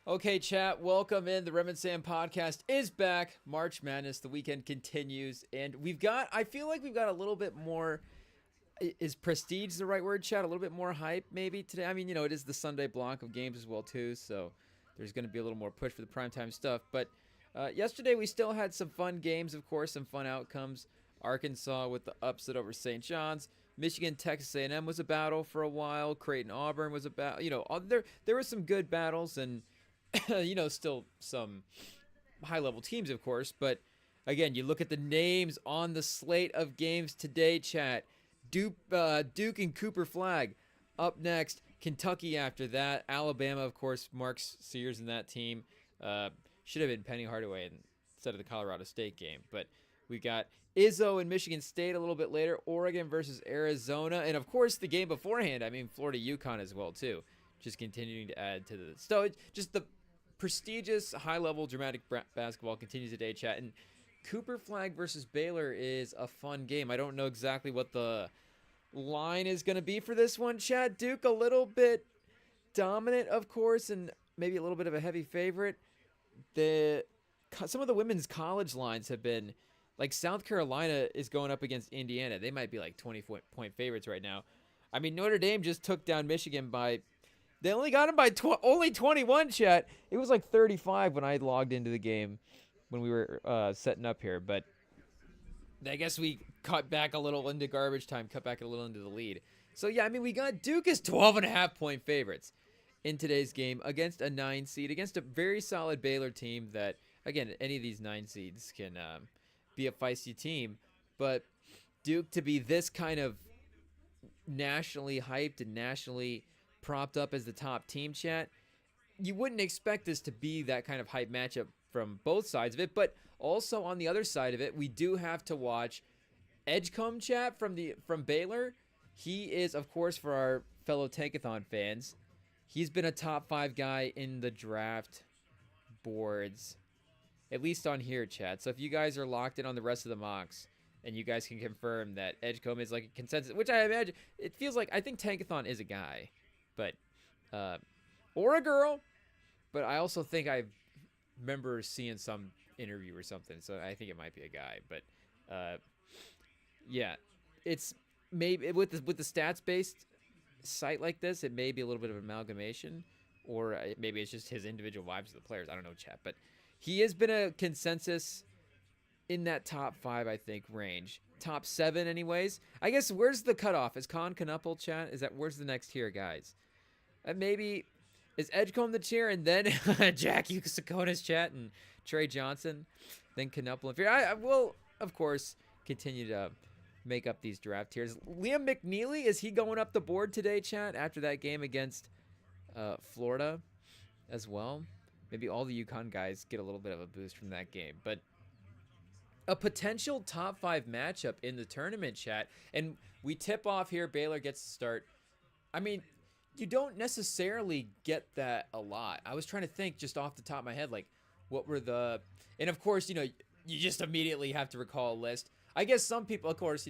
Okay, chat, welcome in. The REMINGTOM podcast is back. March Madness, the weekend continues, and I feel like we've got a little bit more, is prestige the right word, chat? A little bit more hype maybe today. I mean, it is the Sunday block of games as well, too, so there's going to be a little more push for the primetime stuff. But yesterday we still had some fun games, of course, some fun outcomes. Arkansas with the upset over St. John's. Michigan, Texas A&M was a battle for a while. Creighton, Auburn was a battle. There were some good battles and still some high-level teams, of course. But, again, you look at the names on the slate of games today, chat. Duke and Cooper Flag up next. Kentucky after that. Alabama, of course, Mark Sears in that team. Should have been Penny Hardaway instead of the Colorado State game. But we got Izzo and Michigan State a little bit later. Oregon versus Arizona. And, of course, the game beforehand, Florida UConn as well, too. Just continuing to add to the... So, just the prestigious, high-level, dramatic basketball continues today, chat. And Cooper Flag versus Baylor is a fun game. I don't know exactly what the line is going to be for this one, chat. Duke a little bit dominant, of course, and maybe a little bit of a heavy favorite. Some of the women's college lines have been... Like, South Carolina is going up against Indiana. They might be, 20-point favorites right now. Notre Dame just took down Michigan by... They only got him by only 21, chat. It was 35 when I logged into the game when we were setting up here. But I guess we cut back a little into garbage time, cut back a little into the lead. So, yeah, we got Duke as 12.5-point favorites in today's game against a 9 seed, against a very solid Baylor team that, again, any of these 9 seeds can be a feisty team. But Duke to be this kind of nationally hyped and nationally propped up as the top team, chat, you wouldn't expect this to be that kind of hype matchup from both sides of it. But also on the other side of it, we do have to watch Edgecombe, chat, from Baylor. He is, of course, for our fellow Tankathon fans, he's been a top 5 guy in the draft boards, at least on here, chat. So if you guys are locked in on the rest of the mocks, and you guys can confirm that Edgecombe is a consensus, which I imagine, it feels like, I think Tankathon is a guy. But, or a girl, but I also think I remember seeing some interview or something, so I think it might be a guy. But, yeah, it's maybe with the stats-based site like this, it may be a little bit of an amalgamation, or maybe it's just his individual vibes of the players. I don't know, chat, but he has been a consensus in that top 5, I think, range. Top 7, anyways. I guess where's the cutoff? Is Knuppel, chat? Where's the next tier, guys? Maybe is Edgecombe the tier, and then Jackie Sakona's, chat, and Trey Johnson, then Knuppel. I will, of course, continue to make up these draft tiers. Liam McNeely, is he going up the board today, chat, after that game against Florida as well? Maybe all the UConn guys get a little bit of a boost from that game. But a potential top 5 matchup in the tournament, chat. And we tip off here. Baylor gets to start. You don't necessarily get that a lot. I was trying to think just off the top of my head, what were the... And, of course, you just immediately have to recall a list. I guess some people, of course,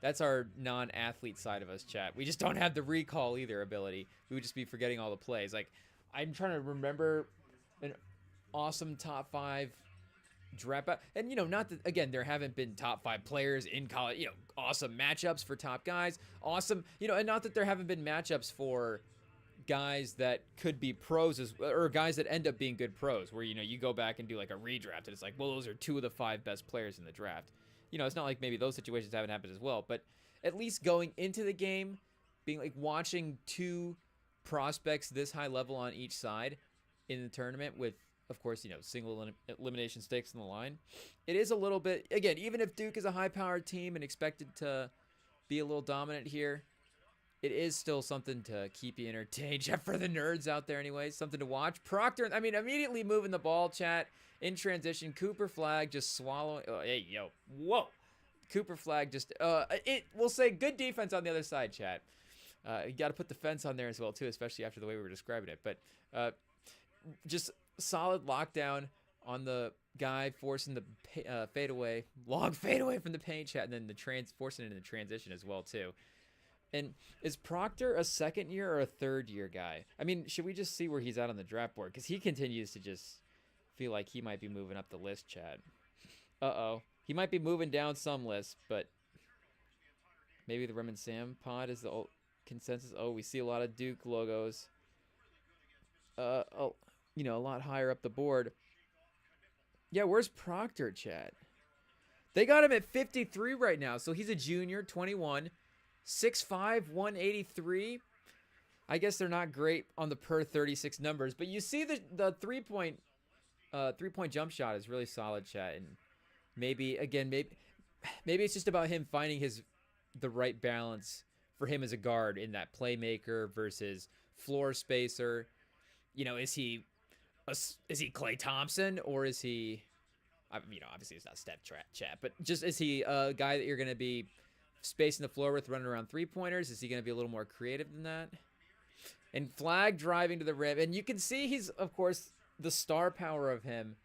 that's our non-athlete side of us, chat. We just don't have the recall either ability. We would just be forgetting all the plays. I'm trying to remember an awesome top 5 draft, and not that, again, there haven't been top 5 players in college, awesome matchups for top guys, awesome, and not that there haven't been matchups for guys that could be pros or guys that end up being good pros, where you go back and do a redraft and it's well, those are 2 of the 5 best players in the draft. It's not like maybe those situations haven't happened as well, but at least going into the game, being watching 2 prospects this high level on each side in the tournament with, of course, single elimination stakes on the line. It is a little bit, again, even if Duke is a high-powered team and expected to be a little dominant here, it is still something to keep you entertained. For the nerds out there, anyways, something to watch. Proctor, immediately moving the ball, chat, in transition. Cooper Flag just swallowing. Oh, hey, yo, whoa. Cooper Flag just, we'll say good defense on the other side, chat. You got to put the fence on there as well, too, especially after the way we were describing it. But just solid lockdown on the guy, forcing the long fade away from the paint, chat, and then forcing it in the transition as well, too. And is Proctor a second year or a third year guy? I mean, should we just see where he's at on the draft board? Because he continues to just feel like he might be moving up the list, Chad. Uh-oh. He might be moving down some lists, but maybe the Rem and Sam pod is the consensus. Oh, we see a lot of Duke logos. Oh, you know, a lot higher up the board. Yeah, where's Proctor, Chad? They got him at 53 right now, so he's a junior, 21, 6'5", 183. I guess they're not great on the per 36 numbers, but you see the three-point jump shot is really solid, Chad. And maybe it's just about him finding the right balance for him as a guard in that playmaker versus floor spacer. You know, is he Klay Thompson, or is he, you know, obviously it's not Steph Chat, but just is he a guy that you're going to be spacing the floor with, running around three-pointers? Is he going to be a little more creative than that? And Flag driving to the rim. And you can see he's, of course, the star power of him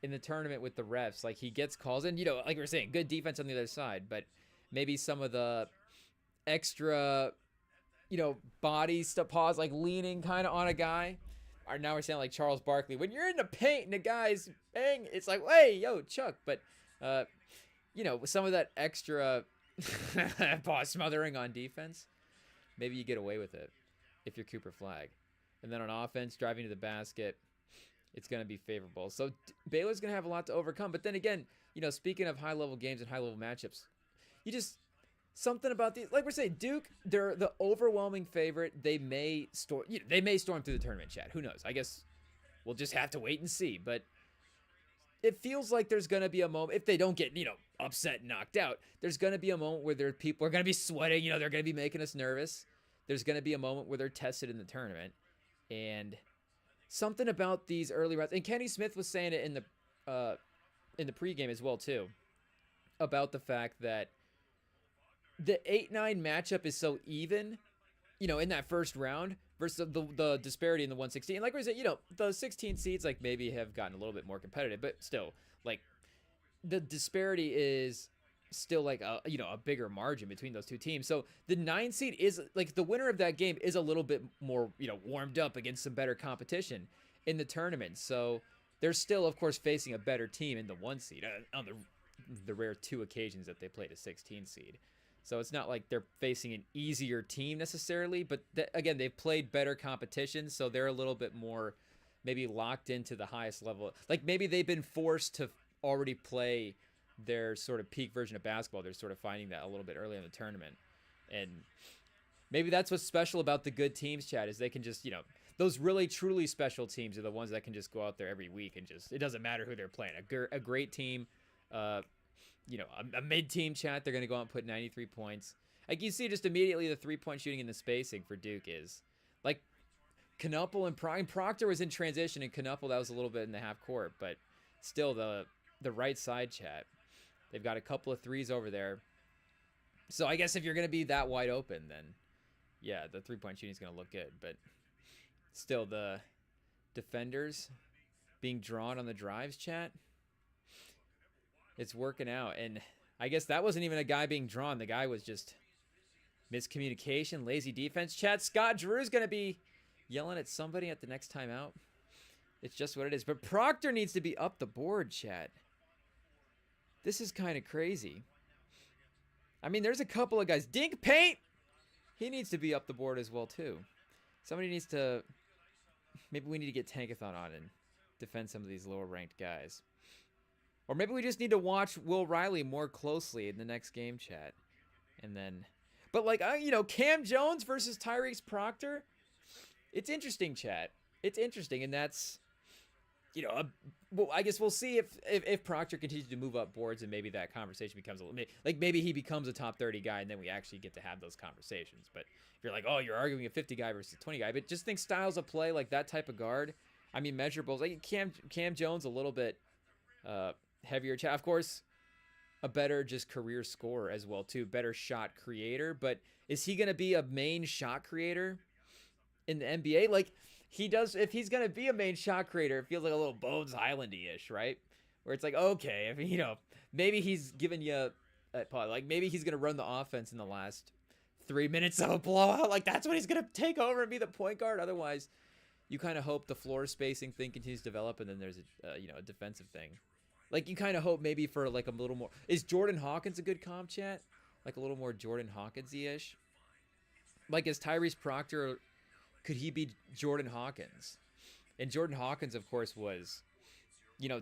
in the tournament with the refs. Like, he gets calls. And, you know, like we were saying, good defense on the other side. But maybe some of the extra, you know, body pause, like leaning kind of on a guy. Or now we're saying like Charles Barkley. When you're in the paint and the guy's bang, it's like, hey, yo, Chuck. But, you know, some of that extra pause smothering on defense, maybe you get away with it if you're Cooper Flag. And then on offense, driving to the basket, it's going to be favorable. So Baylor's going to have a lot to overcome. But then again, you know, speaking of high-level games and high-level matchups, something about these, like we're saying, Duke, they're the overwhelming favorite. They may storm through the tournament, Chad. Who knows? I guess we'll just have to wait and see. But it feels like there's going to be a moment, if they don't get, you know, upset and knocked out, there's going to be a moment where people are going to be sweating. You know, they're going to be making us nervous. There's going to be a moment where they're tested in the tournament. And something about these early rounds, and Kenny Smith was saying it in the pregame as well, too, about the fact that the 8-9 matchup is so even, you know, in that first round versus the disparity in the 116. And like we said, you know, the 16 seeds, like, maybe have gotten a little bit more competitive, but still, like, the disparity is still like a bigger margin between those two teams. So the 9 seed is like, the winner of that game is a little bit more, you know, warmed up against some better competition in the tournament. So they're still, of course, facing a better team in the 1 seed on the rare 2 occasions that they played a 16 seed. So it's not like they're facing an easier team necessarily, but again, they've played better competition, so they're a little bit more maybe locked into the highest level. Like, maybe they've been forced to already play their sort of peak version of basketball. They're sort of finding that a little bit early in the tournament. And maybe that's what's special about the good teams, Chad, is they can just, you know, those really truly special teams are the ones that can just go out there every week and just, it doesn't matter who they're playing. A great team, you know, a mid-team, Chat, they're going to go out and put 93 points. Like, you see just immediately the three-point shooting and the spacing for Duke is, like, Knuppel and Proctor was in transition, and Knuppel, that was a little bit in the half court, but still the right side, Chat. They've got a couple of threes over there. So I guess if you're going to be that wide open, then, yeah, the three-point shooting is going to look good. But still, the defenders being drawn on the drives, Chat, it's working out. And I guess that wasn't even a guy being drawn. The guy was just miscommunication, lazy defense. Chat, Scott Drew's going to be yelling at somebody at the next timeout. It's just what it is. But Proctor needs to be up the board, Chat. This is kind of crazy. I mean, there's a couple of guys. Dink Paint! He needs to be up the board as well, too. Somebody needs to... Maybe we need to get Tankathon on and defend some of these lower-ranked guys. Or maybe we just need to watch Will Riley more closely in the next game, Chat. And then... But, like, you know, Cam Jones versus Tyrese Proctor? It's interesting, Chat. It's interesting, and that's... You know, well, I guess we'll see if Proctor continues to move up boards, and maybe that conversation becomes a little, like, maybe he becomes a top 30 guy, and then we actually get to have those conversations. But if you're like, oh, you're arguing a 50 guy versus a 20 guy, but just think styles of play, like that type of guard. I mean, measurables, like Cam Jones, a little bit heavier. Of course, a better just career scorer as well, too. Better shot creator, but is he going to be a main shot creator in the NBA? Like, he does, if he's going to be a main shot creator, it feels like a little Bones Highlandy-ish, right? Where it's like, okay, if, you know, maybe he's giving you, like, maybe he's going to run the offense in the last 3 minutes of a blowout, like that's when he's gonna take over and be the point guard. Otherwise, you kind of hope the floor spacing thing continues to develop, and then there's a defensive thing. Like you kind of hope maybe for like a little more. Is Jordan Hawkins a good comp, chat? Like a little more Jordan Hawkins-y-ish. Like is Tyrese Proctor? Could he be Jordan Hawkins? And Jordan Hawkins, of course, was,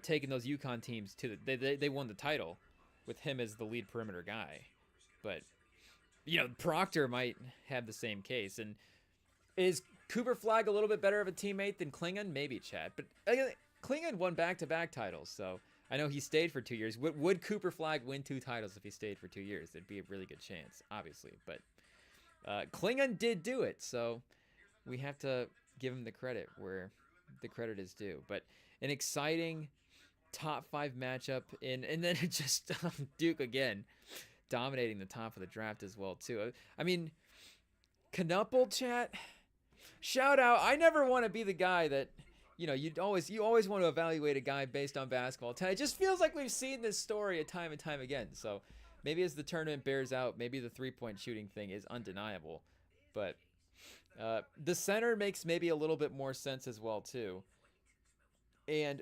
taking those UConn teams to they won the title with him as the lead perimeter guy. But, Proctor might have the same case. And is Cooper Flagg a little bit better of a teammate than Klingon? Maybe, Chad. But Klingon won back-to-back titles, so I know he stayed for 2 years. Would Cooper Flagg win 2 titles if he stayed for 2 years? There'd be a really good chance, obviously. But Klingon did do it, so we have to give him the credit where the credit is due. But an exciting top 5 matchup, and then just Duke again dominating the top of the draft as well too. I mean, Knuppel, chat, shout out. I never want to be the guy that you always want to evaluate a guy based on basketball. It just feels like we've seen this story time and time again. So maybe as the tournament bears out, maybe the 3-point shooting thing is undeniable, but the center makes maybe a little bit more sense as well too. And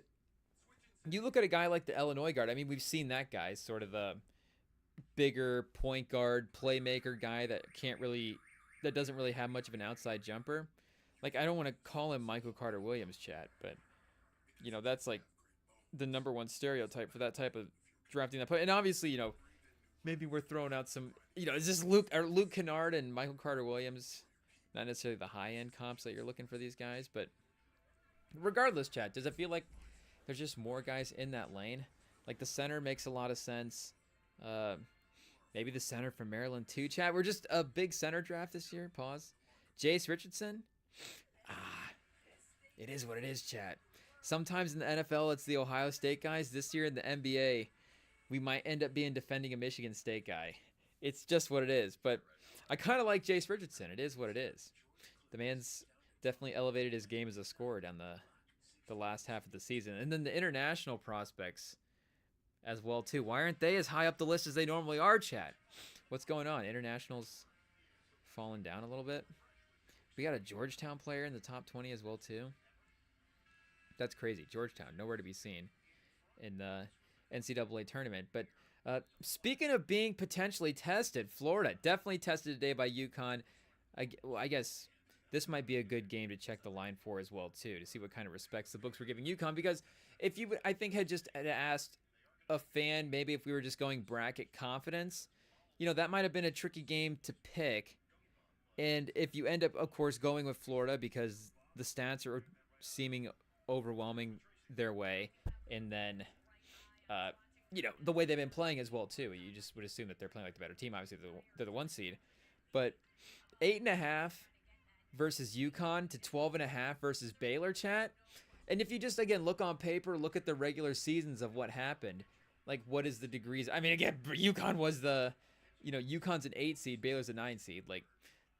you look at a guy like the Illinois guard. I mean, we've seen that guy, sort of a bigger point guard, playmaker guy that doesn't really have much of an outside jumper. Like, I don't want to call him Michael Carter Williams, chat, but that's like the number one stereotype for that type of drafting that play. And obviously, maybe we're throwing out some, is this Luke Kennard and Michael Carter Williams? Not necessarily the high-end comps that you're looking for these guys, but regardless, chat, does it feel like there's just more guys in that lane? Like the center makes a lot of sense. Maybe the center from Maryland too, chat. We're just a big center draft this year. Pause. Jace Richardson. It is what it is, chat. Sometimes in the NFL, it's the Ohio State guys. This year in the NBA, we might end up being defending a Michigan State guy. It's just what it is. But I kind of like Jace Richardson. It is what it is. The man's definitely elevated his game as a scorer down the last half of the season. And then the international prospects as well, too. Why aren't they as high up the list as they normally are, chat? What's going on? Internationals falling down a little bit. We got a Georgetown player in the top 20 as well, too. That's crazy. Georgetown, nowhere to be seen in the NCAA tournament. But speaking of being potentially tested, Florida definitely tested today by UConn. I guess this might be a good game to check the line for as well, too, to see what kind of respects the books were giving UConn. Because if you, I think, had just asked a fan, maybe if we were just going bracket confidence, that might have been a tricky game to pick. And if you end up, of course, going with Florida because the stats are seeming overwhelming their way, and then, the way they've been playing as well, too, you just would assume that they're playing like the better team. Obviously, they're the 1 seed. But 8.5 versus UConn to 12.5 versus Baylor, chat. And if you just, again, look on paper, look at the regular seasons of what happened, like what is the degrees? I mean, again, UConn was UConn's an 8 seed, Baylor's a 9 seed. Like,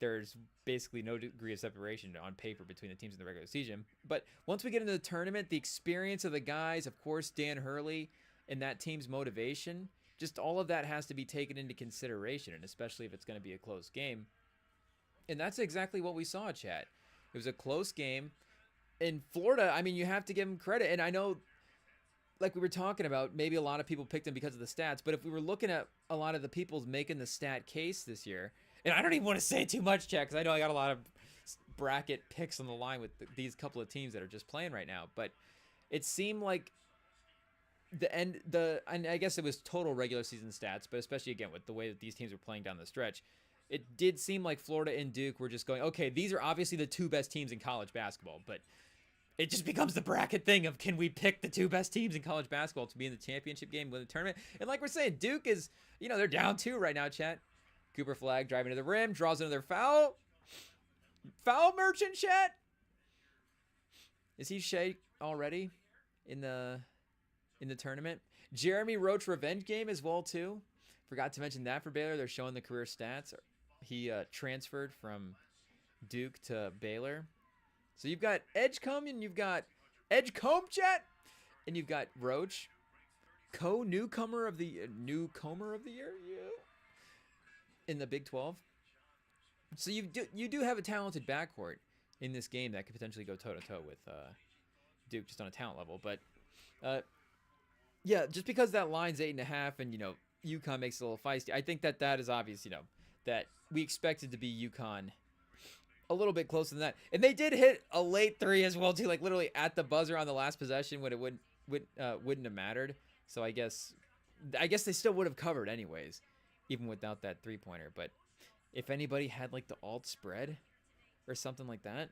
there's basically no degree of separation on paper between the teams in the regular season. But once we get into the tournament, the experience of the guys, of course, Dan Hurley and that team's motivation, just all of that has to be taken into consideration, and especially if it's going to be a close game. And that's exactly what we saw, chat. It was a close game. In Florida, I mean, you have to give them credit. And I know, like we were talking about, maybe a lot of people picked them because of the stats. But if we were looking at a lot of the people making the stat case this year, and I don't even want to say too much, chat, because I know I got a lot of bracket picks on the line with these couple of teams that are just playing right now. But it seemed like and I guess it was total regular season stats, but especially, again, with the way that these teams were playing down the stretch, it did seem like Florida and Duke were just going, okay, these are obviously the 2 best teams in college basketball, but it just becomes the bracket thing of, can we pick the 2 best teams in college basketball to be in the championship game, win the tournament? And like we're saying, Duke is, they're down 2 right now, chat. Cooper Flagg driving to the rim, draws another foul. Foul merchant, chat. Is he shake already in the tournament? Jeremy Roach revenge game as well, too. Forgot to mention that for Baylor. They're showing the career stats. He transferred from Duke to Baylor. So you've got Edgecombe and you've got Edgecombe, chat, and you've got Roach, newcomer of the year, in the Big 12. So you do have a talented backcourt in this game that could potentially go toe to toe with Duke just on a talent level. But yeah, just because that line's 8.5 and UConn makes it a little feisty, I think that is obvious. That we expected to be UConn a little bit closer than that, and they did hit a late three as well too, like literally at the buzzer on the last possession when it wouldn't have mattered. So I guess they still would have covered anyways, even without that 3-pointer. But if anybody had like the alt spread or something like that,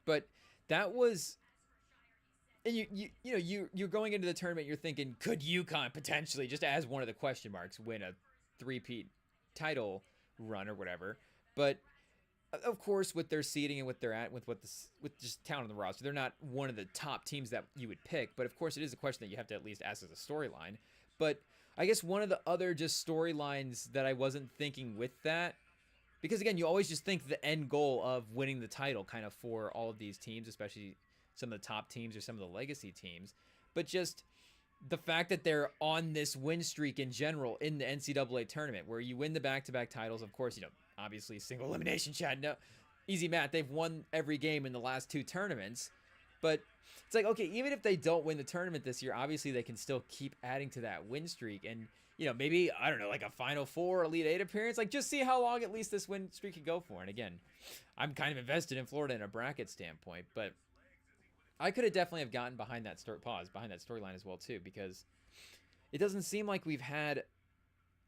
but that was. And you're going into the tournament, you're thinking, could UConn potentially, just as one of the question marks, win a three-peat title run or whatever? But of course, with their seeding and what they're at, with just talent on the roster, they're not one of the top teams that you would pick. But of course, it is a question that you have to at least ask as a storyline. But I guess one of the other just storylines that I wasn't thinking with that, because again, you always just think the end goal of winning the title kind of for all of these teams, especially some of the top teams or some of the legacy teams, but just the fact that they're on this win streak in general in the NCAA tournament, where you win the back-to-back titles. Of course, obviously single elimination, Chad. No, easy math. They've won every game in the last 2 tournaments, but it's like, okay, even if they don't win the tournament this year, obviously they can still keep adding to that win streak. And, maybe, I don't know, like a Final Four, Elite 8 appearance, like just see how long at least this win streak could go for. And again, I'm kind of invested in Florida in a bracket standpoint, but I could have definitely have gotten behind that storyline as well too, because it doesn't seem like we've had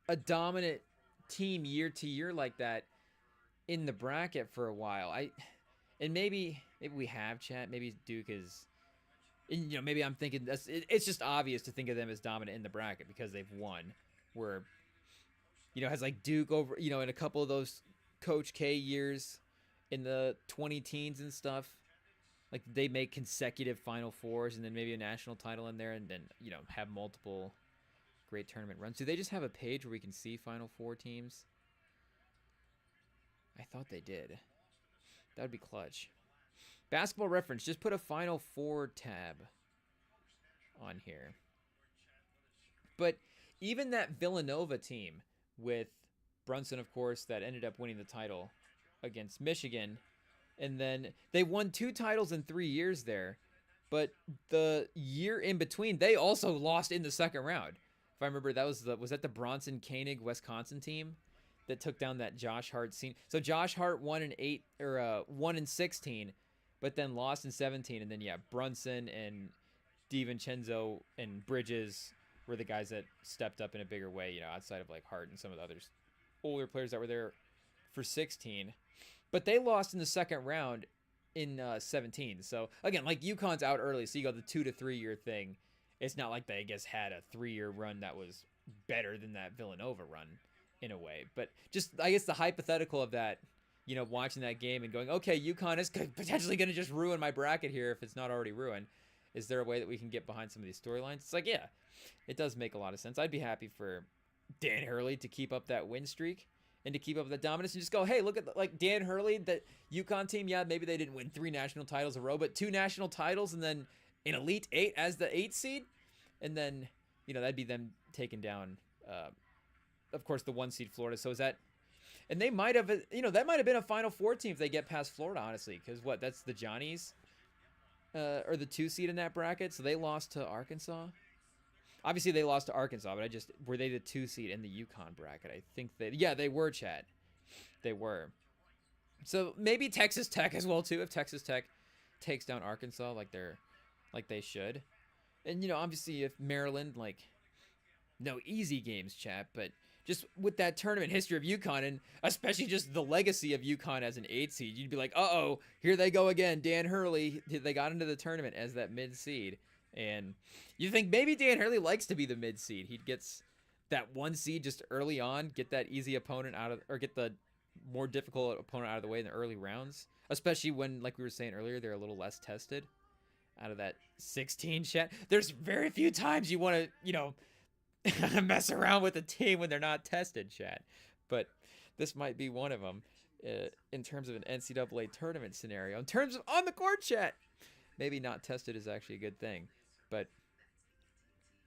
a dominant team year to year like that in the bracket for a while. And maybe we have, chat. Maybe Duke is, maybe I'm thinking it's just obvious to think of them as dominant in the bracket because they've won. Where, has like Duke over, in a couple of those Coach K years in the 20 teens and stuff. Like they make consecutive Final Fours and then maybe a national title in there and then, have multiple great tournament runs. Do they just have a page where we can see Final Four teams? I thought they did. That would be clutch. Basketball Reference, just put a Final Four tab on here. But even that Villanova team with Brunson, of course, that ended up winning the title against Michigan. And then they won 2 titles in 3 years there. But the year in between, they also lost in the second round. If I remember, was that the Bronson Koenig Wisconsin team that took down that Josh Hart scene. So Josh Hart won in 16, but then lost in 17. And then Brunson and DiVincenzo and Bridges were the guys that stepped up in a bigger way, outside of like Hart and some of the others older players that were there for 16. But they lost in the second round in 17. So, again, like UConn's out early, so you got the 2 to 3 year thing. It's not like they, I guess, had a 3-year run that was better than that Villanova run in a way. But just, I guess, the hypothetical of that, watching that game and going, okay, UConn is potentially going to just ruin my bracket here if it's not already ruined. Is there a way that we can get behind some of these storylines? It's like, yeah, it does make a lot of sense. I'd be happy for Dan Hurley to keep up that win streak. And to keep up with the dominance and just go, hey, look at like Dan Hurley, that UConn team. Yeah, maybe they didn't win 3 national titles in a row, but 2 national titles and then an Elite 8 as the 8th seed. And then, that'd be them taking down, of course, the 1 seed Florida. So is that, and they might have, that might have been a Final Four team if they get past Florida, honestly. Because that's the Johnnies, or the 2 seed in that bracket. So they lost to Arkansas. Obviously, they lost to Arkansas, but were they the 2 seed in the UConn bracket? I think they were, Chad. They were. So maybe Texas Tech as well, too, if Texas Tech takes down Arkansas like they should. And, obviously, if Maryland, no easy games, Chad, but just with that tournament history of UConn, and especially just the legacy of UConn as an 8 seed, you'd be like, uh-oh, here they go again. Dan Hurley, they got into the tournament as that mid seed. And you think maybe Dan Hurley likes to be the mid seed. He gets that 1 seed just early on, get that easy opponent or get the more difficult opponent out of the way in the early rounds, especially when, like we were saying earlier, they're a little less tested out of that 16 chat. There's very few times you want to, mess around with a team when they're not tested, chat. But this might be one of them in terms of an NCAA tournament scenario. In terms of on the court, chat, maybe not tested is actually a good thing. But,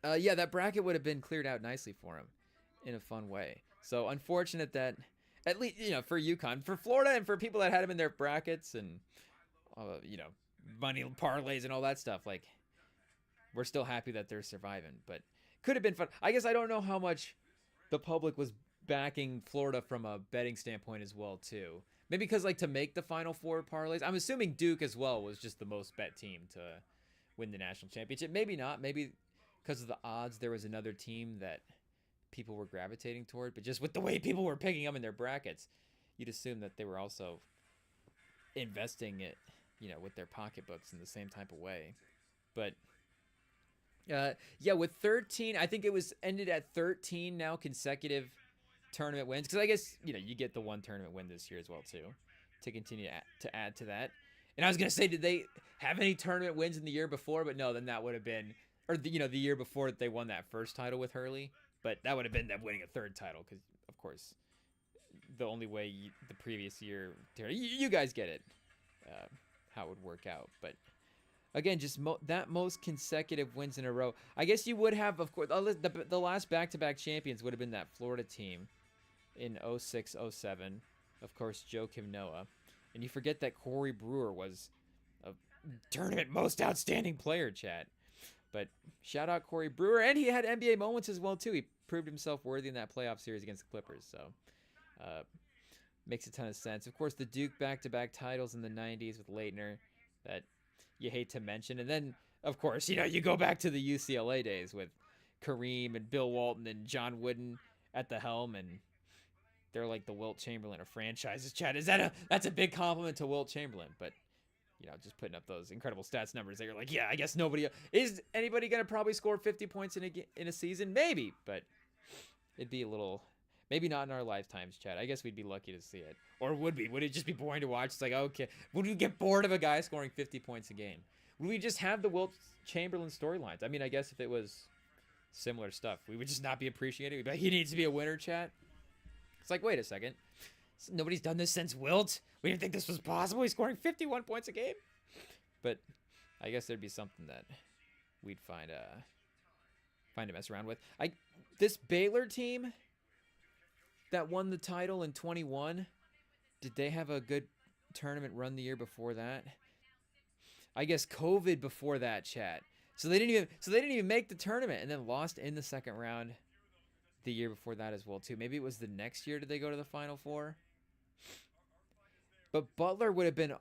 that bracket would have been cleared out nicely for him in a fun way. So, unfortunate that, At least, for UConn, for Florida, and for people that had him in their brackets and money parlays and all that stuff. Like, we're still happy that they're surviving, but could have been fun. I guess I don't know how much the public was backing Florida from a betting standpoint as well too. Maybe because like to make the Final Four parlays, I'm assuming Duke as well was just the most bet team to win the national championship. Maybe not. Maybe because of the odds, there was another team that people were gravitating toward. But just with the way people were picking them in their brackets, you'd assume that they were also investing it, with their pocketbooks in the same type of way. But yeah, with 13, I think it was ended at 13 now consecutive tournament wins. Because I guess, you get the one tournament win this year as well, too, to continue to add to that. And I was going to say, did they have any tournament wins in the year before? But no, then that would have been, or the year before they won that first title with Hurley. But that would have been them winning a third title because, of course, the only way the previous year, you guys get it, how it would work out. But again, just that most consecutive wins in a row. I guess you would have, of course, the last back-to-back champions would have been that Florida team in 06, 07. Of course, Joakim Noah. And you forget that Corey Brewer was a tournament most outstanding player, chat. But shout out Corey Brewer. And he had NBA moments as well, too. He proved himself worthy in that playoff series against the Clippers. So, makes a ton of sense. Of course, the Duke back-to-back titles in the 90s with Leitner that you hate to mention. And then, of course, you go back to the UCLA days with Kareem and Bill Walton and John Wooden at the helm, and they're like the Wilt Chamberlain of franchises. Chad, that's a big compliment to Wilt Chamberlain, but just putting up those incredible stats numbers that you're like, yeah, I guess is anybody gonna probably score 50 points in a season? Maybe, but it'd be a little. Maybe not in our lifetimes, Chad. I guess we'd be lucky to see it. Or would we? Would it just be boring to watch? It's like, okay. Would we get bored of a guy scoring 50 points a game? Would we just have the Wilt Chamberlain storylines? I mean, I guess if it was similar stuff, we would just not be appreciating it. But he needs to be a winner, chat. It's like, wait a second. Nobody's done this since Wilt. We didn't think this was possible. He's scoring 51 points a game. But I guess there'd be something that we'd find to mess around with. This Baylor team that won the title in 21, did they have a good tournament run the year before that? I guess COVID before that, chat. So they didn't even make the tournament and then lost in the second round the year before that as well too. Maybe it was the next year did they go to the Final Four? But Butler would have been,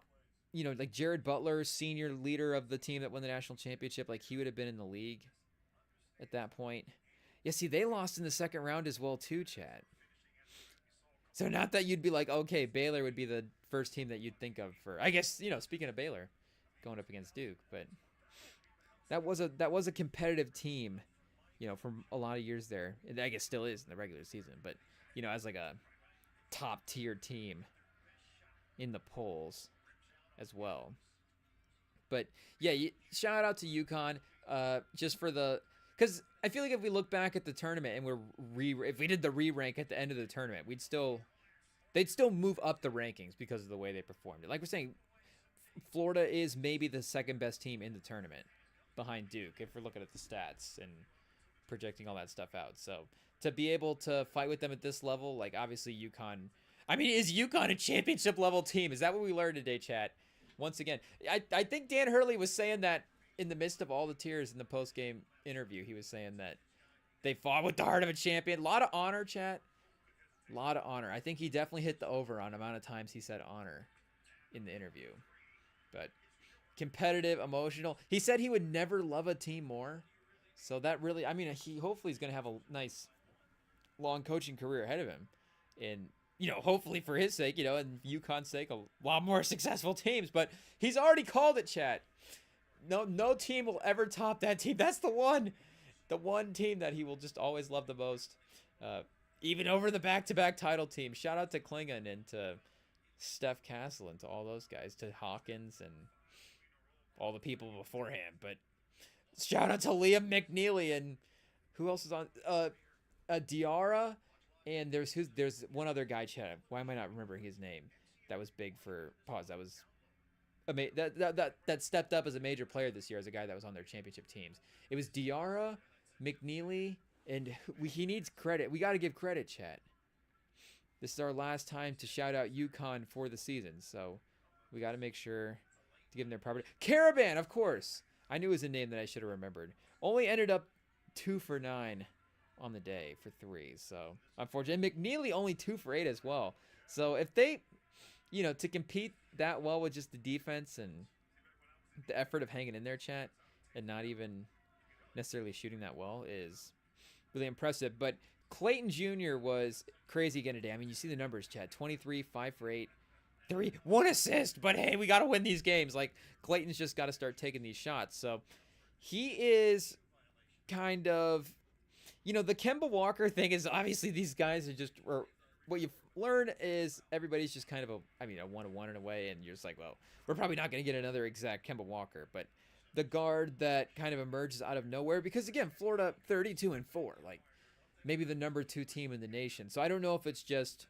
like Jared Butler, senior leader of the team that won the national championship, like he would have been in the league at that point. Yeah, see, they lost in the second round as well too, chat. So not that you'd be like, okay, Baylor would be the first team that you'd think of for, I guess, speaking of Baylor, going up against Duke, but that was a competitive team, for a lot of years there. And I guess still is in the regular season, but as like a top tier team in the polls as well. But yeah, shout out to UConn, just for because I feel like if we look back at the tournament and if we did the re-rank at the end of the tournament, they'd still move up the rankings because of the way they performed. Like we're saying, Florida is maybe the second best team in the tournament behind Duke if we're looking at the stats and projecting all that stuff out. So to be able to fight with them at this level, like obviously UConn. I mean, is UConn a championship level team? Is that what we learned today, chat? Once again, I think Dan Hurley was saying that in the midst of all the tears in the post-game interview. He was saying that they fought with the heart of a champion. A lot of honor, chat. A lot of honor. I think he definitely hit the over on amount of times he said honor in the interview. But competitive, emotional. He said he would never love a team more. So that really, I mean, hopefully he's going to have a nice long coaching career ahead of him. And, hopefully for his sake, and UConn's sake, a lot more successful teams. But he's already called it, chat. No team will ever top that team. That's the one team that he will just always love the most. Even over the back-to-back title team. Shout out to Klingon and to Steph Castle and to all those guys, to Hawkins and all the people beforehand. But shout out to Liam McNeely and who else is on? Diarra, and there's one other guy, chat. Why am I not remembering his name? That was big for pause. That was that stepped up as a major player this year as a guy that was on their championship teams. It was Diarra, McNeely, and he needs credit. We got to give credit, chat. this is our last time to shout out UConn for the season. So we got to make sure to give them their proper. Caravan, of course. I knew it was a name that I should have remembered. Only ended up 2 for 9 on the day for 3. So unfortunately, and McNeely only 2 for 8 as well. So if they, to compete that well with just the defense and the effort of hanging in there, chat, and not even necessarily shooting that well is really impressive. But Clayton Jr. was crazy again today. I mean, you see the numbers, chat. 23, 5 for 8, 3, 1 assist. But hey, we got to win these games. Like, Clayton's just got to start taking these shots. So he is kind of, the Kemba Walker thing is obviously these guys are just, or what you've learned is everybody's just kind of a 1-1 in a way. And you're just like, well, we're probably not going to get another exact Kemba Walker. But the guard that kind of emerges out of nowhere, because again, Florida 32-4, like maybe the number 2 team in the nation. So I don't know if it's just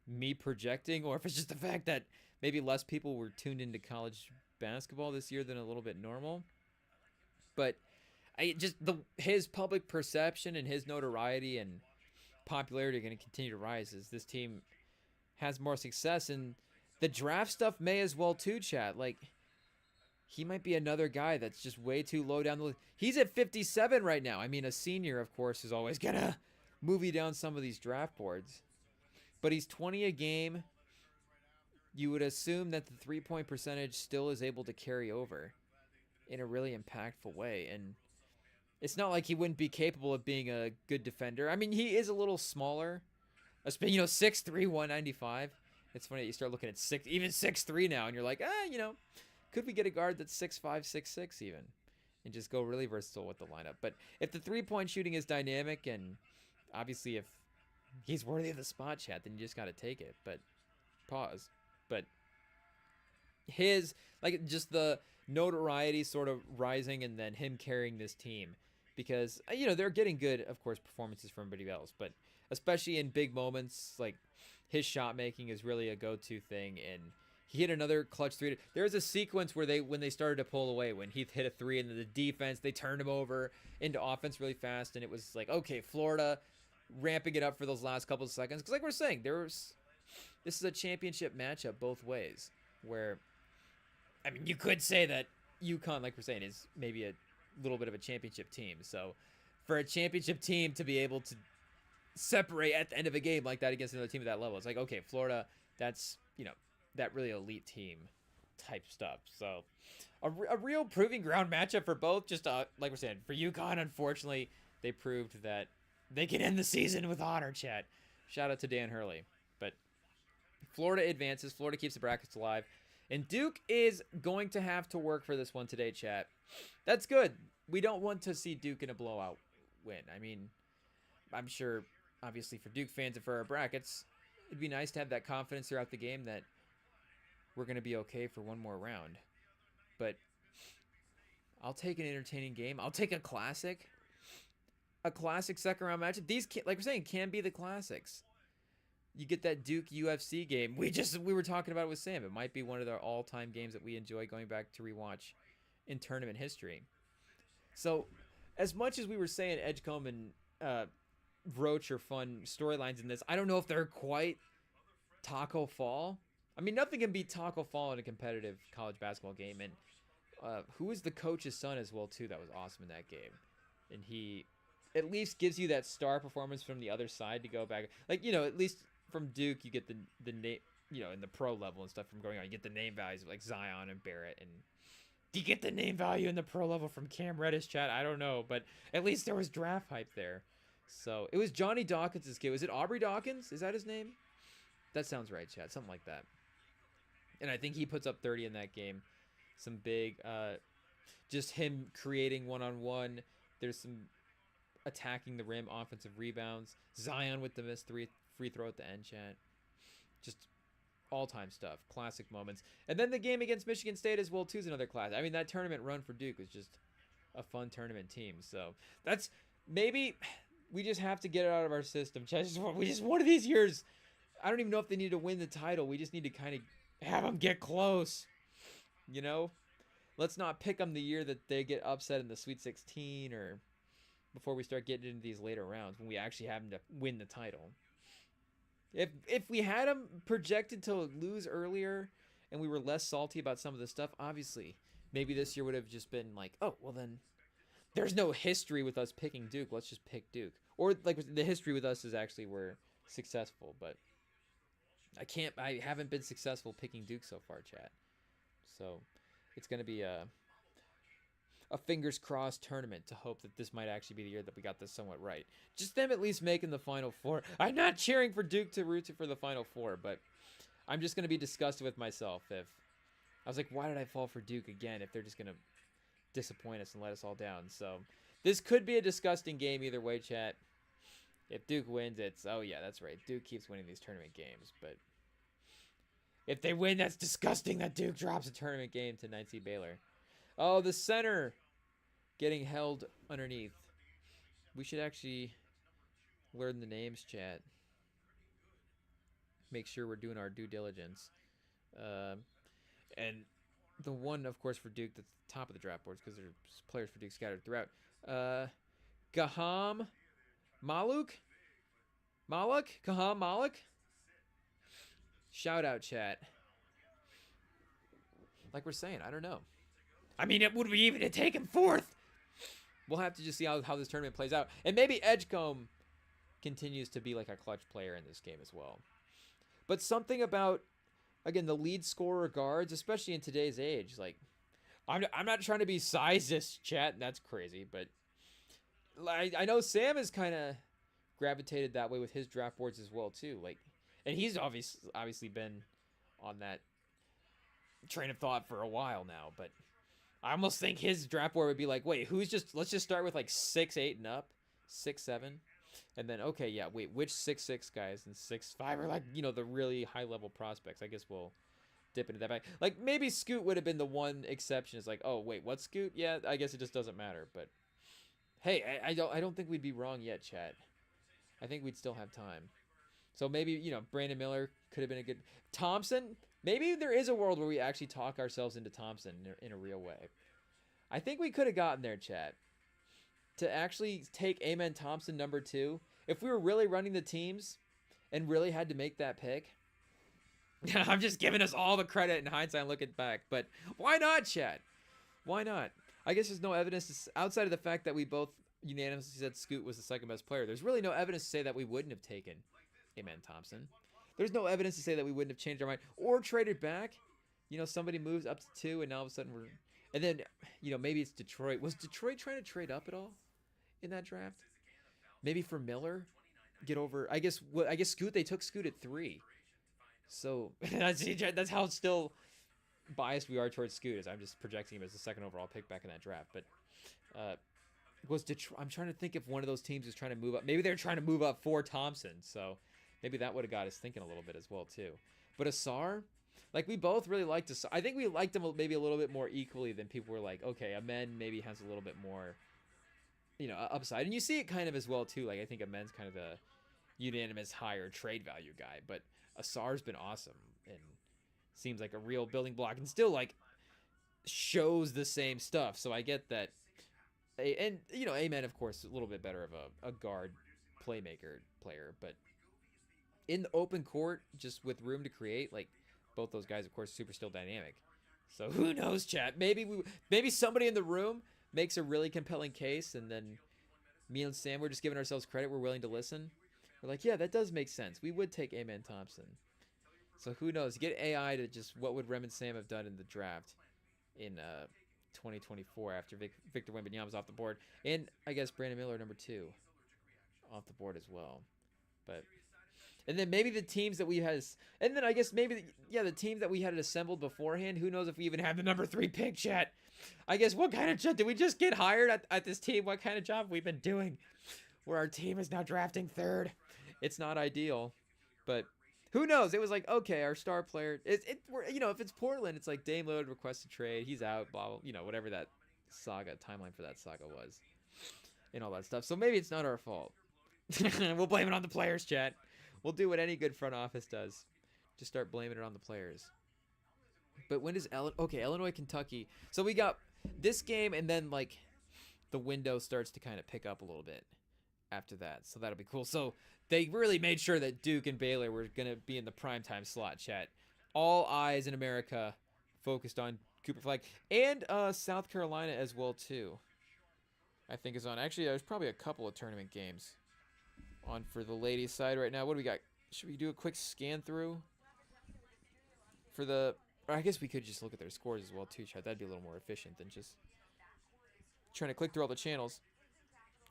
me projecting or if it's just the fact that maybe less people were tuned into college basketball this year than a little bit normal. But his public perception and his notoriety and popularity are going to continue to rise as this team has more success, and the draft stuff may as well too, chat. Like, he might be another guy that's just way too low down the list. He's at 57 right now. I mean, a senior, of course, is always going to move you down some of these draft boards. But he's 20 a game. You would assume that the three-point percentage still is able to carry over in a really impactful way. And it's not like he wouldn't be capable of being a good defender. I mean, he is a little smaller. 6'3", 195. It's funny that you start looking at 6'3" now, and you're like, could we get a guard that's 6'5", 6'6" even, and just go really versatile with the lineup? But if the three-point shooting is dynamic, and obviously if he's worthy of the spot, chat, then you just got to take it. But pause. But his, just the notoriety sort of rising, and then him carrying this team, because they're getting good, of course, performances from everybody else, but especially in big moments, like his shot making is really a go-to thing. And he hit another clutch 3. There was a sequence where when they started to pull away, when Heath hit a 3, and then the defense, they turned him over into offense really fast, and it was like, okay, Florida ramping it up for those last couple of seconds, because like we're saying, this is a championship matchup both ways, where, I mean, you could say that UConn, like we're saying, is maybe a little bit of a championship team. So for a championship team to be able to separate at the end of a game like that against another team at that level, it's like, okay, Florida, that's, that really elite team type stuff. So a real proving ground matchup for both. Just like we're saying, for UConn, unfortunately, they proved that they can end the season with honor, chat. Shout out to Dan Hurley. But Florida advances. Florida keeps the brackets alive. And Duke is going to have to work for this one today, chat. That's good. We don't want to see Duke in a blowout win. I mean, I'm sure, obviously, for Duke fans and for our brackets, it'd be nice to have that confidence throughout the game that we're going to be okay for one more round. But I'll take an entertaining game. I'll take a classic second round matchup. These, like we're saying, can be the classics. You get that Duke UFC game. We were talking about it with Sam. It might be one of the all-time games that we enjoy going back to rewatch in tournament history. So, as much as we were saying Edgecombe and Roach are fun storylines in this, I don't know if they're quite Taco Fall. I mean, nothing can beat Taco Fall in a competitive college basketball game. And who was the coach's son as well, too, that was awesome in that game. And he at least gives you that star performance from the other side to go back. Like, at least from Duke, you get the name, in the pro level and stuff from going on. You get the name values of like Zion and Barrett. And do you get the name value in the pro level from Cam Reddish, chat? I don't know. But at least there was draft hype there. So it was Johnny Dawkins' kid. Was it Aubrey Dawkins? Is that his name? That sounds right, chat. Something like that. And I think he puts up 30 in that game. Some big, just him creating one-on-one. There's some attacking the rim, offensive rebounds. Zion with the missed free throw at the end, chat. Just all-time stuff. Classic moments. And then the game against Michigan State as well, too, is another class. I mean, that tournament run for Duke was just a fun tournament team. So that's maybe we just have to get it out of our system. We just one of these years, I don't even know if they need to win the title. We just need to kind of have them get close. Let's not pick them the year that they get upset in the Sweet 16 or before we start getting into these later rounds when we actually have them to win the title. If we had him projected to lose earlier, and we were less salty about some of the stuff, obviously, maybe this year would have just been like, oh, well then, there's no history with us picking Duke. Let's just pick Duke. Or like the history with us is actually we're successful, but I haven't been successful picking Duke so far, chat. So it's gonna be a fingers crossed tournament to hope that this might actually be the year that we got this somewhat right. Just them at least making the Final Four. I'm not cheering for Duke to root for the Final Four, but I'm just going to be disgusted with myself if I was like, why did I fall for Duke again if they're just going to disappoint us and let us all down? So this could be a disgusting game either way, chat. If Duke wins, it's, oh yeah, that's right. Duke keeps winning these tournament games, but if they win, that's disgusting that Duke drops a tournament game to 9 seed Baylor. Oh, the center getting held underneath. We should actually learn the names, chat. Make sure we're doing our due diligence. And the one, of course, for Duke that's the top of the draft boards because there's players for Duke scattered throughout. Gaham Maluk? Gaham Maluk? Shout out, chat. Like we're saying, I don't know. I mean, it would be even to take him fourth. We'll have to just see how this tournament plays out. And maybe Edgecombe continues to be like a clutch player in this game as well. But something about, again, the lead scorer guards, especially in today's age, like, I'm not trying to be sizist, chat, and that's crazy, but I know Sam has kind of gravitated that way with his draft boards as well, too. Like, and he's obviously been on that train of thought for a while now, but I almost think his draft board would be like, wait, let's just start with like 6'8" and up, 6'7", and then, okay, yeah, wait, which 6'6" guys and 6'5" are like, you know, the really high level prospects. I guess we'll dip into that back. Like maybe Scoot would have been the one exception. It's like, oh wait, what Scoot? Yeah, I guess it just doesn't matter. But hey, I don't think we'd be wrong yet, chat. I think we'd still have time. So maybe, you know, Brandon Miller could have been a good Thompson. Maybe there is a world where we actually talk ourselves into Thompson in a real way. I think we could have gotten there, chat. To actually take Amen Thompson number 2. If we were really running the teams and really had to make that pick. I'm just giving us all the credit in hindsight looking back. But why not, chat? Why not? I guess there's no evidence outside of the fact that we both unanimously said Scoot was the second best player. There's really no evidence to say that we wouldn't have taken Amen Thompson. There's no evidence to say that we wouldn't have changed our mind or traded back. You know, somebody moves up to 2 and now all of a sudden we're... And then, you know, maybe it's Detroit. Was Detroit trying to trade up at all in that draft? Maybe for Miller? Get over... I guess Scoot, they took Scoot at 3. So, that's how still biased we are towards Scoot, as I'm just projecting him as the second overall pick back in that draft. But, was Detroit... I'm trying to think if one of those teams was trying to move up. Maybe they're trying to move up for Thompson, so... Maybe that would have got us thinking a little bit as well, too. But Asar, like, we both really liked Asar. I think we liked him maybe a little bit more equally than people were like, okay, Amen maybe has a little bit more, you know, upside. And you see it kind of as well, too. Like, I think Amen's kind of the unanimous higher trade value guy. But Asar's been awesome and seems like a real building block and still, like, shows the same stuff. So I get that. And, you know, Amen, of course, a little bit better of a guard playmaker player. But in the open court, just with room to create, like, both those guys, of course, super still dynamic. So who knows, chat? Maybe somebody in the room makes a really compelling case, and then me and Sam, we're just giving ourselves credit. We're willing to listen. We're like, yeah, that does make sense. We would take Amen Thompson. So who knows? Get AI to just, what would Rem and Sam have done in the draft in 2024 after Victor Wembanyama's off the board, and I guess Brandon Miller number 2 off the board as well. But and then maybe the teams that we had, and then I guess maybe the teams that we had assembled beforehand. Who knows if we even had the number 3 pick, chat? I guess what kind of job did we just get hired at this team? What kind of job have we been doing where our team is now drafting 3rd? It's not ideal, but who knows? It was like, okay, our star player. You know, if it's Portland, it's like Dame Lillard requests a trade. He's out. Blah, blah, you know, whatever that timeline for that saga was, and all that stuff. So maybe it's not our fault. We'll blame it on the players, chat. We'll do what any good front office does. Just start blaming it on the players. But when does Illinois, Kentucky. So we got this game, and then like the window starts to kind of pick up a little bit. after that. So that'll be cool. So they really made sure that Duke and Baylor were going to be in the primetime slot, chat. All eyes in America focused on Cooper Flag. And South Carolina as well, too. I think is on. Actually, there's probably a couple of tournament games on for the ladies' side right now. What do we got? Should we do a quick scan through for the... Or I guess we could just look at their scores as well, too, chat. That'd be a little more efficient than just trying to click through all the channels.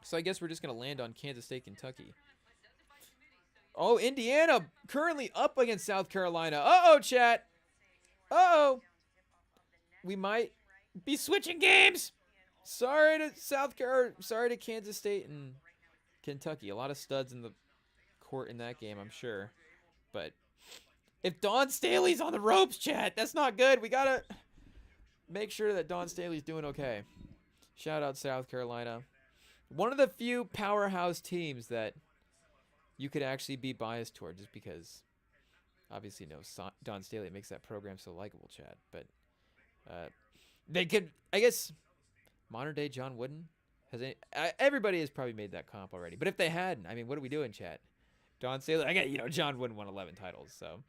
So I guess we're just going to land on Kansas State, Kentucky. Oh, Indiana currently up against South Carolina. Uh-oh, chat. Uh-oh. We might be switching games. Sorry to Kansas State and Kentucky. A lot of studs in the court in that game, I'm sure. But if Dawn Staley's on the ropes, chat, that's not good. We got to make sure that Dawn Staley's doing okay. Shout out South Carolina. One of the few powerhouse teams that you could actually be biased toward, just because obviously Dawn Staley makes that program so likable, chat. But they could, I guess, modern day John Wooden. Everybody has probably made that comp already. But if they hadn't, I mean, what are we doing, chat? Dawn Staley, I get, John Wooden won 11 titles. So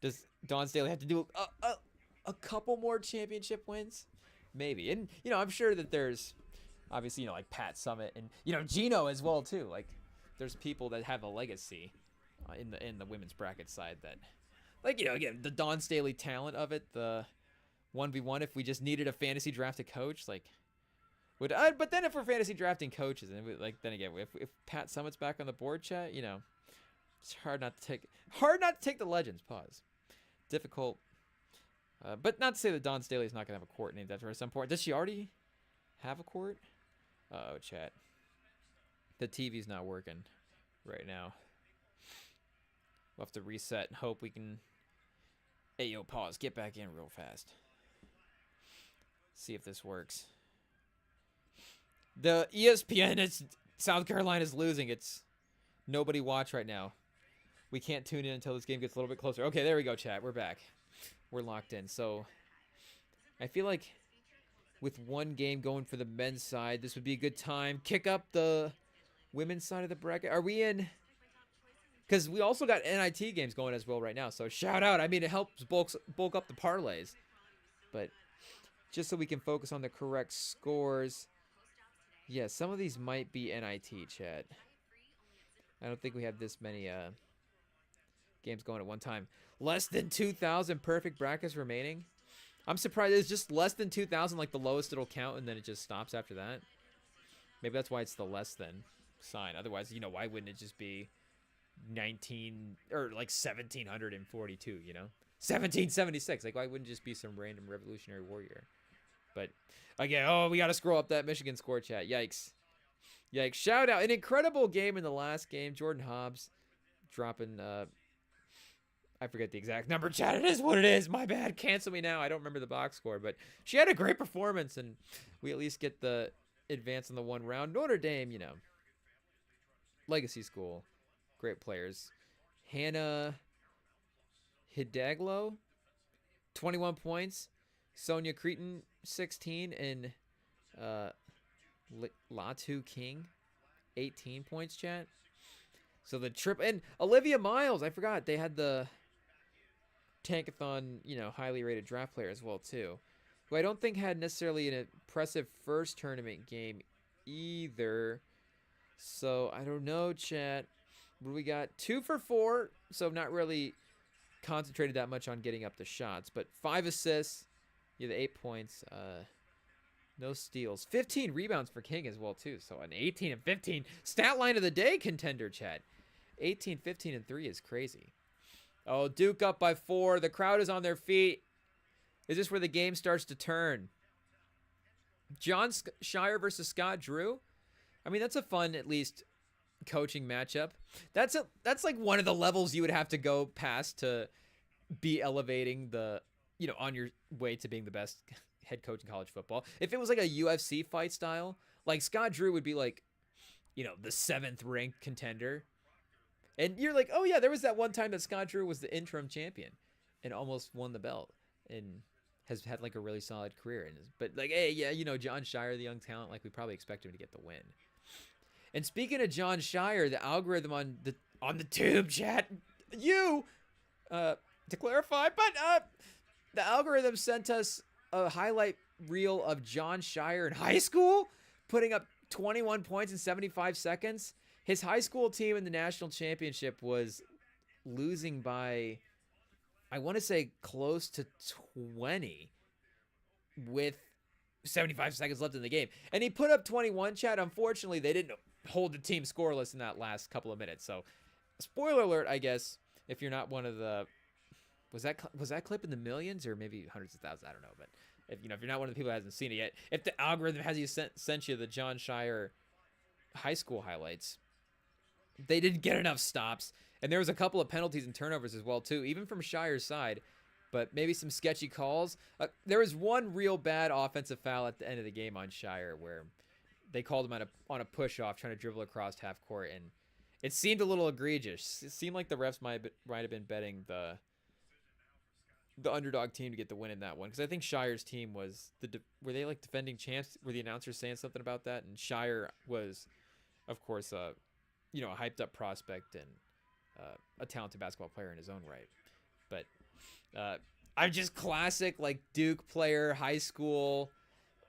does Dawn Staley have to do a couple more championship wins? Maybe. And, I'm sure that there's obviously, like Pat Summitt and, Gino as well, too. Like, there's people that have a legacy in the women's bracket side that, like, again, the Dawn Staley talent of it, the 1v1, if we just needed a fantasy drafted coach, like, but then if we're fantasy drafting coaches, and then again, if Pat Summitt's back on the board, chat, it's hard not to take the legends. Pause. Difficult. But not to say that Dawn Staley's not gonna have a court named after her at some point. Does she already have a court? Oh, chat. The TV's not working right now. We'll have to reset and hope we can. Hey, yo, pause. Get back in real fast. See if this works. The ESPN is South Carolina's losing. It's nobody watch right now. We can't tune in until this game gets a little bit closer. Okay, there we go, chat. We're back. We're locked in. So I feel like with one game going for the men's side, this would be a good time. Kick up the women's side of the bracket. Are we in? Because we also got NIT games going as well right now. So shout out. I mean, it helps bulk up the parlays. But just so we can focus on the correct scores. Yeah, some of these might be NIT, chat. I don't think we have this many games going at one time. Less than 2,000 perfect brackets remaining. I'm surprised it's just less than 2,000, like the lowest it'll count, and then it just stops after that. Maybe that's why it's the less than sign. Otherwise, why wouldn't it just be 19 or like 1,742, 1776. Like, why wouldn't it just be some random Revolutionary Warrior? But again, we got to scroll up that Michigan score, chat. Yikes. Yikes. Shout out. An incredible game in the last game. Jordan Hobbs dropping, I forget the exact number, chat. It is what it is. My bad. Cancel me now. I don't remember the box score, but she had a great performance, and we at least get the advance in the one round. Notre Dame, legacy school. Great players. Hannah Hideglo, 21 points. Sonia Cretan, 16. And Latu King, 18 points, chat. So the trip. And Olivia Miles, I forgot. They had the Tankathon, highly rated draft player as well, too. Who I don't think had necessarily an impressive first tournament game either. So I don't know, chat. We got 2 for 4, so not really concentrated that much on getting up the shots, but 5 assists, the 8 points, no steals, 15 rebounds for King as well too. So an 18 and 15 stat line of the day, contender, chat. 18, 15, and 3 is crazy. Oh, Duke up by 4. The crowd is on their feet. Is this where the game starts to turn? John Shire versus Scott Drew. I mean, that's a fun, at least, coaching matchup. That's like one of the levels you would have to go past to be elevating the, on your way to being the best head coach in college football. If it was like a UFC fight style, like Scott Drew would be like, the 7th ranked contender. And you're like, oh yeah, there was that one time that Scott Drew was the interim champion and almost won the belt and has had like a really solid career. But like, hey, yeah, John Shire, the young talent, like we probably expect him to get the win. And speaking of John Shire, the algorithm on the tube chat, you to clarify, but the algorithm sent us a highlight reel of John Shire in high school, putting up 21 points in 75 seconds. His high school team in the national championship was losing by, I want to say, close to 20 with 75 seconds left in the game. And he put up 21, chat. Unfortunately, they didn't hold the team scoreless in that last couple of minutes. So, spoiler alert, I guess, if you're not one of the... Was that clip in the millions or maybe hundreds of thousands? I don't know. But, if you're not one of the people who hasn't seen it yet, if the algorithm has sent you the John Shire high school highlights, they didn't get enough stops. And there was a couple of penalties and turnovers as well, too, even from Shire's side. But maybe some sketchy calls. There was one real bad offensive foul at the end of the game on Shire where they called him on a push-off trying to dribble across half court. And it seemed a little egregious. It seemed like the refs might have been betting the underdog team to get the win in that one. Because I think Shire's team was... were they like defending champs? Were the announcers saying something about that? And Shire was, of course, a hyped-up prospect and a talented basketball player in his own right. But... I'm just classic, like, Duke player, high school,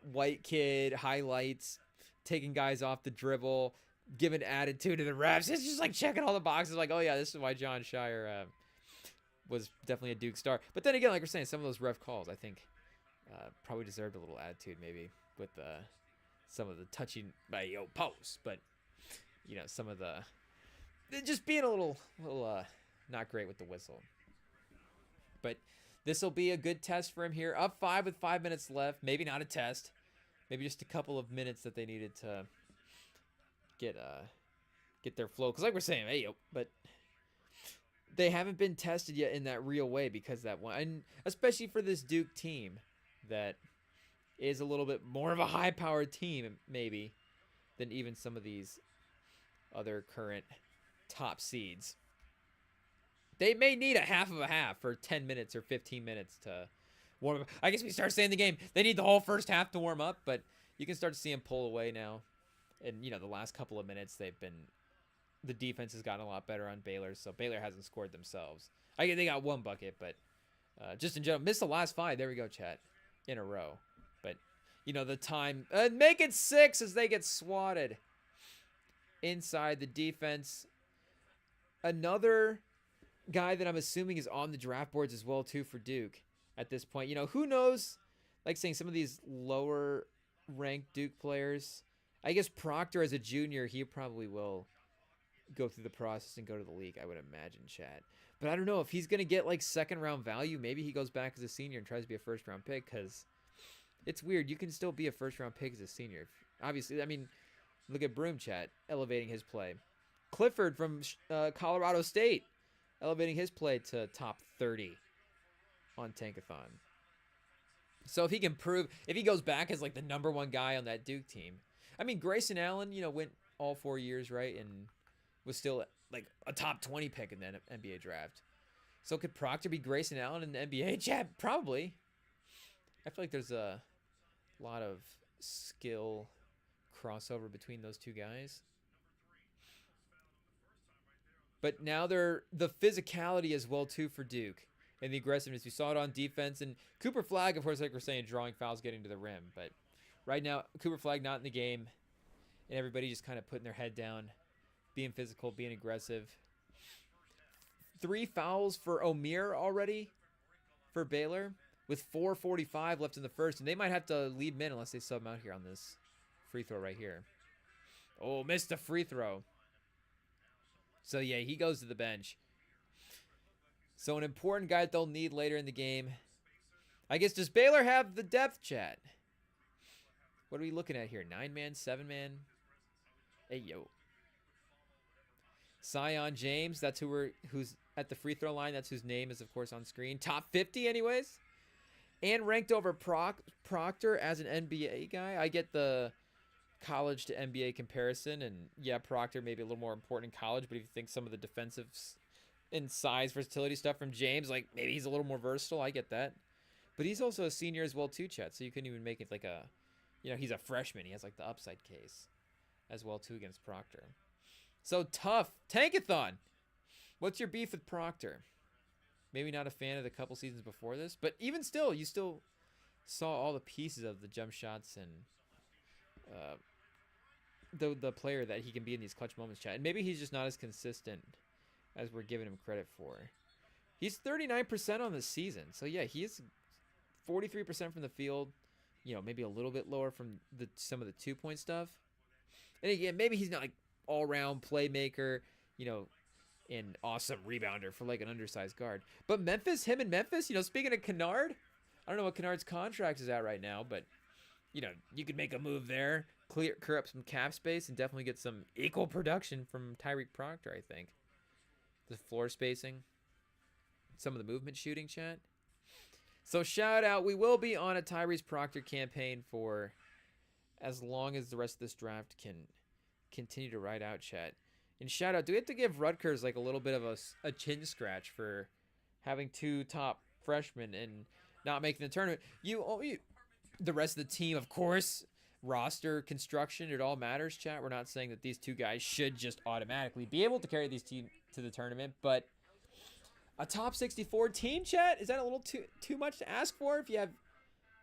white kid, highlights, taking guys off the dribble, giving attitude to the refs. It's just, like, checking all the boxes, like, oh, yeah, this is why John Shire was definitely a Duke star. But then again, like we're saying, some of those ref calls, I think, probably deserved a little attitude, maybe, with some of the touching by posts. But, some of the... just being a little not great with the whistle. But this will be a good test for him here. Up 5 with 5 minutes left. Maybe not a test. Maybe just a couple of minutes that they needed to get their flow. Because like we're saying, but they haven't been tested yet in that real way because that one. And especially for this Duke team that is a little bit more of a high-powered team maybe than even some of these other current top seeds. They may need a half of a half for 10 minutes or 15 minutes to warm up. I guess we start saying the game. They need the whole first half to warm up, but you can start to see them pull away now. And, the last couple of minutes, the defense has gotten a lot better on Baylor, so Baylor hasn't scored themselves. They got one bucket, but just in general, missed the last 5. There we go, chat, in a row. But, the time, make it 6 as they get swatted inside the defense. Another guy that I'm assuming is on the draft boards as well too for Duke at this point. Who knows, like saying some of these lower ranked Duke players, I guess Proctor as a junior, he probably will go through the process and go to the league, I would imagine, chat. But I don't know if he's going to get like second round value. Maybe he goes back as a senior and tries to be a first round pick, because it's weird. You can still be a first round pick as a senior. Obviously, I mean, look at Broom, chat, elevating his play. Clifford from Colorado State, elevating his play to top 30 on Tankathon. So if he can prove, if he goes back as like the number 1 guy on that Duke team. I mean, Grayson Allen, went all 4 years, right? And was still like a top 20 pick in the NBA draft. So could Proctor be Grayson Allen in the NBA? Yeah, probably. I feel like there's a lot of skill crossover between those two guys. But now they're the physicality as well, too, for Duke. And the aggressiveness. We saw it on defense. And Cooper Flagg, of course, like we're saying, drawing fouls, getting to the rim. But right now, Cooper Flagg not in the game. And everybody just kind of putting their head down, being physical, being aggressive. 3 fouls for Omier already for Baylor with 4:45 left in the first. And they might have to leave him in unless they sub him out here on this free throw right here. Oh, missed a free throw. So, yeah, he goes to the bench. So, an important guy that they'll need later in the game. I guess, does Baylor have the depth, chat? What are we looking at here? 9-man, 7-man? Hey, yo. Sion James, that's who's at the free throw line. That's whose name is, of course, on screen. Top 50, anyways. And ranked over Proctor as an NBA guy. I get the college to NBA comparison, and yeah, Proctor may be a little more important in college, but if you think some of the defensive and size versatility stuff from James, like maybe he's a little more versatile, I get that. But he's also a senior as well too, chat, so you couldn't even make it like a, he's a freshman, he has like the upside case. as well too against Proctor. So tough. Tankathon. What's your beef with Proctor? Maybe not a fan of the couple seasons before this, but even still, you still saw all the pieces of the jump shots and the player that he can be in these clutch moments, chat. And maybe he's just not as consistent as we're giving him credit for. He's 39% on the season. So yeah, he is 43% from the field. You know, maybe a little bit lower from some of the 2-point stuff. And again, maybe he's not like all-round playmaker, you know, an awesome rebounder for like an undersized guard. But him and Memphis, you know, speaking of Kennard, I don't know what Kennard's contract is at right now, but, you know, you could make a move there, clear up some cap space, and definitely get some equal production from Tyreek Proctor, I think. The floor spacing, some of the movement shooting, chat. So shout out, we will be on a Tyrese Proctor campaign for as long as the rest of this draft can continue to ride out, chat. And shout out, do we have to give Rutgers like a little bit of a chin scratch for having 2 top freshmen and not making the tournament? The rest of the team, of course, roster construction, it all matters, chat. We're not saying that these 2 guys should just automatically be able to carry these teams to the tournament, but a top 64 team, chat, is that a little too much to ask for if you have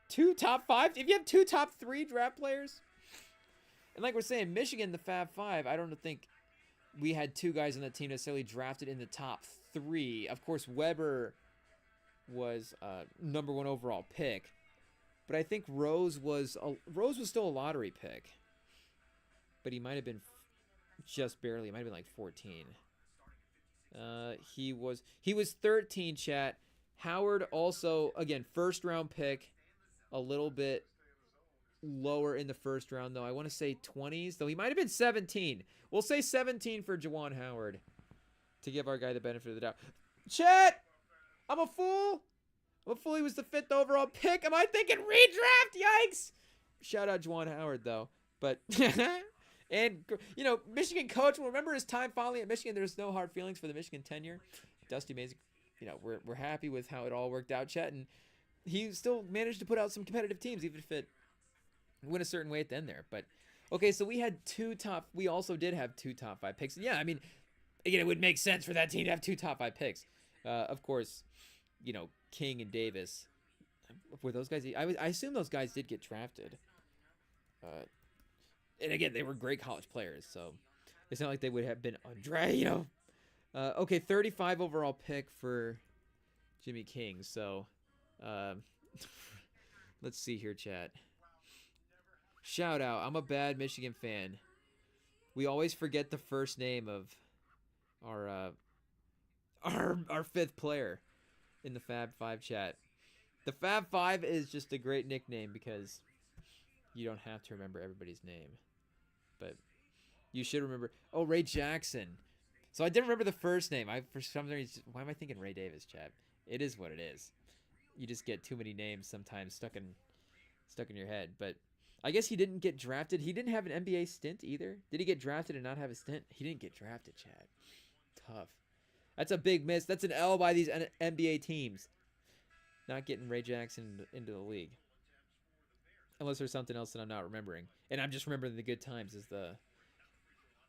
2 top 5? If you have 2 top 3 draft players? And like we're saying, Michigan, the Fab 5, I don't think we had 2 guys on the team necessarily drafted in the top 3. Of course, Weber was number 1 overall pick, but I think Rose was still a lottery pick, but he might have been just barely. It might have been like 14. He was 13, chat. Howard also, again, first round pick, a little bit lower in the first round, though. I want to say 20s, though he might have been 17. We'll say 17 for Juwan Howard to give our guy the benefit of the doubt. Chat! I'm a fool! He was the 5th overall pick. Am I thinking redraft? Yikes! Shout out Juwan Howard, though. But, and, you know, Michigan coach will remember his time finally at Michigan. There's no hard feelings for the Michigan tenure. Dusty Mays, you know, we're happy with how it all worked out, chat. And he still managed to put out some competitive teams, even if it went a certain way at the end there. But, okay, so we also did have 2 top 5 picks. Yeah, I mean, again, it would make sense for that team to have 2 top 5 picks. Of course, you know, King and Davis, were those guys? I assume those guys did get drafted. And again, they were great college players, so it's not like they would have been undrafted, you know. Okay, 35 overall pick for Jimmy King. So, let's see here, chat. Shout out, I'm a bad Michigan fan. We always forget the first name of our 5th player in the Fab 5 chat. The Fab 5 is just a great nickname because you don't have to remember everybody's name. But you should remember. Oh, Ray Jackson. So I didn't remember the first name. For some reason, why am I thinking Ray Davis, chat? It is what it is. You just get too many names sometimes stuck in your head. But I guess he didn't get drafted. He didn't have an NBA stint either. Did he get drafted and not have a stint? He didn't get drafted, chat. Tough. That's a big miss. That's an L by these NBA teams. Not getting Ray Jackson into the league. Unless there's something else that I'm not remembering. And I'm just remembering the good times as the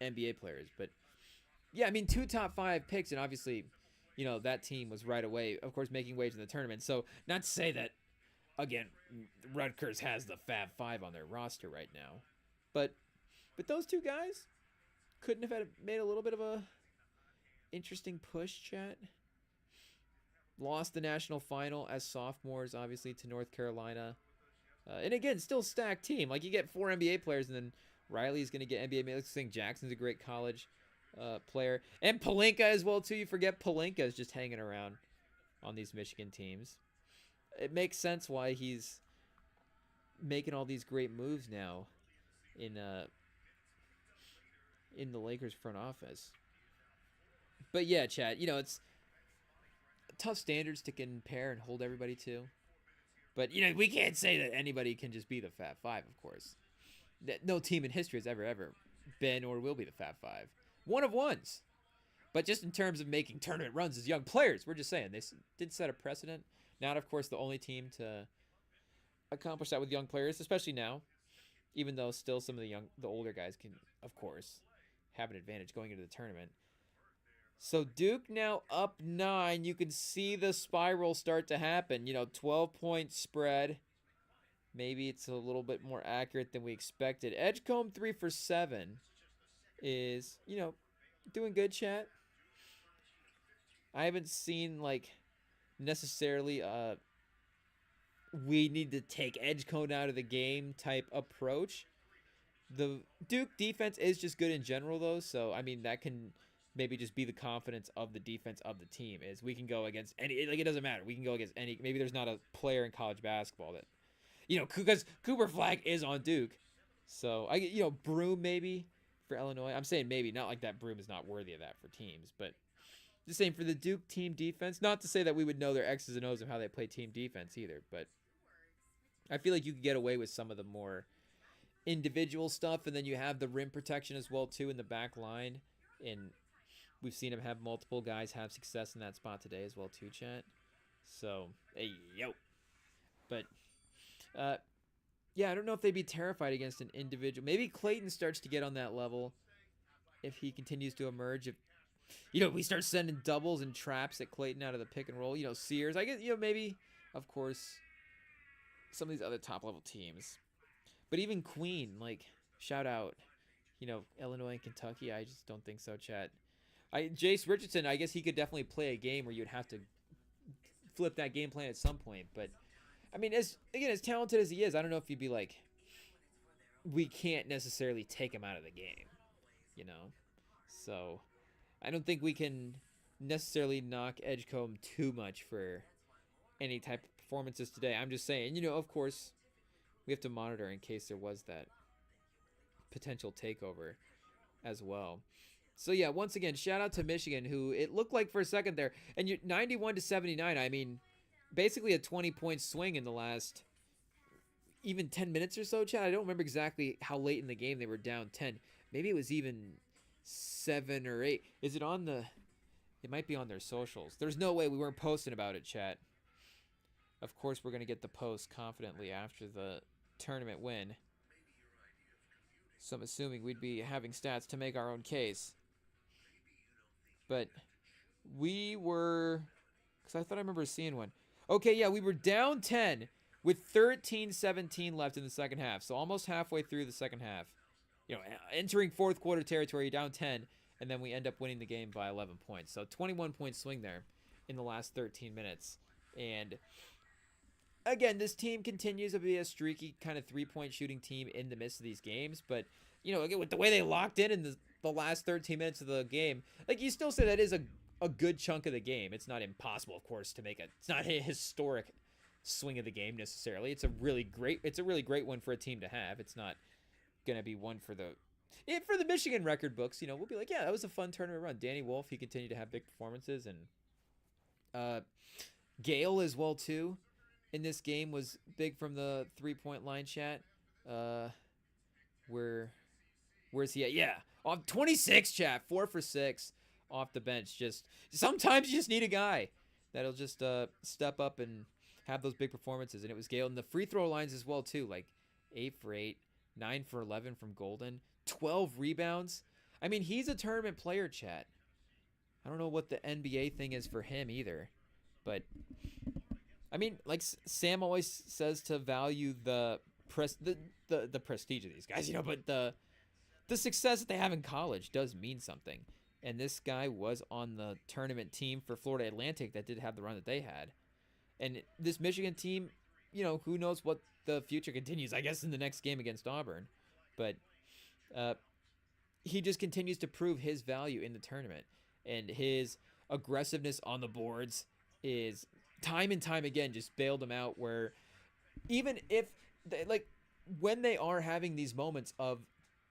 NBA players. But, yeah, I mean, 2 top 5 picks. And obviously, you know, that team was right away, of course, making waves in the tournament. So, not to say that, again, Rutgers has the Fab 5 on their roster right now. But those 2 guys couldn't have made a little bit of a interesting push, chat. Lost the national final as sophomores, obviously, to North Carolina. And again, still stacked team. Like, you get 4 NBA players, and then Riley's going to get NBA. I think Jackson's a great college player. And Pelinka as well, too. You forget Pelinka is just hanging around on these Michigan teams. It makes sense why he's making all these great moves now in the Lakers front office. But yeah, chat, you know, it's tough standards to compare and hold everybody to. But, you know, we can't say that anybody can just be the Fab 5, of course. No team in history has ever been or will be the Fab 5. One of ones. But just in terms of making tournament runs as young players, we're just saying they did set a precedent. Not, of course, the only team to accomplish that with young players, especially now. even though still some of the older guys can, of course, have an advantage going into the tournament. So Duke now up 9. You can see the spiral start to happen. 12-point spread. Maybe it's a little bit more accurate than we expected. Edgecombe 3 for 7 is, doing good, chat. I haven't seen, necessarily we need to take Edgecombe out of the game type approach. The Duke defense is just good in general, though, so, that can maybe just be the confidence of the defense of the team, is we can go against any, it doesn't matter. We can go against any, maybe there's not a player in college basketball that, because Cooper Flag is on Duke. So, Broom maybe for Illinois. I'm saying maybe, not like that Broom is not worthy of that for teams, but just saying for the Duke team defense, not to say that we would know their X's and O's of how they play team defense either, but I feel like you could get away with some of the more individual stuff, and then you have the rim protection as well, too, in the back line, and we've seen him have multiple guys have success in that spot today as well, too, chat. So, hey, yo. But, yeah, I don't know if they'd be terrified against an individual. Maybe Clayton starts to get on that level if he continues to emerge. If, we start sending doubles and traps at Clayton out of the pick and roll. Sears. I guess, maybe, of course, some of these other top-level teams. But even Queen, shout out, Illinois and Kentucky. I just don't think so, chat. Jace Richardson, I guess he could definitely play a game where you'd have to flip that game plan at some point. But, as talented as he is, I don't know if you'd be like, we can't necessarily take him out of the game, So, I don't think we can necessarily knock Edgecombe too much for any type of performances today. I'm just saying, of course, we have to monitor in case there was that potential takeover as well. So, yeah, once again, shout out to Michigan, who it looked like for a second there. And you're 91-79, basically a 20-point swing in the last even 10 minutes or so, Chad. I don't remember exactly how late in the game they were down 10. Maybe it was even 7 or 8. Is it on the... It might be on their socials. There's no way we weren't posting about it, chat. Of course, we're going to get the post confidently after the tournament win. So I'm assuming we'd be having stats to make our own case. But we were... Because I thought I remember seeing one. Okay, yeah, we were down 10 with 13-17 left in the second half. So almost halfway through the second half. Entering fourth quarter territory, down 10. And then we end up winning the game by 11 points. So 21-point swing there in the last 13 minutes. And... Again, this team continues to be a streaky kind of three-point shooting team in the midst of these games. But, again, with the way they locked in the last 13 minutes of the game, you still say that is a good chunk of the game. It's not impossible, of course, to make it's not a historic swing of the game necessarily. It's a really great one for a team to have. It's not going to be one for the Michigan record books. We'll be like, yeah, that was a fun tournament run. Danny Wolf, he continued to have big performances. And Gale as well, too. In this game was big from the three-point line, chat. Where's he at? Yeah, off 26, chat. 4 for 6 off the bench. Just sometimes you just need a guy that'll just step up and have those big performances. And it was Gale. And the free throw lines as well too, 8 for 8, 9 for 11 from Golden, 12 rebounds. He's a tournament player, chat. I don't know what the NBA thing is for him either, but. Sam always says to value the prestige of these guys, but the success that they have in college does mean something. And this guy was on the tournament team for Florida Atlantic that did have the run that they had. And this Michigan team, who knows what the future continues, I guess, in the next game against Auburn. But he just continues to prove his value in the tournament. And his aggressiveness on the boards is... time and time again just bailed them out, where even if when they are having these moments of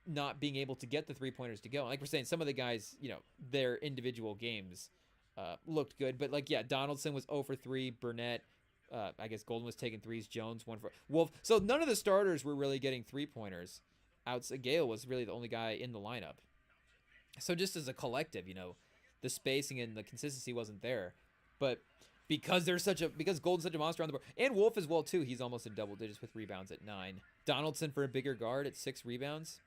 not being able to get the three-pointers to go, like we're saying, some of the guys, their individual games looked good, but Donaldson was 0 for 3, Burnett, I guess Golden was taking threes, Jones 1 for Wolf. So none of the starters were really getting three-pointers. Gale was really the only guy in the lineup. So just as a collective, the spacing and the consistency wasn't there. But because Golden's such a monster on the board, and Wolf as well too. He's almost in double digits with rebounds at 9. Donaldson for a bigger guard at 6 rebounds.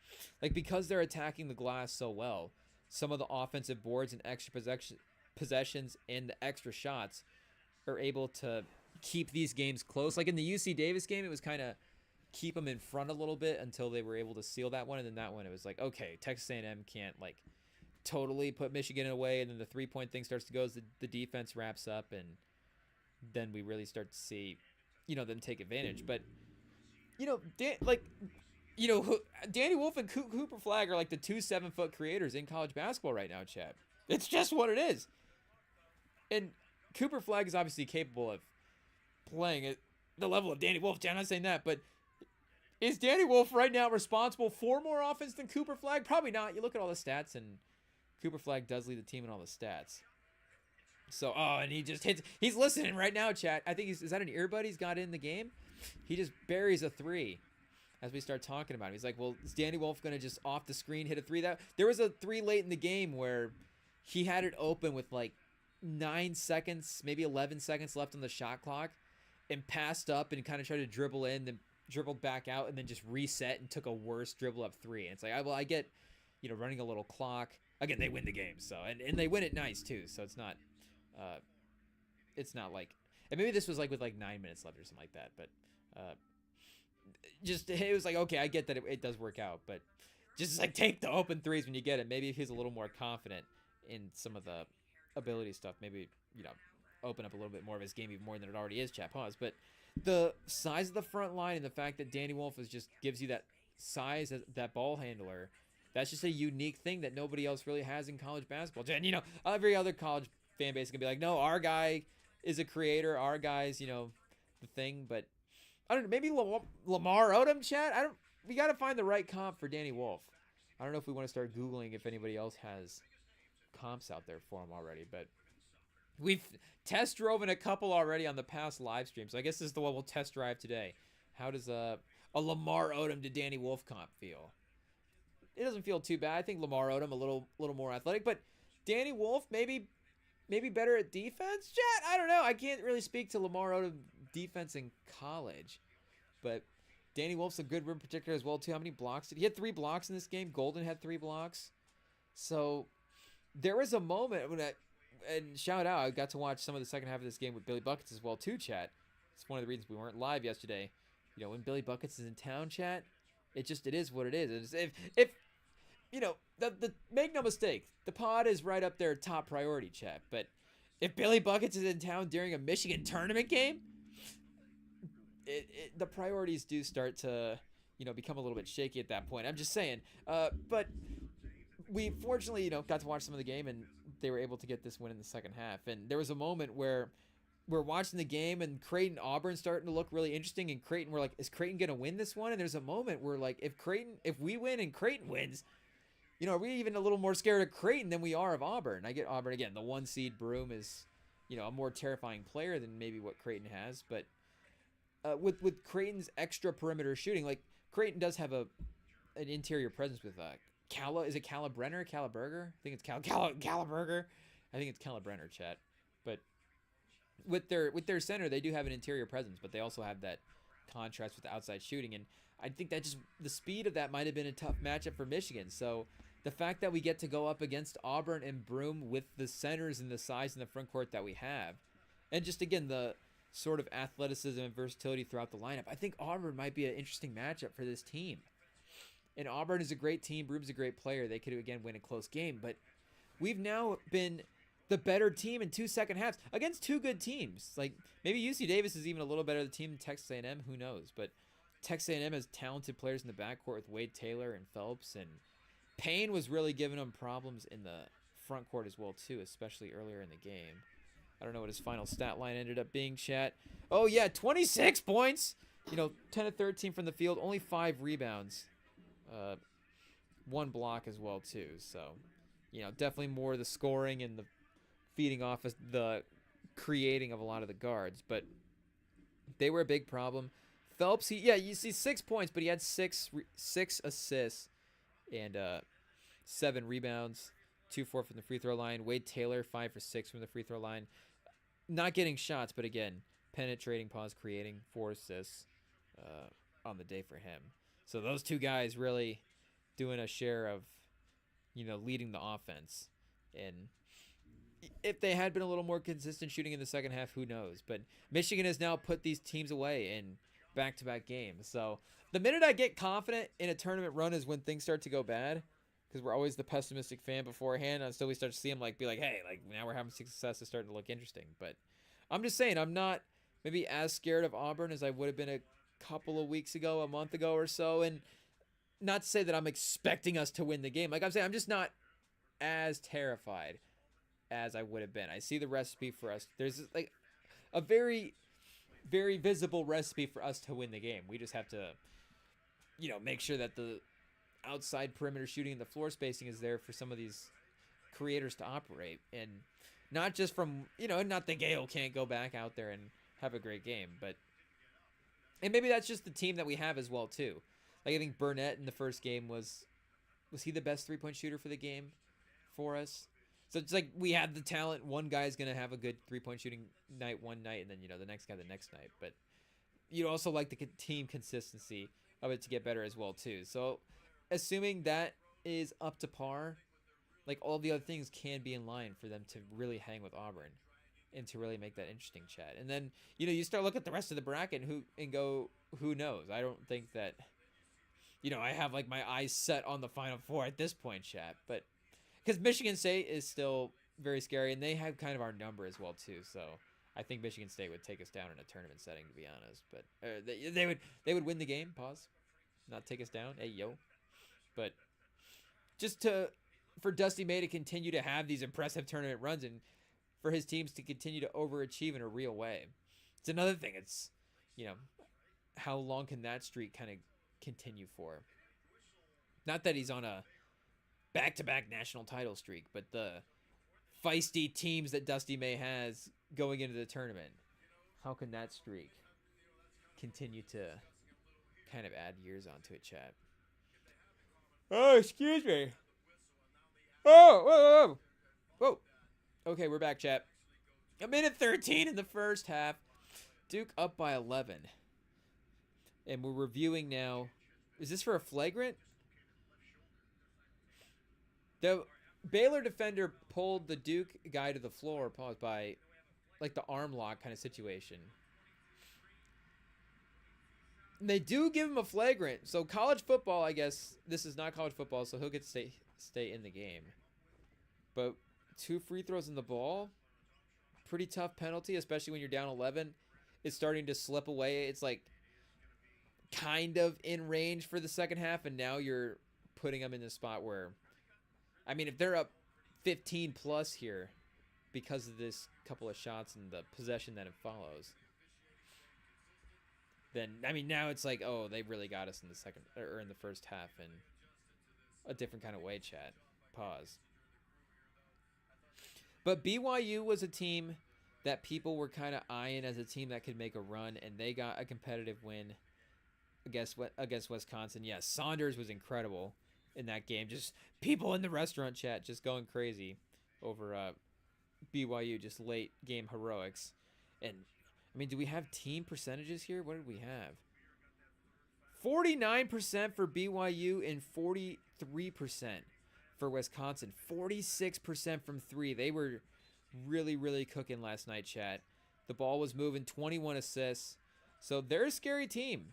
Like, because they're attacking the glass so well, some of the offensive boards and extra possessions and the extra shots are able to keep these games close. Like in the UC Davis game, it was kind of keep them in front a little bit until they were able to seal that one, and then that one it was like, okay, Texas A&M can't like totally put Michigan away, and then the 3-point thing starts to go as the defense wraps up, and then we really start to see, them take advantage. But Danny Wolf and Cooper Flagg are like the 2 7-foot creators in college basketball right now, Chad. It's just what it is. And Cooper Flagg is obviously capable of playing at the level of Danny Wolf. I'm not saying that, but is Danny Wolf right now responsible for more offense than Cooper Flagg? Probably not. You look at all the stats, and Cooper Flagg does lead the team in all the stats. So, and he just hits. He's listening right now, chat. I think is that an earbud he's got in the game? He just buries a 3 as we start talking about him. He's like, well, is Danny Wolf going to just off the screen hit a 3? There was a 3 late in the game where he had it open with like 9 seconds, maybe 11 seconds left on the shot clock, and passed up and kind of tried to dribble in, then dribbled back out, and then just reset and took a worse dribble up 3. And it's like, I get, running a little clock. Again, they win the game, so and they win it nice too. So it's not like, and maybe this was like with like 9 minutes left or something like that. But it was like, okay, I get that it does work out, but just like take the open 3s when you get it. Maybe if he's a little more confident in some of the ability stuff, maybe open up a little bit more of his game, even more than it already is. Chat pause. But the size of the front line and the fact that Danny Wolf gives you that size as that ball handler. That's just a unique thing that nobody else really has in college basketball. And, every other college fan base is going to be like, no, our guy is a creator. Our guy's, the thing. But, I don't know, maybe Lamar Odom, chat? We got to find the right comp for Danny Wolf. I don't know if we want to start Googling if anybody else has comps out there for him already. But we've test driven a couple already on the past live stream. So I guess this is the one we'll test drive today. How does a Lamar Odom to Danny Wolf comp feel? It doesn't feel too bad. I think Lamar Odom a little more athletic, but Danny Wolf maybe better at defense. Chat, I don't know. I can't really speak to Lamar Odom defense in college, but Danny Wolf's a good rim protector as well too. How many blocks did he had? 3 blocks in this game. Golden had 3 blocks. So there was a moment when and shout out, I got to watch some of the second half of this game with Billy Buckets as well too. Chat. It's one of the reasons we weren't live yesterday. When Billy Buckets is in town, chat, it is what it is. If make no mistake, the pod is right up there, top priority, chat. But if Billy Buckets is in town during a Michigan tournament game, the priorities do start to, become a little bit shaky at that point. I'm just saying. But we fortunately, got to watch some of the game, and they were able to get this win in the second half. And there was a moment where we're watching the game, and Creighton Auburn starting to look really interesting. And Creighton, we're like, is Creighton gonna win this one? And there's a moment where like, if we win and Creighton wins, are we even a little more scared of Creighton than we are of Auburn? I get Auburn again. The 1 seed Broom is, a more terrifying player than maybe what Creighton has. But with Creighton's extra perimeter shooting, like Creighton does have an interior presence with is it Calabrenner? Calaburger? I think it's Calaburger. I think it's Calabrenner, chat. But with their center, they do have an interior presence, but they also have that contrast with the outside shooting. And I think that the speed of that might have been a tough matchup for Michigan. So the fact that we get to go up against Auburn and Broom with the centers and the size in the front court that we have, and just again the sort of athleticism and versatility throughout the lineup, I think Auburn might be an interesting matchup for this team. And Auburn is a great team. Broom's a great player. They could again win a close game, but we've now been the better team in 2 second halves against 2 good teams. Like maybe UC Davis is even a little better team than Texas A&M. Who knows? But Texas A&M has talented players in the backcourt with Wade Taylor and Phelps, and Payne was really giving them problems in the front court as well too, especially earlier in the game. I don't know what his final stat line ended up being, chat. Oh yeah, 26 points. 10 of 13 from the field, only 5 rebounds, 1 block as well too. So, definitely more the scoring and the feeding off of the creating of a lot of the guards, but they were a big problem. Phelps, you see 6 points, but he had six assists and 7 rebounds, 2-4 from the free throw line. Wade Taylor 5 for 6 from the free throw line. not getting shots, but again, penetrating, pause, creating, 4 assists on the day for him. So those two guys really doing a share of, leading the offense. And if they had been a little more consistent shooting in the second half, who knows? But Michigan has now put these teams away in back-to-back games. So the minute I get confident in a tournament run is when things start to go bad, because we're always the pessimistic fan beforehand until we start to see them be like, hey, now we're having success. It's starting to look interesting. But I'm just saying, I'm not maybe as scared of Auburn as I would have been a couple of weeks ago, a month ago or so. And not to say that I'm expecting us to win the game. Like I'm saying, I'm just not as terrified as I would have been. I see the recipe for us. There's a very, very visible recipe for us to win the game. We just have to, make sure that the outside perimeter shooting and the floor spacing is there for some of these creators to operate. And not just from, not that Gale can't go back out there and have a great game, but and maybe that's just the team that we have as well too. Like I think Burnett in the first game was he the best 3-point shooter for the game for us? So it's like we have the talent. One guy's going to have a good 3-point shooting night one night, and then, the next guy the next night. But you'd also like the team consistency of it to get better as well, too. So assuming that is up to par, like all the other things can be in line for them to really hang with Auburn and to really make that interesting, Chad. And then, you start looking at the rest of the bracket and go, who knows? I don't think that, I have my eyes set on the Final Four at this point, Chad. But because Michigan State is still very scary, and they have kind of our number as well too. So I think Michigan State would take us down in a tournament setting, to be honest. But they would win the game. Pause, not take us down. Hey yo, but just for Dusty May to continue to have these impressive tournament runs and for his teams to continue to overachieve in a real way. It's another thing. It's how long can that streak kind of continue for? Not that he's on a back-to-back national title streak, but the feisty teams that Dusty May has going into the tournament. How can that streak continue to kind of add years onto it, chat? Oh, excuse me. Oh, whoa, whoa, whoa. Okay, we're back, chat. A minute 13 in the first half. Duke up by 11. And we're reviewing now. Is this for a flagrant? The Baylor defender pulled the Duke guy to the floor, paused by the arm lock kind of situation. And they do give him a flagrant. So college football, I guess, this is not college football, so he'll get to stay in the game. But 2 free throws in the ball, pretty tough penalty, especially when you're down 11. It's starting to slip away. It's kind of in range for the second half, and now you're putting them in the spot where, I mean, if they're up 15 plus here because of this couple of shots and the possession that it follows, then, I mean, now it's oh, they really got us in the second or in the first half in a different kind of way, chat. Pause. But BYU was a team that people were kind of eyeing as a team that could make a run, and they got a competitive win against Wisconsin. Yes, Saunders was incredible in that game. Just people in the restaurant chat just going crazy over BYU, just late game heroics. And I mean, do we have team percentages here? What did we have? 49% for BYU and 43% for Wisconsin. 46% from 3. They were really, really cooking last night, chat. The ball was moving, 21 assists. So they're a scary team.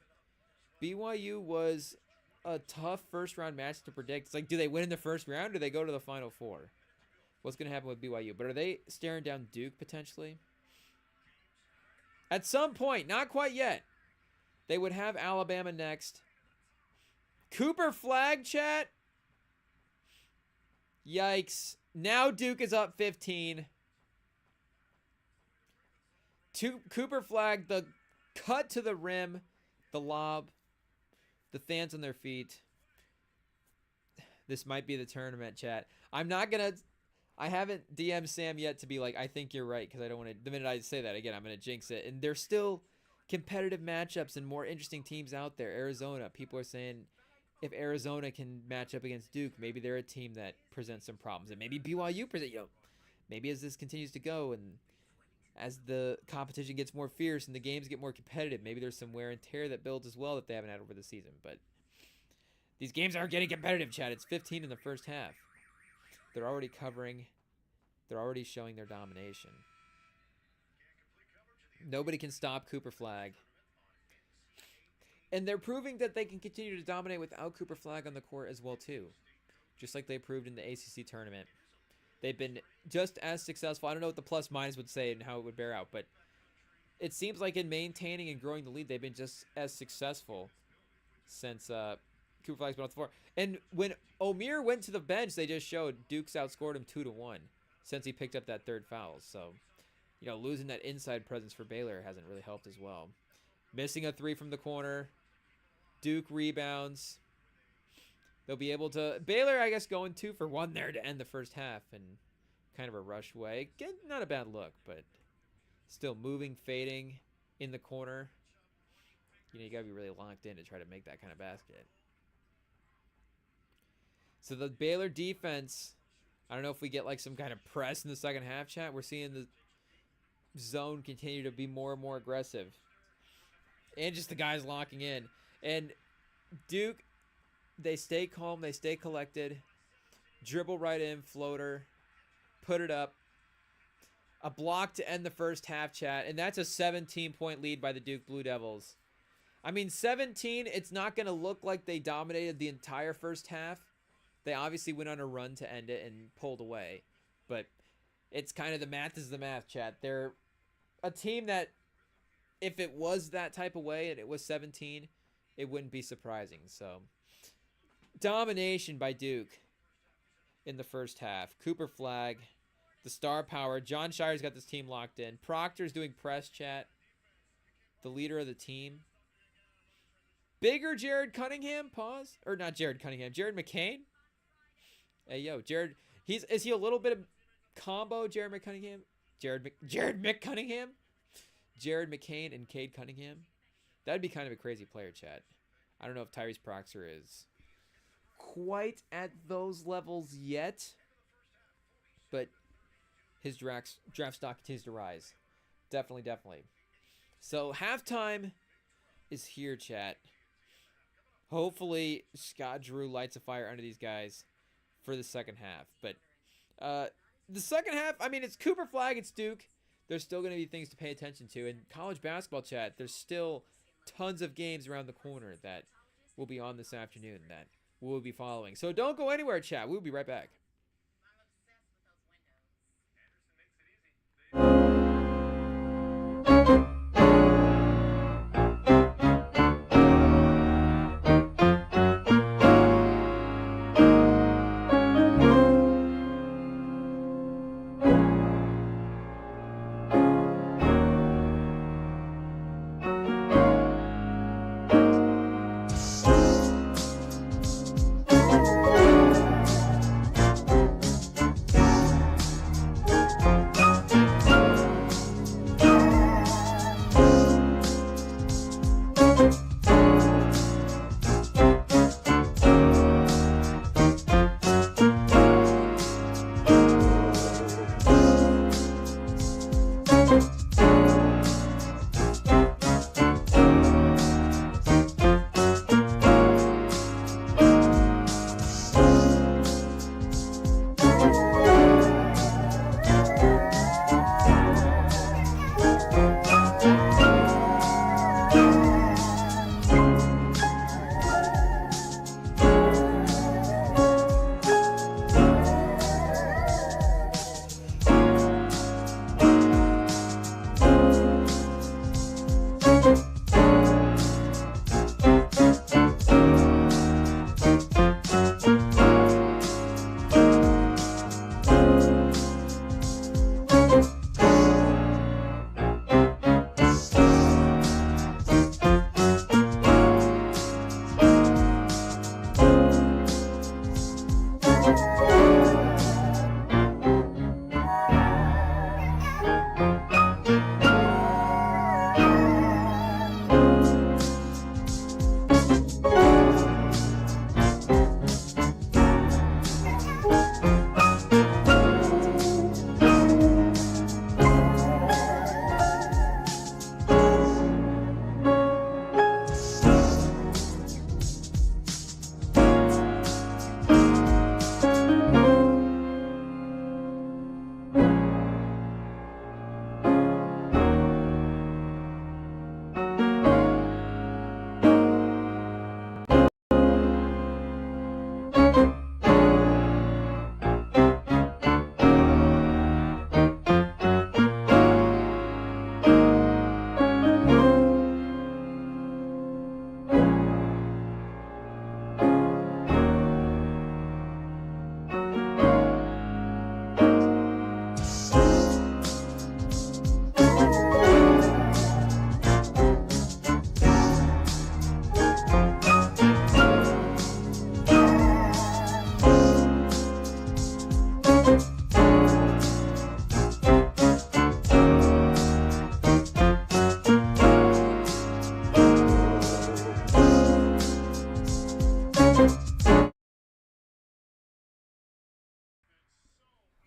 BYU was a tough first-round match to predict. It's do they win in the first round or do they go to the Final Four? What's going to happen with BYU? But are they staring down Duke potentially? At some point, not quite yet. They would have Alabama next. Cooper flag, chat. Yikes. Now Duke is up 15. Cooper flag, the cut to the rim, the lob, the fans on their feet. This might be the tournament, chat. I haven't DM'd Sam yet to be I think you're right, because I don't want to, the minute I say that again, I'm going to jinx it. And there's still competitive matchups and more interesting teams out there. Arizona, people are saying if Arizona can match up against Duke, maybe they're a team that presents some problems. And maybe BYU maybe as this continues to go and as the competition gets more fierce and the games get more competitive, maybe there's some wear and tear that builds as well that they haven't had over the season. But these games are getting competitive, Chad. It's 15 in the first half. They're already covering. They're already showing their domination. Nobody can stop Cooper Flag. And they're proving that they can continue to dominate without Cooper Flag on the court as well, too. Just like they proved in the ACC tournament. They've been just as successful. I don't know what the plus minus would say and how it would bear out, but it seems like in maintaining and growing the lead, they've been just as successful since Cooper Flag's been off the floor. And when Omier went to the bench, they just showed Duke's outscored him 2-1 since he picked up that third foul. So, you know, losing that inside presence for Baylor hasn't really helped as well. Missing a three from the corner. Duke rebounds. They'll be able to... Baylor, I guess, going 2 for 1 there to end the first half in kind of a rush way. Not a bad look, but still moving, fading in the corner. You know, you got to be really locked in to try to make that kind of basket. So the Baylor defense, I don't know if we get like some kind of press in the second half, chat. We're seeing the zone continue to be more and more aggressive. And just the guys locking in. And Duke... They stay calm. They stay collected. Dribble right in. Floater. Put it up. A block to end the first half, chat. And that's a 17-point lead by the Duke Blue Devils. I mean, 17, it's not going to look like they dominated the entire first half. They obviously went on a run to end it and pulled away. But it's kind of the math is the math, chat. They're a team that, if it was that type of way and it was 17, it wouldn't be surprising. So... domination by Duke in the first half. Cooper Flag, the star power. John Shire's got this team locked in. Proctor's doing press, chat. The leader of the team. Bigger Jared Cunningham, pause. Or not Jared Cunningham, Jared McCain. Hey, yo, Jared. Is he a little bit of combo, Jared McCunningham? Jared McCunningham? Jared McCain and Cade Cunningham? That'd be kind of a crazy player, chat. I don't know if Tyrese Proctor is quite at those levels yet, but his draft stock continues to rise. Definitely. So halftime is here, chat. Hopefully Scott Drew lights a fire under these guys for the second half. But the second half, I mean, it's Cooper Flag, it's Duke. There's still going to be things to pay attention to. In college basketball, chat, there's still tons of games around the corner that will be on this afternoon that we'll be following. So don't go anywhere, chat. We'll be right back.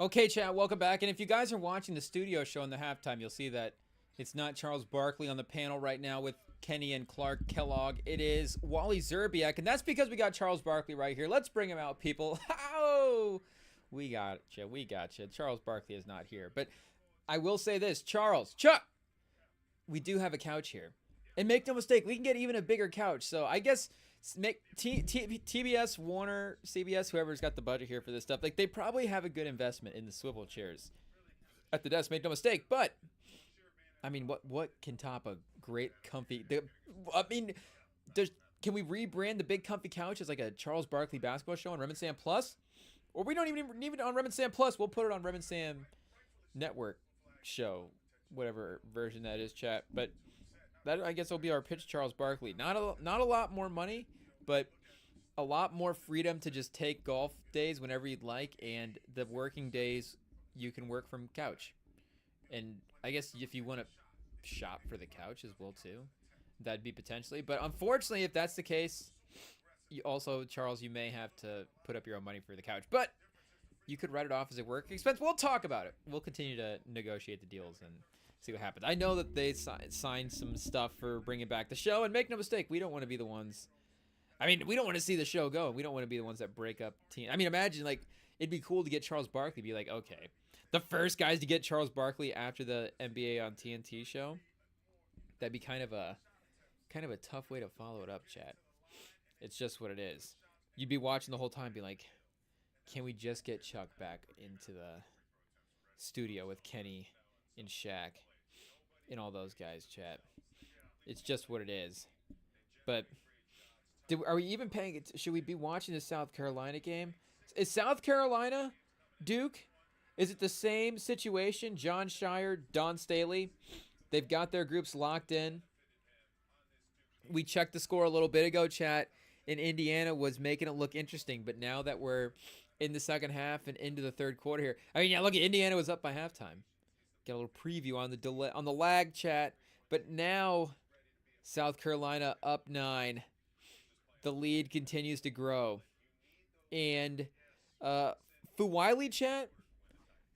Okay, chat, welcome back. And if you guys are watching the studio show in the halftime, you'll see that it's not Charles Barkley on the panel right now with Kenny and Clark Kellogg. It is Wally Zerbiak, and that's because we got Charles Barkley right here. Let's bring him out, people. Oh, we got you. We got you. Charles Barkley is not here. But I will say this, Charles, Chuck, we do have a couch here. And make no mistake, we can get even a bigger couch. So I guess make TBS, Warner, CBS, whoever's got the budget here for this stuff, like they probably have a good investment in the swivel chairs at the desk. Make no mistake. But I mean, what can top a great comfy? Can we rebrand the big comfy couch as like a Charles Barkley basketball show on Remington Plus? Or we don't even need it on Remington Plus. We'll put it on Remington Network show, whatever version that is, chat. But that, I guess, will be our pitch, Charles Barkley. Not a lot more money, but a lot more freedom to just take golf days whenever you'd like, and the working days you can work from couch. And I guess if you want to shop for the couch as well too, that'd be potentially. But unfortunately, if that's the case, you also, Charles, you may have to put up your own money for the couch. But you could write it off as a work expense. We'll talk about it. We'll continue to negotiate the deals and see what happens. I know that they signed some stuff for bringing back the show, and make no mistake, we don't want to be the ones. I mean, we don't want to see the show go. We don't want to be the ones that break up team. I mean, imagine, like, it'd be cool to get Charles Barkley, be like, okay, the first guys to get Charles Barkley after the NBA on TNT show. That'd be kind of a tough way to follow it up, chat. It's just what it is. You'd be watching the whole time, be like, can we just get Chuck back into the studio with Kenny and Shaq and all those guys, chat? It's just what it is. But are we even paying it? Should we be watching the South Carolina game? Is South Carolina, Duke, is it the same situation? John Shire, Don Staley, they've got their groups locked in. We checked the score a little bit ago, chat, and Indiana was making it look interesting. But now that we're in the second half and into the third quarter here, I mean, yeah, look, Indiana was up by halftime. Get a little preview on the delay, on the lag, chat. But now South Carolina up 9. The lead continues to grow. And Fuwiley, chat,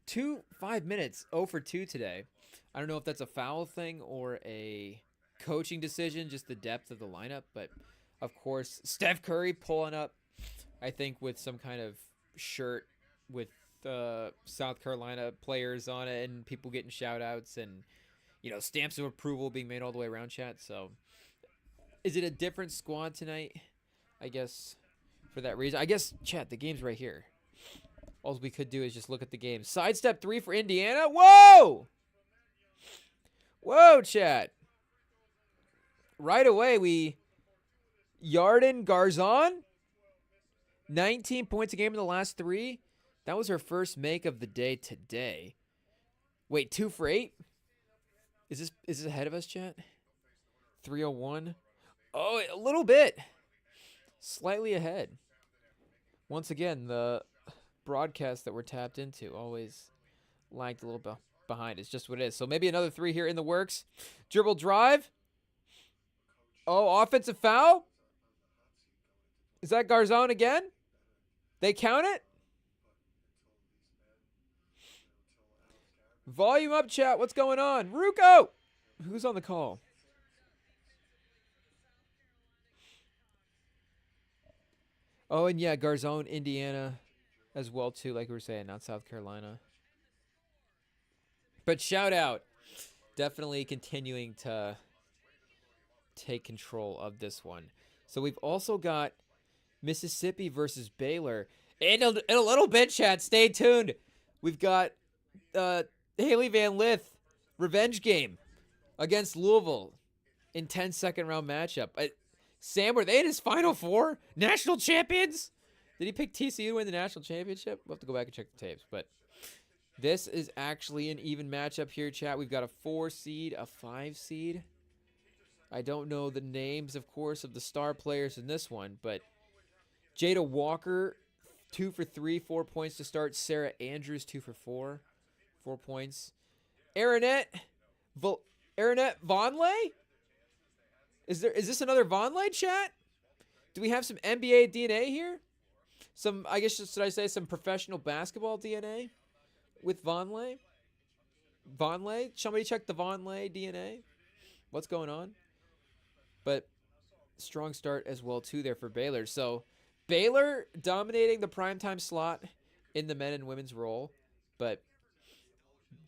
5 minutes, 0 for 2 today. I don't know if that's a foul thing or a coaching decision, just the depth of the lineup. But, of course, Steph Curry pulling up, I think, with some kind of shirt with South Carolina players on it and people getting shout-outs and, stamps of approval being made all the way around, chat. So, is it a different squad tonight? I guess for that reason. I guess, chat, the game's right here. All we could do is just look at the game. Sidestep 3 for Indiana. Whoa! Whoa, chat. Right away, Yarden Garzon, 19 points a game in the last 3. That was her first make of the day today. Wait, 2 for 8? Is this ahead of us, chat? 301. Oh, a little bit. Slightly ahead. Once again, the broadcast that we're tapped into always lagged a little bit behind. It's just what it is. So maybe another 3 here in the works. Dribble drive. Oh, offensive foul. Is that Garzon again? They count it? Volume up, chat. What's going on? Ruko! Who's on the call? Oh, and yeah, Garzon, Indiana as well, too, like we were saying, not South Carolina. But shout out. Definitely continuing to take control of this one. So we've also got Mississippi versus Baylor. In a little bit, chat, stay tuned. We've got Haley Van Lith revenge game against Louisville in 10 second round matchup. Sam, were they in his Final Four? National champions? Did he pick TCU to win the national championship? We'll have to go back and check the tapes. But this is actually an even matchup here, chat. We've got a 4 seed, a 5 seed. I don't know the names, of course, of the star players in this one, but Jada Walker, 2 for 3, 4 points to start. Sarah Andrews, 2 for 4, 4 points. Aaronette Vonleh? Is this another Vonleh, chat? Do we have some NBA DNA here? I guess, should I say some professional basketball DNA? with Vonleh? Vonleh? Somebody check the Vonleh DNA. What's going on? But strong start as well too there for Baylor. So Baylor dominating the primetime slot in the men and women's role, but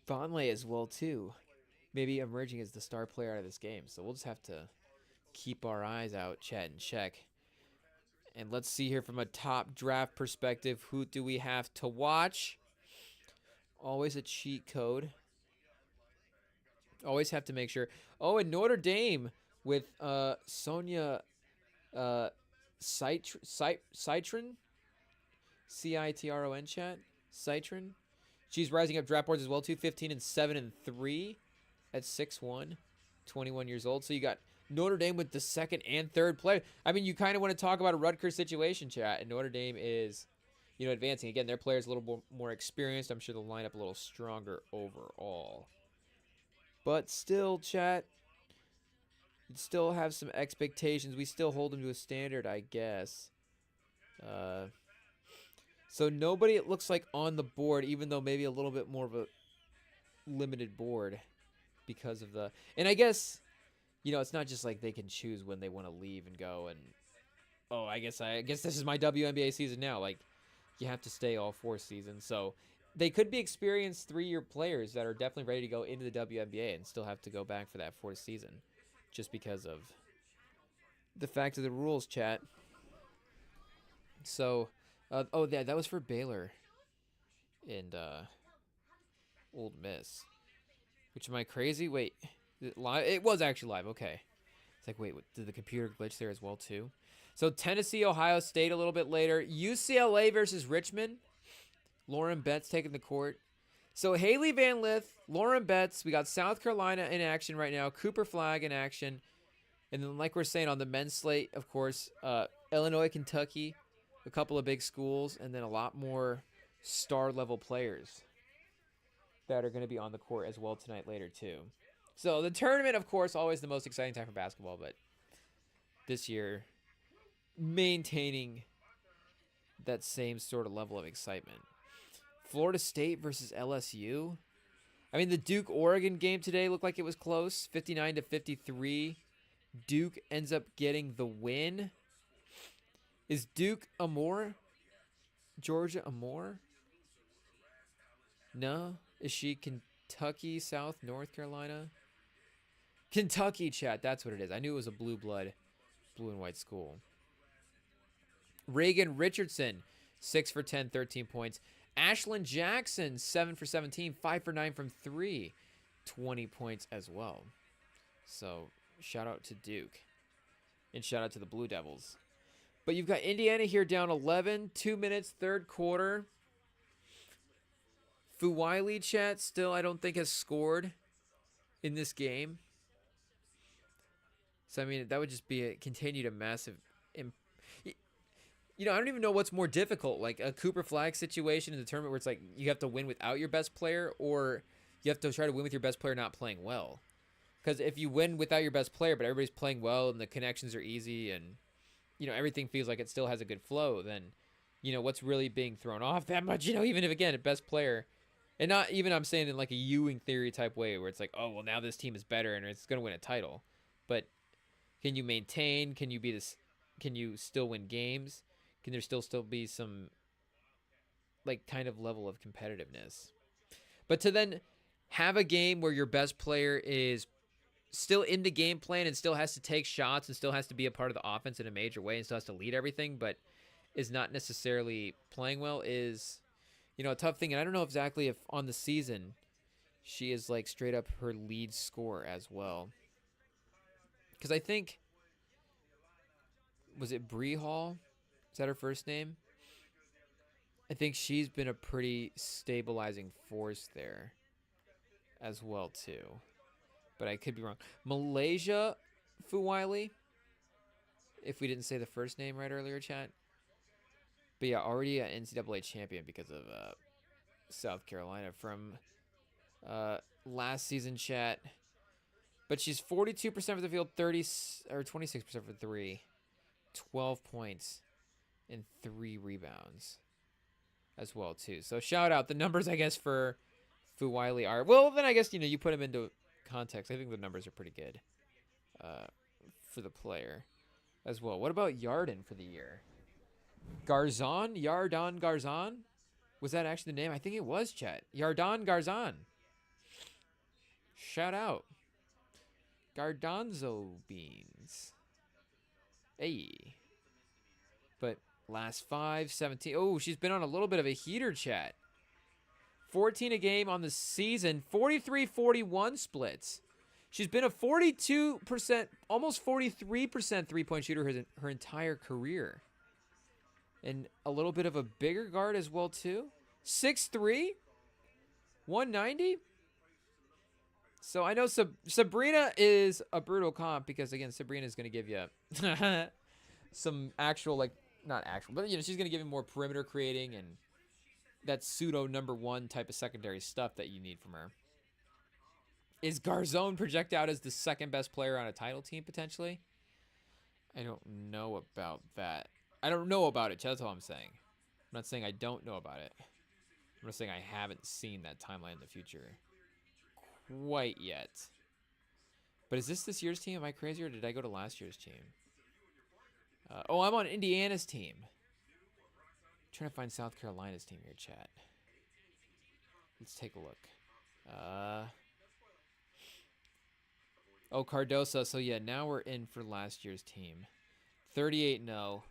Vonleh as well too. Maybe emerging as the star player out of this game. So we'll just have to keep our eyes out, chat, and check. And let's see here from a top draft perspective, who do we have to watch? Always a cheat code. Always have to make sure. Oh, and Notre Dame with Sonia Citron, Citron chat, Citron. She's rising up draft boards as well too, 15 and 7 and 3 at 6'1", 21 years old. So you got Notre Dame with the second and third player. I mean, you kind of want to talk about a Rutgers situation, chat, and Notre Dame is, advancing. Again, their players a little more experienced. I'm sure they'll line up a little stronger overall. But still, chat, you'd still have some expectations. We still hold them to a standard, I guess. So nobody, it looks like, on the board, even though maybe a little bit more of a limited board because of the... And I guess, it's not just like they can choose when they want to leave and go and, oh, I guess this is my WNBA season now. Like, you have to stay all 4 seasons. So they could be experienced 3-year players that are definitely ready to go into the WNBA and still have to go back for that 4th season just because of the fact of the rules, chat. So... that was for Baylor and Old Miss. Which, am I crazy? Wait, is it live? It was actually live. Okay. It's like, wait, did the computer glitch there as well too? So Tennessee, Ohio State a little bit later. UCLA versus Richmond. Lauren Betts taking the court. So Haley Van Lith, Lauren Betts. We got South Carolina in action right now. Cooper Flagg in action. And then, like we're saying, on the men's slate, of course, Illinois, Kentucky. A couple of big schools, and then a lot more star-level players that are going to be on the court as well tonight later, too. So the tournament, of course, always the most exciting time for basketball, but this year, maintaining that same sort of level of excitement. Florida State versus LSU. I mean, the Duke-Oregon game today looked like it was close, 59-53. Duke ends up getting the win. Is Duke Amore? Georgia Amore? No. Is she Kentucky, South, North Carolina? Kentucky, chat. That's what it is. I knew it was a blue and white school. Reagan Richardson, 6 for 10, 13 points. Ashlyn Jackson, 7 for 17, 5 for 9 from 3, 20 points as well. So, shout out to Duke. And shout out to the Blue Devils. But you've got Indiana here down 11, 2 minutes, third quarter. Fuwiley, chat, still I don't think has scored in this game. So, I mean, that would just be continued a massive... I don't even know what's more difficult, like a Cooper Flagg situation in the tournament where it's like you have to win without your best player, or you have to try to win with your best player not playing well. Because if you win without your best player, but everybody's playing well and the connections are easy and... everything feels like it still has a good flow, then, what's really being thrown off that much, even if, again, a best player, and not even I'm saying in like a Ewing theory type way where it's like, oh, well, now this team is better and it's going to win a title. But can you maintain? Can you still win games? Can there still be some, like, kind of level of competitiveness? But to then have a game where your best player is still in the game plan and still has to take shots and still has to be a part of the offense in a major way and still has to lead everything, but is not necessarily playing well is, a tough thing. And I don't know exactly if on the season she is like straight up her lead scorer as well. Because I think, was it Bree Hall? Is that her first name? I think she's been a pretty stabilizing force there as well too. But I could be wrong. Malaysia Fuwiley, if we didn't say the first name right earlier, chat. But yeah, already an NCAA champion because of South Carolina from last season, chat. But she's 42% for the field, 26% for 3, 12 points, and 3 rebounds as well too. So shout out the numbers, I guess, for Fu Wiley are. Well, then I guess, you put him into context. I think the numbers are pretty good uh, for the player as well. What about Yarden for the year? Garzon? Yardon Garzon? Was that actually the name? I think it was, chat. Yardon Garzon. Shout out. Gardanzo beans. Hey. But last 5, 17. Oh, she's been on a little bit of a heater, chat. 14 a game on the season. 43-41 splits. She's been a 42%, almost 43% three-point shooter her entire career. And a little bit of a bigger guard as well, too. 6'3", 190. So I know Sabrina is a brutal comp because, again, Sabrina is going to give you some actual, like, not actual, but, she's going to give you more perimeter creating and that pseudo #1 type of secondary stuff that you need from her. Is Garzon projected out as the second best player on a title team, potentially? I don't know about that. I don't know about it. That's all I'm saying. I'm not saying I don't know about it. I'm not saying I haven't seen that timeline in the future quite yet. But is this year's team? Am I crazy, or did I go to last year's team? Oh, I'm on Indiana's team. I'm trying to find South Carolina's team here, chat. Let's take a look. Oh, Cardoso. So, yeah, now we're in for last year's team. 38-0.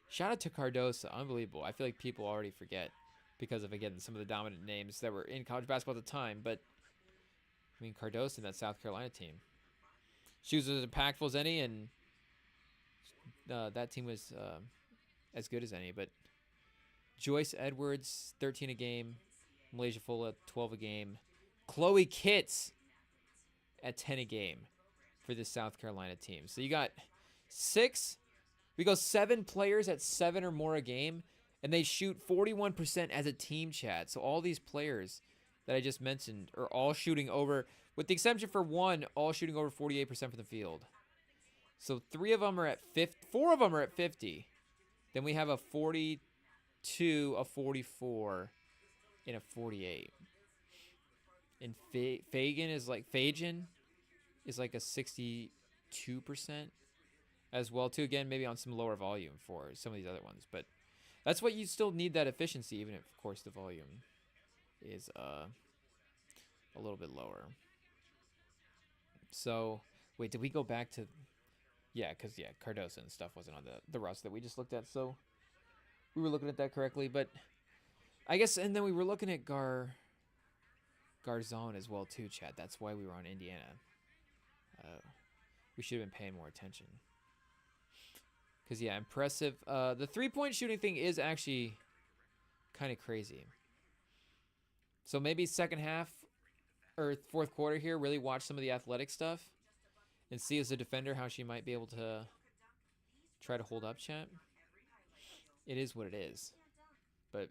Shout out to Cardoso. Unbelievable. I feel like people already forget because of, again, some of the dominant names that were in college basketball at the time. But, I mean, Cardoso and that South Carolina team. She was as impactful as any, and that team was as good as any. But Joyce Edwards, 13 a game. Malaysia Fola, 12 a game. Chloe Kitts at 10 a game for the South Carolina team. So you got 7 players at 7 or more a game, and they shoot 41% as a team, chat. So all these players that I just mentioned are all shooting over, with the exception for one, all shooting over 48% from the field. So 3 of them are at 50, 4 of them are at 50. Then we have a 42, a 44, and a 48. And Fagin is like a 62% as well too. Again, maybe on some lower volume for some of these other ones, but that's what you still need, that efficiency, even if of course the volume is a little bit lower. So wait, did we go back to? Yeah, because Cardoso and stuff wasn't on the roster that we just looked at, so we were looking at that correctly. But I guess, and then we were looking at Garzon as well too, Chad. That's why we were on Indiana. We should have been paying more attention. Because, yeah, impressive. The three-point shooting thing is actually kind of crazy. So maybe second half or fourth quarter here, really watch some of the athletic stuff and see as a defender how she might be able to try to hold up, chat. It is what it is. But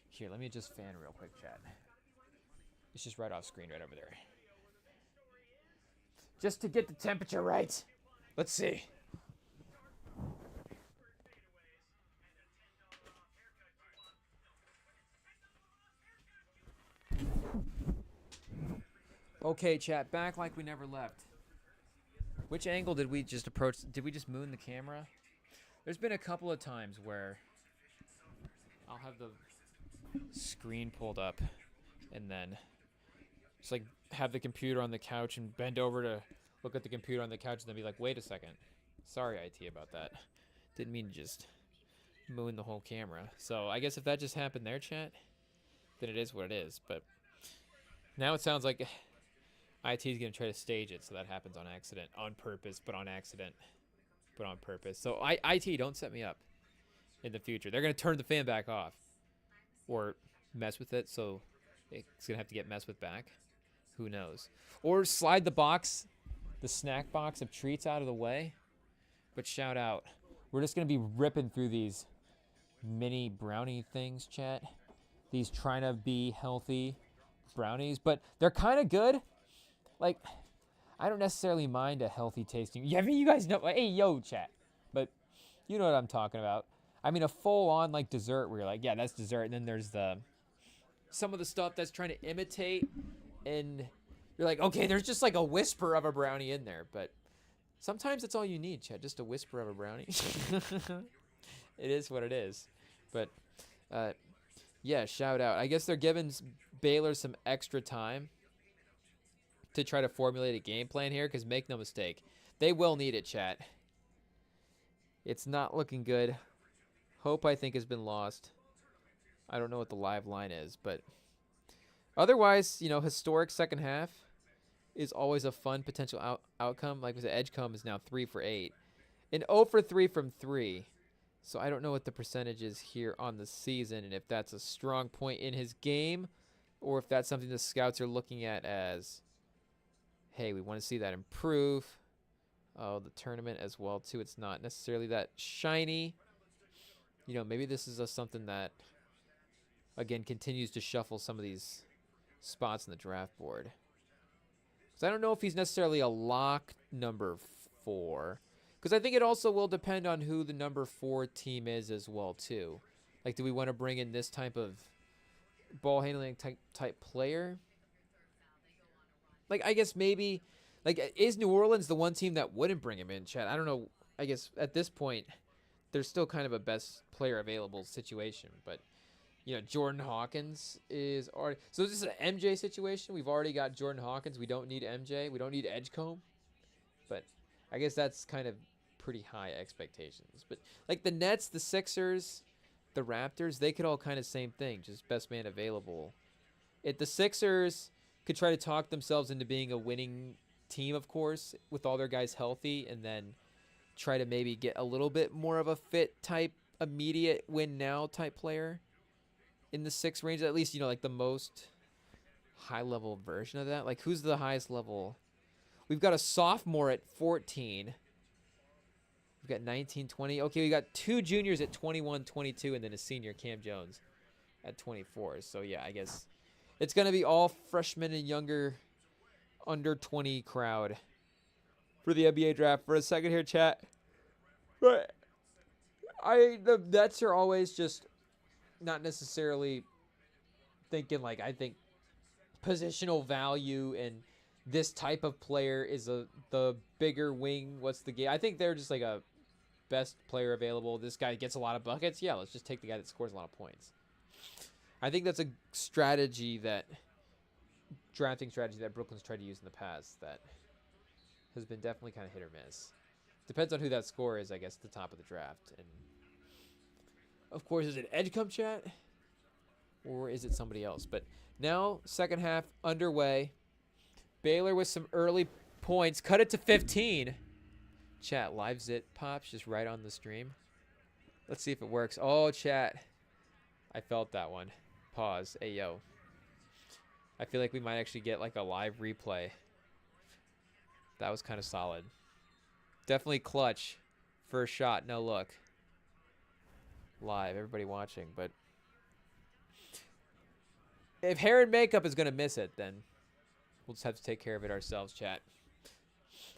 here, let me just fan real quick, chat. It's just right off screen right over there. Just to get the temperature right. Let's see. Okay, chat, back like we never left. Which angle did we just approach? Did we just moon the camera? There's been a couple of times where I'll have the screen pulled up and then just like have the computer on the couch and bend over to look at the computer on the couch and then be like, wait a second. Sorry, IT, about that. Didn't mean to just moon the whole camera. So I guess if that just happened there, chat, then it is what it is. But now it sounds like IT is going to try to stage it so that happens on accident. On purpose, but on accident. But on purpose. So IT, don't set me up in the future. They're going to turn the fan back off. Or mess with it, so it's going to have to get messed with back. Who knows? Or slide the box, the snack box of treats out of the way. But shout out. We're just going to be ripping through these mini brownie things, chat. These trying to be healthy brownies. But they're kind of good. Like, I don't necessarily mind a healthy tasting. Yeah, I mean, you guys know. Hey, yo, chat. But you know what I'm talking about. I mean, a full-on, like, dessert where you're like, yeah, that's dessert. And then there's the some of the stuff that's trying to imitate, and you're like, okay, there's just like a whisper of a brownie in there, but sometimes that's all you need, Chad, just a whisper of a brownie. It is what it is. But yeah, shout out. I guess they're giving Baylor some extra time to try to formulate a game plan here, because make no mistake, they will need it, chat. It's not looking good. Hope, I think, has been lost. I don't know what the live line is, but otherwise, you know, historic second half is always a fun potential outcome. Like I said, Edgecombe is now 3 for 8 and 0 for 3 from 3. So I don't know what the percentage is here on the season, and if that's a strong point in his game, or if that's something the scouts are looking at as, hey, we want to see that improve. Oh, the tournament as well, too. It's not necessarily that shiny. You know, maybe this is something that, again, continues to shuffle some of these spots in the draft board. Because I don't know if he's necessarily a lock number 4. Because I think it also will depend on who the number 4 team is as well, too. Like, do we want to bring in this type of ball handling type player? Like, I guess maybe, like, is New Orleans the one team that wouldn't bring him in, Chad? I don't know. I guess at this point, there's still kind of a best player available situation. But, you know, Jordan Hawkins is already. So is this an MJ situation? We've already got Jordan Hawkins. We don't need MJ. We don't need Edgecombe. But I guess that's kind of pretty high expectations. But, like, the Nets, the Sixers, the Raptors, they could all kind of same thing, just best man available. If the Sixers could try to talk themselves into being a winning team, of course, with all their guys healthy, and then try to maybe get a little bit more of a fit type, immediate win now type player in the 6 range, at least, you know, like the most high level version of that. Like, who's the highest level? We've got a sophomore at 14. We've got 19, 20. Okay, we got 2 juniors at 21, 22, and then a senior, Cam Jones, at 24. So, yeah, I guess it's going to be all freshmen and younger, under 20 crowd for the NBA draft. For a second here, chat. But the Nets are always just not necessarily thinking, like, I think positional value and this type of player is the bigger wing. What's the game? I think they're just like a best player available. This guy gets a lot of buckets. Yeah, let's just take the guy that scores a lot of points. I think that's a drafting strategy that Brooklyn's tried to use in the past that has been definitely kind of hit or miss. Depends on who that scorer is, I guess, at the top of the draft. And, of course, is it Edgecombe, chat? Or is it somebody else? But now, second half underway. Baylor with some early points. Cut it to 15. Chat, live zit pops just right on the stream. Let's see if it works. Oh, chat. I felt that one. Pause. Hey, yo. I feel like we might actually get like a live replay. That was kind of solid. Definitely clutch. First shot. No look. Live. Everybody watching. But if hair and makeup is going to miss it, then we'll just have to take care of it ourselves, chat.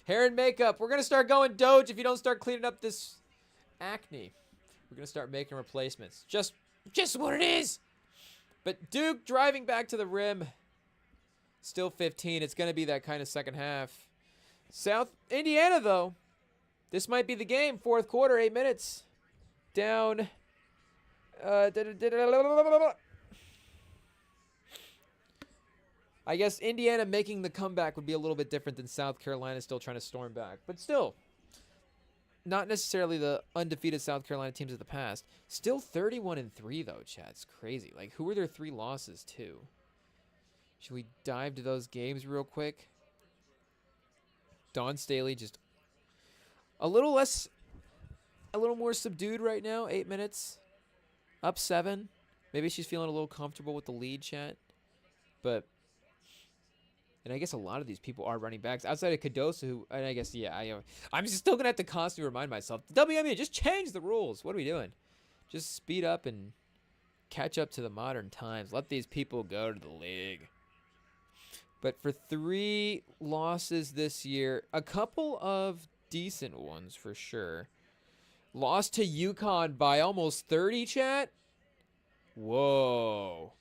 Hair and makeup. We're going to start going Doge if you don't start cleaning up this acne. We're going to start making replacements. Just what it is. But Duke driving back to the rim. Still 15. It's going to be that kind of second half. South Indiana, though. This might be the game. Fourth quarter, 8 minutes. Down. I guess Indiana making the comeback would be a little bit different than South Carolina still trying to storm back. But still, not necessarily the undefeated South Carolina teams of the past. Still 31-3, though, chat. It's crazy. Like, who were their 3 losses to? Should we dive to those games real quick? Dawn Staley just a little more subdued right now. 8 minutes. Up 7. Maybe she's feeling a little comfortable with the lead, chat. But, and I guess a lot of these people are running backs outside of Kadosa, who, and I guess, yeah, I'm still going to have to constantly remind myself, the WNBA, just change the rules. What are we doing? Just speed up and catch up to the modern times. Let these people go to the league. But for 3 losses this year, a couple of decent ones for sure. Lost to UConn by almost 30, chat. Whoa.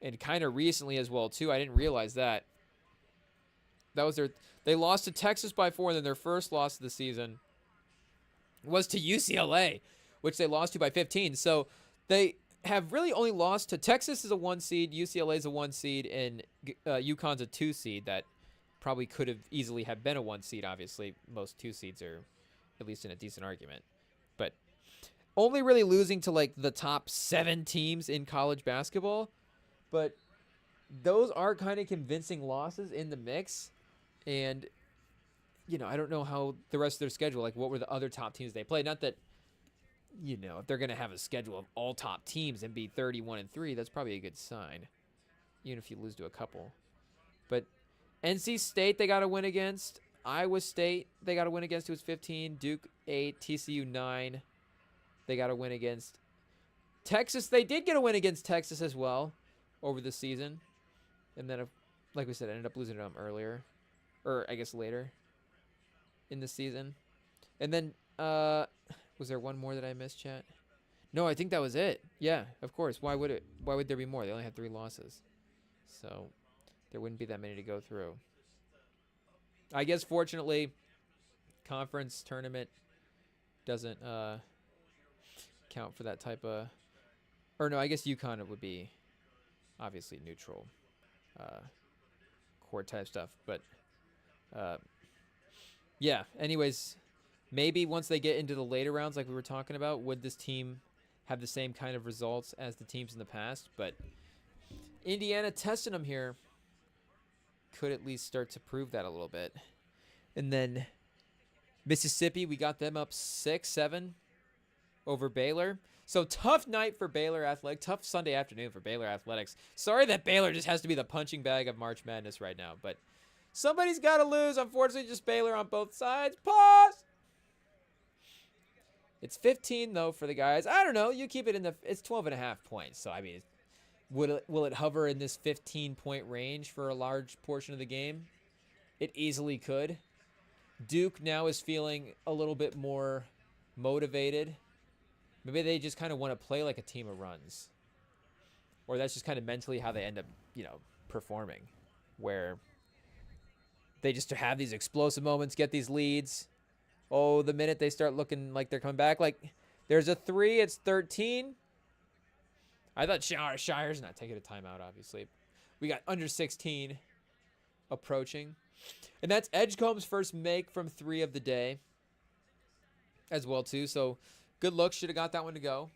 and kind of recently as well too. I didn't realize that. That was their. They lost to Texas by 4, and then their first loss of the season was to UCLA, which they lost to by 15. So they have really only lost to Texas is a 1 seed, UCLA is a 1 seed, and UConn's a 2 seed that probably could have easily have been a 1 seed. Obviously, most 2 seeds are at least in a decent argument, but only really losing to like the top 7 teams in college basketball. But those are kind of convincing losses in the mix. And, you know, I don't know how the rest of their schedule, like what were the other top teams they played? Not that, you know, if they're going to have a schedule of all top teams and be 31-3, that's probably a good sign, even if you lose to a couple. But NC State, they got to win against. Iowa State, they got to win against, who was 15. Duke, 8. TCU, 9. They got to win against. Texas, they did get a win against Texas as well over the season. And then, like we said, ended up losing to them earlier. Or, I guess, later in the season. And then, was there one more that I missed, chat? No, I think that was it. Yeah, of course. Why would there be more? They only had 3 losses. So, there wouldn't be that many to go through. I guess, fortunately, conference tournament doesn't count for that type of... Or, no, I guess UConn would be obviously neutral. Core type stuff. But, yeah, anyways, maybe once they get into the later rounds like we were talking about, would this team have the same kind of results as the teams in the past? But Indiana testing them here could at least start to prove that a little bit. And then Mississippi, we got them up 6-7 over Baylor. So tough night for Baylor Athletics. Tough Sunday afternoon for Baylor Athletics. Sorry that Baylor just has to be the punching bag of March Madness right now, but somebody's got to lose. Unfortunately, just Baylor on both sides. Pause. It's 15 though for the guys. I don't know. You keep it in the. It's 12.5 points. So I mean, will it hover in this 15-point range for a large portion of the game? It easily could. Duke now is feeling a little bit more motivated. Maybe they just kind of want to play like a team of runs. Or that's just kind of mentally how they end up, you know, performing. Where they just have these explosive moments, get these leads. Oh, the minute they start looking like they're coming back, like there's a 3, it's 13. I thought Shire's not taking a timeout, obviously. We got under 16 approaching. And that's Edgecombe's first make from 3 of the day as well, too. So good look. Should have got that one to go.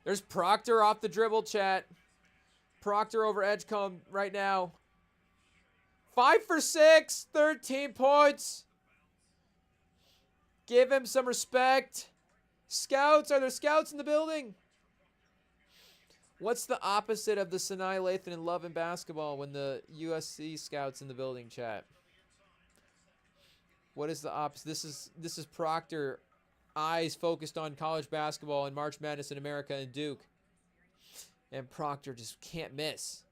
There's Proctor off the dribble, chat. Proctor over Edgecombe right now. 5 for 6, 13 points. Give him some respect. Scouts, are there scouts in the building? What's the opposite of the Sinai Lathan and Love in basketball when the USC scouts in the building, chat? What is the opposite? This is Proctor, eyes focused on college basketball and March Madness in America and Duke. And Proctor just can't miss.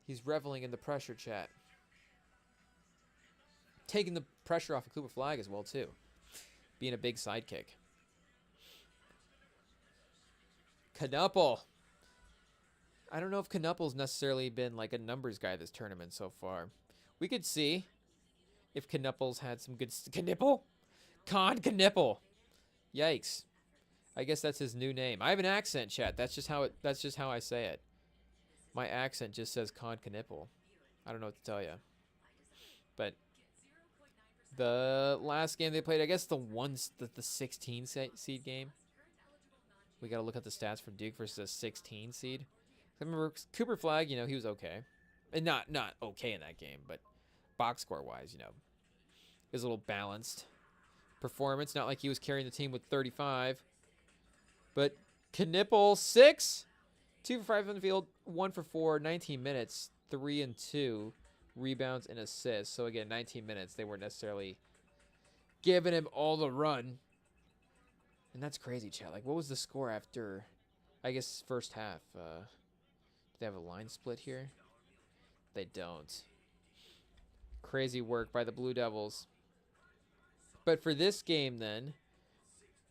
He's reveling in the pressure, chat. Taking the pressure off of Cooper Flag as well, too. Being a big sidekick. Knuppel. I don't know if Knuppel's necessarily been like a numbers guy this tournament so far. We could see if Knuppel's had some good... Knippel? Con Knippel. Yikes. I guess that's his new name. I have an accent, chat. That's just how I say it. My accent just says Con Knippel. I don't know what to tell you. But the last game they played, I guess the 16 seed game. We got to look at the stats for Duke versus a 16 seed. I remember Cooper Flag, you know, he was okay. And not okay in that game, but box score wise, you know, it was a little balanced performance. Not like he was carrying the team with 35. But Knippel, 6, 2 for 5 on the field, 1 for 4, 19 minutes, 3 and 2 rebounds and assists. So again, 19 minutes. They weren't necessarily giving him all the run. And that's crazy, chat. Like, what was the score after, I guess, first half? Do they have a line split here? They don't. Crazy work by the Blue Devils. But for this game, then,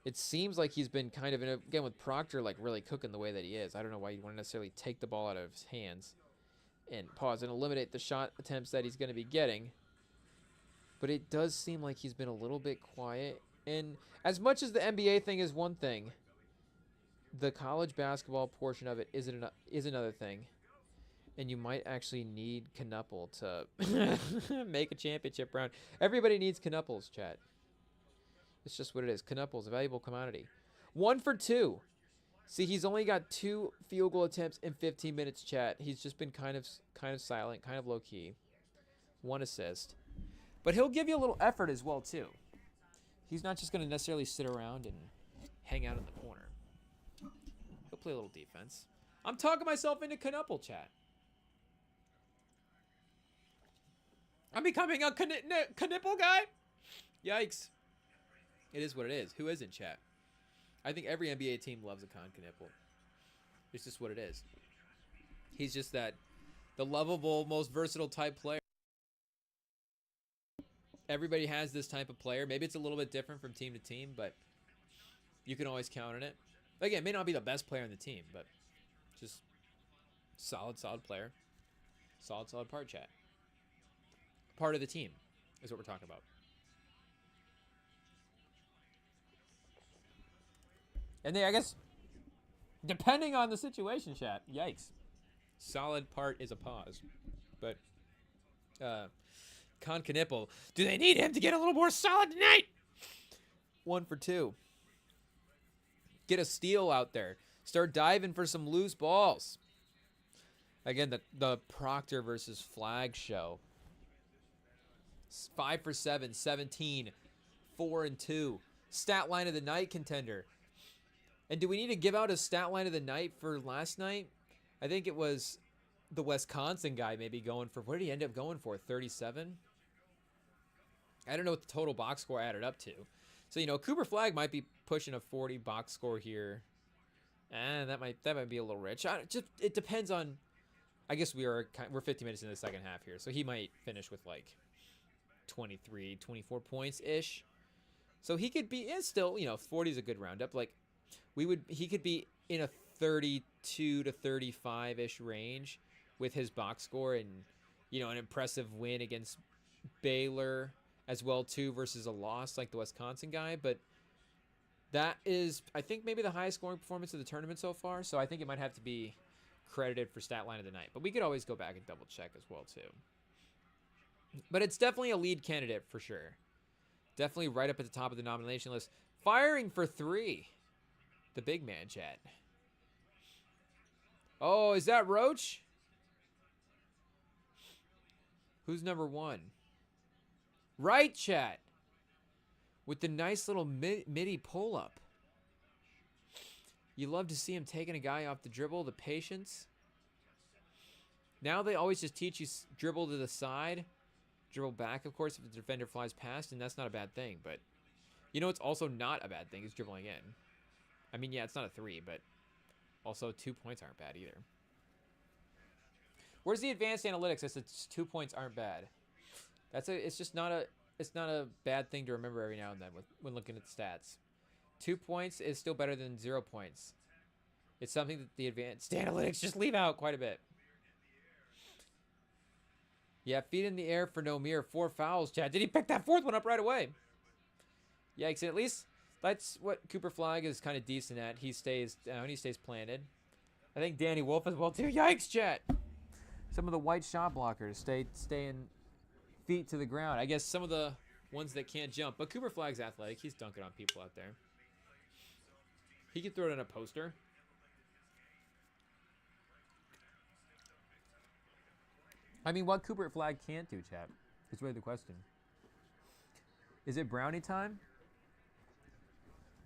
it seems like he's been kind of, again, with Proctor, like, really cooking the way that he is. I don't know why you'd want to necessarily take the ball out of his hands and pause and eliminate the shot attempts that he's going to be getting. But it does seem like he's been a little bit quiet. And as much as the NBA thing is one thing, the college basketball portion of it is another thing. And you might actually need Knuppel to make a championship round. Everybody needs Knupples, chat. It's just what it is. Knupple's a valuable commodity. 1 for 2. See, he's only got 2 field goal attempts in 15 minutes, chat. He's just been kind of silent, kind of low key. 1 assist. But he'll give you a little effort as well, too. He's not just going to necessarily sit around and hang out in the corner. He'll play a little defense. I'm talking myself into Knuppel, chat. I'm becoming a Knipple guy? Yikes. It is what it is. Who isn't, chat? I think every NBA team loves a Knipple. It's just what it is. He's just the lovable, most versatile type player. Everybody has this type of player. Maybe it's a little bit different from team to team, but you can always count on it. Again, may not be the best player on the team, but just solid player. Solid part, chat. Part of the team is what we're talking about. And I guess, depending on the situation, chat, yikes. Solid part is a pause. But, Knipple, do they need him to get a little more solid tonight? 1 for 2. Get a steal out there. Start diving for some loose balls. Again, the Proctor versus Flag show. 5 for 7, 17, 4 and 2. Stat line of the night contender. And do we need to give out a stat line of the night for last night? I think it was the Wisconsin guy maybe going for, what did he end up going for, 37? I don't know what the total box score added up to. So, Cooper Flag might be pushing a 40 box score here. And that might be a little rich. It depends on, I guess we're 50 minutes into the second half here. So he might finish with like 23, 24 points-ish. So he could be, and still, 40 is a good roundup. Like, he could be in a 32 to 35-ish range with his box score and, an impressive win against Baylor as well, too, versus a loss like the Wisconsin guy. But that is, I think, maybe the highest scoring performance of the tournament so far. So I think it might have to be credited for stat line of the night. But we could always go back and double check as well, too. But it's definitely a lead candidate for sure. Definitely right up at the top of the nomination list. Firing for 3. The big man, chat. Oh, is that Roach? Who's number 1? Right, chat. With the nice little midi pull-up. You love to see him taking a guy off the dribble, the patience. Now they always just teach you dribble to the side. Dribble back, of course, if the defender flies past, and that's not a bad thing. But it's also not a bad thing is dribbling in. I mean, yeah, it's not a 3, but also 2 points aren't bad either. Where's the advanced analytics? It's 2 points aren't bad. It's just not a bad thing to remember every now and then when looking at the stats. 2 points is still better than 0 points. It's something that the advanced analytics just leave out quite a bit. Yeah, feet in the air for no mere 4 fouls, Chad. Did he pick that 4th one up right away? Yikes. At least that's what Cooper Flag is kind of decent at. He stays down. He stays planted. I think Danny Wolf as well, too. Yikes, chat. Some of the white shot blockers staying feet to the ground. I guess some of the ones that can't jump. But Cooper Flag's athletic. He's dunking on people out there. He could throw it on a poster. I mean, what Cooper Flag can't do, chat, is really the question. Is it brownie time?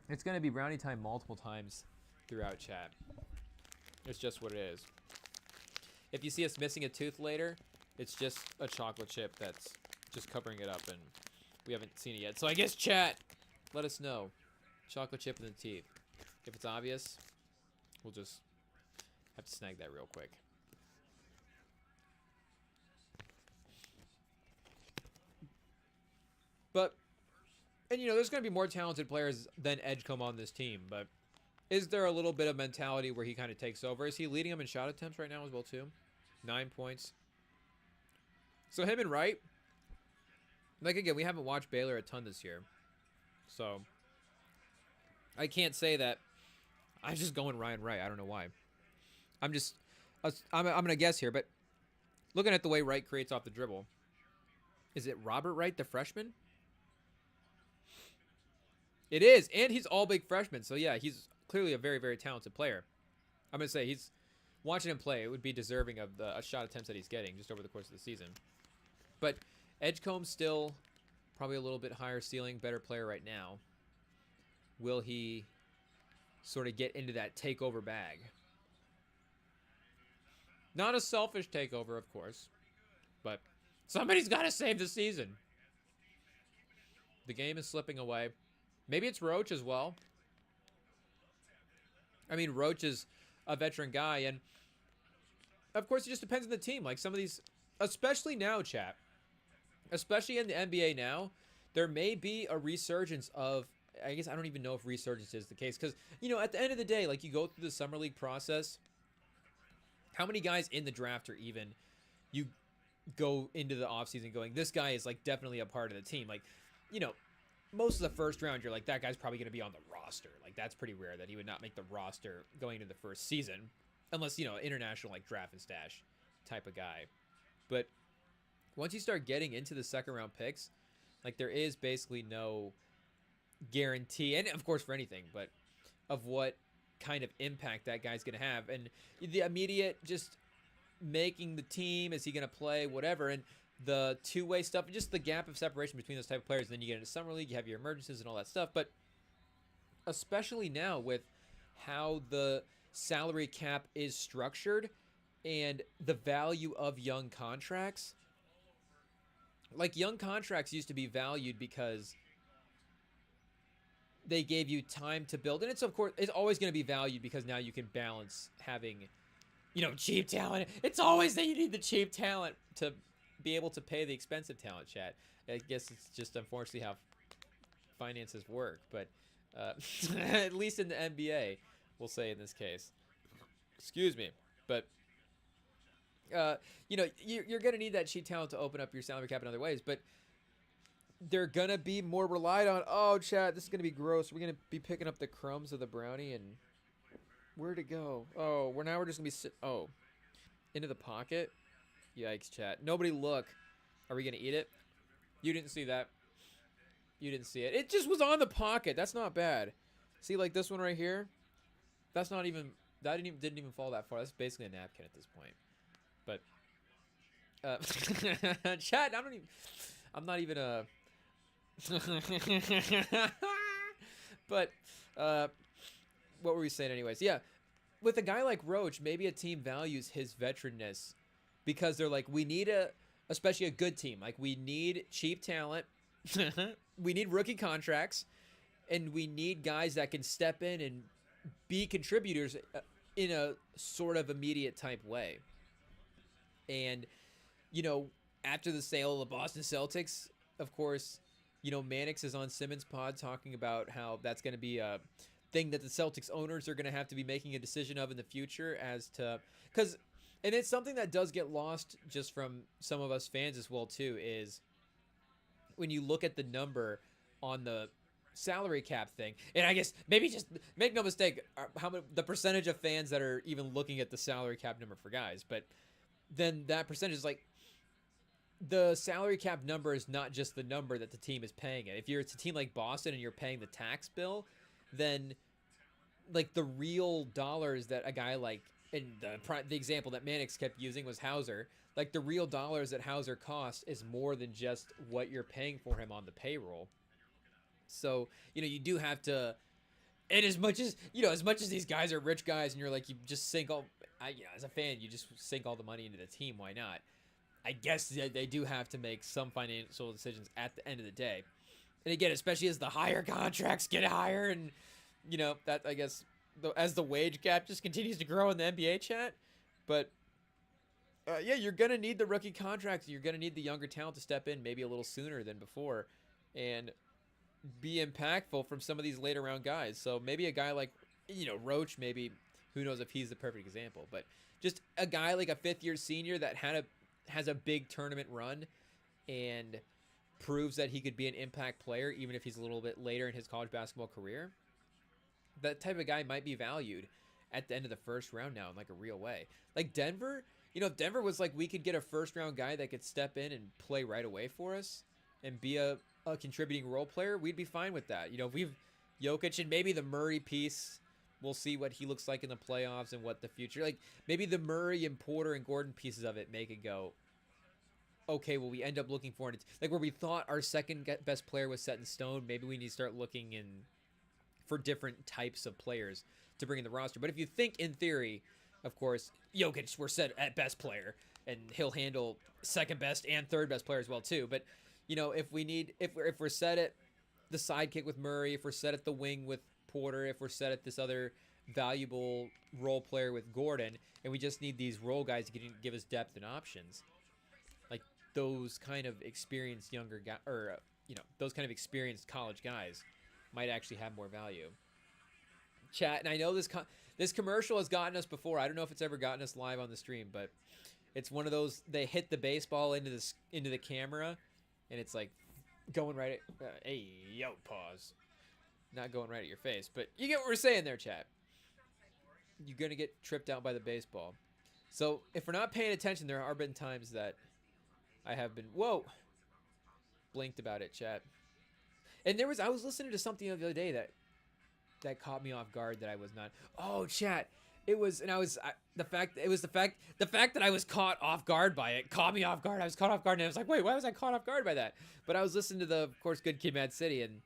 It's going to be brownie time multiple times throughout chat. It's just what it is. If you see us missing a tooth later, it's just a chocolate chip that's just covering it up, and we haven't seen it yet. So I guess chat, let us know. Chocolate chip in the teeth. If it's obvious, we'll just have to snag that real quick. But And, there's going to be more talented players than Edgecombe on this team, but is there a little bit of mentality where he kind of takes over? Is he leading them in shot attempts right now as well, too? 9 points. So him and Wright, like, again, we haven't watched Baylor a ton this year. So I can't say that I'm just going Ryan Wright. I don't know why. I'm going to guess here, but looking at the way Wright creates off the dribble, is it Robert Wright, the freshman? It is, and he's all big freshman. So, yeah, he's clearly a very, very talented player. I'm going to say watching him play, it would be deserving of the shot attempts that he's getting just over the course of the season. But Edgecombe's still probably a little bit higher ceiling, better player right now. Will he sort of get into that takeover bag? Not a selfish takeover, of course, but somebody's got to save the season. The game is slipping away. Maybe it's Roach as well. I mean, Roach is a veteran guy, and of course, it just depends on the team. Like some of these, especially now, chat, especially in the NBA now, there may be a resurgence of, I guess I don't even know if resurgence is the case, because, at the end of the day, like you go through the summer league process, how many guys in the draft are even, you go into the offseason going, this guy is like definitely a part of the team. Like, most of the first round, you're like, that guy's probably going to be on the roster. Like, that's pretty rare that he would not make the roster going into the first season. Unless, international, like, draft and stash type of guy. But once you start getting into the second round picks, like, there is basically no guarantee, and of course for anything, but of what kind of impact that guy's going to have. And the immediate just making the team, is he going to play, whatever, and the two-way stuff, just the gap of separation between those type of players. And then you get into summer league, you have your emergencies and all that stuff. But especially now with how the salary cap is structured and the value of young contracts, like young contracts used to be valued because they gave you time to build. And it's, of course, it's always going to be valued because now you can balance having, cheap talent. It's always that you need the cheap talent to be able to pay the expensive talent, chat. I guess it's just unfortunately how finances work, but at least in the NBA, we'll say in this case. Excuse me, but you're gonna need that cheap talent to open up your salary cap in other ways, but they're gonna be more relied on. Oh, chat, this is gonna be gross. We're gonna be picking up the crumbs of the brownie, and where'd it go? Oh, we're just gonna be into the pocket. Yikes, chat. Nobody look. Are we going to eat it? You didn't see that. You didn't see it. It just was on the pocket. That's not bad. See, like this one right here? That's not even, that didn't even fall that far. That's basically a napkin at this point. But, chat, I'm not even a, but, what were we saying anyways? Yeah, with a guy like Roach, maybe a team values his veteranness because they're like, we need especially a good team. Like, we need cheap talent. We need rookie contracts. And we need guys that can step in and be contributors in a sort of immediate type way. And, after the sale of the Boston Celtics, of course, Mannix is on Simmons' pod talking about how that's going to be a thing that the Celtics owners are going to have to be making a decision of in the future as to, and it's something that does get lost just from some of us fans as well too, is when you look at the number on the salary cap thing, and I guess maybe just make no mistake, the percentage of fans that are even looking at the salary cap number for guys, but then that percentage is like, the salary cap number is not just the number that the team is paying it. If it's a team like Boston and you're paying the tax bill, then like the real dollars that a guy like, and the example that Mannix kept using was Hauser. Like, the real dollars that Hauser costs is more than just what you're paying for him on the payroll. So, you do have to, and as much as these guys are rich guys and you're like, you just sink as a fan, you just sink all the money into the team. Why not? I guess they do have to make some financial decisions at the end of the day. And again, especially as the higher contracts get higher and, that, I guess, as the wage gap just continues to grow in the NBA, chat. But yeah, you're gonna need the rookie contracts. You're gonna need the younger talent to step in maybe a little sooner than before. And be impactful from some of these later round guys. So maybe a guy like, Roach, maybe, who knows if he's the perfect example, but just a guy like a 5th-year senior that has a big tournament run and proves that he could be an impact player even if he's a little bit later in his college basketball career. That type of guy might be valued at the end of the first round now in like a real way. Like Denver, if Denver was like, we could get a first round guy that could step in and play right away for us and be a contributing role player, we'd be fine with that. If we've Jokic and maybe the Murray piece, we'll see what he looks like in the playoffs and what the future, like maybe the Murray and Porter and Gordon pieces of it make it go, okay, well, we end up looking for it. It's like where we thought our second best player was set in stone. Maybe we need to start looking for different types of players to bring in the roster. But if you think in theory, of course, Jokic, we're set at best player, and he'll handle second best and third best player as well too. But if we're set at the sidekick with Murray, if we're set at the wing with Porter, if we're set at this other valuable role player with Gordon, and we just need these role guys to give us depth and options, like those kind of experienced younger guys, or those kind of experienced college guys might actually have more value. Chat, and I know this commercial has gotten us before. I don't know if it's ever gotten us live on the stream, but it's one of those, they hit the baseball into the camera, and it's like going right at, hey, yo, pause. Not going right at your face, but you get what we're saying there, chat. You're going to get tripped out by the baseball. So if we're not paying attention, there are been times that I have been, blinked about it, chat. And I was listening to something the other day that caught me off guard that I was not. Oh, chat. The fact that I was caught off guard by it caught me off guard. I was caught off guard, and I was like, wait, why was I caught off guard by that? But I was listening to of course, Good Kid, Mad City, and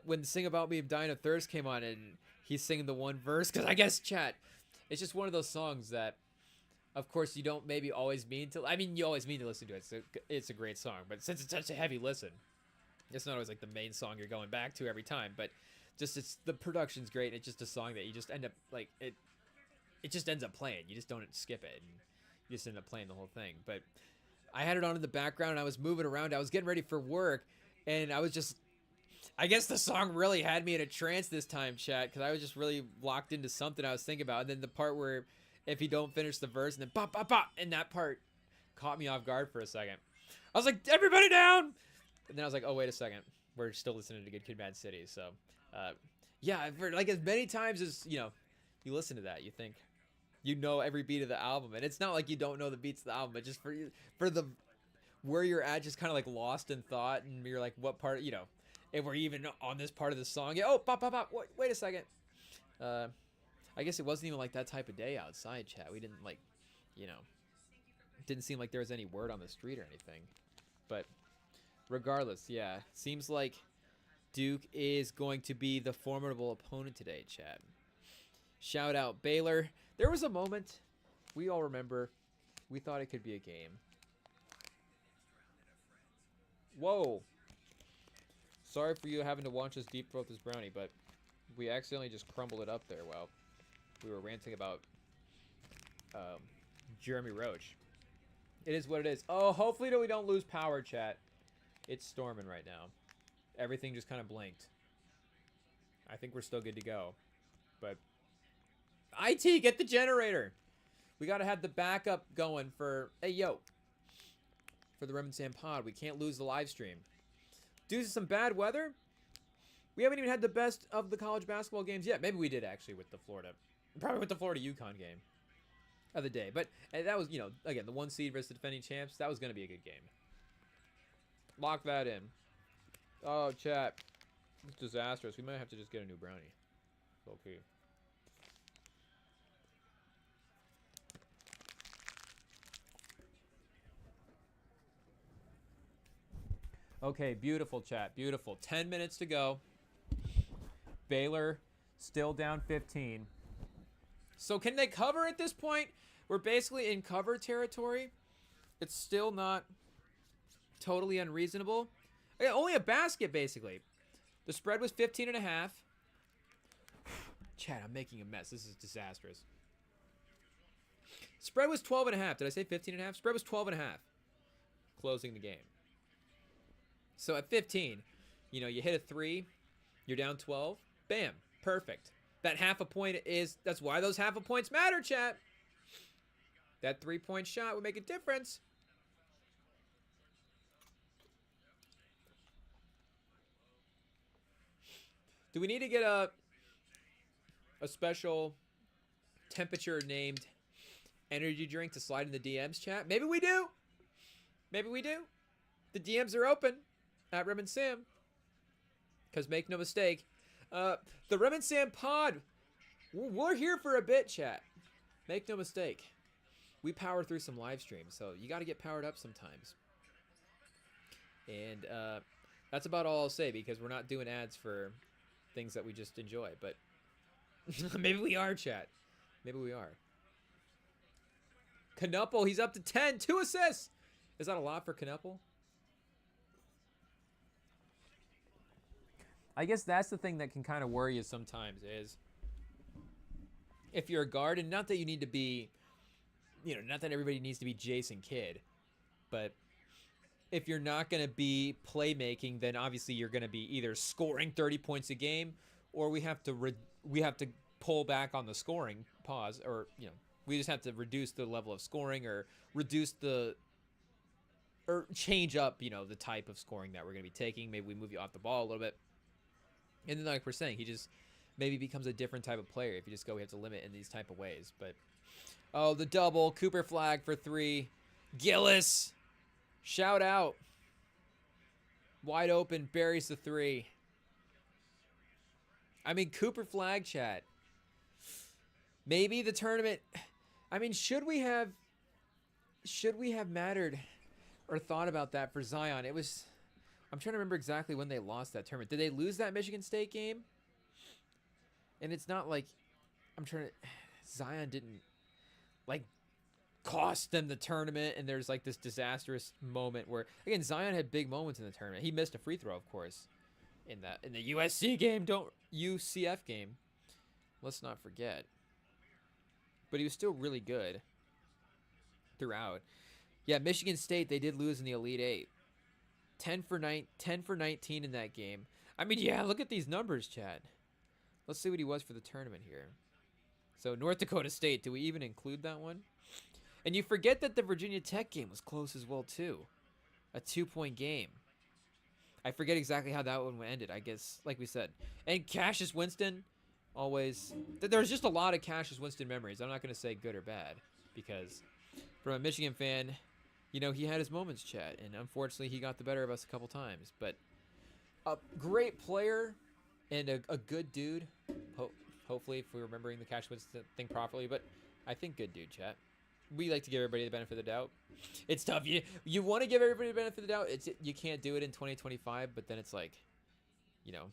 when Sing About Me, I'm Dying of Thirst came on, and he's singing the one verse, because I guess, chat, it's just one of those songs that, of course, you don't maybe always mean to. I mean, you always mean to listen to it. So it's a great song, but since it's such a heavy listen, it's not always like the main song you're going back to every time. But just the production's great. And it's just a song that you just end up like it. It just ends up playing. You just don't skip it, and you just end up playing the whole thing. But I had it on in the background, and I was moving around. I was getting ready for work, and I was just. I guess the song really had me in a trance this time, chat, because I was just really locked into something I was thinking about. And then the part where if you don't finish the verse and then pop, pop, pop, and that part caught me off guard for a second. I was like, everybody down! And then I was like, oh, wait a second. We're still listening to Good Kid, Mad City. So, yeah, for like as many times as, you listen to that, you think you know every beat of the album. And it's not like you don't know the beats of the album, but just for the where you're at, just kind of like lost in thought, and you're like, what part, if we're even on this part of the song. Yeah, oh, pop, pop, pop. Wait a second. I guess it wasn't even like that type of day outside, chat. We didn't didn't seem like there was any word on the street or anything. But regardless, yeah, seems like Duke is going to be the formidable opponent today, chat. Shout out Baylor. There was a moment we all remember. We thought it could be a game. Whoa. Sorry for you having to watch us deep throat this brownie, but we accidentally just crumbled it up there while we were ranting about Jeremy Roach. It is what it is. Oh, hopefully we don't lose power, chat. It's storming right now. Everything just kind of blinked. I think we're still good to go. But IT, get the generator. We got to have the backup going for, hey, yo, for the REMINGTOM pod. We can't lose the live stream. Due to some bad weather, we haven't even had the best of the college basketball games yet. Maybe we did, actually, with the Florida. Probably with the Florida-UConn game of the day. But that was, again, the 1 seed versus the defending champs. That was going to be a good game. Lock that in. Oh, chat. It's disastrous. We might have to just get a new brownie. Okay. Okay, beautiful, chat. Beautiful. 10 minutes to go. Baylor still down 15. So can they cover at this point? We're basically in cover territory. It's still not totally unreasonable. Only a basket, basically. The spread was 15.5. Chat, I'm making a mess. This is disastrous. Spread was 12.5. Did I say 15.5? Spread was 12.5. Closing the game. So at 15, You know, you hit a 3, you're down 12. Bam, perfect. That half a point that's why those half a points matter, chat. That 3-point shot would make a difference. Do we need to get a special temperature named energy drink to slide in the DMs, chat? Maybe we do. Maybe we do. The DMs are open at Rem and Sam. Because make no mistake, the Rem and Sam pod, we're here for a bit, chat. Make no mistake. We power through some live streams, so you got to get powered up sometimes. And that's about all I'll say, because we're not doing ads for things that we just enjoy. But maybe we are, chat. Maybe we are. Knuppel, he's up to 10. 2 assists. Is that a lot for Knuppel? I guess that's the thing that can kind of worry you sometimes is if you're a guard, and not that you need to be, you know, not that everybody needs to be Jason Kidd, but if you're not going to be playmaking, then obviously you're going to be either scoring 30 points a game, or we have to pull back on the scoring pause, or, you know, we just have to reduce the level of scoring, or change up, you know, the type of scoring that we're going to be taking. Maybe we move you off the ball a little bit. And then, like we're saying, he just maybe becomes a different type of player if you just go, we have to limit in these type of ways. But, oh, the double. Cooper flag for 3. Gillis. Shout out. Wide open. Buries the 3. I mean, Cooper flag, chat. Maybe the tournament. I mean, should we have mattered or thought about that for Zion? I'm trying to remember exactly when they lost that tournament. Did they lose that Michigan State game? And it's not like Zion didn't like cost them the tournament, and there's like this disastrous moment where, again, Zion had big moments in the tournament. He missed a free throw, of course, in the USC game, UCF game. Let's not forget. But he was still really good throughout. Yeah, Michigan State, they did lose in the Elite 8. 10 for 19 in that game. I mean, yeah, look at these numbers, Chad. Let's see what he was for the tournament here. So, North Dakota State, do we even include that one? And you forget that the Virginia Tech game was close as well, too. A 2-point game. I forget exactly how that one ended, I guess, like we said. And Cassius Winston, always. There's just a lot of Cassius Winston memories. I'm not going to say good or bad, because from a Michigan fan, you know, he had his moments, Chad, and unfortunately he got the better of us a couple times. But a great player and a good dude. Hopefully, if we're remembering the Cash Winston thing properly, but I think good dude, chat. We like to give everybody the benefit of the doubt. It's tough. You want to give everybody the benefit of the doubt. You can't do it in 2025, but then it's like, you know,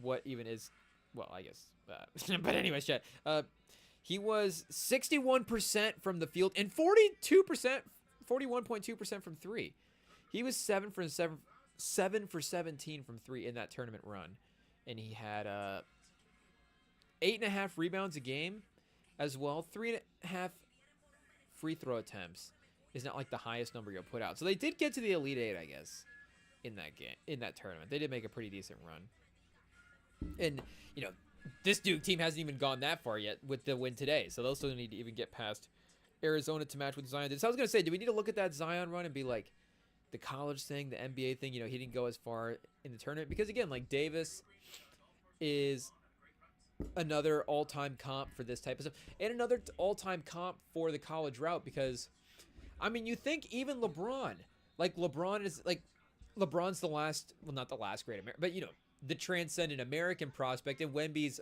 what even is, well, I guess. But anyways, chat. He was 61% from the field and 41.2% from 3. He was 7 for 17 from 3 in that tournament run. And he had 8.5 rebounds a game as well. 3.5 free throw attempts is not like the highest number you'll put out. So they did get to the Elite 8, I guess, in that game, in that tournament. They did make a pretty decent run. And, you know, this Duke team hasn't even gone that far yet with the win today. So they'll still need to even get past Arizona to match what Zion did. So I was going to say, do we need to look at that Zion run and be like, the college thing, the NBA thing, you know, he didn't go as far in the tournament? Because, again, like, Davis is another all-time comp for this type of stuff. And another all-time comp for the college route because, I mean, you think even LeBron, like, LeBron's the last, well, not the last great American, but, you know, the transcendent American prospect, and Wemby's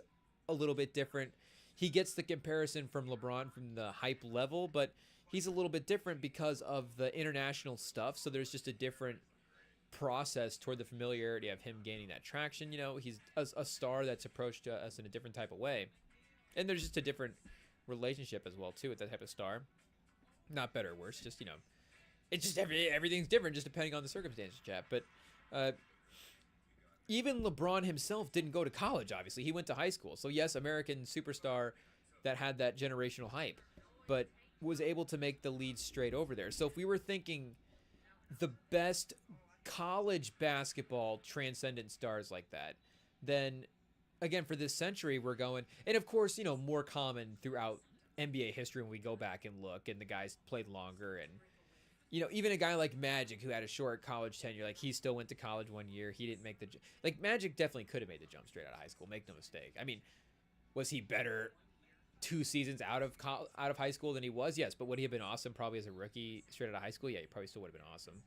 a little bit different. He gets the comparison from LeBron from the hype level, but he's a little bit different because of the international stuff. So there's just a different process toward the familiarity of him gaining that traction. You know, he's a star that's approached us in a different type of way. And there's just a different relationship as well, too, with that type of star. Not better or worse, just, you know, it's just everything's different just depending on the circumstances, chat. But even LeBron himself didn't go to college, obviously. He went to high school. So, yes, American superstar that had that generational hype, but was able to make the lead straight over there. So if we were thinking the best college basketball transcendent stars like that, then again, for this century, we're going, and of course, more common throughout NBA history when we go back and look, and the guys played longer, and even a guy like Magic who had a short college tenure, like he still went to college 1 year. He didn't make like Magic definitely could have made the jump straight out of high school. Make no mistake. I mean, was he better 2 seasons out of high school than he was? Yes, but would he have been awesome probably as a rookie straight out of high school? Yeah, he probably still would have been awesome.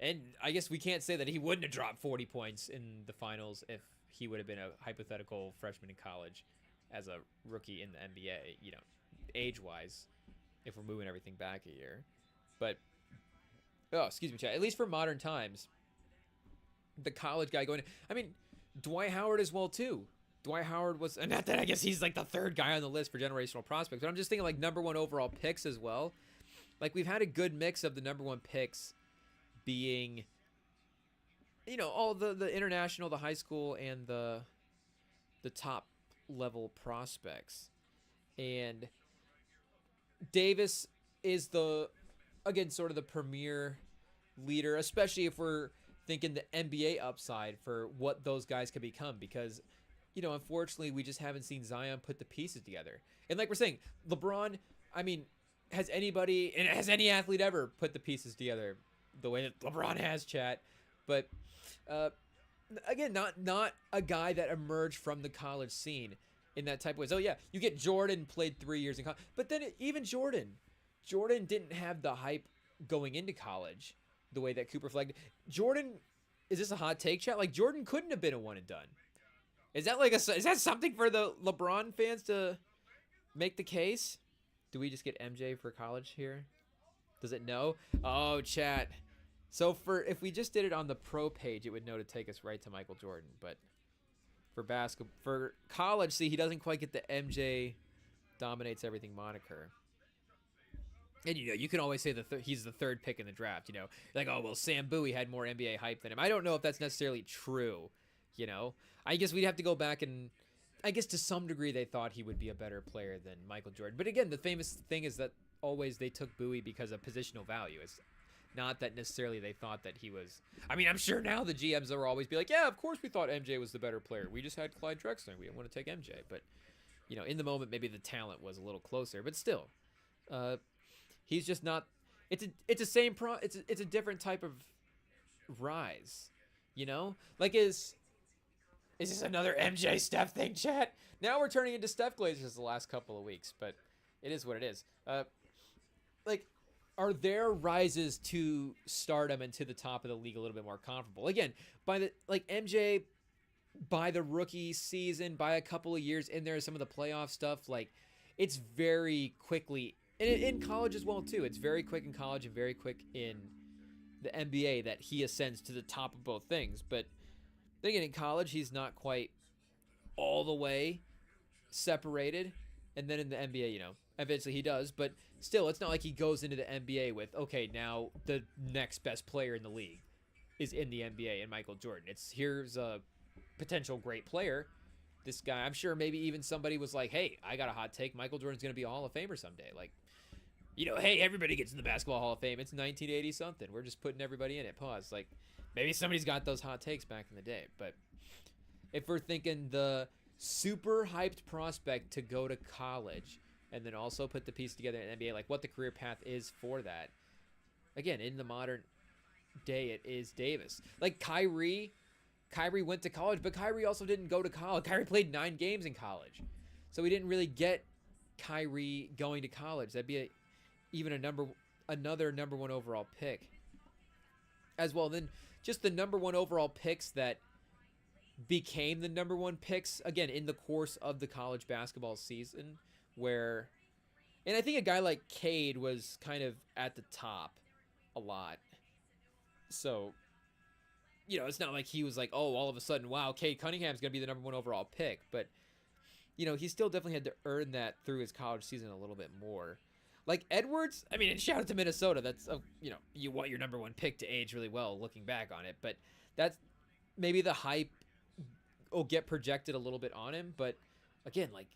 And I guess we can't say that he wouldn't have dropped 40 points in the finals if he would have been a hypothetical freshman in college as a rookie in the NBA, age-wise, if we're moving everything back a year. But, excuse me, Chad, at least for modern times, the college guy going, I mean, Dwight Howard as well, too. Dwight Howard was, and not that I guess he's like the third guy on the list for generational prospects, but I'm just thinking like number one overall picks as well. Like we've had a good mix of the number one picks being, all the international, the high school, and the top level prospects. And Davis is again, sort of the premier leader, especially if we're thinking the NBA upside for what those guys could become, because, unfortunately, we just haven't seen Zion put the pieces together. And like we're saying, LeBron, I mean, has any athlete ever put the pieces together the way that LeBron has, chat? But again, not a guy that emerged from the college scene in that type of way. So yeah, you get Jordan, played 3 years in college, but then even Jordan didn't have the hype going into college the way that Cooper flagged. Jordan, is this a hot take, chat? Like Jordan couldn't have been a one and done. Is that something for the LeBron fans to make the case? Do we just get MJ for college here? Does it know? Oh, chat. So if we just did it on the pro page, it would know to take us right to Michael Jordan. But for college, see, he doesn't quite get the MJ dominates everything moniker. And you can always say he's the third pick in the draft. Like, oh well, Sam Bowie had more NBA hype than him. I don't know if that's necessarily true. I guess we'd have to go back, and I guess to some degree they thought he would be a better player than Michael Jordan. But again, the famous thing is that always they took Bowie because of positional value. It's not that necessarily they thought that he was. I mean, I'm sure now the GMs will always be like, yeah, of course we thought MJ was the better player. We just had Clyde Drexler. We didn't want to take MJ. But, in the moment, maybe the talent was a little closer. But still, he's just not. It's a different type of rise. Like is this another MJ Steph thing, chat? Now we're turning into Steph Glazers the last couple of weeks, but it is what it is. Are their rises to stardom and to the top of the league a little bit more comparable? Again, MJ, by the rookie season, by a couple of years in there, some of the playoff stuff, like it's very quickly, and in college as well too. It's very quick in college and very quick in the NBA that he ascends to the top of both things. But then again, in college, he's not quite all the way separated, and then in the NBA, eventually he does, but still, it's not like he goes into the NBA with, okay, now the next best player in the league is in the NBA and Michael Jordan. Here's a potential great player. This guy, I'm sure maybe even somebody was like, hey, I got a hot take. Michael Jordan's going to be a Hall of Famer someday. Like, hey, everybody gets in the Basketball Hall of Fame. It's 1980 something. We're just putting everybody in it. Pause. Like, maybe somebody's got those hot takes back in the day. But if we're thinking the super hyped prospect to go to college and then also put the piece together in the NBA, like what the career path is for that. Again, in the modern day, it is Davis. Like Kyrie went to college, but Kyrie also didn't go to college. Kyrie played 9 games in college. So we didn't really get Kyrie going to college. That'd be another number one overall pick as well. And then just the number one overall picks that became the number one picks, again, in the course of the college basketball season, and I think a guy like Cade was kind of at the top a lot. So, it's not like he was like, oh, all of a sudden, wow, Cade Cunningham's going to be the number one overall pick. But, he still definitely had to earn that through his college season a little bit more. Like Edwards, I mean, and shout out to Minnesota. That's, you want your number one pick to age really well looking back on it. But that's maybe the hype will get projected a little bit on him. But, again, like,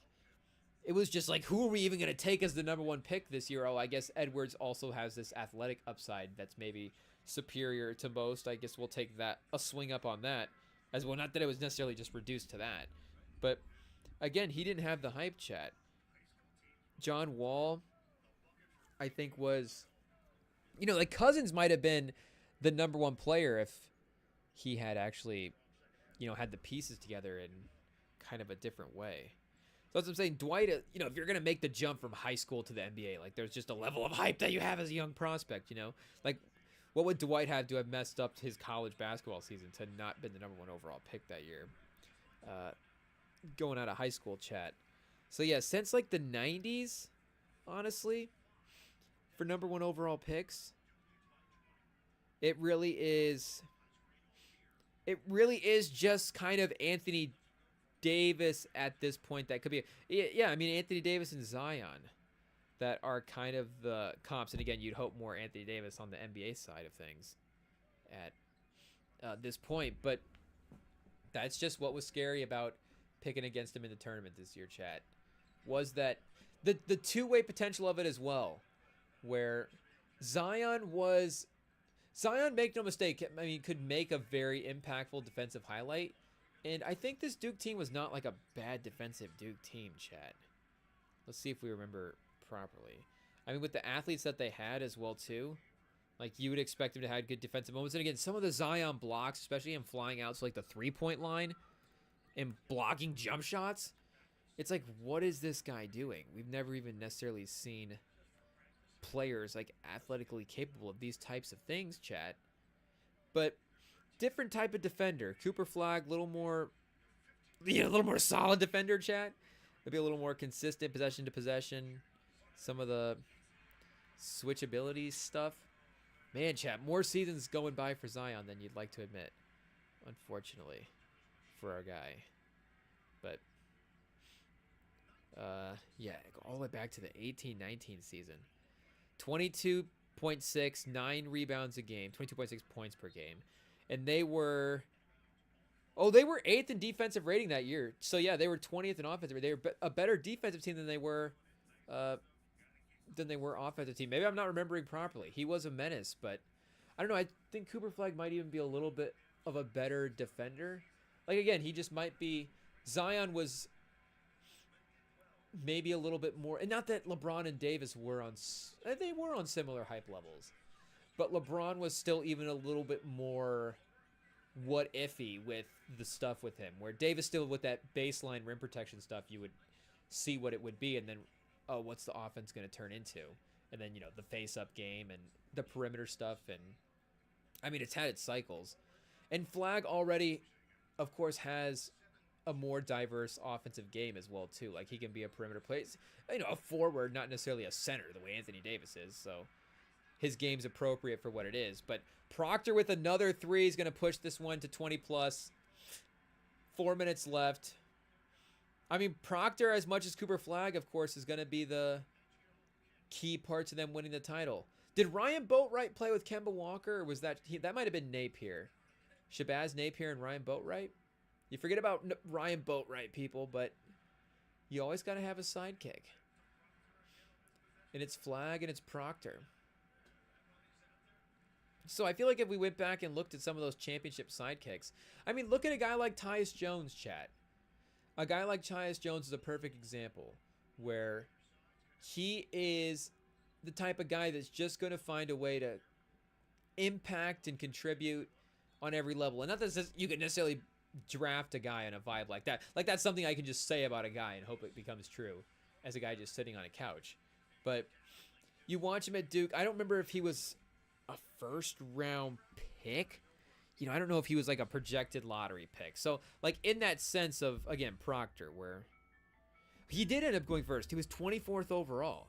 it was just like, who are we even going to take as the number one pick this year? Oh, I guess Edwards also has this athletic upside that's maybe superior to most. I guess we'll take that a swing up on that as well. Not that it was necessarily just reduced to that, but again, he didn't have the hype, chat. John Wall, I think, was, like Cousins might have been the number one player if he had actually, had the pieces together in kind of a different way. So that's what I'm saying. Dwight, if you're going to make the jump from high school to the NBA, like there's just a level of hype that you have as a young prospect, Like what would Dwight have to have messed up his college basketball season to not been the number one overall pick that year? Going out of high school, chat. So yeah, since like the 90s, honestly, for number one overall picks, it really is just kind of Anthony Davis at this point. That could be, yeah, I mean, Anthony Davis and Zion that are kind of the comps. And again, you'd hope more Anthony Davis on the NBA side of things at this point. But that's just what was scary about picking against him in the tournament this year, chat, was that the two-way potential of it as well, where Zion, make no mistake, I mean, could make a very impactful defensive highlight. And I think this Duke team was not like a bad defensive Duke team, chat. Let's see if we remember properly. I mean, with the athletes that they had as well, too, like you would expect them to have good defensive moments. And again, some of the Zion blocks, especially him flying out to like the three-point line and blocking jump shots, it's like, what is this guy doing? We've never even necessarily seen players like athletically capable of these types of things, chat. But different type of defender. Cooper Flagg, a little more solid defender, chat. Maybe a little more consistent possession to possession. Some of the switchability stuff. Man, chat, more seasons going by for Zion than you'd like to admit, unfortunately, for our guy. But yeah, all the way back to the 18-19 season. 22.6, 9 rebounds a game, 22.6 points per game. And they were 8th in defensive rating that year. So yeah, they were 20th in offensive. They were a better defensive team than they were offensive team. Maybe I'm not remembering properly. He was a menace, but I don't know. I think Cooper Flagg might even be a little bit of a better defender. Like again, he just might be. Zion was maybe a little bit more, and not that LeBron and Davis were on similar hype levels, but LeBron was still even a little bit more what ify with the stuff with him, where Davis still with that baseline rim protection stuff, you would see what it would be, and then, oh, what's the offense going to turn into? And then, the face-up game and the perimeter stuff, and I mean, it's had its cycles. And Flagg already, of course, has a more diverse offensive game as well, too. Like, he can be a perimeter player, a forward, not necessarily a center, the way Anthony Davis is, so his game's appropriate for what it is. But Proctor with another three is going to push this one to 20+. 4 minutes left. I mean, Proctor, as much as Cooper Flagg, of course, is going to be the key parts of them winning the title. Did Ryan Boatwright play with Kemba Walker, or was that might have been Napier? Shabazz Napier and Ryan Boatwright? You forget about Ryan Boatwright, people, but you always got to have a sidekick. And it's Flagg and it's Proctor. So I feel like if we went back and looked at some of those championship sidekicks, I mean, look at a guy like Tyus Jones, chat. A guy like Tyus Jones is a perfect example where he is the type of guy that's just going to find a way to impact and contribute on every level. And not that you can necessarily draft a guy on a vibe like that. Like, that's something I can just say about a guy and hope it becomes true as a guy just sitting on a couch. But you watch him at Duke. I don't remember if he was a first-round pick. I don't know if he was like a projected lottery pick. So, like, in that sense of, again, Proctor, where he did end up going first. He was 24th overall.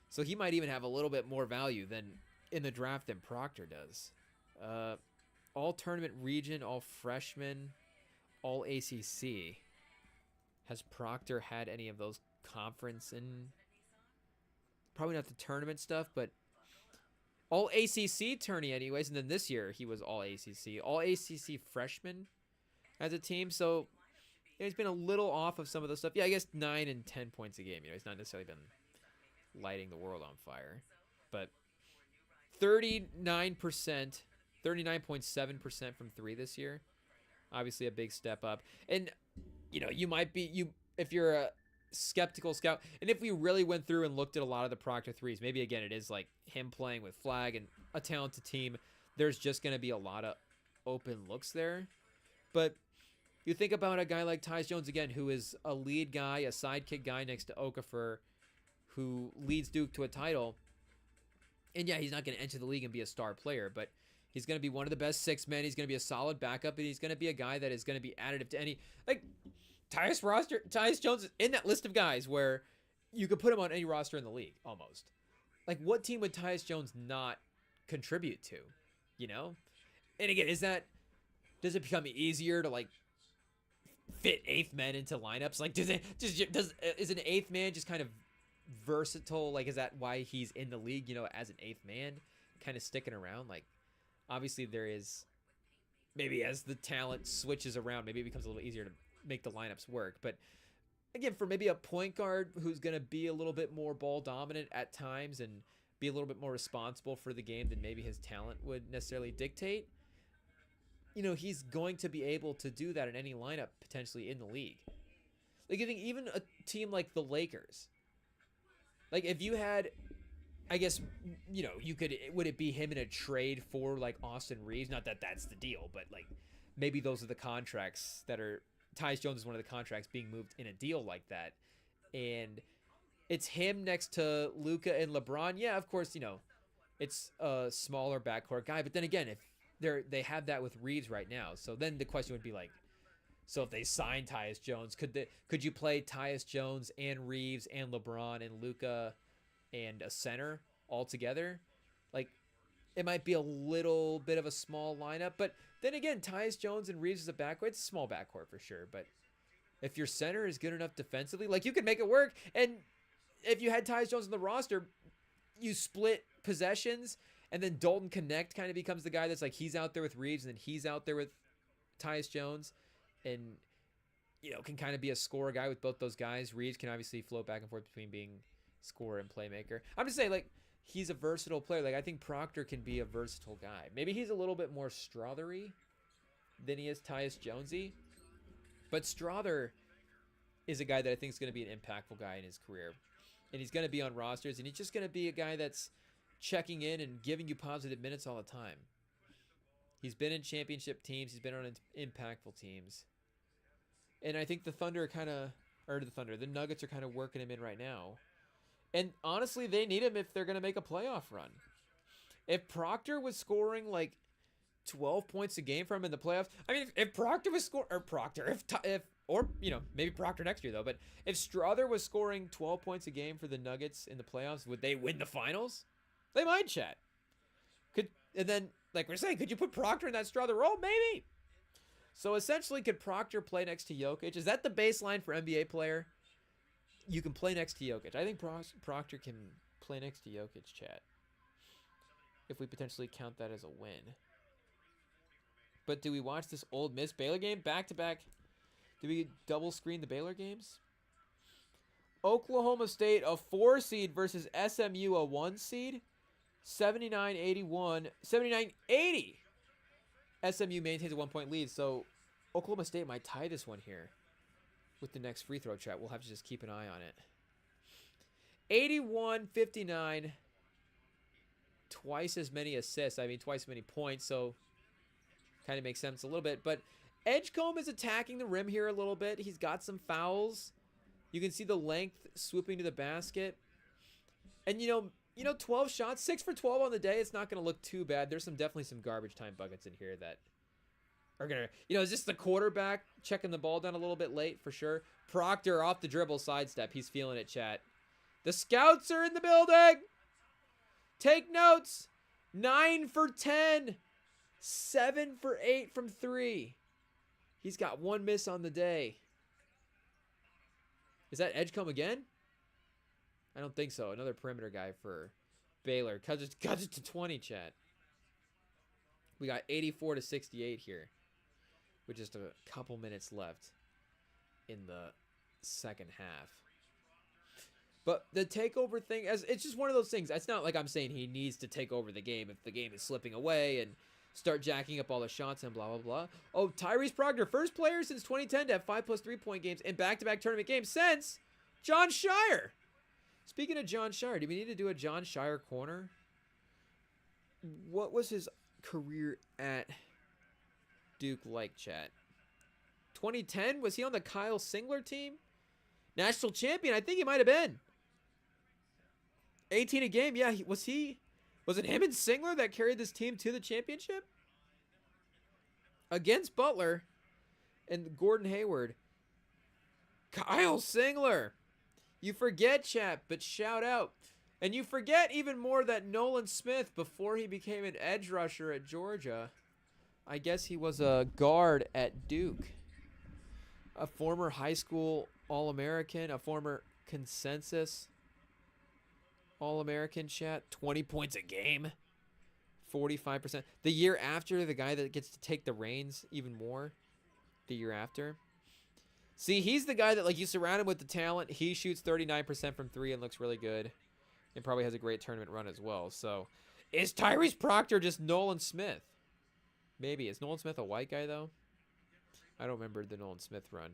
So he might even have a little bit more value than in the draft than Proctor does. All tournament region, all freshman, all ACC. Has Proctor had any of those conference and probably not the tournament stuff, but all ACC tourney anyways. And then this year he was all ACC freshman as a team. So he's been a little off of some of the stuff. Yeah, I guess 9 and 10 points a game. He's not necessarily been lighting the world on fire, but 39% 39.7% from 3 this year. Obviously a big step up. And you might be if you're a skeptical scout, and if we really went through and looked at a lot of the Proctor threes, maybe again it is like him playing with Flag and a talented team, there's just going to be a lot of open looks there. But you think about a guy like Tyus Jones again, who is a lead guy, a sidekick guy next to Okafor, who leads Duke to a title. And yeah, he's not going to enter the league and be a star player, but he's going to be one of the best 6 men. He's going to be a solid backup, and he's going to be a guy that is going to be additive to any, like, Tyus Jones is in that list of guys where you could put him on any roster in the league, almost. Like, what team would Tyus Jones not contribute to, And again, does it become easier to, like, fit 8th men into lineups? Like, is an 8th man just kind of versatile? Like, is that why he's in the league, as an 8th man, kind of sticking around? Like, obviously there is, maybe as the talent switches around, maybe it becomes a little easier to make the lineups work. But again, for maybe a point guard who's going to be a little bit more ball dominant at times and be a little bit more responsible for the game than maybe his talent would necessarily dictate, he's going to be able to do that in any lineup potentially in the league. Like, I think even a team like the Lakers, like, if you had, I guess, would it be him in a trade for, like, Austin Reeves? Not that that's the deal, but, like, maybe those are the contracts that are, Tyus Jones is one of the contracts being moved in a deal like that. And it's him next to Luka and LeBron. Yeah, of course, it's a smaller backcourt guy. But then again, if they have that with Reeves right now. So then the question would be like, so if they sign Tyus Jones, could you play Tyus Jones and Reeves and LeBron and Luka and a center all together? Like, it might be a little bit of a small lineup, but then again, Tyus Jones and Reeves is a backcourt. It's a small backcourt for sure, but if your center is good enough defensively, like, you could make it work. And if you had Tyus Jones on the roster, you split possessions, and then Dalton Connect kind of becomes the guy that's like, he's out there with Reeves, and then he's out there with Tyus Jones, and can kind of be a scorer guy with both those guys. Reeves can obviously float back and forth between being scorer and playmaker. I'm just saying, like, he's a versatile player. Like, I think Proctor can be a versatile guy. Maybe he's a little bit more Strothery than he is Tyus Jonesy. But Strother is a guy that I think is going to be an impactful guy in his career. And he's going to be on rosters, and he's just going to be a guy that's checking in and giving you positive minutes all the time. He's been in championship teams. He's been on impactful teams. And I think the Nuggets are kind of working him in right now. And honestly, they need him if they're going to make a playoff run. If Proctor was scoring like 12 points a game for him in the playoffs, I mean, if Proctor was maybe Proctor next year though, but if Strother was scoring 12 points a game for the Nuggets in the playoffs, would they win the finals? They might, chat. And then, like we're saying, could you put Proctor in that Strother role? Maybe. So essentially, could Proctor play next to Jokic? Is that the baseline for NBA player? You can play next to Jokic. I think Proctor can play next to Jokic, chat. If we potentially count that as a win. But do we watch this old Miss Baylor game back to back? Do we double screen the Baylor games? Oklahoma State, a 4 seed versus SMU, a 1 seed. 79-81. 79-80. SMU maintains a 1-point lead, so Oklahoma State might tie this one here with the next free throw, chat. We'll have to just keep an eye on it. 81-59. Twice as many assists. I mean, twice as many points, so kind of makes sense a little bit. But Edgecombe is attacking the rim here a little bit. He's got some fouls. You can see the length swooping to the basket. And, 12 shots, 6 for 12 on the day. It's not going to look too bad. There's definitely some garbage time buckets in here that are going to, is this the quarterback checking the ball down a little bit late for sure? Proctor off the dribble sidestep. He's feeling it, chat. The scouts are in the building. Take notes. 9 for 10. 7 for 8 from 3. He's got 1 miss on the day. Is that Edgecombe again? I don't think so. Another perimeter guy for Baylor. Cuts it to 20, chat. We got 84-68 here with just a couple minutes left in the second half. But the takeover thing, it's just one of those things. It's not like I'm saying he needs to take over the game if the game is slipping away and start jacking up all the shots and blah, blah, blah. Oh, Tyrese Proctor, first player since 2010 to have 5+ 3-point games in back-to-back tournament games since John Shire. Speaking of John Shire, do we need to do a John Shire corner? What was his career at Duke like, chat? 2010? Was he on the Kyle Singler team? National champion? I think he might have been. 18 a game? Yeah, was he? Was it him and Singler that carried this team to the championship? Against Butler and Gordon Hayward. Kyle Singler. You forget, chat, but shout out. And you forget even more that Nolan Smith, before he became an edge rusher at Georgia, I guess he was a guard at Duke. A former high school All-American, a former consensus All-American, chat. 20 points a game. 45%. The year after, the guy that gets to take the reins even more. The year after. See, he's the guy that, like, you surround him with the talent. He shoots 39% from 3 and looks really good. And probably has a great tournament run as well. So, is Tyrese Proctor just Nolan Smith? Maybe. Is Nolan Smith a white guy, though? I don't remember the Nolan Smith run.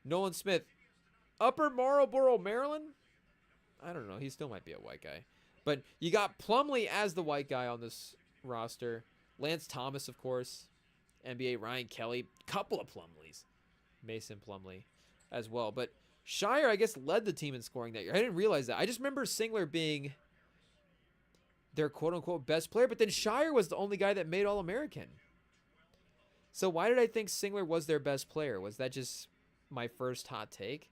Nolan Smith, Upper Marlboro, Maryland? I don't know. He still might be a white guy. But you got Plumlee as the white guy on this roster. Lance Thomas, of course. NBA Ryan Kelly. Couple of Plumlees. Mason Plumlee as well. But Shire, I guess, led the team in scoring that year. I didn't realize that. I just remember Singler being their quote-unquote best player. But then Shire was the only guy that made All-American. So why did I think Singler was their best player? Was that just my first hot take?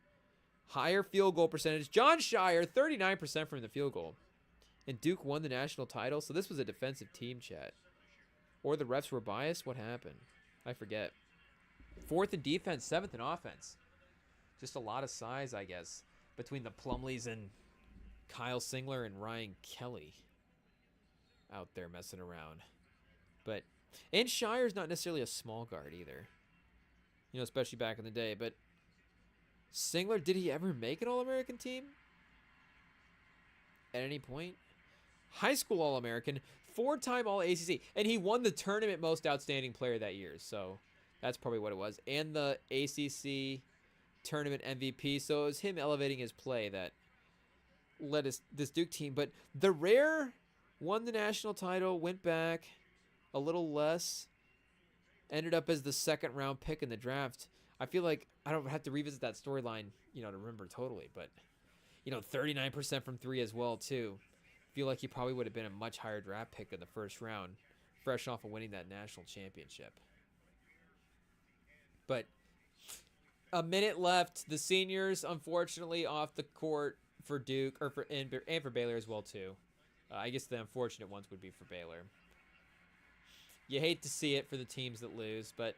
Higher field goal percentage. John Shire, 39% from the field goal. And Duke won the national title. So this was a defensive team, chat. Or the refs were biased. What happened? I forget. 4th in defense, 7th in offense. Just a lot of size, I guess, between the Plumlees and Kyle Singler and Ryan Kelly out there messing around. But, and Shire's not necessarily a small guard either. You know, especially back in the day. But Singler, did he ever make an All-American team? At any point? High school All-American, 4-time All-ACC. And he won the tournament most outstanding player that year. So that's probably what it was. And the ACC tournament MVP. So it was him elevating his play that led this Duke team. But the Rare won the national title, went back a little less, ended up as the 2nd round pick in the draft. I feel like I don't have to revisit that storyline, you know, to remember totally. But, you know, 39% from 3 as well, too. Feel like he probably would have been a much higher draft pick in the 1st round, fresh off of winning that national championship. But a minute left. The seniors, unfortunately, off the court for Duke, or and for Baylor as well, too. I guess the unfortunate ones would be for Baylor. You hate to see it for the teams that lose, but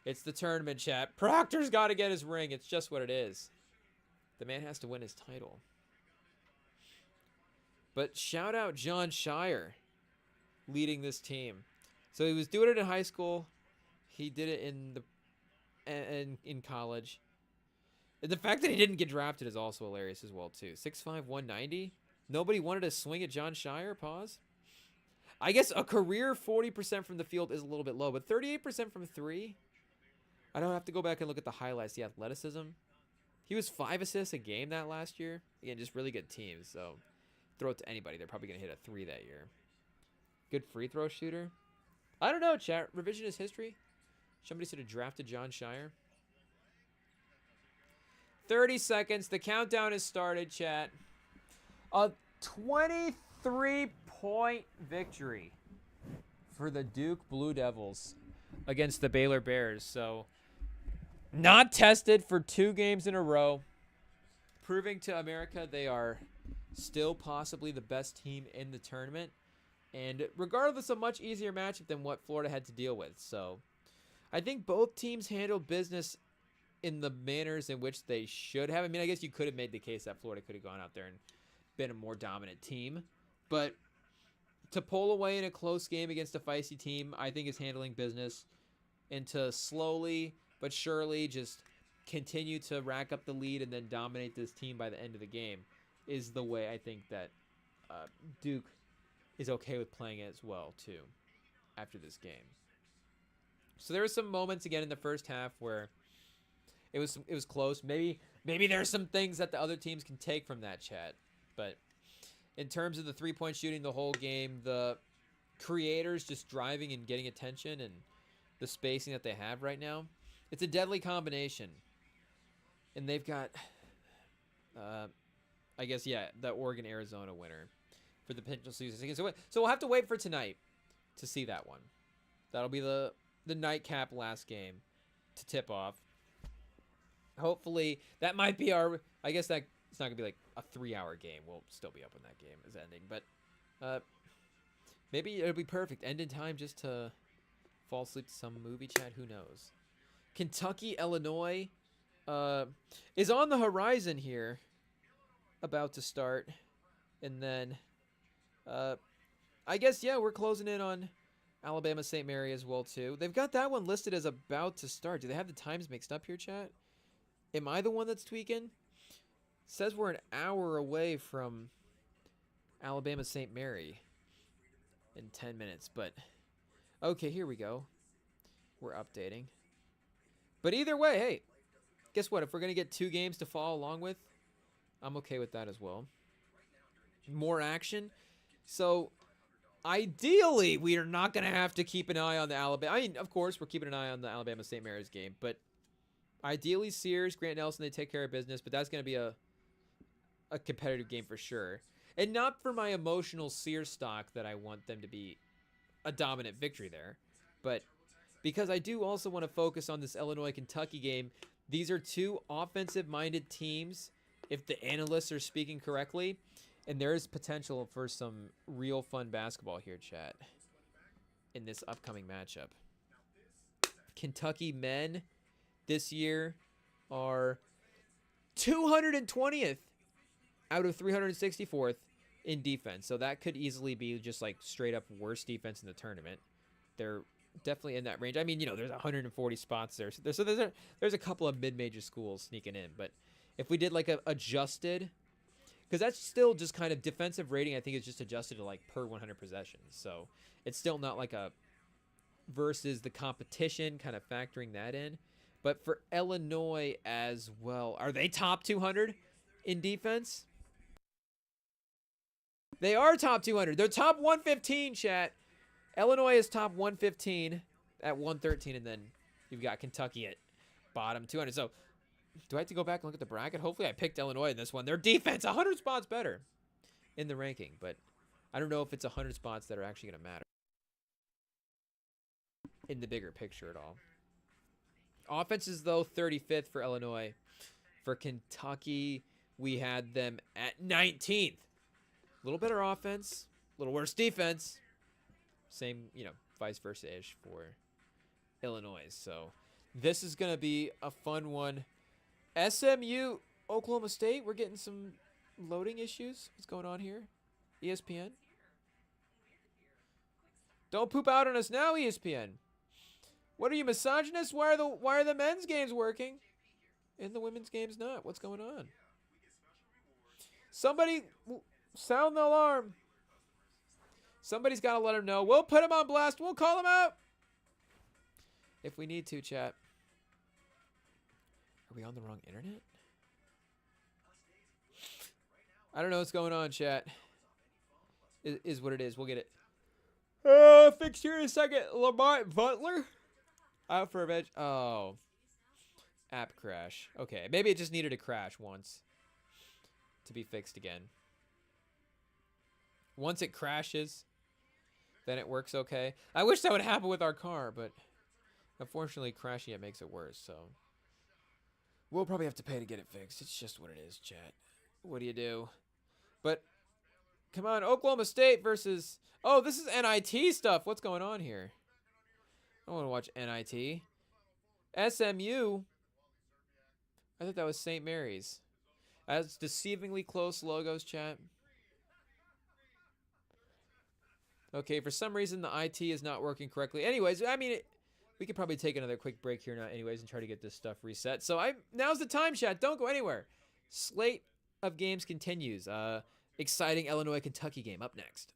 it's the tournament, chat. Proctor's got to get his ring. It's just what it is. The man has to win his title. But shout out John Shire leading this team. So he was doing it in high school. He did it in college. And the fact that he didn't get drafted is also hilarious as well, too. 6'5", 190. Nobody wanted to swing at John Shire. Pause. I guess a career 40% from the field is a little bit low, but 38% from 3. I don't have to go back and look at the highlights, the athleticism. He was 5 assists a game that last year. Again, just really good teams. So throw it to anybody. They're probably going to hit a 3 that year. Good free throw shooter. I don't know, chat. Revisionist history. Somebody should have drafted John Shire. 30 seconds. The countdown has started, chat. A 23-point victory for the Duke Blue Devils against the Baylor Bears. So, not tested for 2 games in a row. Proving to America they are still possibly the best team in the tournament. And regardless, a much easier matchup than what Florida had to deal with. So, I think both teams handled business in the manners in which they should have. I mean, I guess you could have made the case that Florida could have gone out there and been a more dominant team. But to pull away in a close game against a feisty team, I think is handling business. And to slowly but surely just continue to rack up the lead and then dominate this team by the end of the game is the way I think that Duke is okay with playing as well, too. after this game. So there were some moments again in the first half where it was close. Maybe there's some things that the other teams can take from that, chat. But in terms of the 3-point shooting the whole game, the creators just driving and getting attention and the spacing that they have right now, it's a deadly combination. And they've got, I guess, yeah, the Oregon-Arizona winner for the potential season. So we'll have to wait for tonight to see that one. That'll be the nightcap last game to tip off. Hopefully, that might be our, I guess that it's not going to be like a 3-hour game. We'll still be up when that game is ending. But maybe it'll be perfect. End in time just to fall asleep to some movie, chat. Who knows? Kentucky, Illinois is on the horizon here. About to start. And then, I guess, yeah, we're closing in on Alabama, St. Mary as well, too. They've got that one listed as about to start. Do they have the times mixed up here, chat? Am I the one that's tweaking? It says we're an hour away from Alabama, St. Mary in 10 minutes. But, okay, here we go. We're updating. But either way, hey, guess what? If we're going to get 2 games to follow along with, I'm okay with that as well. More action. So, ideally, we are not going to have to keep an eye on the Alabama. I mean, of course, we're keeping an eye on the Alabama St. Mary's game. But ideally, Sears, Grant Nelson, they take care of business. But that's going to be a competitive game for sure. And not for my emotional Sears stock that I want them to be a dominant victory there. But because I do also want to focus on this Illinois-Kentucky game. These are 2 offensive-minded teams, if the analysts are speaking correctly. And there is potential for some real fun basketball here, chat, in this upcoming matchup. Kentucky men this year are 220th out of 364th in defense. So that could easily be just like straight up worst defense in the tournament. They're definitely in that range. I mean, you know, there's 140 spots there. So there's a couple of mid-major schools sneaking in. But if we did like a adjusted, because that's still just kind of defensive rating, I think it's just adjusted to like per 100 possessions. So it's still not like a versus the competition, kind of factoring that in. But for Illinois as well, are they top 200 in defense? They are top 200. They're top 115, chat. Illinois is top 115 at 113, and then you've got Kentucky at bottom 200. So do I have to go back and look at the bracket? Hopefully I picked Illinois in this one. Their defense, 100 spots better in the ranking, but I don't know if it's 100 spots that are actually going to matter in the bigger picture at all. Offenses, though, 35th for Illinois. For Kentucky, we had them at 19th. A little better offense, a little worse defense. Same, you know, vice versa-ish for Illinois. So this is going to be a fun one. SMU, Oklahoma State, we're getting some loading issues. What's going on here? ESPN? Don't poop out on us now, ESPN. What are you, misogynist? Why are the men's games working and the women's games not? What's going on? Somebody sound the alarm. Somebody's got to let him know. We'll put him on blast. We'll call him out if we need to, chat. Are we on the wrong internet? I don't know what's going on, chat. Is what it is. We'll get it. Fixed here in a second. Lamar Butler out for a bench. Oh. App crash. Okay. Maybe it just needed to crash once to be fixed again. Once it crashes, then it works okay. I wish that would happen with our car, but unfortunately crashing it makes it worse, so we'll probably have to pay to get it fixed. It's just what it is, chat. What do you do? But come on, Oklahoma State versus... Oh, this is NIT stuff. What's going on here? I want to watch NIT. SMU. I thought that was St. Mary's. That's deceivingly close logos, chat. Okay, for some reason the IT is not working correctly. Anyways, I mean, we could probably take another quick break here now anyways and try to get this stuff reset. So now's the time, chat. Don't go anywhere. Slate of games continues. Exciting Illinois-Kentucky game up next.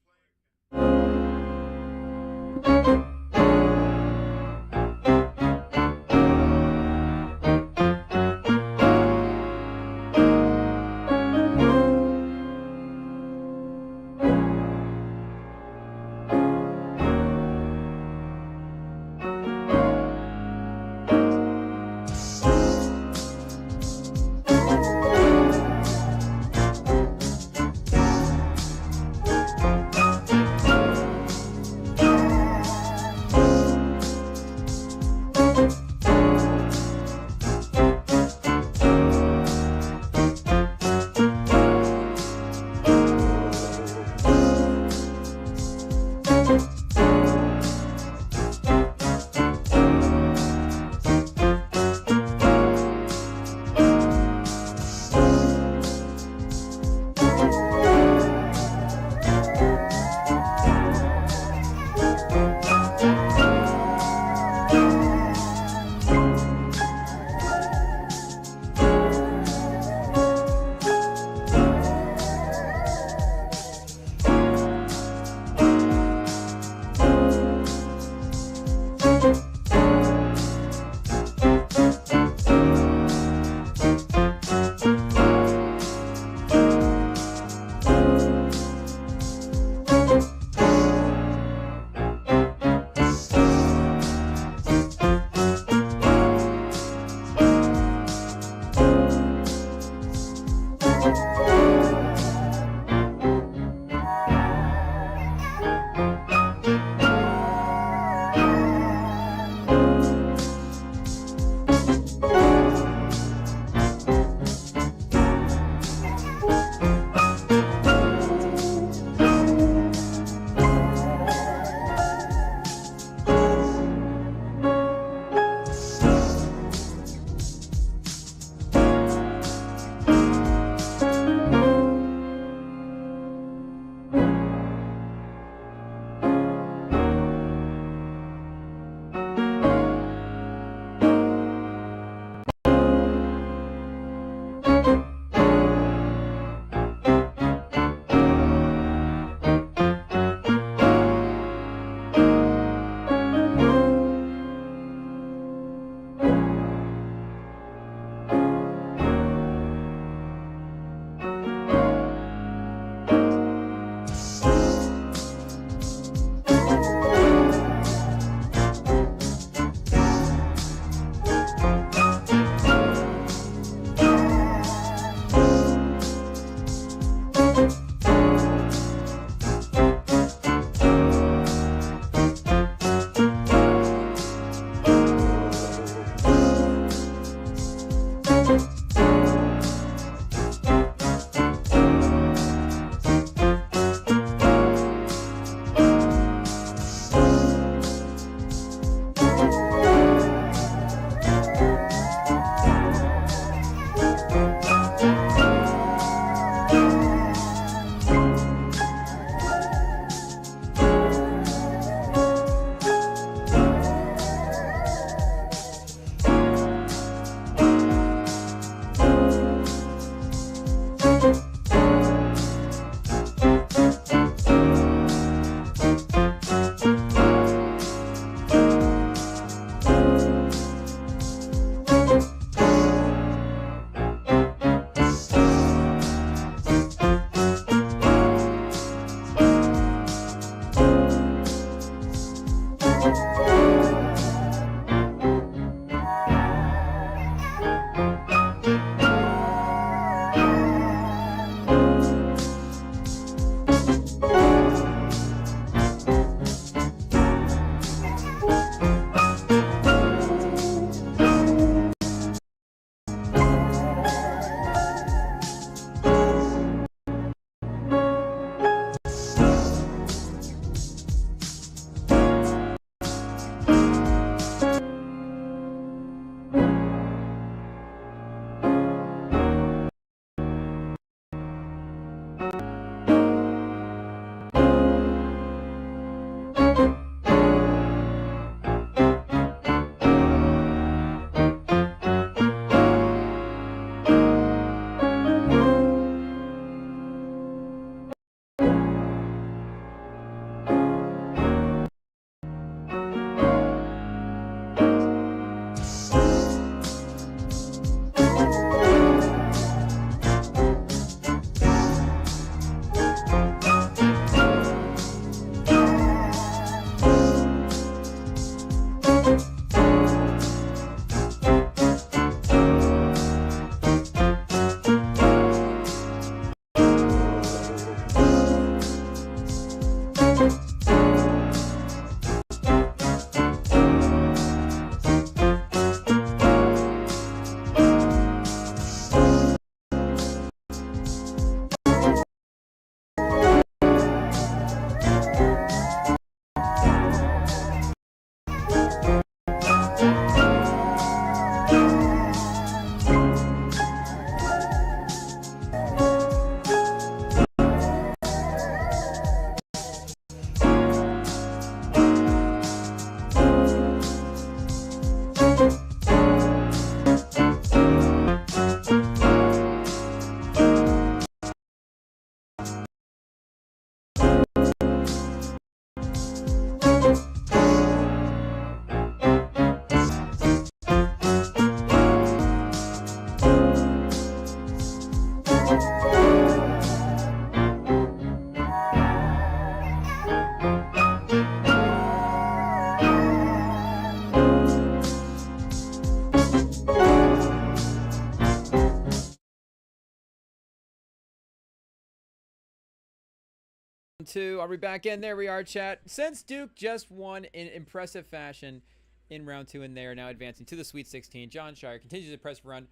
Two, are we back in? There we are, chat. Since Duke just won in impressive fashion in round 2, and they are now advancing to the Sweet 16, John Shire continues his impressive run.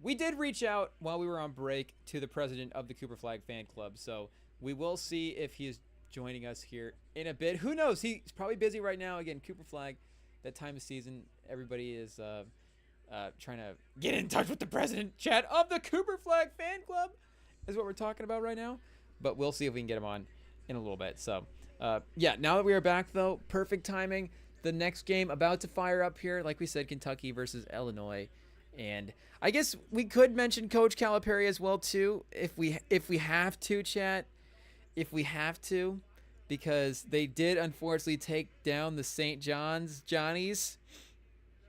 We did reach out while we were on break to the president of the Cooper Flag fan club, so we will see if he is joining us here in a bit. Who knows? He's probably busy right now. Again, Cooper Flag, that time of season, everybody is trying to get in touch with the president, chat, of the Cooper Flag fan club is what we're talking about right now. But we'll see if we can get him on in a little bit. So, yeah, now that we are back, though, perfect timing. The next game about to fire up here, like we said, Kentucky versus Illinois. And I guess we could mention Coach Calipari as well, too, if we have to, chat. If we have to, because they did, unfortunately, take down the St. John's Johnnies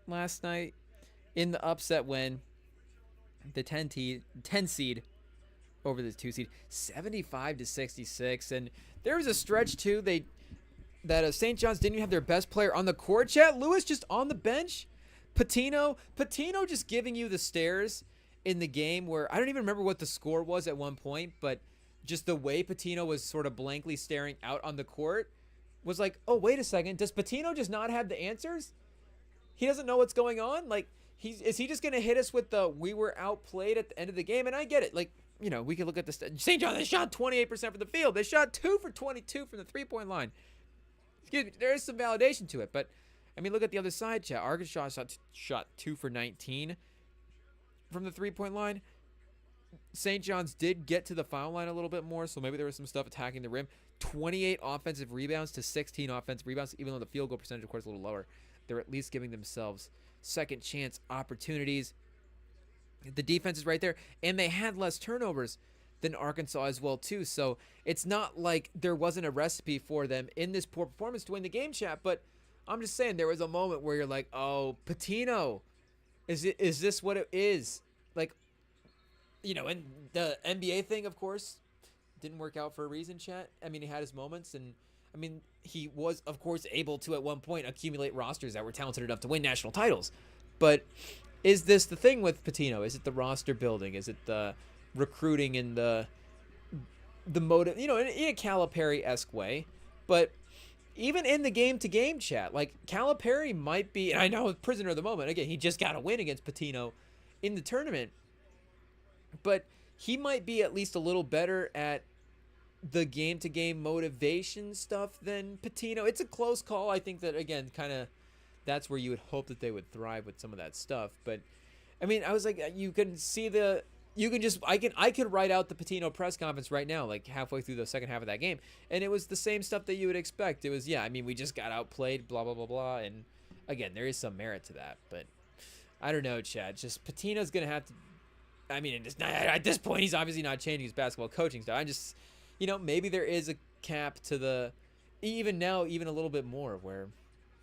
last night in the upset win. The 10 seed over the 2 seed, 75-66, and there was a stretch too. That St. John's didn't even have their best player on the court. Chat, Lewis just on the bench. Patino just giving you the stares in the game where I don't even remember what the score was at one point, but just the way Patino was sort of blankly staring out on the court was like, oh, wait a second, does Patino just not have the answers? He doesn't know what's going on. Like, is he just gonna hit us with the we were outplayed at the end of the game? And I get it, like. You know, we could look at the St. John. They shot 28% from the field. They shot 2 for 22 from the 3-point line. Excuse me. There is some validation to it, but I mean, look at the other side, chat. Arkansas shot 2 for 19 from the 3-point line. St. John's did get to the foul line a little bit more, so maybe there was some stuff attacking the rim. 28 offensive rebounds to 16 offensive rebounds, even though the field goal percentage, of course, is a little lower. They're at least giving themselves second chance opportunities. The defense is right there, and they had less turnovers than Arkansas as well, too. So it's not like there wasn't a recipe for them in this poor performance to win the game, chat. But I'm just saying there was a moment where you're like, oh, Patino, is this what it is? Like, you know, and the NBA thing, of course, didn't work out for a reason, chat. I mean, he had his moments, and I mean, he was, of course, able to at one point accumulate rosters that were talented enough to win national titles. But is this the thing with Patino? Is it the roster building? Is it the recruiting and the motive? You know, in a Calipari-esque way. But even in the game-to-game chat, like Calipari might be, and I know prisoner of the moment. Again, he just got a win against Patino in the tournament. But he might be at least a little better at the game-to-game motivation stuff than Patino. It's a close call. I think that, again, kind of that's where you would hope that they would thrive with some of that stuff. But I mean, I was like, you can see I could write out the Patino press conference right now, like halfway through the second half of that game. And it was the same stuff that you would expect. It was, yeah, I mean, we just got outplayed, blah, blah, blah, blah. And again, there is some merit to that, but I don't know, Chad, just Patino's going to have to, I mean, at this point, he's obviously not changing his basketball coaching style. I just, you know, maybe there is a cap to even now, even a little bit more where,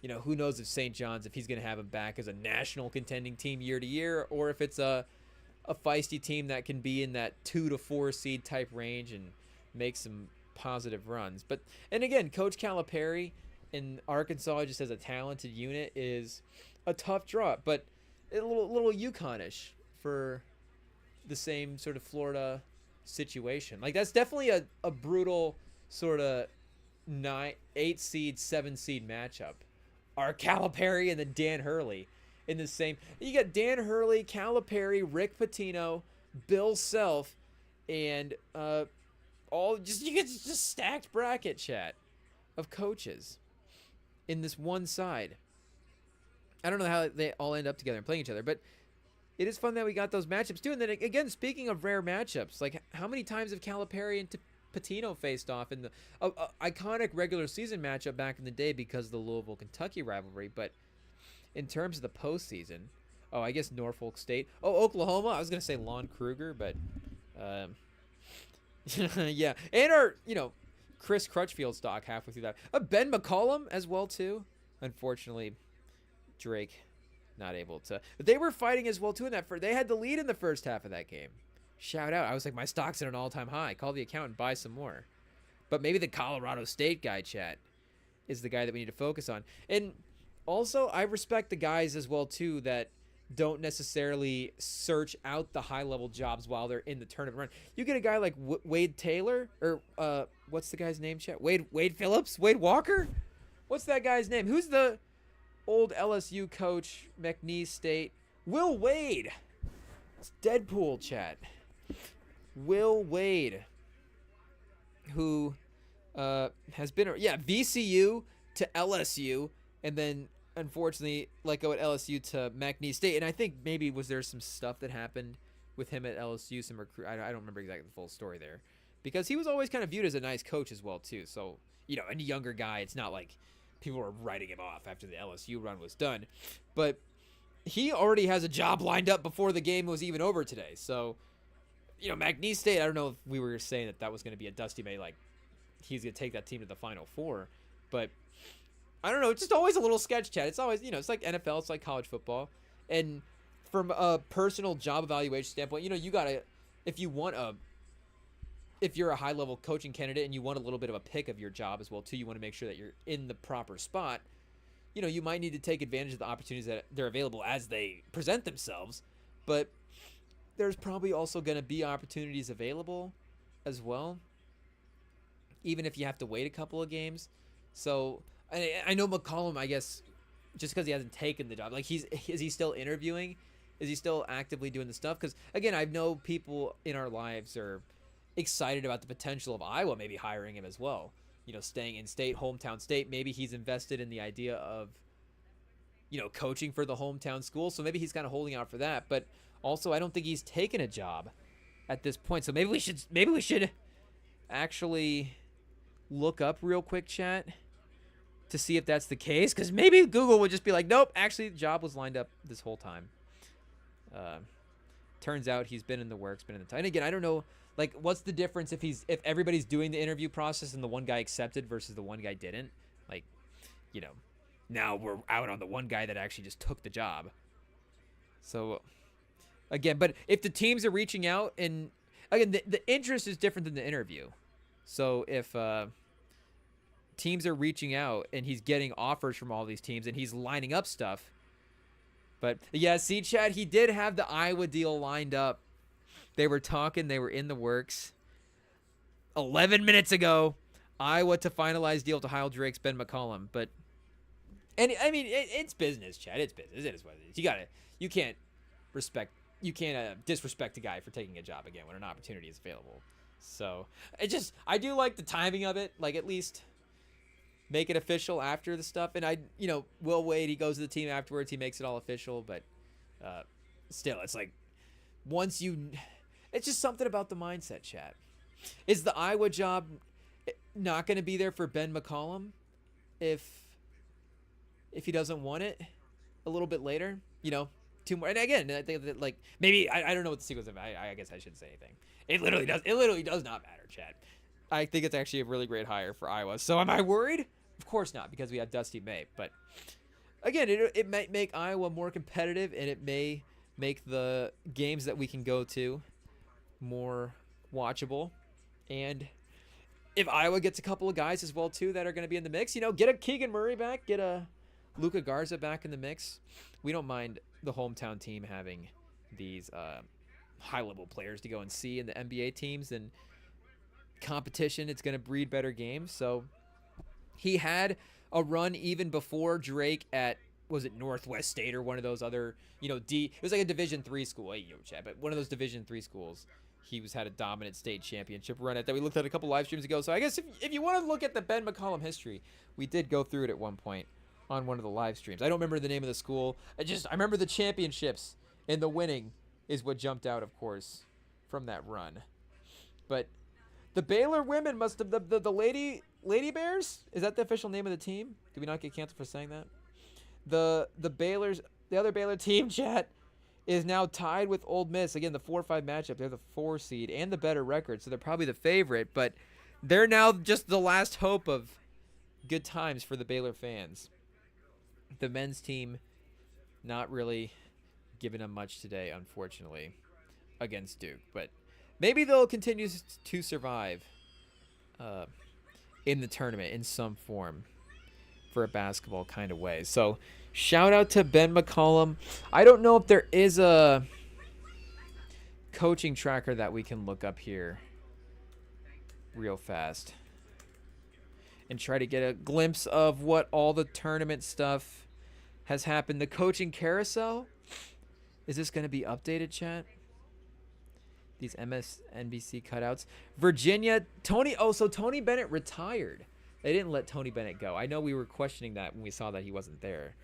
you know, who knows if St. John's, if he's going to have him back as a national contending team year to year, or if it's a feisty team that can be in that 2 to 4 seed type range and make some positive runs. But, and again, Coach Calipari in Arkansas, just as a talented unit, is a tough draw, but a little UConn-ish for the same sort of Florida situation. Like, that's definitely a brutal sort of 8 seed, 7 seed matchup. Are Calipari and then Dan Hurley in the same. You got Dan Hurley, Calipari, Rick Pitino, Bill Self, and all just you get just stacked bracket, chat, of coaches in this one side. I don't know how they all end up together and playing each other, but it is fun that we got those matchups too. And then again, speaking of rare matchups, like how many times have Calipari and Patino faced off in the iconic regular season matchup back in the day because of the Louisville-Kentucky rivalry? But in terms of the postseason, I guess Norfolk State. Oklahoma. I was going to say Lon Kruger, but yeah. And our, Chris Crutchfield stock halfway through that. Ben McCollum as well, too. Unfortunately, Drake not able to. But they were fighting as well, too, in that. They had the lead in the first half of that game. Shout out. I was like, my stock's at an all-time high. Call the account and buy some more. But maybe the Colorado State guy, chat, is the guy that we need to focus on. And also, I respect the guys as well, too, that don't necessarily search out the high-level jobs while they're in the tournament run. You get a guy like Wade Taylor, or what's the guy's name, chat? Wade Phillips? Wade Walker? What's that guy's name? Who's the old LSU coach, McNeese State? Will Wade. It's Deadpool, chat. Will Wade, who has been, VCU to LSU, and then unfortunately let go at LSU to McNeese State. And I think maybe was there some stuff that happened with him at LSU, some recruit. I don't remember exactly the full story there, because he was always kind of viewed as a nice coach as well too. So any younger guy, it's not like people were writing him off after the LSU run was done, but he already has a job lined up before the game was even over today. So McNeese State, I don't know if we were saying that was going to be a Dusty May, like he's going to take that team to the Final Four, but I don't know. It's just always a little sketch, chat. It's always, it's like NFL, it's like college football. And from a personal job evaluation standpoint, you got to, if you're a high level coaching candidate and you want a little bit of a pick of your job as well too, you want to make sure that you're in the proper spot. You might need to take advantage of the opportunities that they're available as they present themselves, but there's probably also going to be opportunities available as well, even if you have to wait a couple of games. So I know McCollum, I guess, just because he hasn't taken the job, like is he still interviewing? Is he still actively doing the stuff? Because again, I know people in our lives are excited about the potential of Iowa maybe hiring him as well. Staying in state, hometown state. Maybe he's invested in the idea of, coaching for the hometown school. So maybe he's kind of holding out for that. But also, I don't think he's taken a job at this point. So maybe we should actually look up real quick, chat, to see if that's the case, because maybe Google would just be like, nope, actually the job was lined up this whole time. Turns out he's been in the works, been in the time. And again, I don't know, like, what's the difference if everybody's doing the interview process and the one guy accepted versus the one guy didn't? Like, now we're out on the one guy that actually just took the job. So again, but if the teams are reaching out, and again, the interest is different than the interview. So if teams are reaching out and he's getting offers from all these teams and he's lining up stuff. But yeah, see, Chad, he did have the Iowa deal lined up. They were talking, they were in the works. 11 minutes ago, Iowa to finalize deal to Heil Drake's Ben McCollum. But, and I mean, it's business, Chad. It's business. It is what it is. You can't disrespect a guy for taking a job again when an opportunity is available. So I do like the timing of it. Like, at least make it official after the stuff. And Will Wade, he goes to the team afterwards, he makes it all official. But still, it's like, it's just something about the mindset, chat. Is the Iowa job not going to be there for Ben McCollum if he doesn't want it a little bit later? Two more. And again, I think that, like, maybe I don't know what the sequence of. I guess I shouldn't say anything. It literally does not matter, chat. I think it's actually a really great hire for Iowa. So am I worried? Of course not, because we have Dusty May. But again, it might make Iowa more competitive, and it may make the games that we can go to more watchable. And if Iowa gets a couple of guys as well too that are going to be in the mix, get a Keegan Murray back, get a Luka Garza back in the mix. We don't mind the hometown team having these high-level players to go and see in the NBA teams, and competition, it's going to breed better games. So he had a run even before Drake at, was it Northwest State or one of those other, it was like a Division III school, but one of those Division III schools. He had a dominant state championship run at that we looked at a couple live streams ago. So I guess if you want to look at the Ben McCollum history, we did go through it at one point on one of the live streams. I don't remember the name of the school. I remember the championships, and the winning is what jumped out, of course, from that run. But the Baylor women must have, the Lady Bears? Is that the official name of the team? Did we not get canceled for saying that? The other Baylor team, chat, is now tied with Ole Miss. Again, the 4-5 matchup. They're the 4 seed and the better record, so they're probably the favorite. But they're now just the last hope of good times for the Baylor fans. The men's team not really giving them much today, unfortunately, against Duke. But maybe they'll continue to survive in the tournament in some form for a basketball kind of way. So shout out to Ben McCollum. I don't know if there is a coaching tracker that we can look up here real fast. and try to get a glimpse of what all the tournament stuff has happened. The coaching carousel, is this going to be updated, chat? These MSNBC cutouts. Virginia, so Tony Bennett retired. They didn't let Tony Bennett go. I know we were questioning that when we saw that he wasn't there.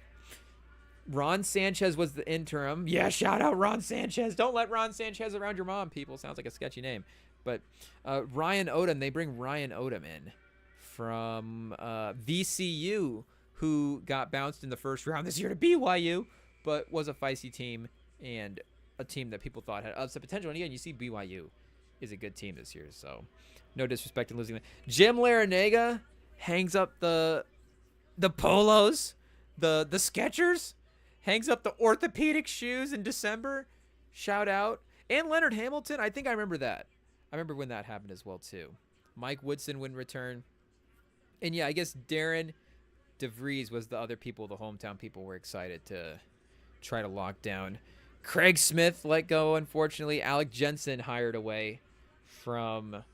Ron Sanchez was the interim. Yeah, shout out Ron Sanchez. Don't let Ron Sanchez around your mom, people. Sounds like a sketchy name. But Ryan Odom, they bring Ryan Odom in from VCU, who got bounced in the first round this year to BYU, but was a feisty team and a team that people thought had upset potential. And again, you see BYU is a good team this year, so no disrespect in losing them. Jim Larinaga hangs up the polos, the Skechers, hangs up the orthopedic shoes in December. Shout out. And Leonard Hamilton, I think I remember that. I remember when that happened as well, too. Mike Woodson wouldn't return. And yeah, I guess Darren DeVries was the other people, the hometown people were excited to try to lock down. Craig Smith let go, unfortunately. Alec Jensen hired away from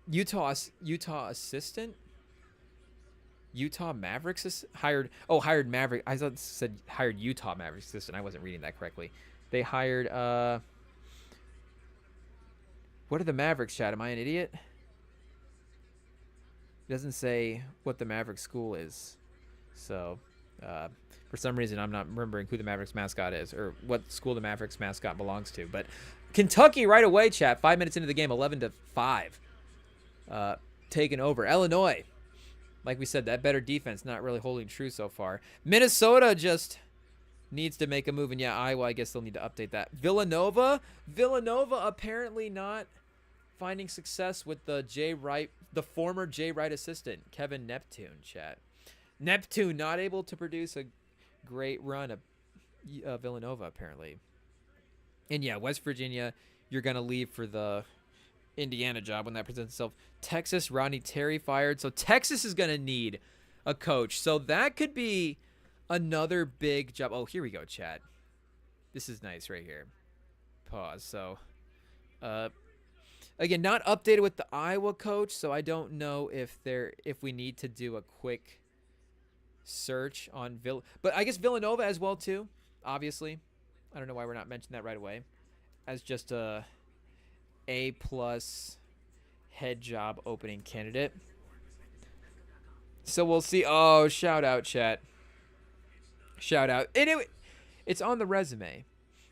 Utah assistant. Utah Mavericks hired Maverick. I thought it said hired Utah Mavericks assistant. I wasn't reading that correctly. They hired what are the Mavericks, chat? Am I an idiot? It doesn't say what the Maverick school is. So for some reason, I'm not remembering who the Mavericks mascot is or what school the Mavericks mascot belongs to. But Kentucky right away, chat. 5 minutes into the game, 11-5. Taken over. Illinois, like we said, that better defense not really holding true so far. Minnesota just needs to make a move. And yeah, Iowa, I guess they'll need to update that. Villanova apparently not finding success with the former Jay Wright assistant, Kevin Neptune, chat. Neptune not able to produce a great run of Villanova, apparently. And yeah, West Virginia, you're going to leave for the Indiana job when that presents itself. Texas, Rodney Terry fired. So Texas is going to need a coach. So that could be another big job. Oh, here we go, chat. This is nice right here. Pause. So, again, not updated with the Iowa coach, so I don't know if we need to do a quick search on but I guess Villanova as well too, obviously. I don't know why we're not mentioning that right away as just a A+ head job opening candidate. So we'll see. Oh, shout out, chat. Shout out. Anyway, it's on the resume.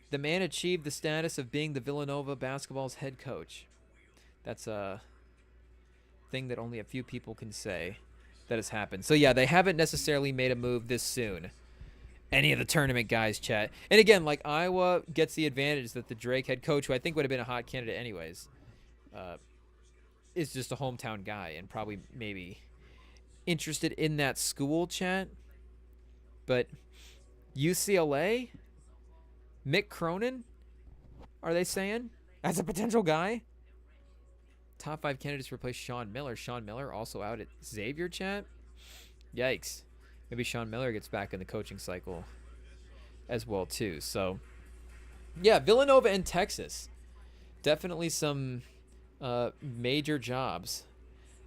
The man achieved the status of being the Villanova basketball's head coach. That's a thing that only a few people can say that has happened. So yeah, they haven't necessarily made a move this soon. Any of the tournament guys, chat. And again, like Iowa gets the advantage that the Drake head coach, who I think would have been a hot candidate anyways, is just a hometown guy and probably maybe interested in that school, chat. But UCLA, Mick Cronin, are they saying? As a potential guy? Top 5 candidates replace Sean Miller. Sean Miller also out at Xavier, chat. Yikes. Maybe Sean Miller gets back in the coaching cycle as well, too. So, yeah, Villanova and Texas. Definitely some major jobs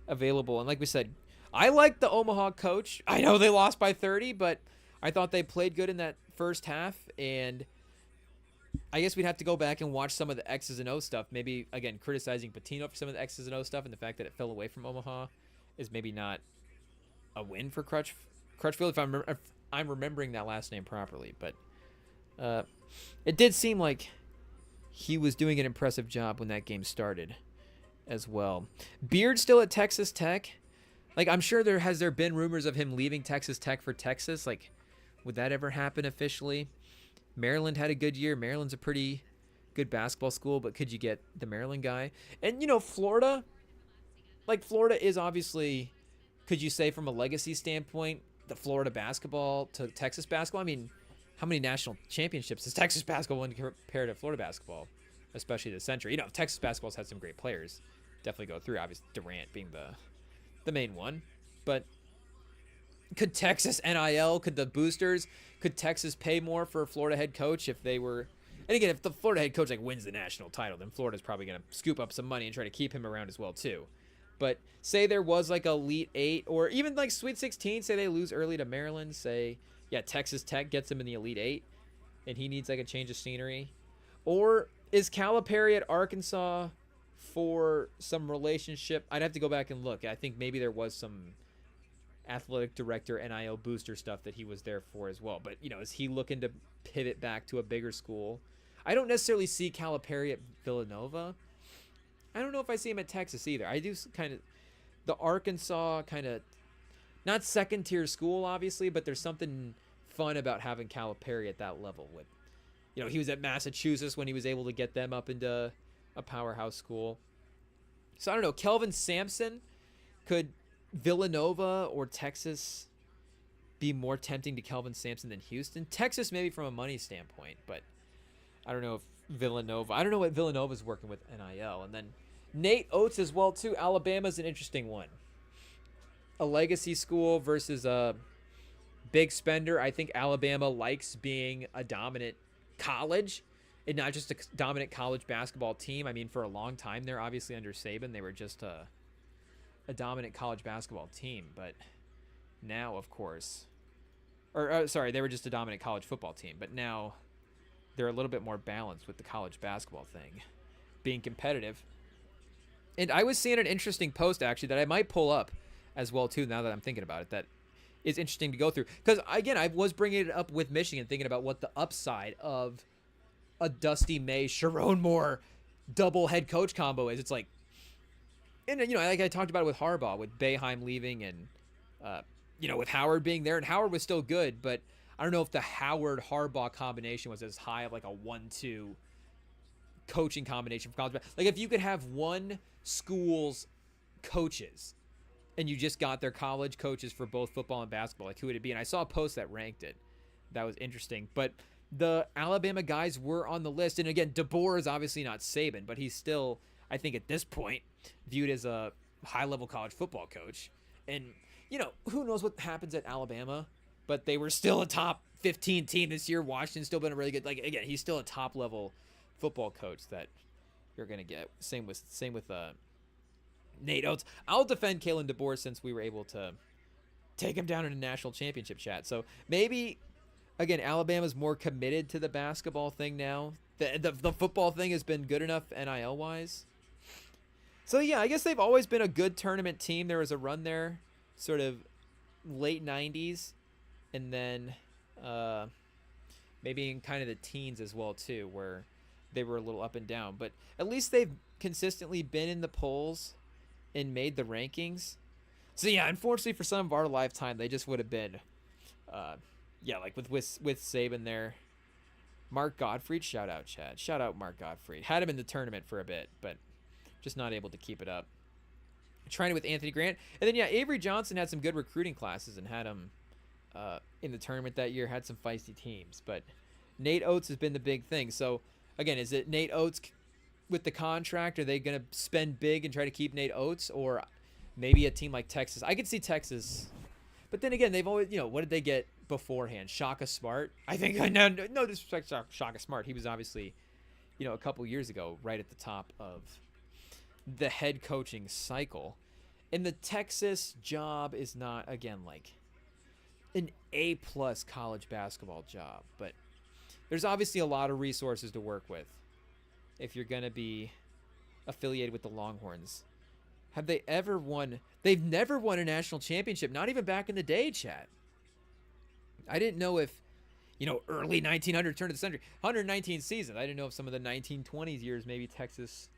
available. And like we said, I like the Omaha coach. I know they lost by 30, but I thought they played good in that first half. And I guess we'd have to go back and watch some of the X's and O stuff. Maybe, again, criticizing Patino for some of the X's and O stuff and the fact that it fell away from Omaha is maybe not a win for Crutchfield, if I'm remembering that last name properly. But it did seem like he was doing an impressive job when that game started as well. Beard still at Texas Tech. Like, I'm sure there been rumors of him leaving Texas Tech for Texas. Like, would that ever happen officially? Maryland had a good year. Maryland's a pretty good basketball school, but could you get the Maryland guy? And, Florida, like, Florida is obviously, could you say from a legacy standpoint, the Florida basketball to Texas basketball? I mean, how many national championships has Texas basketball won compared to Florida basketball, especially this century? Texas basketball's had some great players. Definitely go through, obviously, Durant being the main one. But could Texas NIL, could the boosters, could Texas pay more for a Florida head coach if they were? And again, if the Florida head coach wins the national title, then Florida's probably going to scoop up some money and try to keep him around as well too. But say there was like Elite Eight or even like Sweet 16. Say they lose early to Maryland. Say Texas Tech gets him in the Elite Eight, and he needs like a change of scenery. Or is Calipari at Arkansas for some relationship? I'd have to go back and look. I think maybe there was some athletic director NIL booster stuff that he was there for as well. But is he looking to pivot back to a bigger school? I don't necessarily see Calipari at Villanova. I don't know if I see him at Texas either. I do kind of the Arkansas kind of not second tier school obviously, but there's something fun about having Calipari at that level. With he was at Massachusetts when he was able to get them up into a powerhouse school. So I don't know. Kelvin Sampson, could Villanova or Texas be more tempting to Kelvin Sampson than Houston? Texas maybe from a money standpoint, but I don't know if Villanova. I don't know what Villanova's working with NIL. And then Nate Oates as well too. Alabama's an interesting one. A legacy school versus a big spender. I think Alabama likes being a dominant college and not just a dominant college basketball team. I mean, for a long time there, obviously under Saban, they were just a dominant college basketball team. But now, of course, they were just a dominant college football team. But now they're a little bit more balanced with the college basketball thing, being competitive. And I was seeing an interesting post, actually, that I might pull up as well, too, now that I'm thinking about it, that is interesting to go through. Because, again, I was bringing it up with Michigan, thinking about what the upside of a Dusty May, Sharon Moore double head coach combo is. It's like, and like I talked about it with Harbaugh, with Boeheim leaving and, with Howard being there. And Howard was still good, but I don't know if the Howard-Harbaugh combination was as high of like a 1-2 coaching combination for college. Like if you could have one school's coaches and you just got their college coaches for both football and basketball, like who would it be? And I saw a post that ranked it. That was interesting. But the Alabama guys were on the list. And again, DeBoer is obviously not Saban, but he's still, I think at this point, viewed as a high-level college football coach. And, who knows what happens at Alabama, but they were still a top 15 team this year. Washington's still been a really good, like, again, he's still a top-level football coach that you're going to get. Same with Nate Oates. I'll defend Kalen DeBoer since we were able to take him down in a national championship chat. So maybe, again, Alabama's more committed to the basketball thing now. The football thing has been good enough NIL-wise. So, yeah, I guess they've always been a good tournament team. There was a run there, sort of late 90s, and then maybe in kind of the teens as well, too, where they were a little up and down. But at least they've consistently been in the polls and made the rankings. So, yeah, unfortunately for some of our lifetime, they just would have been, like with Saban there. Mark Gottfried, shout out, Chad. Shout out Mark Gottfried. Had him in the tournament for a bit, but just not able to keep it up. Trying it with Anthony Grant. And then, Avery Johnson had some good recruiting classes and had him in the tournament that year, had some feisty teams. But Nate Oates has been the big thing. So, again, is it Nate Oates with the contract? Are they going to spend big and try to keep Nate Oates? Or maybe a team like Texas? I could see Texas. But then again, they've always, what did they get beforehand? Shaka Smart? I think, no disrespect to Shaka Smart. He was obviously, a couple years ago, right at the top of the head coaching cycle. And the Texas job is not, again, like an A-plus college basketball job. But there's obviously a lot of resources to work with if you're going to be affiliated with the Longhorns. Have they ever won? They've never won a national championship, not even back in the day, chat. I didn't know if, early 1900 turn of the century, 119 season. I didn't know if some of the 1920s years maybe Texas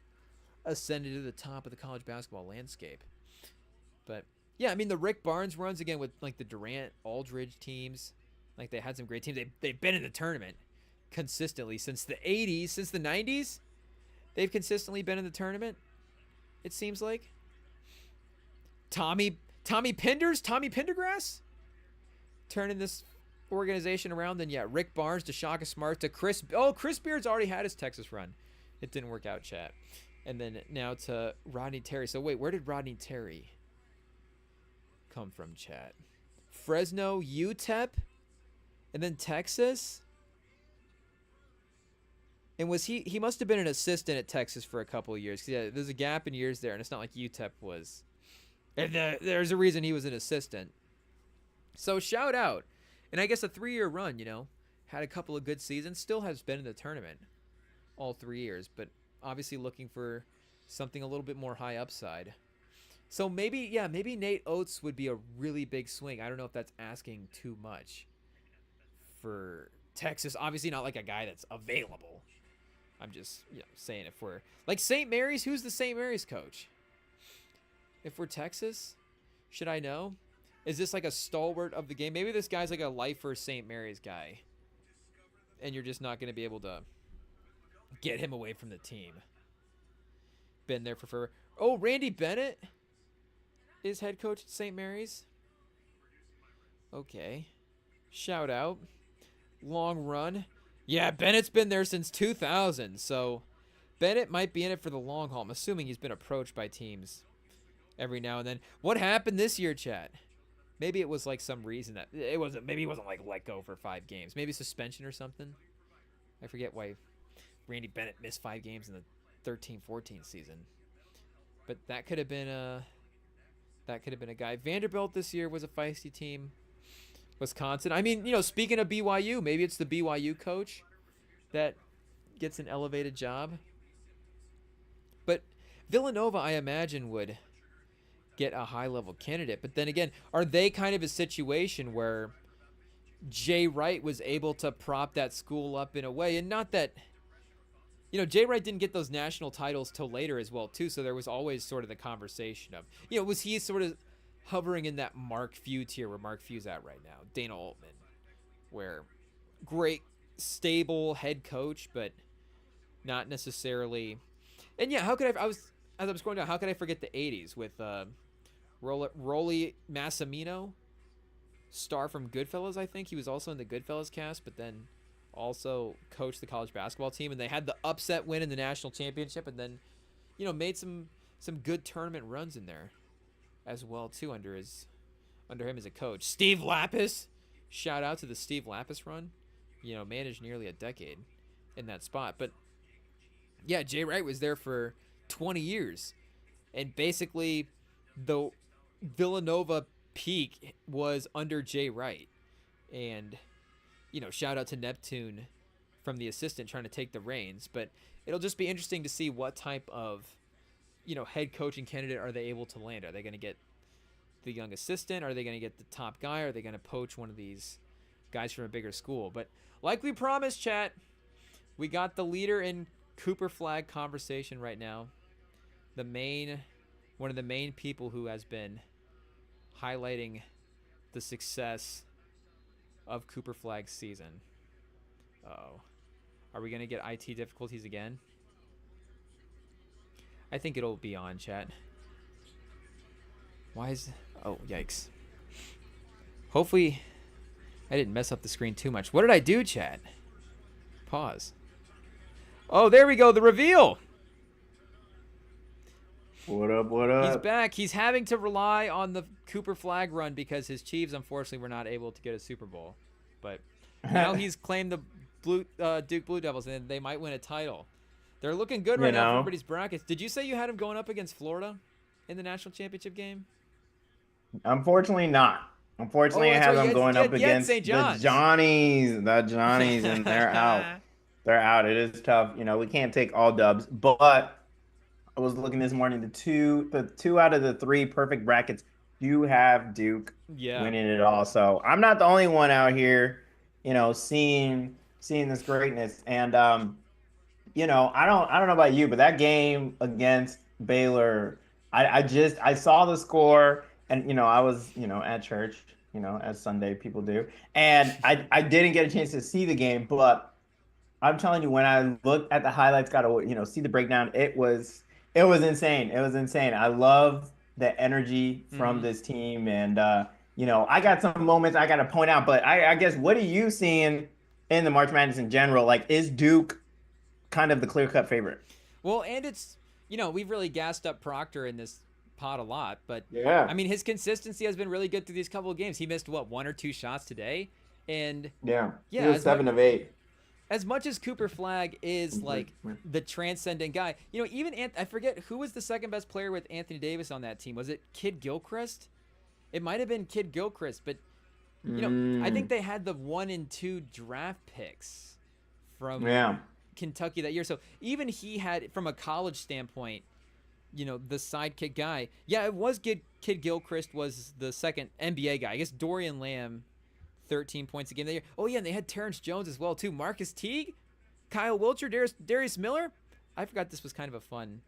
ascended to the top of the college basketball landscape. But, yeah, I mean, the Rick Barnes runs, again, with, like, the Durant, Aldridge teams. Like, they had some great teams. They've been in the tournament consistently since the 80s, since the 90s. They've consistently been in the tournament, it seems like. Tommy Pendergrass turning this organization around. Then, Rick Barnes to Shaka Smart to Chris. Oh, Chris Beard's already had his Texas run. It didn't work out, chat. And then now to Rodney Terry. So, wait, where did Rodney Terry come from, chat? Fresno, UTEP, and then Texas? And was he must have been an assistant at Texas for a couple of years. Because, there's a gap in years there, and it's not like UTEP was And there's a reason he was an assistant. So shout out. And I guess a 3-year run, had a couple of good seasons, still has been in the tournament all 3 years, but obviously looking for something a little bit more high upside. So maybe Nate Oates would be a really big swing. I don't know if that's asking too much for Texas. Obviously not like a guy that's available. I'm just saying if we're like St. Mary's, who's the St. Mary's coach? If we're Texas, should I know? Is this like a stalwart of the game? Maybe this guy's like a lifer St. Mary's guy, and you're just not going to be able to get him away from the team. Been there for forever. Oh, Randy Bennett is head coach at St. Mary's. Okay. Shout out. Long run. Yeah, Bennett's been there since 2000, so Bennett might be in it for the long haul. I'm assuming he's been approached by teams every now and then. What happened this year, chat? Maybe it was like some reason that it wasn't. Maybe he wasn't like let go for 5 games. Maybe suspension or something. I forget why Randy Bennett missed 5 games in the 13-14 season. But that could have been a guy. Vanderbilt this year was a feisty team. Wisconsin. I mean, speaking of BYU, maybe it's the BYU coach that gets an elevated job. But Villanova, I imagine, would get a high-level candidate. But then again, are they kind of a situation where Jay Wright was able to prop that school up in a way? And not that, Jay Wright didn't get those national titles till later as well, too. So there was always sort of the conversation of, was he sort of hovering in that Mark Few tier where Mark Few's at right now? Dana Altman, where great, stable head coach, but not necessarily. And yeah, as I was going down, how could I forget the 80s with Rolly Massimino, star from Goodfellas, I think. He was also in the Goodfellas cast, but then also coached the college basketball team, and they had the upset win in the national championship, and then, made some good tournament runs in there as well, too, under him as a coach. Steve Lapis, shout out to the Steve Lapis run. Managed nearly a decade in that spot. But, yeah, Jay Wright was there for 20 years. And basically, the Villanova peak was under Jay Wright. And, shout out to Neptune from the assistant trying to take the reins. But it'll just be interesting to see what type of, head coaching candidate are they able to land. Are they going to get the young assistant? Are they going to get the top guy? Are they going to poach one of these guys from a bigger school? But like we promised, chat, we got the leader in Cooper Flag conversation right now. One of the main people who has been highlighting the success of Cooper Flag's season. Uh-oh. Are we going to get IT difficulties again? I think it'll be on, chat. Why is... Oh, yikes. Hopefully I didn't mess up the screen too much. What did I do, chat? Pause. Oh, there we go. The reveal. What up, what up? He's back. He's having to rely on the Cooper Flag run because his Chiefs, unfortunately, were not able to get a Super Bowl. But now he's claimed the Duke Blue Devils, and they might win a title. They're looking good right now for everybody's brackets. Did you say you had him going up against Florida in the national championship game? Unfortunately not. Unfortunately, I have them going up against the Johnnies. The Johnnies, and they're out. They're out. It is tough. We can't take all dubs. But I was looking this morning. The two out of the 3 perfect brackets do have Duke winning it all. So I'm not the only one out here, seeing this greatness. And I don't know about you, but that game against Baylor, I saw the score, and I was at church, as Sunday people do, and I didn't get a chance to see the game, but I'm telling you, when I looked at the highlights, got to see the breakdown, it was insane. It was insane. I love the energy from this team, and I got some moments I got to point out, but I guess, what are you seeing in the March Madness in general? Like, is Duke kind of the clear-cut favorite? Well, and it's, we've really gassed up Proctor in this pod a lot, but yeah, I mean, his consistency has been really good through these couple of games. He missed 1 or 2 shots today, and he was 7 of 8. as much as Cooper Flagg is like the transcendent guy, you know, even I forget who was the second best player with Anthony Davis on that team. Was it Kid Gilchrist? It might have been Kid Gilchrist, but you know, I think they had the 1 and 2 draft picks from Kentucky that year. So even he had, from a college standpoint, you know, the sidekick guy. Yeah, it was Kid Gilchrist was the second NBA guy. I guess Dorian Lamb, 13 points a game that year. Oh yeah, and they had Terrence Jones as well too. Marcus Teague, Kyle Wiltshire, Darius Miller. I forgot this was kind of a fun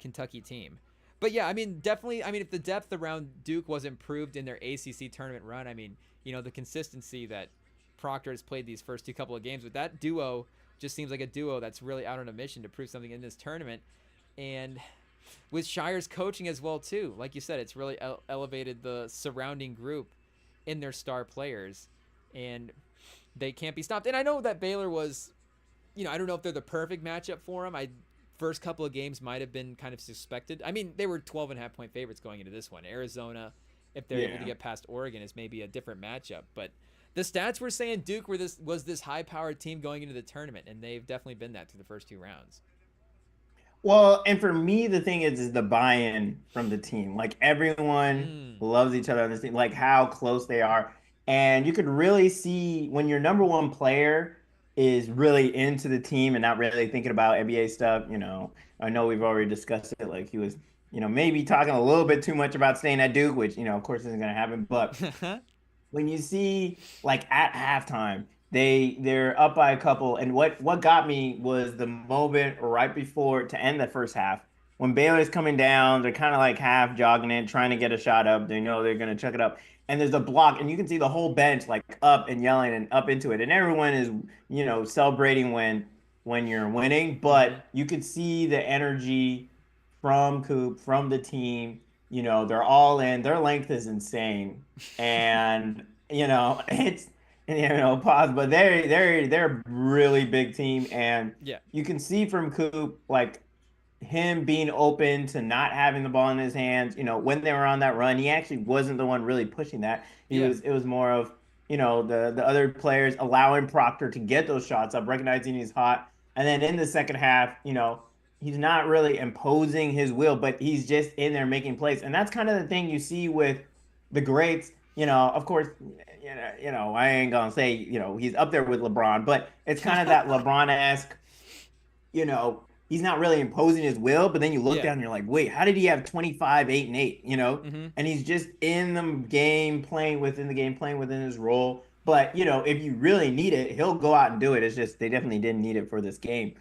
Kentucky team. But yeah, I mean, definitely. I mean, if the depth around Duke was improved in their ACC tournament run, I mean, you know, the consistency that Proctor has played these first couple of games with that duo just seems like a duo that's really out on a mission to prove something in this tournament. And with Shire's coaching as well too, like you said, it's really elevated the surrounding group in their star players, and they can't be stopped. And I know that Baylor was, you know, I don't know if they're the perfect matchup for them. First couple of games might have been kind of suspected. I mean, they were 12.5-point favorites going into this one. Arizona, if they're able to get past Oregon, is maybe a different matchup. But the stats were saying Duke was this high-powered team going into the tournament, and they've definitely been that through the first 2 rounds. Well, and for me, the thing is the buy-in from the team. Like, everyone loves each other on this team, like how close they are. And you could really see when your number one player is really into the team and not really thinking about NBA stuff. You know, I know we've already discussed it. Like, he was, you know, maybe talking a little bit too much about staying at Duke, which, you know, of course isn't going to happen. But when you see, like, at halftime, they're up by a couple, and what got me was the moment right before to end the first half when Baylor's coming down. They're kind of like half jogging it, trying to get a shot up. They know they're gonna chuck it up, and there's a block, and you can see the whole bench like up and yelling and up into it, and everyone is, you know, celebrating when you're winning, but you could see the energy from Coop, from the team. You know, they're all in. Their length is insane, and you know it's, you know, pause, but they're a really big team, and you can see from Coop like him being open to not having the ball in his hands. You know, when they were on that run, he actually wasn't the one really pushing that. It was more of, you know, the other players allowing Proctor to get those shots up, recognizing he's hot, and then in the second half, you know, he's not really imposing his will, but he's just in there making plays, and that's kind of the thing you see with the greats. You know, of course, I ain't gonna say, you know, he's up there with LeBron, but it's kind of that LeBron-esque, you know, he's not really imposing his will, but then you look down and you're like, wait, how did he have 25, 8, and 8, you know? And he's just in the game, playing within the game, playing within his role. But, you know, if you really need it, he'll go out and do it. It's just they definitely didn't need it for this game.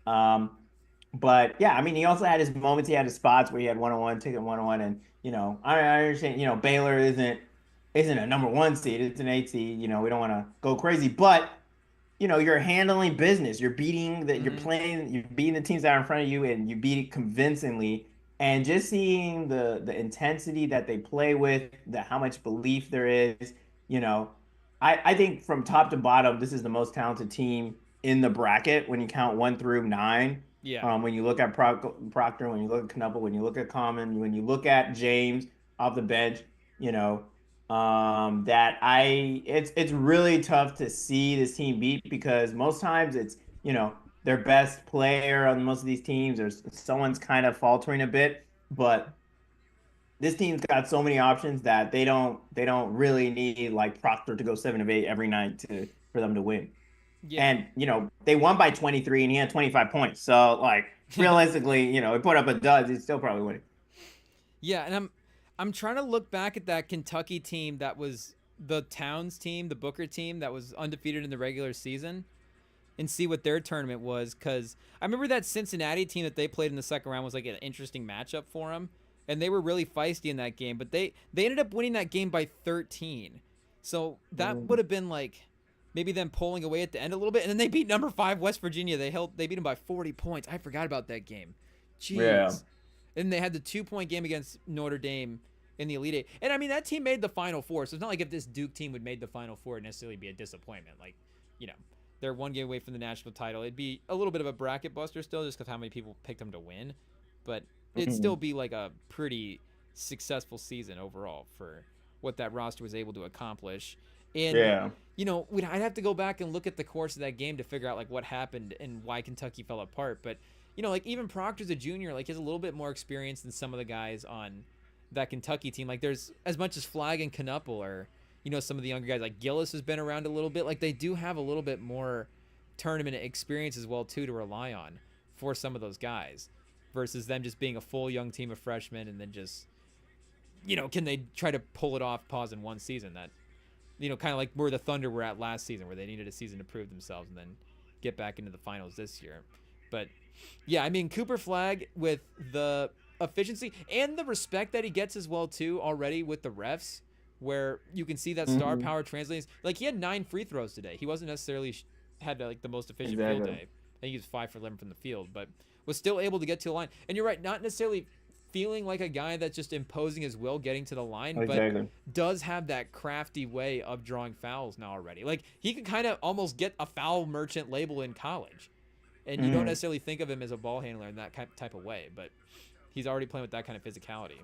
But yeah, I mean, he also had his moments. He had his spots where he had one-on-one, taking one-on-one, and, you know, I understand, you know, Baylor isn't a number 1 seed, it's an 8 seed. You know, we don't want to go crazy, but, you know, you're handling business. You're beating you're beating the teams that are in front of you, and you beat it convincingly. And just seeing the intensity that they play with, how much belief there is, you know, I think from top to bottom, this is the most talented team in the bracket when you count 1 through 9. When you look at Proctor, when you look at Knuppel, when you look at Common, when you look at James off the bench, you know, it's really tough to see this team beat, because most times it's, you know, their best player on most of these teams, or someone's kind of faltering a bit, but this team's got so many options that they don't really need like Proctor to go 7 of 8 every night for them to win. And, you know, they won by 23 and he had 25 points. So, like, realistically, you know, he put up a dud, he's still probably winning. Yeah, and I'm trying to look back at that Kentucky team that was the Towns team, the Booker team that was undefeated in the regular season, and see what their tournament was, because I remember that Cincinnati team that they played in the second round was like an interesting matchup for them, and they were really feisty in that game, but they ended up winning that game by 13. So that would have been like maybe them pulling away at the end a little bit, and then they beat number 5 West Virginia. They beat them by 40 points. I forgot about that game. Jeez. Yeah. And they had the 2-point game against Notre Dame in the Elite Eight. And I mean, that team made the Final Four, so it's not like if this Duke team would made the Final Four, it'd necessarily be a disappointment. Like, you know, they're 1 game away from the national title. It'd be a little bit of a bracket buster still, just because how many people picked them to win. But it'd still be like a pretty successful season overall for what that roster was able to accomplish. And Yeah. I'd have to go back and look at the course of that game to figure out like what happened and why Kentucky fell apart. But like even Proctor's a junior, like he has a little bit more experience than some of the guys on that Kentucky team. Like there's as much as Flag and Knuppel or some of the younger guys like Gillis has been around a little bit. Like they do have a little bit more tournament experience as well too to rely on for some of those guys versus them just being a full young team of freshmen and then just can they try to pull it off pause in one season that kind of like where the Thunder were at last season where they needed a season to prove themselves and then get back into the finals this year. But yeah, I mean Cooper Flag with the efficiency and the respect that he gets as well too already with the refs where you can see that star power translates. Like he had 9 free throws today. He wasn't necessarily had like the most efficient field day. I think he was 5 for 11 from the field, but was still able to get to the line. And you're right, not necessarily feeling like a guy that's just imposing his will getting to the line, but does have that crafty way of drawing fouls now already. Like he could kind of almost get a foul merchant label in college. And you don't necessarily think of him as a ball handler in that type of way, but he's already playing with that kind of physicality.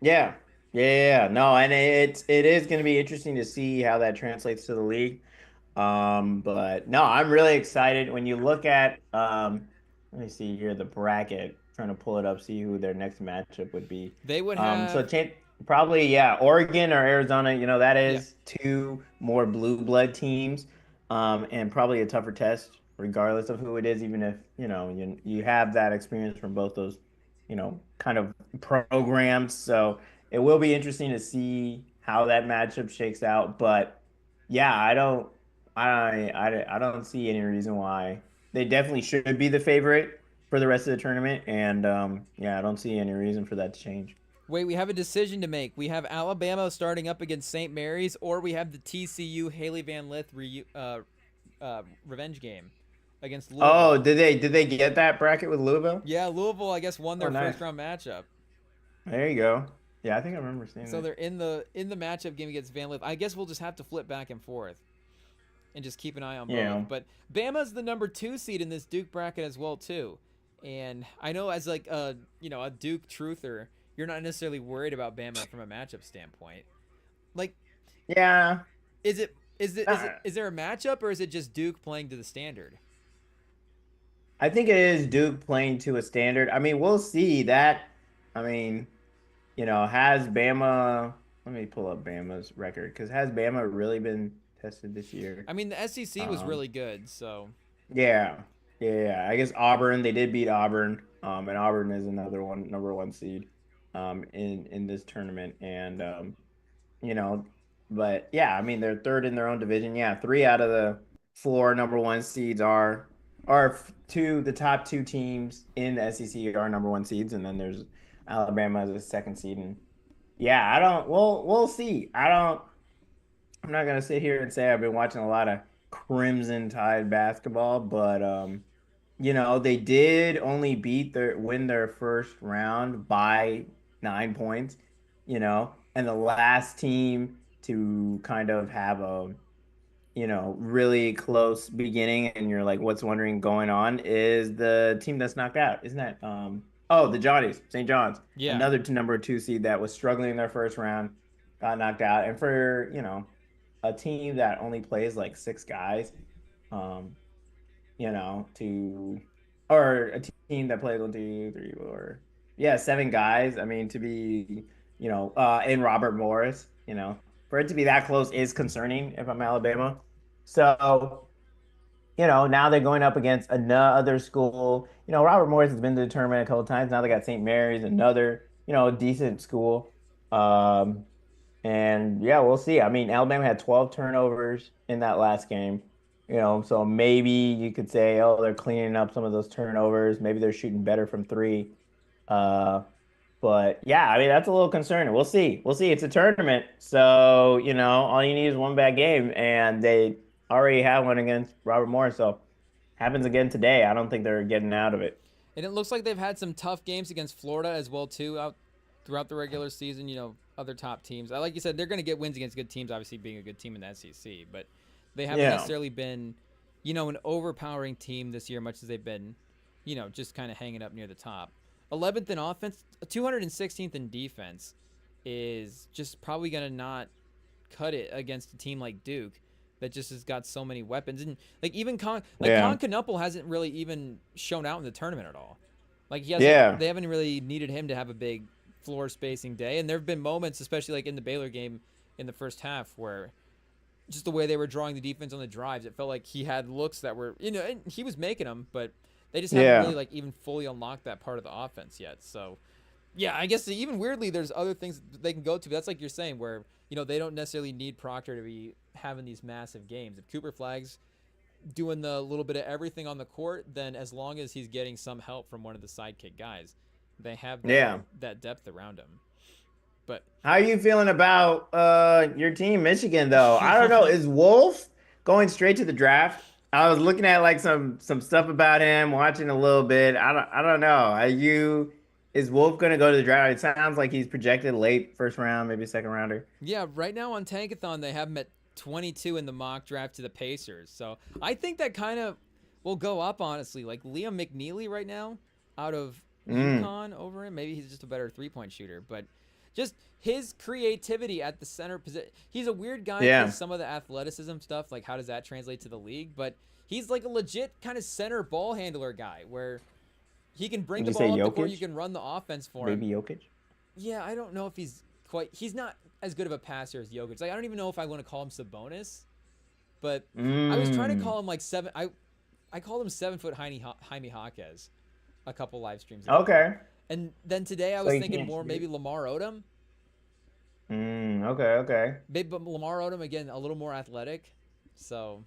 Yeah. No, and it is going to be interesting to see how that translates to the league. But no, I'm really excited when you look at let me see here the bracket, trying to pull it up, see who their next matchup would be. They would have probably Oregon or Arizona, that is 2 more blue blood teams. And probably a tougher test regardless of who it is, even if, you have that experience from both those, kind of programs. So it will be interesting to see how that matchup shakes out. But yeah, I don't see any reason why they definitely should be the favorite for the rest of the tournament. And I don't see any reason for that to change. Wait, we have a decision to make. We have Alabama starting up against St. Mary's, or we have the TCU Haley Van Lith revenge game against Louisville. Oh, did they get that bracket with Louisville? Yeah, Louisville, I guess, won their first round matchup. There you go. Yeah, I think I remember seeing that. So they're in the matchup game against Van Lith. I guess we'll just have to flip back and forth and just keep an eye on both. But Bama's the number 2 seed in this Duke bracket as well too. And I know as like a Duke truther, you're not necessarily worried about Bama from a matchup standpoint. Like, yeah, is there a matchup or is it just Duke playing to the standard? I think it is Duke playing to a standard. I mean, we'll see that. I mean, has Bama? Let me pull up Bama's record because has Bama really been tested this year? I mean, the SEC was really good, so. Yeah. I guess Auburn. They did beat Auburn, and Auburn is another number 1 seed, in this tournament, and but yeah, I mean they're 3rd in their own division. Yeah, 3 out of the 4 number 1 seeds are the top 2 teams in the SEC are number 1 seeds, and then there's Alabama as a 2nd seed. And yeah, we'll see. I'm not gonna sit here and say I've been watching a lot of Crimson Tide basketball, but they did only win their first round by 9 points, and the last team to kind of have a really close beginning, and you're like, what's wondering going on, is the team that's knocked out. Isn't that the Johnnies, St. John's. Yeah. Another number 2 seed that was struggling in their first round, got knocked out. And for, a team that only plays like 6 guys, or a team that plays 1, 2, 3, 4, 7 guys. I mean, to be, in Robert Morris, for it to be that close is concerning if I'm Alabama. So, now they're going up against another school. Robert Morris has been to the tournament a couple of times. Now they got St. Mary's, another, decent school. And yeah, we'll see. I mean, Alabama had 12 turnovers in that last game. So maybe you could say, they're cleaning up some of those turnovers. Maybe they're shooting better from 3. But yeah, I mean, that's a little concerning. We'll see. It's a tournament. So, all you need is one bad game. And they already have one against Robert Morris. So happens again today. I don't think they're getting out of it. And it looks like they've had some tough games against Florida as well, too, out throughout the regular season. Other top teams. Like you said, they're going to get wins against good teams, obviously being a good team in the SEC. But they haven't necessarily been, an overpowering team this year, much as they've been, just kind of hanging up near the top. 11th in offense, 216th in defense. is just probably going to not cut it against a team like Duke that just has got so many weapons. And like even Con Knuppel hasn't really even shown out in the tournament at all. Like they haven't really needed him to have a big floor spacing day. And there have been moments, especially like in the Baylor game in the first half, where just the way they were drawing the defense on the drives, it felt like he had looks that were, and he was making them, but they just haven't really like even fully unlocked that part of the offense yet. So yeah, I guess even weirdly, there's other things they can go to. But that's like you're saying, where they don't necessarily need Proctor to be having these massive games. If Cooper Flagg's doing the little bit of everything on the court, then as long as he's getting some help from one of the sidekick guys, they have that depth around him. But how are you feeling about your team, Michigan? Though I don't know, is Wolf going straight to the draft? I was looking at like some stuff about him, watching a little bit. I don't know. Is Wolf going to go to the draft? It sounds like he's projected late first round, maybe second rounder. Yeah, right now on Tankathon, they have him at 22 in the mock draft to the Pacers. So I think that kind of will go up, honestly. Like Liam McNeely right now out of UConn over him. Maybe he's just a better three-point shooter. But just his creativity at the center position. He's a weird guy because some of the athleticism stuff, like how does that translate to the league? But he's like a legit kind of center ball handler guy where he can bring the ball up before you can run the offense for him. Maybe Jokic? Yeah, I don't know if he's not as good of a passer as Jokic. Like I don't even know if I want to call him Sabonis, but I was trying to call him like I called him 7 foot Jaime Jaquez a couple live streams ago. Okay. And then today I was thinking more maybe Lamar Odom. Okay. But Lamar Odom again a little more athletic, so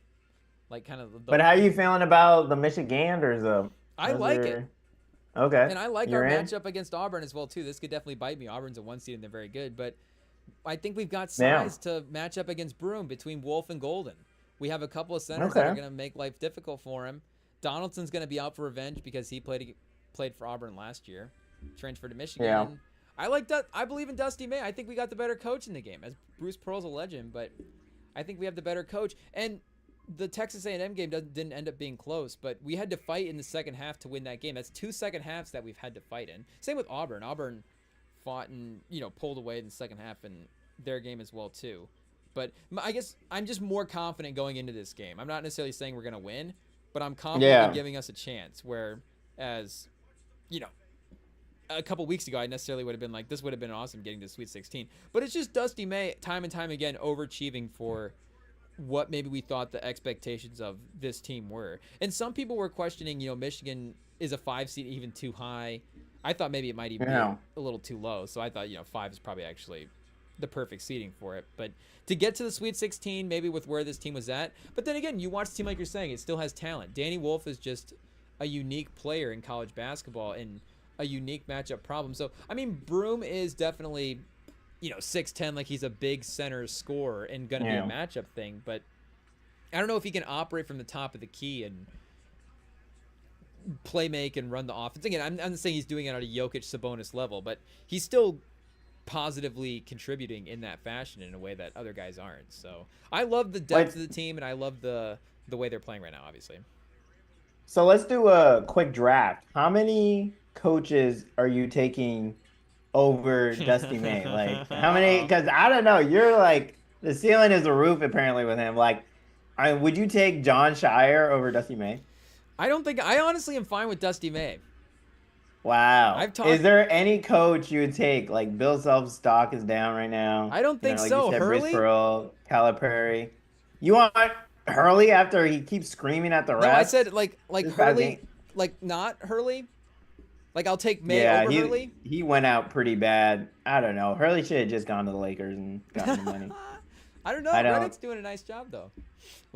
like kind of. But how are you feeling about the Michiganders though? I like it. Okay. And I like our matchup against Auburn as well too. This could definitely bite me. Auburn's a 1 seed and they're very good, but I think we've got size to match up against Broome between Wolf and Golden. We have a couple of centers that are going to make life difficult for him. Donaldson's going to be out for revenge because he played for Auburn last year, transferred to Michigan. Yeah. And I believe in Dusty May. I think we got the better coach in the game. As Bruce Pearl's a legend, but I think we have the better coach. And the Texas A&M game didn't end up being close, but we had to fight in the second half to win that game. That's 2 second halves that we've had to fight in. Same with Auburn. Auburn fought and pulled away in the second half in their game as well too. But I guess I'm just more confident going into this game. I'm not necessarily saying we're going to win, but I'm confident in giving us a chance. Whereas, a couple weeks ago, I necessarily would have been like, this would have been awesome getting to Sweet 16. But it's just Dusty May time and time again overachieving for what maybe we thought the expectations of this team were. And some people were questioning, Michigan is a 5 seed even too high. I thought maybe it might even be a little too low. So I thought, 5 is probably actually the perfect seeding for it. But to get to the Sweet 16, maybe with where this team was at. But then again, you watch the team like you're saying, it still has talent. Danny Wolf is just a unique player in college basketball and a unique matchup problem. So, I mean, Broome is definitely, 6'10", like he's a big center scorer and going to be a matchup thing. But I don't know if he can operate from the top of the key and play make and run the offense. Again, I'm not saying he's doing it at a Jokic Sabonis level, but he's still positively contributing in that fashion in a way that other guys aren't. So I love the depth of the team, and I love the way they're playing right now, obviously. So let's do a quick draft. How many coaches are you taking over Dusty May? Like how many? Because I don't know. You're like the ceiling is the roof apparently with him. Like, would you take John Shire over Dusty May? I honestly am fine with Dusty May. Wow. Is there any coach you would take? Like Bill Self's stock is down right now. I don't think so. You said, Hurley? Bruce Pearl, Calipari. You want Hurley after he keeps screaming at the refs? No, I said like Hurley, like not Hurley. Like I'll take May over Hurley. He went out pretty bad. I don't know. Hurley should have just gone to the Lakers and gotten the money. I don't know. Reddit's doing a nice job though.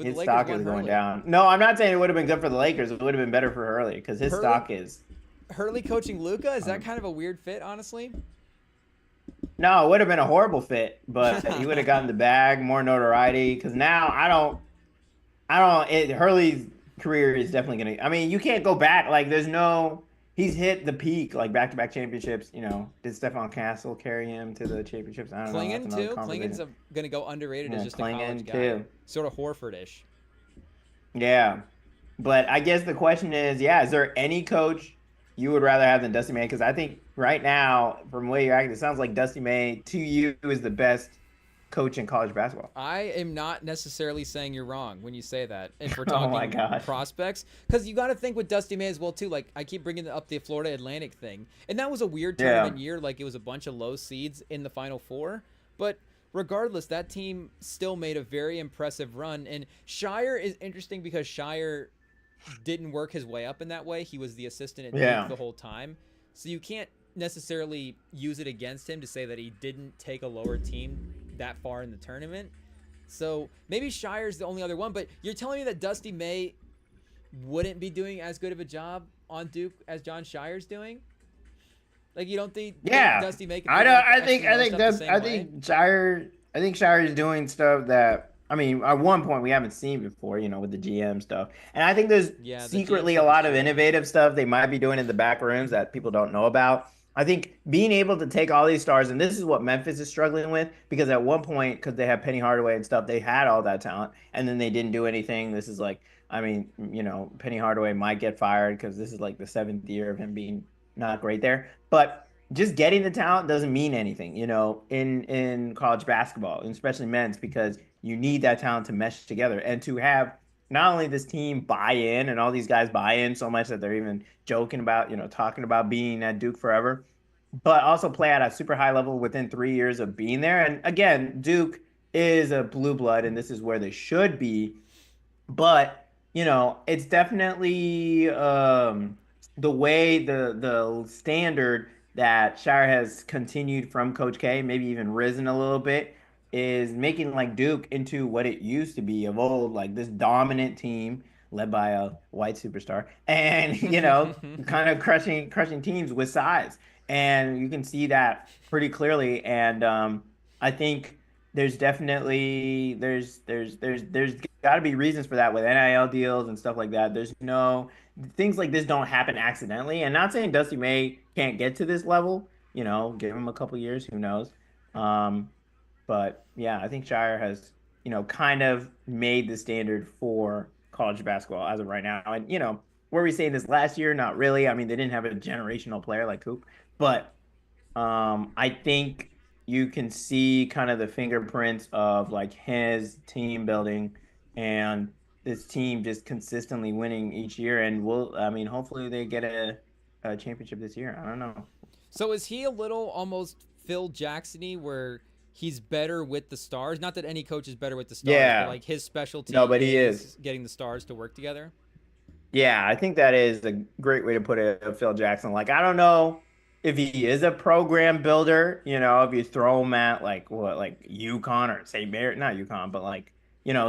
His stock is going down. No, I'm not saying it would have been good for the Lakers. It would have been better for Hurley because his stock is. Hurley coaching Luka, is that kind of a weird fit, honestly? No, it would have been a horrible fit, but he would have gotten the bag, more notoriety. Because now Hurley's career is definitely gonna. I mean, you can't go back. Like, he's hit the peak, like back-to-back championships. Did Stephon Castle carry him to the championships? I don't know. Klingon too. Klingon's gonna go underrated as just a college guy, too. Sort of Horford-ish. Yeah, but I guess the question is, is there any coach you would rather have than Dusty May? Because I think right now, from the way you're acting, it sounds like Dusty May to you is the best coach in college basketball. I am not necessarily saying you're wrong when you say that. If we're Oh my talking gosh. prospects, because you got to think with Dusty May as well too. Like I keep bringing up the Florida Atlantic thing, and that was a weird Yeah. tournament year. Like it was a bunch of low seeds in the Final Four, but regardless, that team still made a very impressive run. And Shire is interesting because Shire didn't work his way up in that way. He was the assistant at Duke Yeah. the whole time, so you can't necessarily use it against him to say that he didn't take a lower team that far in the tournament. So maybe Shire's the only other one, but you're telling me that Dusty May wouldn't be doing as good of a job on Duke as John Shire's doing? Like you don't think Yeah. Dusty May could I figure don't out I think execute I most think stuff the that's same I way? think Shire is doing stuff that I mean, at one point we haven't seen before, with the GM stuff. And I think there's Yeah, the GM secretly a stuff is lot of true. innovative stuff they might be doing in the back rooms that people don't know about. I think being able to take all these stars, and this is what Memphis is struggling with, because at one point, because they have Penny Hardaway and stuff, they had all that talent, and then they didn't do anything. This is like, I mean, Penny Hardaway might get fired because this is like the seventh year of him being not great there. But just getting the talent doesn't mean anything, in college basketball, and especially men's, because you need that talent to mesh together and to have not only this team buy in and all these guys buy in so much that they're even joking about, talking about being at Duke forever, but also play at a super high level within 3 years of being there. And again, Duke is a blue blood, and this is where they should be, but it's definitely the way the standard that Shire has continued from Coach K, maybe even risen a little bit, is making like Duke into what it used to be of old, like this dominant team led by a white superstar, and kind of crushing teams with size, and you can see that pretty clearly. And I think there's got to be reasons for that with NIL deals and stuff like that. There's no things like this don't happen accidentally. And not saying Dusty May can't get to this level. Give him a couple years, who knows? Um, but yeah, I think Shire has kind of made the standard for college basketball as of right now. And were we saying this last year? Not really. I mean, they didn't have a generational player like Coop, but I think you can see kind of the fingerprints of like his team building and this team just consistently winning each year. And I mean, hopefully they get a championship this year. I don't know. So is he a little almost Phil Jackson-y where he's better with the stars? Not that any coach is better with the stars, but Yeah, like his specialty no, but he is. is getting the stars to work together. Yeah, I think that is a great way to put it, Phil Jackson. Like, I don't know if he is a program builder, if you throw him at like what, like UConn or St. Mary, not UConn, but like,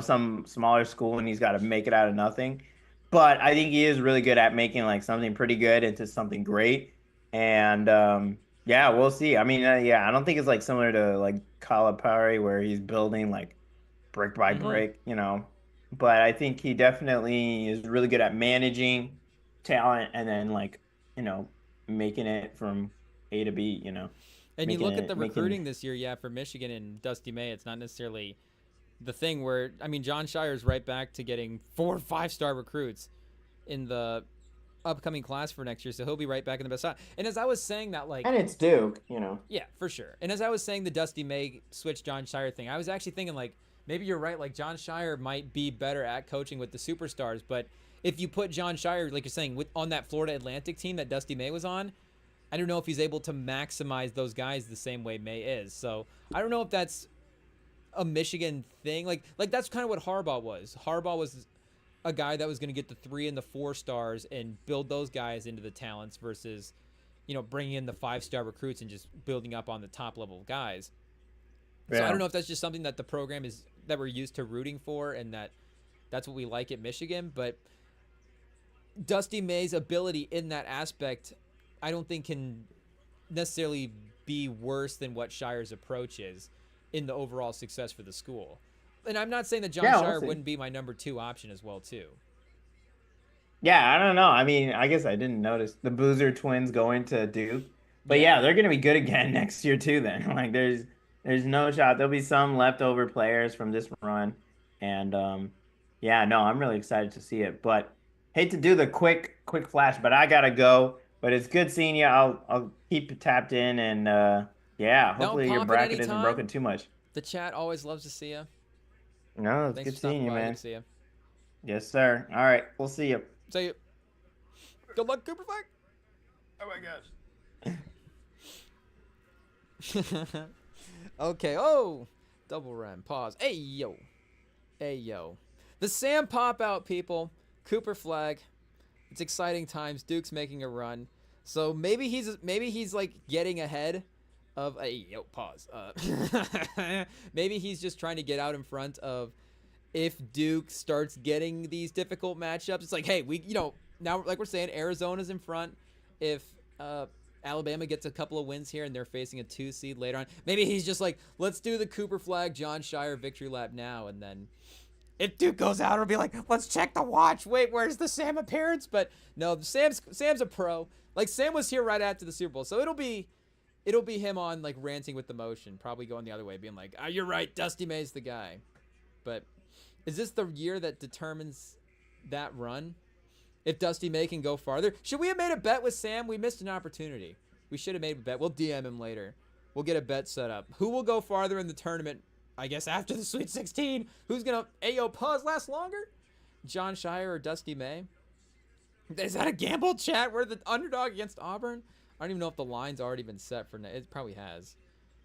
some smaller school and he's got to make it out of nothing. But I think he is really good at making like something pretty good into something great. And yeah, we'll see. I mean, yeah, I don't think it's like similar to like Calipari where he's building like brick by Mm-hmm. brick, but I think he definitely is really good at managing talent and then like, you know, making it from A to B, And you making look at the it making recruiting this year, yeah, for Michigan and Dusty May, it's not necessarily the thing where I mean John Shire's right back to getting 4 5-star recruits in the upcoming class for next year, so he'll be right back in the best side. And as I was saying that, like, and it's Duke, yeah, for sure. And as I was saying the Dusty May switch John Shire thing, I was actually thinking like maybe you're right. Like John Shire might be better at coaching with the superstars, but if you put John Shire, like you're saying, on that Florida Atlantic team that Dusty May was on, I don't know if he's able to maximize those guys the same way May is. So I don't know if that's a Michigan thing. Like that's kind of what Harbaugh was. Harbaugh was a guy that was going to get the 3 and the 4 stars and build those guys into the talents versus, bringing in the 5-star recruits and just building up on the top level guys. So I Yeah. don't know if that's just something that the program is that we're used to rooting for and that's what we like at Michigan. But Dusty May's ability in that aspect, I don't think can necessarily be worse than what Shire's approach is in the overall success for the school. And I'm not saying that John Yeah, we'll Shire see. wouldn't be my number 2 option as well too. Yeah, I don't know. I mean, I guess I didn't notice the Boozer twins going to Duke. But Yeah. yeah, they're gonna be good again next year too then. Like there's no shot. There'll be some leftover players from this run. And yeah, no, I'm really excited to see it. But hate to do the quick flash, but I gotta go. But it's good seeing you. I'll keep tapped in, and yeah, No, hopefully your pop it bracket isn't anytime. broken too much. The chat always loves to see you. No, it's Thanks good for seeing stopping you, by. Good man. to see you. Yes, sir. All right, we'll see you. See you. Good luck, Cooper Flag. Oh my gosh. Okay. Oh, double rem. Pause. Hey yo. Hey yo. The Sam pop out, people. Cooper Flag. It's exciting times. Duke's making a run. So maybe he's like getting ahead of pause. Maybe he's just trying to get out in front of if Duke starts getting these difficult matchups. It's like, hey, now like we're saying, Arizona's in front. If Alabama gets a couple of wins here and they're facing a 2 seed later on, maybe he's just like, let's do the Cooper Flag John Shire victory lap now, and then if Duke goes out, it'll be like, let's check the watch. Wait, where's the Sam appearance? But no, Sam's a pro. Like, Sam was here right after the Super Bowl, so it'll be him on like ranting with emotion, probably going the other way, being like, you're right, Dusty May's the guy. But is this the year that determines that run? If Dusty May can go farther, should we have made a bet with Sam? We missed an opportunity. We should have made a bet. We'll DM him later. We'll get a bet set up. Who will go farther in the tournament? I guess after the Sweet 16, who's gonna pause last longer? John Shire or Dusty May? Is that a gamble, chat? We're the underdog against Auburn. I don't even know if the line's already been set for. It probably has,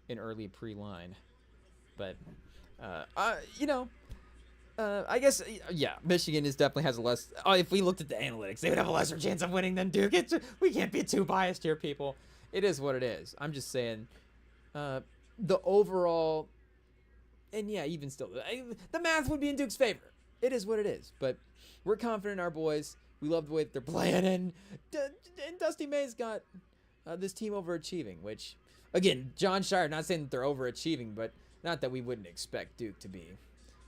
in early pre-line. But, I guess, yeah, Michigan definitely has a less. If we looked at the analytics, they would have a lesser chance of winning than Duke. We can't be too biased here, people. It is what it is. I'm just saying, the overall. And yeah, even still, the math would be in Duke's favor. It is what it is. But we're confident in our boys. We love the way that they're playing. And Dusty May's got this team overachieving, which, again, John Shire, not saying that they're overachieving, but not that we wouldn't expect Duke to be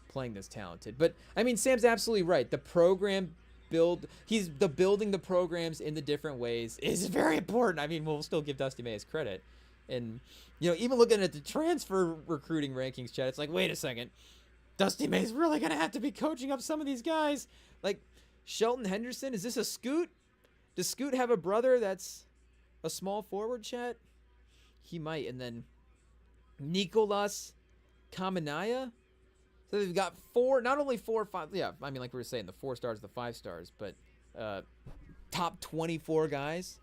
playing this talented. But, I mean, Sam's absolutely right. The program building the programs in the different ways is very important. I mean, we'll still give Dusty May his credit. And, even looking at the transfer recruiting rankings, chat, it's like, wait a second. Dusty May's really going to have to be coaching up some of these guys. Like, Shelton Henderson, is this a Scoot? Does Scoot have a brother that's a small forward, chat? He might. And then Nicolas Kaminaya. So they've got not only 4 or 5, yeah, I mean, like we were saying, the 4 stars, the 5 stars, but top 24 guys.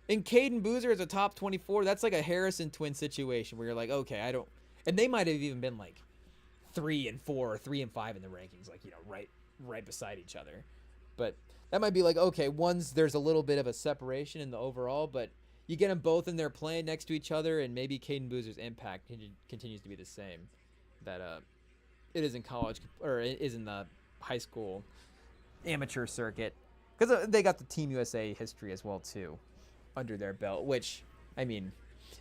And Caden Boozer is a top 24. That's like a Harrison twin situation where you're like, okay, and they might have even been like 3 and 4 or 3 and 5 in the rankings, like, right beside each other. But that might be like, okay, there's a little bit of a separation in the overall, but you get them both in there playing next to each other, and maybe Caden Boozer's impact continues to be the same that it is in college, or it is in the high school amateur circuit, because they got the Team USA history as well too under their belt, which, I mean,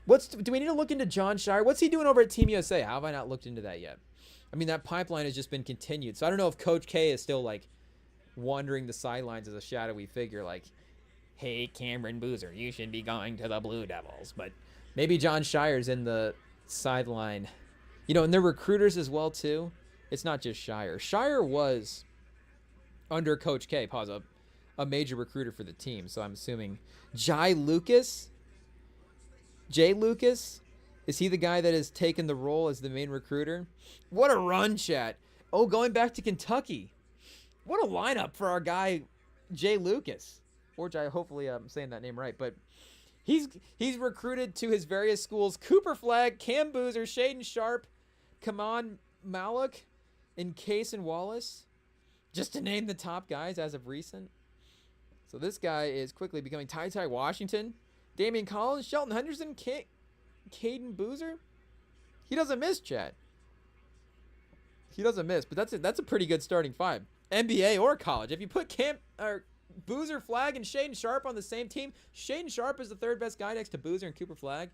do we need to look into John Shire? What's he doing over at Team USA? How have I not looked into that yet? I mean, that pipeline has just been continued. So I don't know if Coach K is still like wandering the sidelines as a shadowy figure, like, hey, Cameron Boozer, you should be going to the Blue Devils. But maybe John Shire's in the sideline, and they're recruiters as well too. It's not just Shire. Shire was under Coach K, a major recruiter for the team. So I'm assuming Jay Lucas, is he the guy that has taken the role as the main recruiter? What a run, chat. Oh, going back to Kentucky. What a lineup for our guy, Jay Lucas. Or Jay, hopefully I'm saying that name right. But he's recruited to his various schools. Cooper Flag, Cam Boozer, Shaden Sharp, Kaman Malik, and Cason Wallace. Just to name the top guys as of recent. So this guy is quickly becoming Ty Washington, Damian Collins, Shelton Henderson, Caden Boozer. He doesn't miss, chat. He doesn't miss, but that's a pretty good starting 5. NBA or college. If you put Boozer, Flag, and Shaden Sharp on the same team, Shaden Sharp is the 3rd best guy next to Boozer and Cooper Flag.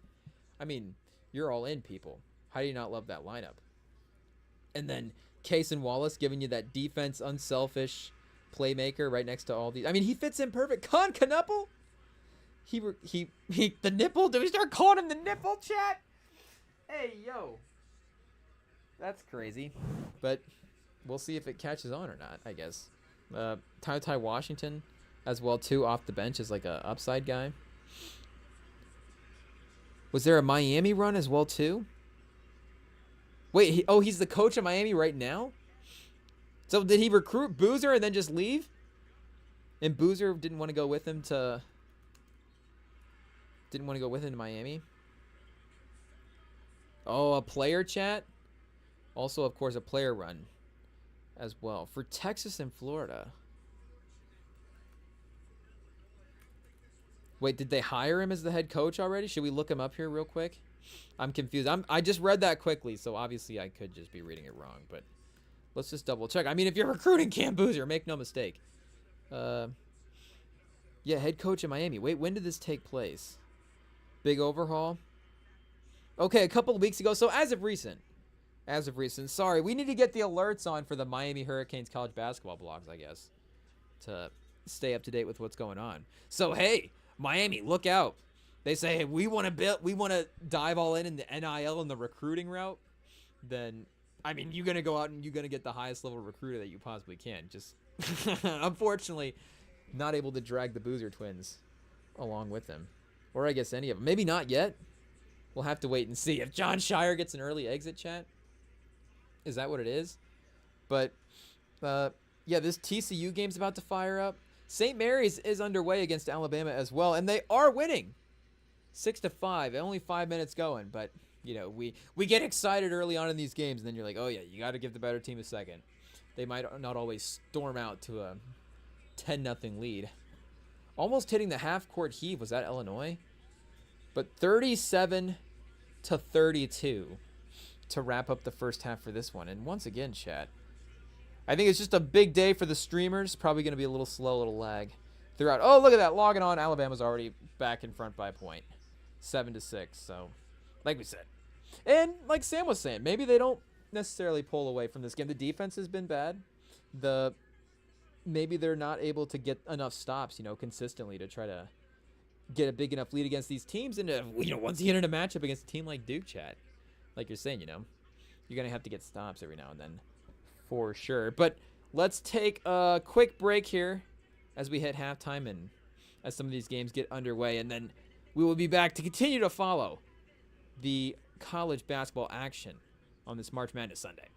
I mean, you're all in, people. How do you not love that lineup? And then Cason Wallace giving you that defense, unselfish playmaker right next to all these. I mean, he fits in perfect. Con Knuppel? He the nipple? Do we start calling him the nipple, chat? Hey, yo. That's crazy. But we'll see if it catches on or not, I guess. Ty Washington, as well too, off the bench as like a upside guy. Was there a Miami run as well too? Wait, he's the coach of Miami right now? So did he recruit Boozer and then just leave? And Boozer didn't want to go with him to Miami? Oh, a player chat? Also, of course, a player run as well for Texas and Florida. Wait, did they hire him as the head coach already? Should we look him up here real quick? I'm confused. I just read that quickly, so obviously I could just be reading it wrong, but let's just double check. I mean, if you're recruiting Cam Boozer, make no mistake. Yeah, head coach in Miami. Wait, when did this take place? Big overhaul? Okay, a couple of weeks ago. So as of recent. Sorry, we need to get the alerts on for the Miami Hurricanes college basketball blogs, I guess, to stay up to date with what's going on. So, hey, Miami, look out. They say, hey, we want to dive all in the NIL and the recruiting route. Then, I mean, you're going to go out and you're going to get the highest level recruiter that you possibly can. Just, unfortunately, not able to drag the Boozer twins along with them. Or I guess any of them. Maybe not yet. We'll have to wait and see. If John Shire gets an early exit, chat, is that what it is? But, yeah, this TCU game's about to fire up. St. Mary's is underway against Alabama as well, and they are winning 6-5. Only 5 minutes going, but, you know, we get excited early on in these games, and then you're like, oh, yeah, you got to give the better team a second. They might not always storm out to a 10-0 lead. Almost hitting the half-court heave. Was that Illinois? But 37-32 to wrap up the first half for this one. And once again, chat, I think it's just a big day for the streamers. Probably going to be a little slow, a little lag throughout. Oh, look at that. Logging on. Alabama's already back in front by a point. 7-6. So, like we said. And like Sam was saying, maybe they don't necessarily pull away from this game. The defense has been bad. Maybe they're not able to get enough stops, you know, consistently to try to get a big enough lead against these teams. And, you know, once you get in a matchup against a team like Duke, chat, like you're saying, you know, you're going to have to get stops every now and then for sure. But let's take a quick break here as we hit halftime and as some of these games get underway. And then we will be back to continue to follow the college basketball action on this March Madness Sunday.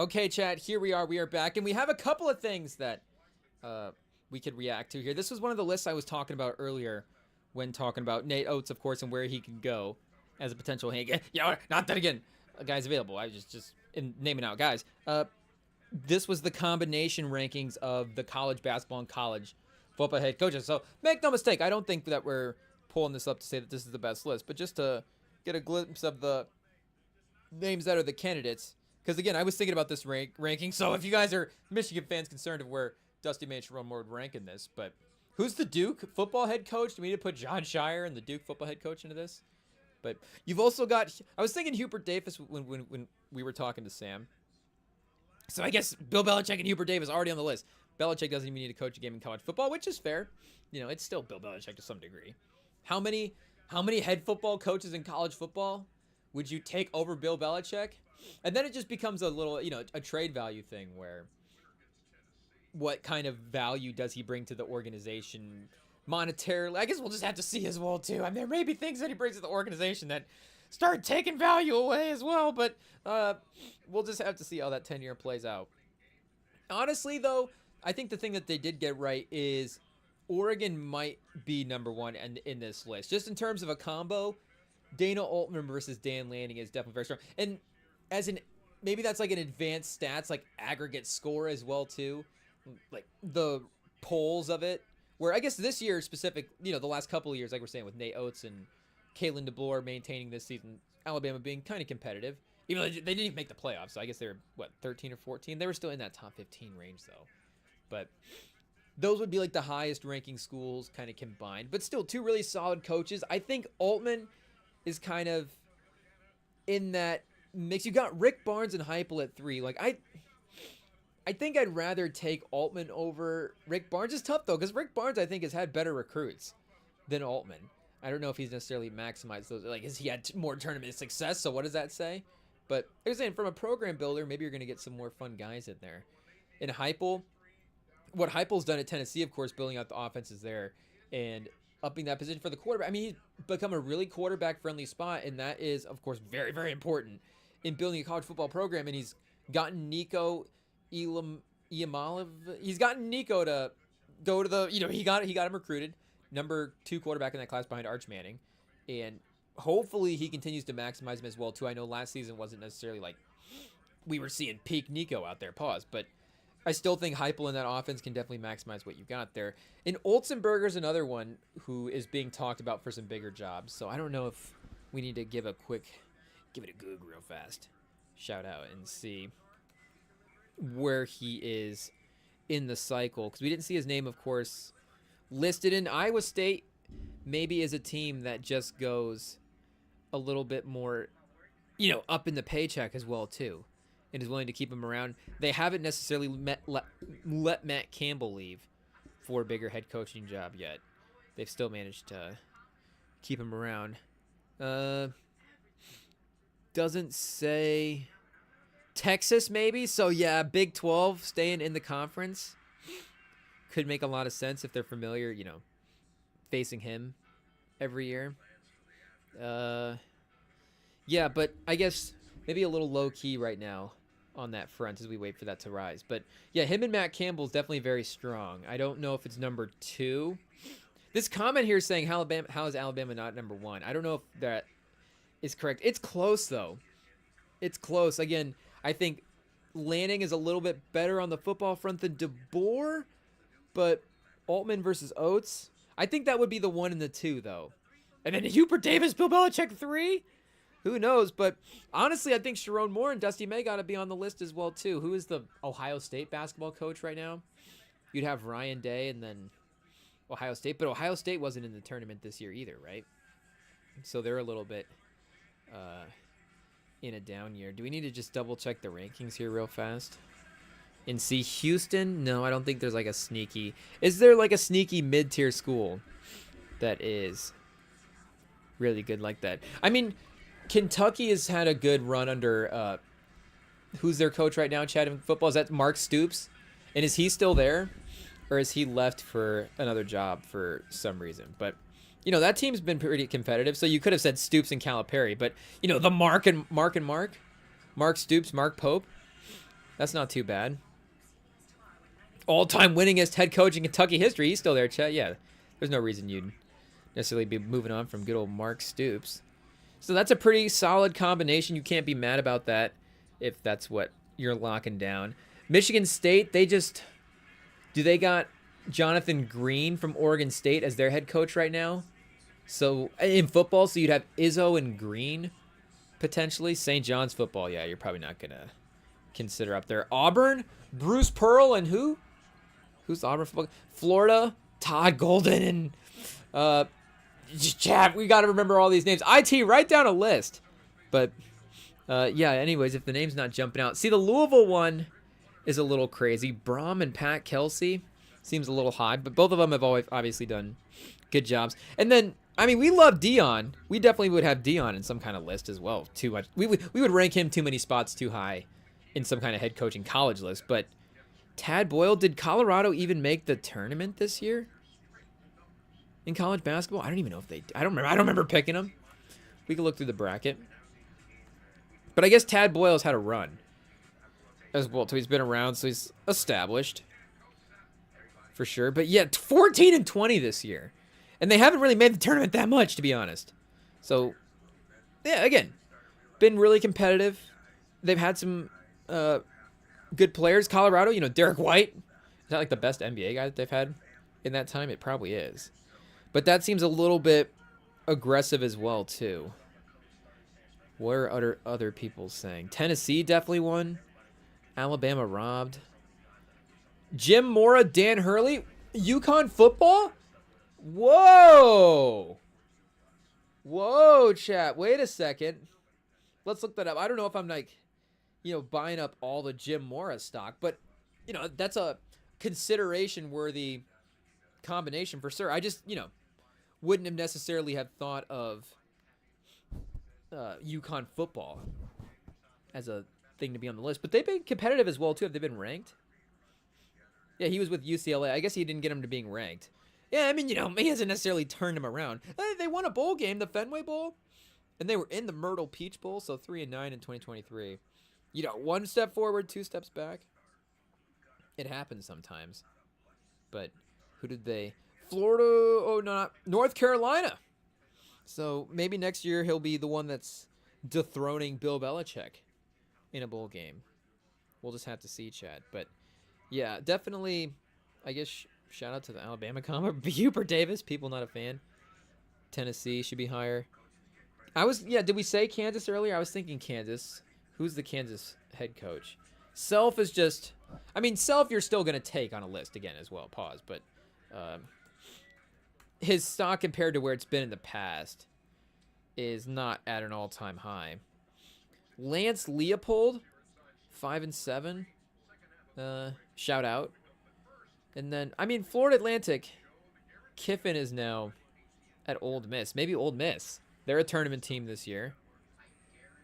Okay, chat, here we are. We are back, and we have a couple of things that we could react to here. This was one of the lists I was talking about earlier when talking about Nate Oates, of course, and where he could go as a potential yeah, not that again. Guys available. I just naming out guys. This was the combination rankings of the college basketball and college football head coaches. So make no mistake, I don't think that we're pulling this up to say that this is the best list, but just to get a glimpse of the names that are the candidates. Because, again, I was thinking about this ranking. So if you guys are Michigan fans concerned of where Dusty May and Sharon Moore would rank in this, but who's the Duke football head coach? Do we need to put John Shire and the Duke football head coach into this? But you've also got, I was thinking Hubert Davis when we were talking to Sam. So I guess Bill Belichick and Hubert Davis already on the list. Belichick doesn't even need to coach a game in college football, which is fair. You know, it's still Bill Belichick to some degree. How many head football coaches in college football would you take over Bill Belichick? And then it just becomes a little, you know, a trade value thing where what kind of value does he bring to the organization monetarily? I guess we'll just have to see as well, too. I mean, there may be things that he brings to the organization that start taking value away as well, but we'll just have to see how that 10-year plays out. Honestly, though, I think the thing that they did get right is Oregon might be number one in this list. Just in terms of a combo, Dana Altman versus Dan Lanning is definitely very strong. And maybe that's like an advanced stats, like aggregate score as well, too. Like the polls of it, where I guess this year specific, you know, the last couple of years, like we're saying with Nate Oates and Kalen DeBoer maintaining this season, Alabama being kind of competitive. Even though they didn't even make the playoffs, so I guess they were, 13 or 14? They were still in that top 15 range, though. But those would be like the highest ranking schools kind of combined. But still, two really solid coaches. I think Altman is kind of in that mix. You got Rick Barnes and Heupel at 3. Like, I think I'd rather take Altman over Rick Barnes. It's tough, though, because Rick Barnes, I think, has had better recruits than Altman. I don't know if he's necessarily maximized those. Like, has he had more tournament success? So what does that say? But I was saying, from a program builder, maybe you're going to get some more fun guys in there. In Heupel, what Heupel's done at Tennessee, of course, building out the offenses there and upping that position for the quarterback. I mean, he's become a really quarterback-friendly spot, and that is, of course, very, very important in building a college football program. And he's gotten Nico Iamalev. He's gotten Nico to go to the, you know, he got him recruited, number 2 quarterback in that class behind Arch Manning, and hopefully he continues to maximize him as well too. I know last season wasn't necessarily like we were seeing peak Nico out there, but I still think Heupel in that offense can definitely maximize what you got there. And Olsenberger's another one who is being talked about for some bigger jobs. So I don't know if we need to give it a Goog real fast, shout out, and see where he is in the cycle, because we didn't see his name, of course, listed. In Iowa State maybe is a team that just goes a little bit more, you know, up in the paycheck as well too, and is willing to keep him around. They haven't necessarily let Matt Campbell leave for a bigger head coaching job yet. They've still managed to keep him around. Doesn't say Texas maybe. So yeah, Big 12 staying in the conference could make a lot of sense if they're familiar, you know, facing him every year. Yeah, but I guess maybe a little low key right now on that front as we wait for that to rise. But yeah, him and Matt Campbell is definitely very strong. I don't know if it's number 2. This comment here is saying how is Alabama not number 1? I don't know if that is correct. It's close though. It's close. Again, I think Lanning is a little bit better on the football front than DeBoer, but Altman versus Oates, I think that would be the 1 and the 2 though. And then Hubert Davis, Bill Belichick 3? Who knows? But honestly, I think Sharon Moore and Dusty May got to be on the list as well too. Who is the Ohio State basketball coach right now? You'd have Ryan Day and then Ohio State, but Ohio State wasn't in the tournament this year either, right? So they're a little bit in a down year. Do we need to just double check the rankings here real fast and see Houston? No, I don't think there's like a sneaky. Is there like a sneaky mid-tier school that is really good like that? I mean, Kentucky has had a good run under who's their coach right now, Chad, in football? Is that Mark Stoops? And is he still there? Or is he left for another job for some reason? But, you know, that team's been pretty competitive. So you could have said Stoops and Calipari. But, you know, the Mark Stoops, Mark Pope. That's not too bad. All-time winningest head coach in Kentucky history. He's still there, Chet. Yeah, there's no reason you'd necessarily be moving on from good old Mark Stoops. So that's a pretty solid combination. You can't be mad about that if that's what you're locking down. Michigan State, they got Jonathan Green from Oregon State as their head coach right now. So in football, so you'd have Izzo and Green potentially. St. John's football, yeah, you're probably not going to consider up there. Auburn, Bruce Pearl, and who? Who's the Auburn football? Florida, Todd Golden, and Chad, we got to remember all these names. IT, write down a list. But, yeah, anyways, if the name's not jumping out. See, the Louisville one is a little crazy. Brom and Pat Kelsey seems a little high, but both of them have always obviously done good jobs. And then, I mean, we love Dion. We definitely would have Dion in some kind of list as well. Too much. We would rank him too many spots too high in some kind of head coaching college list. But Tad Boyle, did Colorado even make the tournament this year in college basketball? I don't even know if they. I don't remember picking them. We can look through the bracket. But I guess Tad Boyle's had a run as well. So he's been around, so he's established for sure. But yeah, 14-20 this year, and they haven't really made the tournament that much, to be honest. So yeah, again, been really competitive. They've had some good players. Colorado, Derek White, is that like the best NBA guy that they've had in that time? It probably is. But that seems a little bit aggressive as well, too. What are other people saying? Tennessee definitely won. Alabama robbed. Jim Mora, Dan Hurley, UConn football? Whoa! Whoa, chat. Wait a second. Let's look that up. I don't know if I'm like, buying up all the Jim Mora stock, but, that's a consideration-worthy combination for sure. I just, wouldn't have necessarily have thought of UConn football as a thing to be on the list. But they've been competitive as well, too. Have they been ranked? Yeah, he was with UCLA. I guess he didn't get him to being ranked. Yeah, I mean, he hasn't necessarily turned him around. They won a bowl game, the Fenway Bowl, and they were in the Myrtle Peach Bowl, so 3-9 in 2023. One step forward, 2 steps back. It happens sometimes. But who did they... Florida, not North Carolina. So maybe next year he'll be the one that's dethroning Bill Belichick in a bowl game. We'll just have to see, Chad. But yeah, definitely, I guess, shout out to the Alabama comma. Hubert Davis, people not a fan. Tennessee should be higher. Did we say Kansas earlier? I was thinking Kansas. Who's the Kansas head coach? Self is just, Self you're still going to take on a list again as well. Pause. But his stock compared to where it's been in the past is not at an all-time high. Lance Leopold, 5-7. Shout out. And then, Florida Atlantic, Kiffin is now at Ole Miss. Maybe Ole Miss. They're a tournament team this year.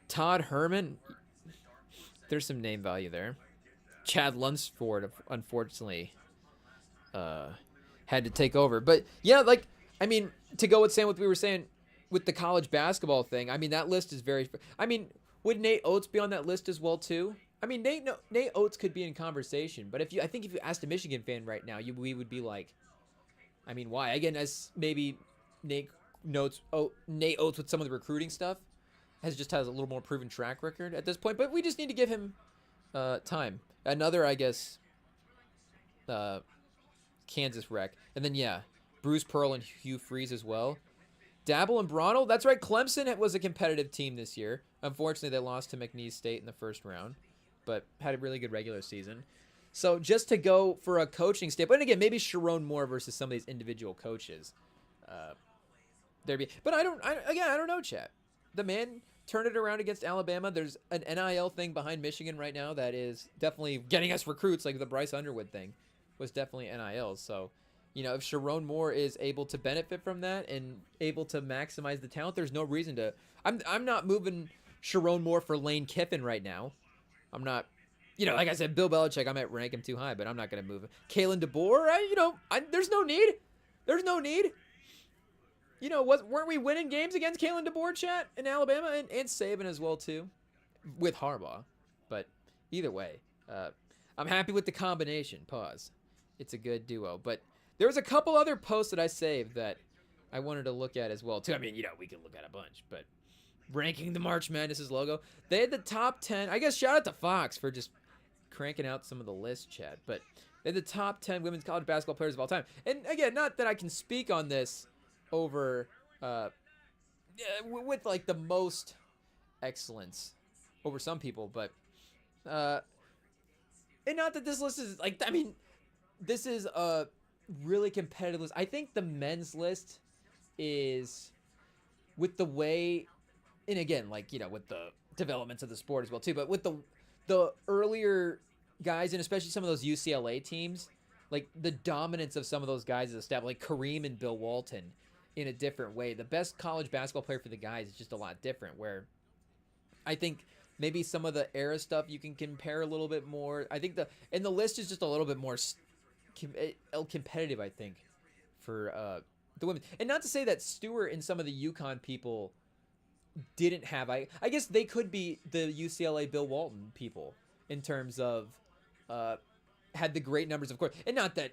Todd Herman, there's some name value there. Chad Lunsford, unfortunately, had to take over. But yeah, to go with Sam, what we were saying with the college basketball thing, that list is very... would Nate Oates be on that list as well, too? Nate Oates could be in conversation, but I think if you asked a Michigan fan right now, we would be like, why? Again, as maybe Nate Oates with some of the recruiting stuff has a little more proven track record at this point, but we just need to give him time. Another, I guess, Kansas wreck. And then, yeah, Bruce Pearl and Hugh Freeze as well. Dabble and Bronell, that's right, Clemson was a competitive team this year. Unfortunately, they lost to McNeese State in the first round, but had a really good regular season. So just to go for a coaching standpoint, and again, maybe Sharon Moore versus some of these individual coaches. But I don't know, chat. The man turned it around against Alabama. There's an NIL thing behind Michigan right now that is definitely getting us recruits, like the Bryce Underwood thing was definitely NIL. So, if Sharon Moore is able to benefit from that and able to maximize the talent, there's no reason to. I'm not moving Sharon Moore for Lane Kiffin right now. I'm not, like I said, Bill Belichick, I might rank him too high, but I'm not going to move him. Kalen DeBoer, there's no need. There's no need. Weren't we winning games against Kalen DeBoer, chat, in Alabama, and Saban as well, too, with Harbaugh? But either way, Uh, I'm happy with the combination. Pause. It's a good duo. But there was a couple other posts that I saved that I wanted to look at as well too. I mean, we can look at a bunch, but ranking the March Madness's logo, they had the top 10. I guess shout out to Fox for just cranking out some of the list, chat. But they had the top 10 women's college basketball players of all time. And again, not that I can speak on this over with like the most excellence over some people, but and not that this list is like, I mean, this is a really competitive list. I think the men's list is, with the way, and again, like, with the developments of the sport as well too, but with the earlier guys, and especially some of those UCLA teams, like the dominance of some of those guys is established, like Kareem and Bill Walton, in a different way. The best college basketball player for the guys is just a lot different, where I think maybe some of the era stuff you can compare a little bit more. I think the list is just a little bit more competitive, I think, for the women. And not to say that Stewart and some of the UConn people didn't have, I guess they could be the UCLA Bill Walton people in terms of had the great numbers, of course. And not that,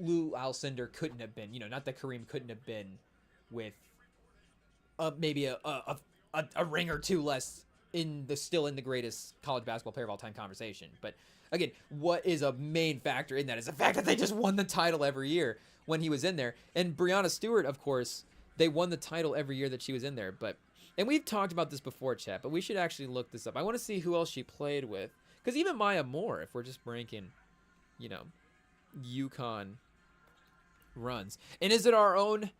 Lou Alcindor couldn't have been, not that Kareem couldn't have been with maybe a ring or two less still in the greatest college basketball player of all time conversation. But again, what is a main factor in that is the fact that they just won the title every year when he was in there. And Breanna Stewart, of course, they won the title every year that she was in there. And we've talked about this before, chat, but we should actually look this up. I want to see who else she played with, because even Maya Moore, if we're just ranking, UConn runs. And is it our own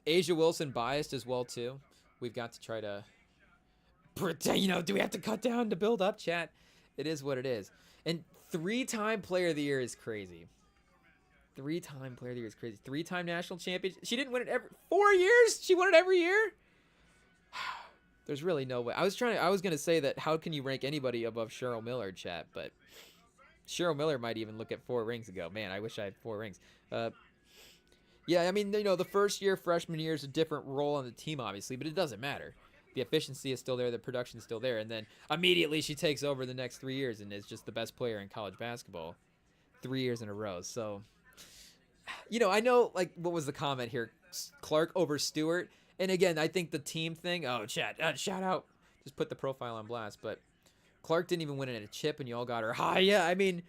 Asia Wilson biased as well too? We've got to try to pretend, do we have to cut down to build up, chat? It is what it is. And 3-time player of the year is crazy. 3-time player of the year is crazy. 3-time national champion. She didn't win it every 4 years. She won it every year. There's really no way. I was going to say that how can you rank anybody above Cheryl Miller, chat, but Cheryl Miller might even look at 4 rings ago. Man, I wish I had 4 rings. Yeah, I mean, the first year, freshman year, is a different role on the team, obviously, but it doesn't matter. The efficiency is still there. The production is still there. And then immediately she takes over the next 3 years and is just the best player in college basketball 3 years in a row. So, I know, like, what was the comment here? Clark over Stewart. And again, I think the team thing. Oh, chat, shout out. Just put the profile on blast. But Clark didn't even win it at a chip, and you all got her high. Yeah, I mean,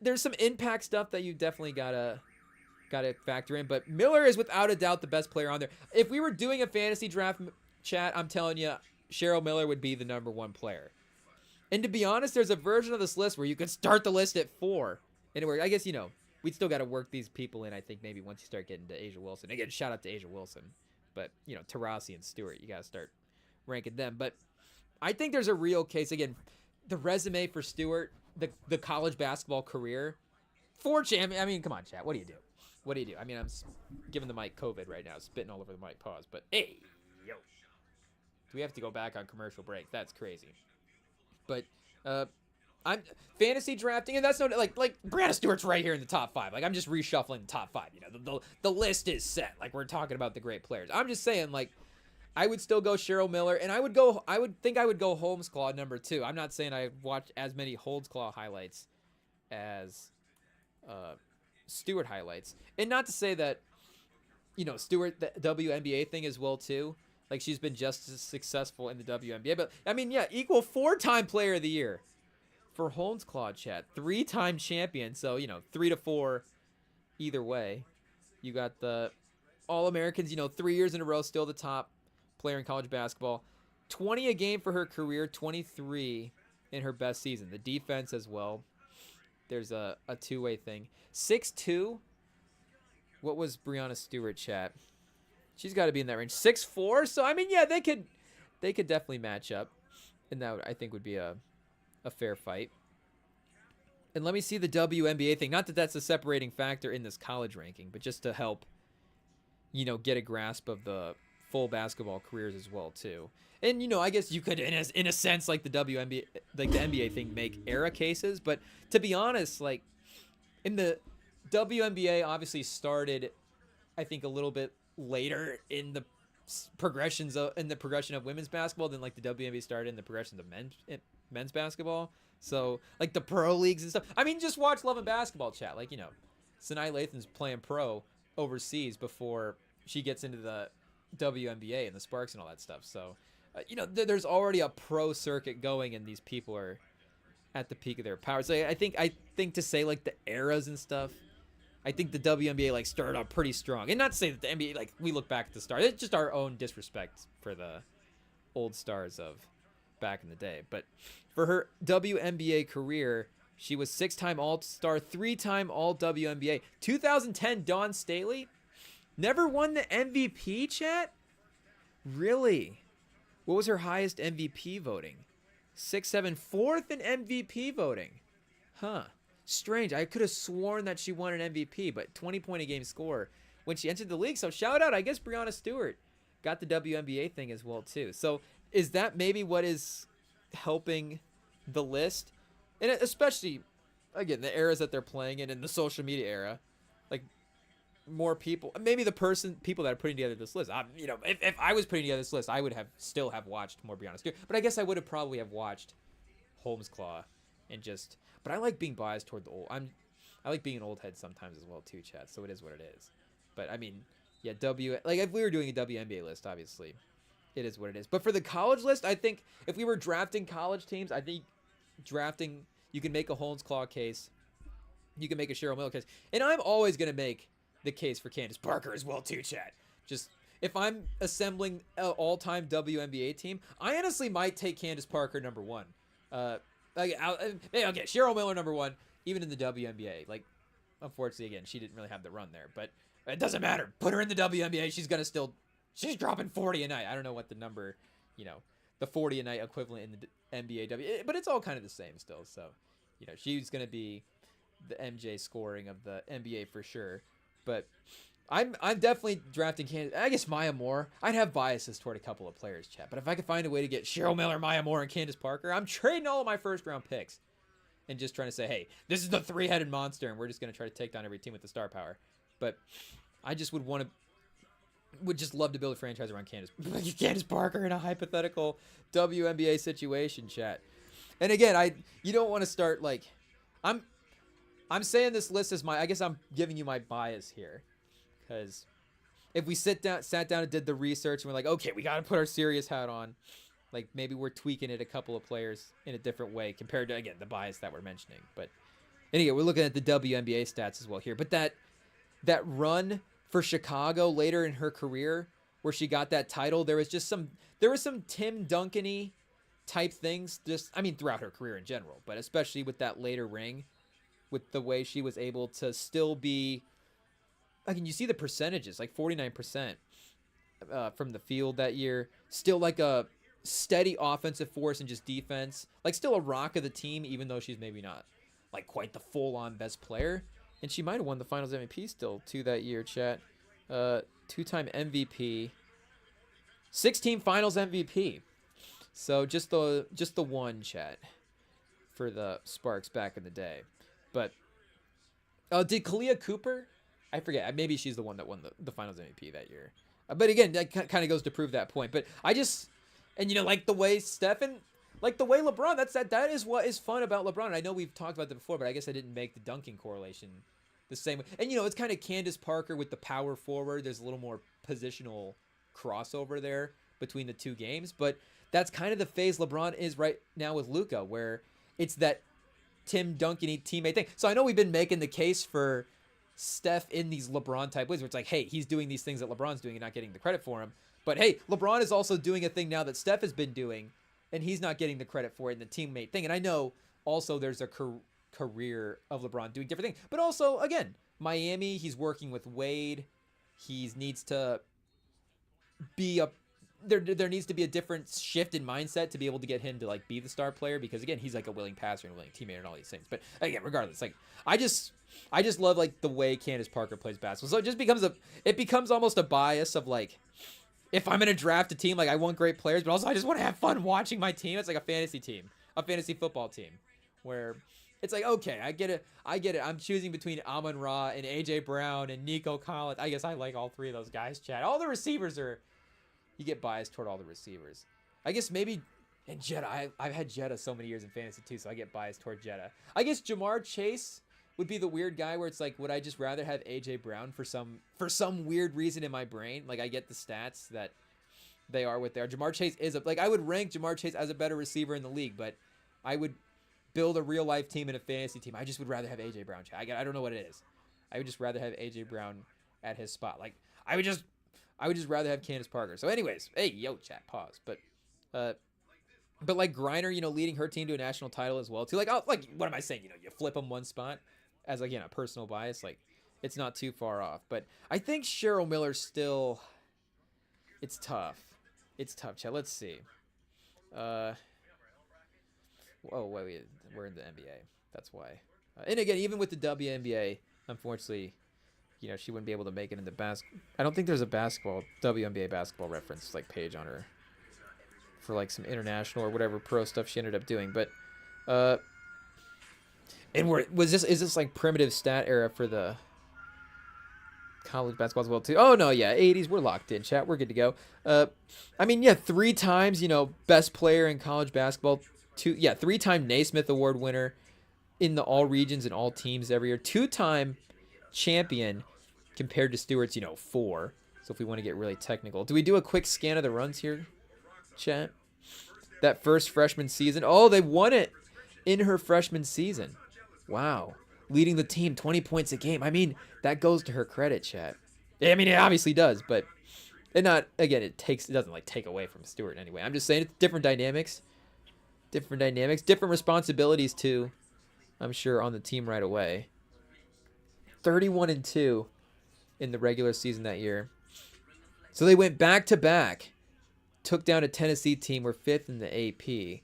there's some impact stuff that you definitely gotta factor in. But Miller is without a doubt the best player on there. If we were doing a fantasy draft, chat, I'm telling you, Cheryl Miller would be the number 1 player. And to be honest, there's a version of this list where you could start the list at 4. Anyway, I guess, we'd still got to work these people in, I think, maybe once you start getting to Asia Wilson. Again, shout out to Asia Wilson. But, Taurasi and Stewart, you got to start ranking them. But I think there's a real case. Again, the resume for Stewart, the college basketball career, 4 champion. I mean, come on, chat. What do you do? What do you do? I mean, I'm giving the mic COVID right now, spitting all over the mic. Pause. But, hey, yo. Do we have to go back on commercial break? That's crazy. But I'm fantasy drafting, and that's not like Breanna Stewart's right here in the top 5. Like, I'm just reshuffling the top 5. The list is set. Like, we're talking about the great players. I'm just saying, like, I would still go Cheryl Miller, and I would go Holmesclaw number 2. I'm not saying I watched as many Holmesclaw highlights as Stewart highlights, and not to say that Stewart, the WNBA thing as well too. Like, she's been just as successful in the WNBA, but I mean, yeah, equal 4-time player of the year for Holmesclaw, chat. 3-time champion, so 3 to 4 either way. You got the All-Americans, 3 years in a row, still the top player in college basketball. 20 a game for her career, 23 in her best season. The defense as well. There's a two-way thing. 6'2". What was Breanna Stewart, chat? She's got to be in that range. 6'4". So I mean, yeah, they could definitely match up, and that I think would be a fair fight. And let me see the WNBA thing. Not that that's a separating factor in this college ranking, but just to help, get a grasp of the full basketball careers as well too. And I guess you could, in a sense, like the WNBA, like the NBA thing, make era cases. But to be honest, like, in the WNBA, obviously started, I think, a little bit later in the progression of women's basketball than like the WNBA started in the progressions of men's basketball. So like the pro leagues and stuff. I mean, just watch Love and Basketball chat. Like, you know, Sanai Lathan's playing pro overseas before she gets into the WNBA and the Sparks and all that stuff. So, you know, there's already a pro circuit going, and these people are at the peak of their power. So I think to say like the eras and stuff, I think the WNBA like started out pretty strong. And not to say that the NBA, like, we look back at the stars. It's just our own disrespect for the old stars of back in the day. But for her WNBA career, she was 6-time All-Star, 3-time All-WNBA. 2010 Dawn Staley never won the MVP, chat? Really? What was her highest MVP voting? 6'7", 4th in MVP voting. Huh. Strange. I could have sworn that she won an MVP, but 20-point-a-game score when she entered the league. So shout out, I guess Breonna Stewart got the WNBA thing as well too. So is that maybe what is helping the list? And especially, again, the eras that they're playing in the social media era, like more people, maybe people that are putting together this list. You know, if I was putting together this list, I would still have watched more Breonna Stewart, but I guess I would have probably have watched Holmesclaw and just. But I like being biased toward the old. I like being an old head sometimes as well too, chat. So it is what it is. But I mean, yeah, like if we were doing a WNBA list, obviously, it is what it is. But for the college list, I think if we were drafting college teams, I think you can make a Holmesclaw case, you can make a Cheryl Miller case, and I'm always gonna make the case for Candace Parker as well too, chat. Just if I'm assembling an all-time WNBA team, I honestly might take Candace Parker number 1. Okay, Cheryl Miller number 1, even in the WNBA. Like, unfortunately, again, she didn't really have the run there, but it doesn't matter. Put her in the WNBA, she's dropping 40 a night. I don't know what the number, you know, the 40 a night equivalent in the NBA but it's all kind of the same still. So, you know, she's gonna be the MJ scoring of the NBA for sure. But I'm definitely drafting Candace. I guess Maya Moore. I'd have biases toward a couple of players, chat. But if I could find a way to get Cheryl Miller, Maya Moore, and Candace Parker, I'm trading all of my first-round picks and just trying to say, hey, this is the three-headed monster, and we're just going to try to take down every team with the star power. But I just would just love to build a franchise around Candace Parker in a hypothetical WNBA situation, chat. And again, you don't want to start like I'm saying this list is I guess I'm giving you my bias here. Because if we sat down and did the research and we're like, okay, we got to put our serious hat on, like maybe we're tweaking it a couple of players in a different way compared to, again, the bias that we're mentioning. But anyway, we're looking at the WNBA stats as well here. But that run for Chicago later in her career where she got that title, there was some Tim Duncan-y type things throughout her career in general, but especially with that later ring, with the way she was able to still be. Like, you see the percentages, like 49% from the field that year. Still like a steady offensive force and just defense. Like, still a rock of the team, even though she's maybe not like quite the full-on best player. And she might have won the Finals MVP still too that year, chat. 2-time MVP, 6-team Finals MVP. So just the one, chat, for the Sparks back in the day. But did Kalia Cooper? I forget. Maybe she's the one that won the Finals MVP that year. But again, that kind of goes to prove that point. But and you know, like the way like the way LeBron, that is what is fun about LeBron. And I know we've talked about that before, but I guess I didn't make the dunking correlation the same way. And you know, it's kind of Candace Parker with the power forward. There's a little more positional crossover there between the two games. But that's kind of the phase LeBron is right now with Luka, where it's that Tim Duncan-y teammate thing. So I know we've been making the case for Steph in these LeBron type ways where it's like, hey, he's doing these things that LeBron's doing and not getting the credit for him. But hey, LeBron is also doing a thing now that Steph has been doing and he's not getting the credit for it in the teammate thing. And I know also there's a career of LeBron doing different things, but also again, Miami, he's working with Wade. He needs to be there needs to be a different shift in mindset to be able to get him to like be the star player, because again, he's like a willing passer and a willing teammate and all these things. But again, regardless, like I just love like the way Candace Parker plays basketball. So it just becomes almost a bias of like, if I'm gonna draft a team, like I want great players, but also I just want to have fun watching my team. It's like a fantasy team, a fantasy football team, where it's like, okay, I get it. I'm choosing between Amon-Ra and AJ Brown and Nico Collins. I guess I like all three of those guys, Chad. All the receivers you get biased toward all the receivers. I guess maybe And Jetta, I've had Jetta so many years in fantasy too, so I get biased toward Jetta. I guess Jamar Chase would be the weird guy where it's like, would I just rather have AJ Brown for some weird reason in my brain? Like I get the stats that they are what they are. Jamar Chase is I would rank Jamar Chase as a better receiver in the league, but I would build a real life team and a fantasy team. I just would rather have AJ Brown. I don't know what it is. I would just rather have AJ Brown at his spot. Like I would just rather have Candace Parker. So anyways, hey, yo, chat, pause. But like Griner, leading her team to a national title as well too. Like, what am I saying? You flip them one spot as again a personal bias. Like, it's not too far off. But I think Cheryl Miller still. It's tough. It's tough, chat. Let's see. Oh wait, we're in the NBA. That's why. And again, even with the WNBA, unfortunately, she wouldn't be able to make it in the I don't think there's a WNBA basketball reference like page on her for like some international or whatever pro stuff she ended up doing. But and is this like primitive stat era for the college basketball as well too? Oh no, yeah, 80s, we're locked in, chat. We're good to go. I mean, yeah, 3 times, best player in college basketball. 3-time Naismith Award winner in the all regions and all teams every year. 2-time champion compared to Stewart's, 4. So if we want to get really technical, do we do a quick scan of the runs here, chat? That first freshman season. Oh, they won it in her freshman season. Wow. Leading the team 20 points a game. I mean, that goes to her credit, chat. I mean, it obviously does, but it doesn't like take away from Stewart anyway. I'm just saying it's different dynamics, different responsibilities too. I'm sure on the team right away. 31-2 in the regular season that year. So they went back to back. Took down a Tennessee team. Were 5th in the AP,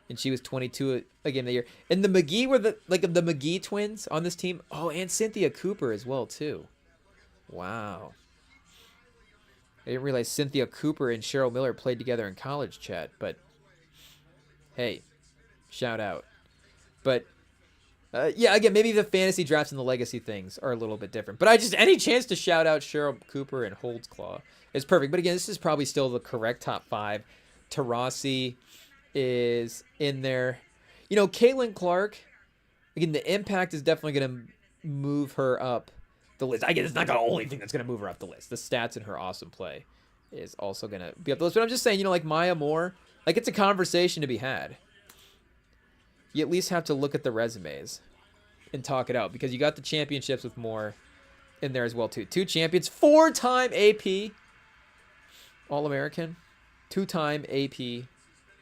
and she was 22 again that year. And the McGee were the McGee twins on this team. Oh, and Cynthia Cooper as well too. Wow. I didn't realize Cynthia Cooper and Cheryl Miller played together in college, chat. But hey, shout out. But yeah, again, maybe the fantasy drafts and the legacy things are a little bit different. But any chance to shout out Cheryl Cooper and Holdsclaw is perfect. But again, this is probably still the correct top 5. Taurasi is in there. Caitlin Clark, again, the impact is definitely going to move her up the list. I guess it's not the only thing that's going to move her up the list. The stats in her awesome play is also going to be up the list. But I'm just saying, like Maya Moore, like it's a conversation to be had. You at least have to look at the resumes and talk it out because you got the championships with Moore in there as well too. 2 champions, 4-time AP All-American, 2-time AP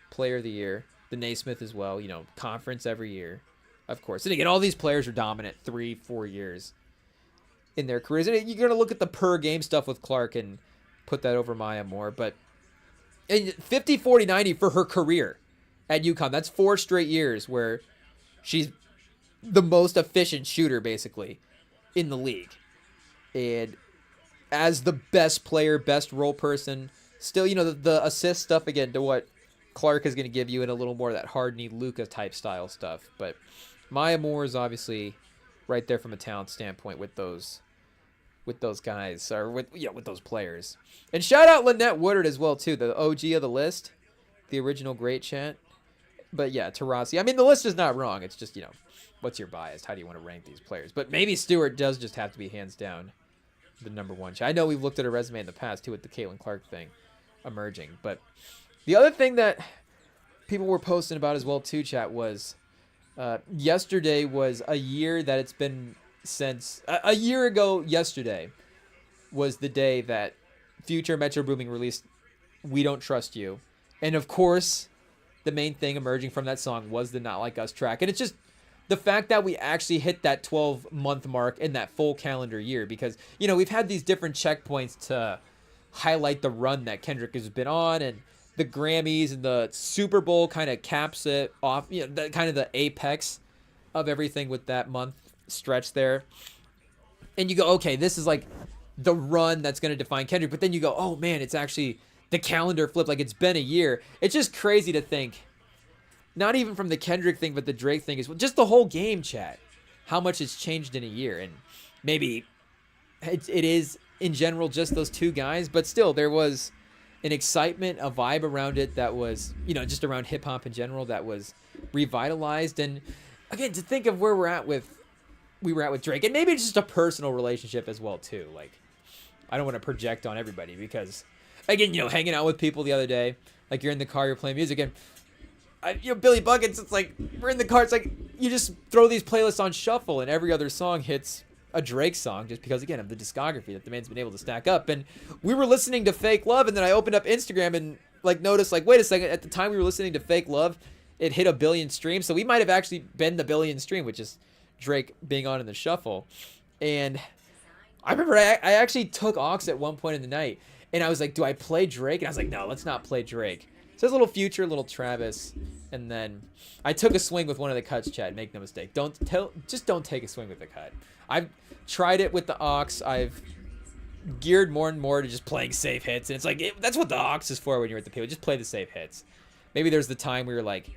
Player of the Year, the Naismith as well, conference every year, of course. And again, all these players are dominant 3-4 years in their careers. And you're going to look at the per game stuff with Clark and put that over Maya Moore. But 50, 40, 90 for her career at UConn. That's 4 straight years where she's the most efficient shooter, basically, in the league. And as the best player, best role person, still, the assist stuff, again, to what Clark is going to give you in a little more of that hard-knee Luka type style stuff. But Maya Moore is obviously right there from a talent standpoint with those guys, or with those players. And shout out Lynette Woodard as well, too, the OG of the list, the original great chat. But yeah, Taurasi. I mean, the list is not wrong. It's just, what's your bias? How do you want to rank these players? But maybe Stewart does just have to be hands down the number 1. I know we've looked at her resume in the past, too, with the Caitlin Clark thing emerging. But the other thing that people were posting about as well, too, chat, was yesterday was a year that it's been since... a year ago yesterday was the day that Future Metro Booming released We Don't Trust You. And, of course, the main thing emerging from that song was the Not Like Us track. And it's just the fact that we actually hit that 12-month mark in that full calendar year because, we've had these different checkpoints to highlight the run that Kendrick has been on, and the Grammys and the Super Bowl kind of caps it off, kind of the apex of everything with that month stretch there. And you go, okay, this is like the run that's going to define Kendrick. But then you go, oh, man, it's actually the calendar flipped. Like, it's been a year. It's just crazy to think, not even from the Kendrick thing, but the Drake thing as well. Just the whole game, chat. How much has changed in a year. And maybe it is, in general, just those 2 guys. But still, there was an excitement, a vibe around it that was, just around hip hop in general, that was revitalized. And again, to think of where we were at with Drake, and maybe it's just a personal relationship as well too. Like, I don't want to project on everybody because, again, hanging out with people the other day, like you're in the car, you're playing music, and Billy Buckets, it's like we're in the car, it's like you just throw these playlists on shuffle, and every other song hits a Drake song just because, again, of the discography that the man's been able to stack up. And we were listening to Fake Love, and then I opened up Instagram and like noticed, like, wait a second, at the time we were listening to Fake Love, it hit 1 billion streams, so we might have actually been the 1 billion stream, which is Drake being on in the shuffle. And I remember I actually took aux at one point in the night, and I was like, do I play Drake? And I was like, no, let's not play Drake. So there's a little Future, a little Travis, and then I took a swing with one of the cuts, Chad. Make no mistake. Just don't take a swing with the cut. I've tried it with the aux. I've geared more and more to just playing safe hits, and it's like that's what the aux is for when you're at the people. Just play the safe hits. Maybe there's the time where you're like,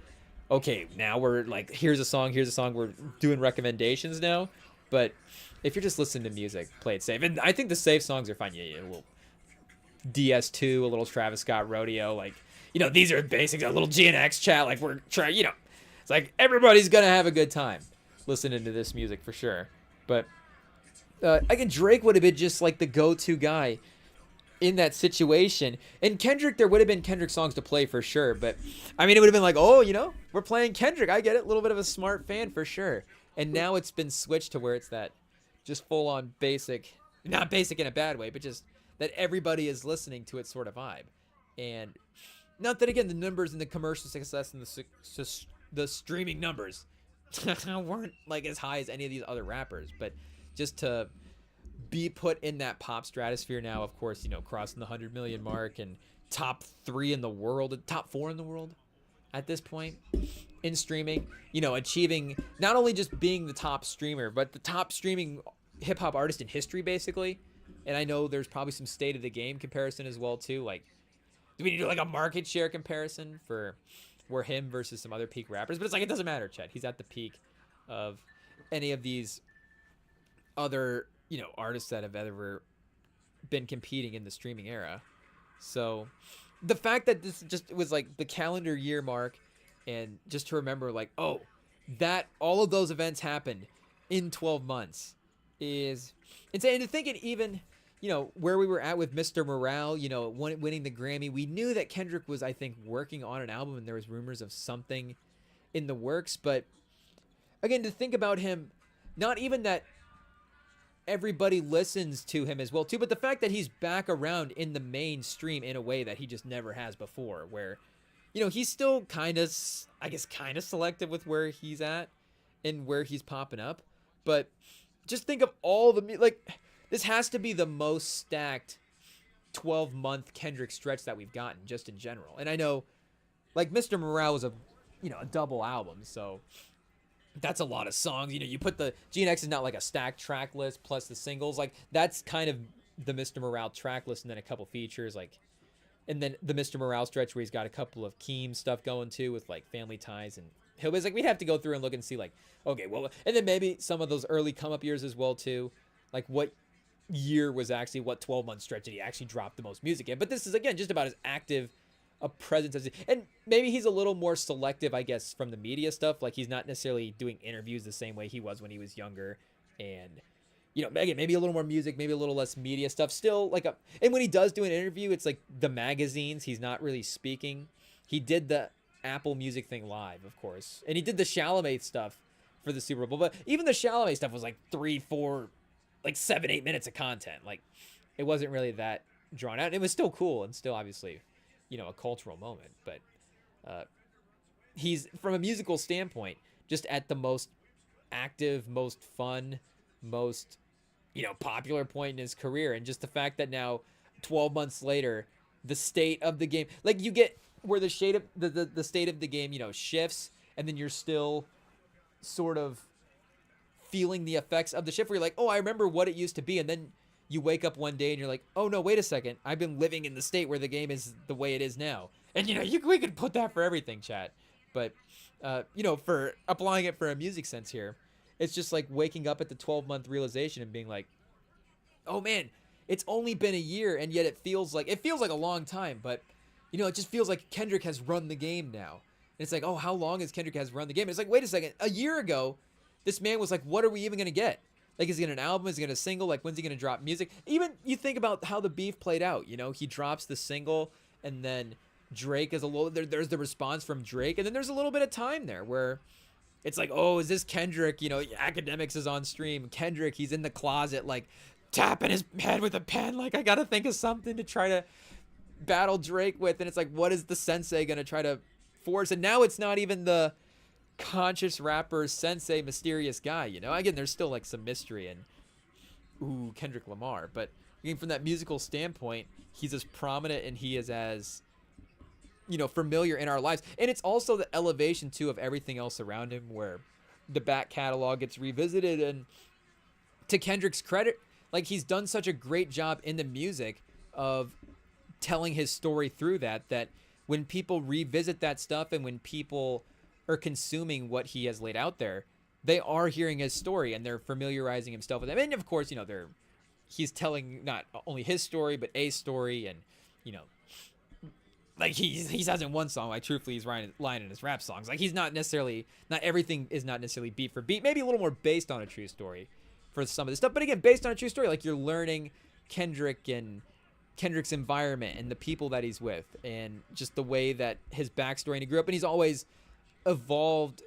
okay, now we're like, here's a song, we're doing recommendations now. But if you're just listening to music, play it safe. And I think the safe songs are fine. Yeah, a little DS2, a little Travis Scott Rodeo, like, these are basics, a little GNX chat, like we're trying, it's like everybody's gonna have a good time listening to this music for sure. But again, Drake would have been just like the go-to guy in that situation. And Kendrick, there would have been Kendrick songs to play for sure. But I mean, it would have been like, oh, we're playing Kendrick. I get it. A little bit of a smart fan for sure. And now it's been switched to where it's that just full-on basic, not basic in a bad way, but just that everybody is listening to it sort of vibe. And not that, again, the numbers and the commercial success and the streaming numbers weren't like as high as any of these other rappers, but just to be put in that pop stratosphere now, of course, crossing the 100 million mark and top 3 in the world, top 4 in the world at this point in streaming, achieving not only just being the top streamer, but the top streaming hip hop artist in history, basically. And I know there's probably some state of the game comparison as well too. Like, do we need to do like a market share comparison for where him versus some other peak rappers? But it's like, it doesn't matter, Chet. He's at the peak of any of these other, artists that have ever been competing in the streaming era. So the fact that this just was like the calendar year mark, and just to remember, like, oh, that all of those events happened in 12 months is insane. And to think it even, where we were at with Mr. Morale, winning the Grammy, we knew that Kendrick was, I think, working on an album, and there was rumors of something in the works. But again, to think about him, not even that everybody listens to him as well too, but the fact that he's back around in the mainstream in a way that he just never has before, where he's still kind of selective with where he's at and where he's popping up. But just think of all the, like, this has to be the most stacked 12-month Kendrick stretch that we've gotten just in general. And I know, like, Mr. Morale was a double album, so that's a lot of songs. You put the GNX is not like a stacked track list plus the singles. Like, that's kind of the Mr. Morale track list, and then a couple features, like, and then the Mr. Morale stretch where he's got a couple of Keem stuff going too with like Family Ties and Hillbillies. Like, we'd have to go through and look and see, like, okay, well, and then maybe some of those early come up years as well too. Like, what year was actually, what 12-month stretch did he actually drop the most music in? But this is, again, just about as active a presence as, and maybe he's a little more selective, I guess, from the media stuff. Like, he's not necessarily doing interviews the same way he was when he was younger, and again, maybe a little more music, maybe a little less media stuff. Still, like, and when he does do an interview, it's like the magazines. He's not really speaking. He did the Apple Music thing live, of course, and he did the Chalamet stuff for the Super Bowl. But even the Chalamet stuff was like 3, 4, like 7, 8 minutes of content. Like, it wasn't really that drawn out. It was still cool and still obviously, a cultural moment. But he's, from a musical standpoint, just at the most active, most fun, most popular point in his career. And just the fact that now 12 months later, the state of the game, like, you get where the shade of the state of the game shifts, and then you're still sort of feeling the effects of the shift, where you're like, oh, I remember what it used to be, and then you wake up one day and you're like, oh no, wait a second, I've been living in the state where the game is the way it is now. And we could put that for everything, chat. But for applying it for a music sense here, it's just like waking up at the 12-month realization and being like, oh man, it's only been a year, and yet it feels like a long time. But it just feels like Kendrick has run the game now. And it's like, oh, how long has Kendrick has run the game? And it's like, wait a second, a year ago, this man was like, what are we even gonna get? Like, is he gonna an album? Is he gonna single? Like, when's he gonna drop music? Even you think about how the beef played out. He drops the single, and then Drake is a little. There's the response from Drake, and then there's a little bit of time there where it's like, oh, is this Kendrick? Academics is on stream. Kendrick, he's in the closet, like tapping his head with a pen. Like, I gotta think of something to try to battle Drake with. And it's like, what is the sensei gonna try to force? And now it's not even the conscious rapper sensei mysterious guy. Again, there's still like some mystery and Kendrick Lamar, but again, from that musical standpoint, he's as prominent and he is as familiar in our lives. And it's also the elevation too of everything else around him, where the back catalog gets revisited. And to Kendrick's credit, like, he's done such a great job in the music of telling his story through that when people revisit that stuff and when people are consuming what he has laid out there, they are hearing his story and they're familiarizing himself with them. And of course, he's telling not only his story but a story, and like he says in one song, like, truthfully, he's lying in his rap songs. Like, he's not everything is not necessarily beat for beat. Maybe a little more based on a true story for some of this stuff. But again, based on a true story, like, you're learning Kendrick and Kendrick's environment and the people that he's with and just the way that his backstory, and he grew up, and he's always evolved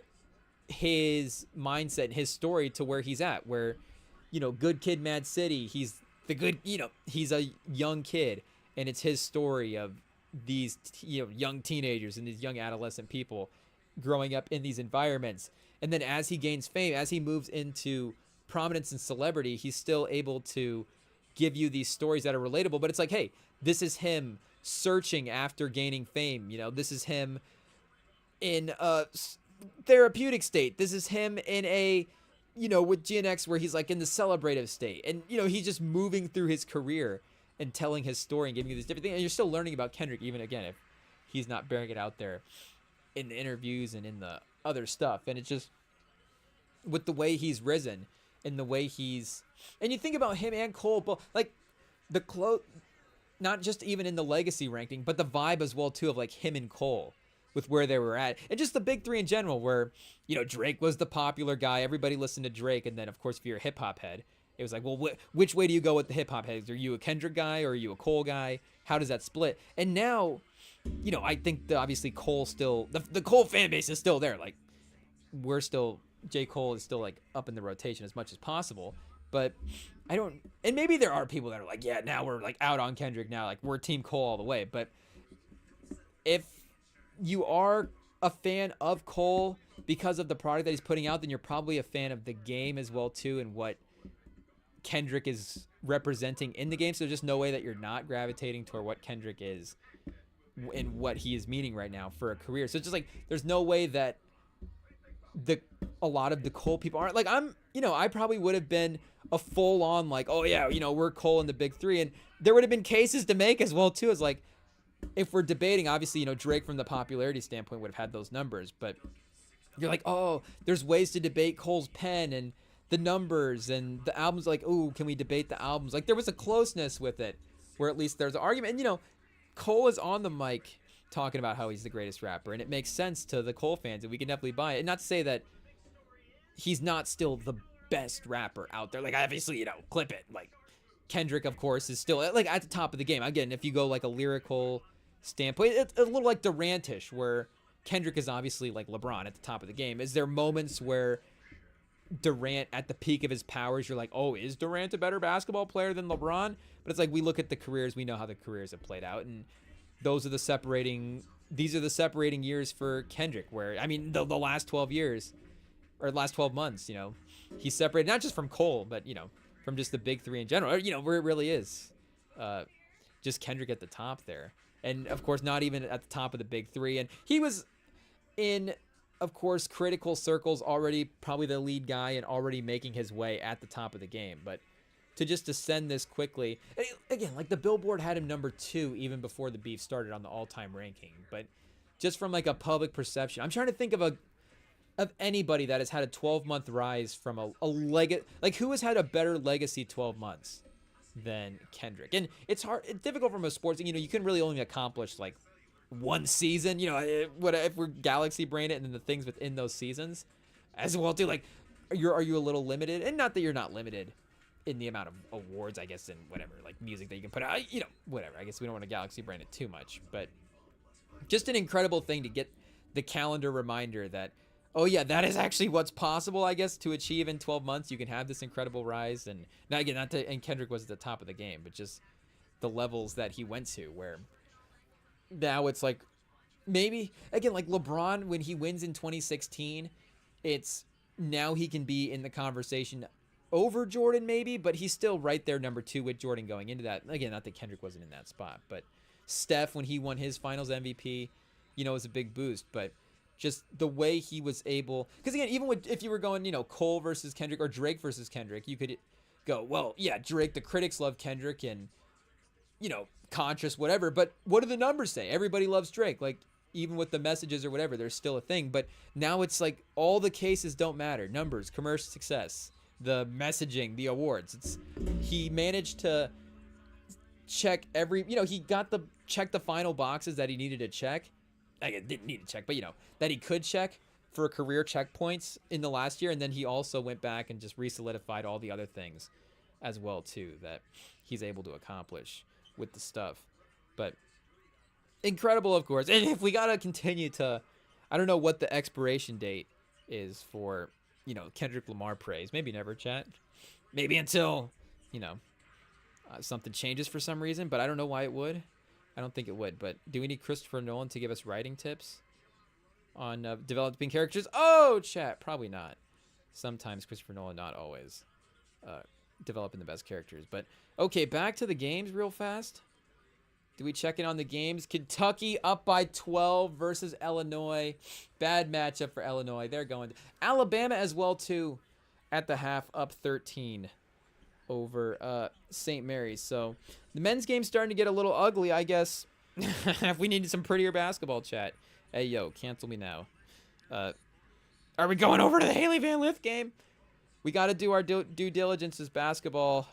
his mindset and his story to where he's at, where, good kid, Mad City, he's the good, he's a young kid, and it's his story of these young teenagers and these young adolescent people growing up in these environments. And then as he gains fame, as he moves into prominence and celebrity, he's still able to give you these stories that are relatable. But it's like, hey, this is him searching after gaining fame. This is him in a therapeutic state. This is him in a with GNX, where he's like in the celebrative state, and he's just moving through his career and telling his story and giving you these different things. And you're still learning about Kendrick, even again, if he's not bearing it out there in the interviews and in the other stuff. And it's just with the way he's risen and the way and you think about him and Cole, but like not just even in the legacy ranking, but the vibe as well too of like him and Cole with where they were at, and just the big three in general, where Drake was the popular guy, everybody listened to Drake, and then of course if you're a hip hop head, it was like, well, which way do you go with the hip-hop heads? Are you a Kendrick guy or are you a Cole guy? How does that split? And now, I think obviously Cole still... The Cole fan base is still there. Like, J. Cole is still, like, up in the rotation as much as possible. But I don't... And maybe there are people that are like, yeah, now we're, like, out on Kendrick now. Like, we're Team Cole all the way. But if you are a fan of Cole because of the product that he's putting out, then you're probably a fan of the game as well, too, and what Kendrick is representing in the game. So there's just no way that you're not gravitating toward what Kendrick is and what he is meaning right now for a career. So it's just like, there's no way that a lot of the Cole people aren't like, I probably would have been a full on like, oh yeah, we're Cole in the big three. And there would have been cases to make as well too, as like, if we're debating, obviously, Drake from the popularity standpoint would have had those numbers, but you're like, oh, there's ways to debate Cole's pen and the numbers and the albums. Like, ooh, can we debate the albums? Like, there was a closeness with it where at least there's an argument. And Cole is on the mic talking about how he's the greatest rapper, and it makes sense to the Cole fans, and we can definitely buy it. And not to say that he's not still the best rapper out there. Like, obviously, clip it. Like, Kendrick, of course, is still like at the top of the game. Again, if you go like a lyrical standpoint, it's a little like Durant-ish, where Kendrick is obviously like LeBron at the top of the game. Is there moments where Durant at the peak of his powers, you're like, oh, is Durant a better basketball player than LeBron? But it's like, we look at the careers, we know how the careers have played out, and these are the separating years for Kendrick, where, I mean, the last 12 years, or last 12 months, he's separated not just from Cole, but, from just the big three in general, where it really is just Kendrick at the top there. And, of course, not even at the top of the big three. And he was in, of course, critical circles already, probably the lead guy and already making his way at the top of the game. But to just descend this quickly, again, like the Billboard had him number 2 even before the beef started on the all-time ranking. But just from like a public perception, I'm trying to think of anybody that has had a 12-month rise from a legacy. Like, who has had a better legacy 12 months than Kendrick. And it's difficult from a sports, you can really only accomplish like one season, what if we're galaxy brain it and then the things within those seasons as well too. Like, are you a little limited? And not that you're not limited in the amount of awards, I guess, and whatever, like music that you can put out, whatever. I guess we don't want to galaxy brain it too much, but just an incredible thing to get the calendar reminder that, oh yeah, that is actually what's possible, I guess, to achieve in 12 months. You can have this incredible rise, and and Kendrick was at the top of the game, but just the levels that he went to, where now it's like, maybe again, like LeBron when he wins in 2016, it's now he can be in the conversation over Jordan maybe, but he's still right there number 2 with Jordan going into that. Again, not that Kendrick wasn't in that spot, but Steph when he won his finals MVP, was a big boost. But just the way he was able, because again, even if you were going, Cole versus Kendrick or Drake versus Kendrick, you could go, well, yeah, Drake, the critics love Kendrick, and conscious, whatever, but what do the numbers say? Everybody loves Drake. Like, even with the messages or whatever, there's still a thing. But now it's like all the cases don't matter. Numbers, commercial success, the messaging, the awards. He managed to check every, he got check the final boxes that he needed to check. I didn't need to check, but that he could check for career checkpoints in the last year. And then he also went back and just re-solidified all the other things as well too that he's able to accomplish with the stuff. But incredible, of course. And if we gotta continue to, I don't know what the expiration date is for, Kendrick Lamar praise. Maybe never, chat. Maybe until, something changes for some reason. But I don't know why it would. I don't think it would. But do we need Christopher Nolan to give us writing tips on developing characters? Oh, chat, probably not. Sometimes Christopher Nolan, not always, developing the best characters. But okay, back to the games real fast. Do we check in on the games? Kentucky up by 12 versus Illinois. Bad matchup for Illinois. They're going. Alabama as well, too, at the half, up 13 over St. Mary's. So the men's game's starting to get a little ugly, I guess. If we needed some prettier basketball, chat. Hey, yo, cancel me now. Are we going over to the Haley Van Lith game? We got to do our due diligence as basketball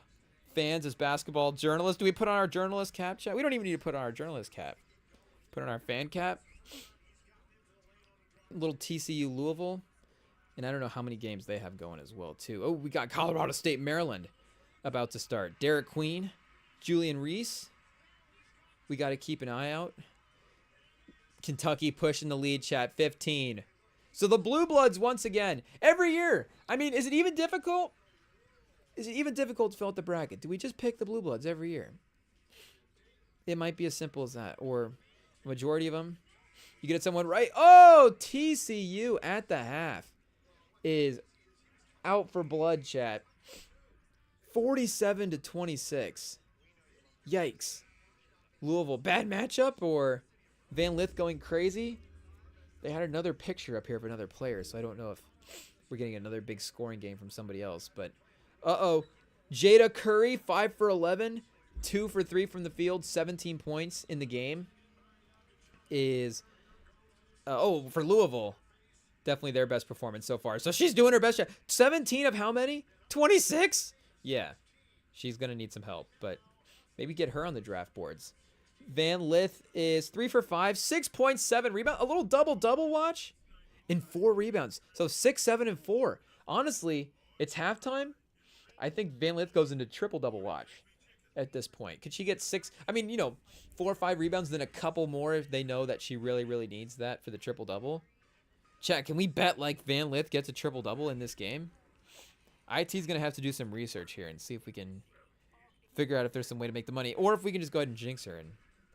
fans, as basketball journalists. Do we put on our journalist cap, chat? We don't even need to put on our journalist cap. Put on our fan cap. Little TCU Louisville. And I don't know how many games they have going as well, too. Oh, we got Colorado State, Maryland about to start. Derek Queen, Julian Reese. We got to keep an eye out. Kentucky pushing the lead, chat, 15. So the Blue Bloods, once again, every year. I mean, is it even difficult? Is it even difficult to fill out the bracket? Do we just pick the Blue Bloods every year? It might be as simple as that. Or the majority of them, you get someone right. Oh, TCU at the half is out for blood, chat. 47-26. Yikes. Louisville, bad matchup, or Van Lith going crazy? They had another picture up here of another player, so I don't know if we're getting another big scoring game from somebody else. But, Jada Curry, 5 for 11, 2 for 3 from the field, 17 points in the game. Is, for Louisville, definitely their best performance so far. So she's doing her best shot. 17 of how many? 26? Yeah, she's going to need some help, but maybe get her on the draft boards. Van Lith is 3 for 5, 6.7 rebound, a little double watch, and 4 rebounds. So 6, 7, and 4. Honestly, it's halftime. I think Van Lith goes into triple-double watch at this point. Could she get 6? I mean, 4 or 5 rebounds, then a couple more if they know that she really, really needs that for the triple-double. Chat, can we bet like Van Lith gets a triple-double in this game? IT's going to have to do some research here and see if we can figure out if there's some way to make the money, or if we can just go ahead and jinx her and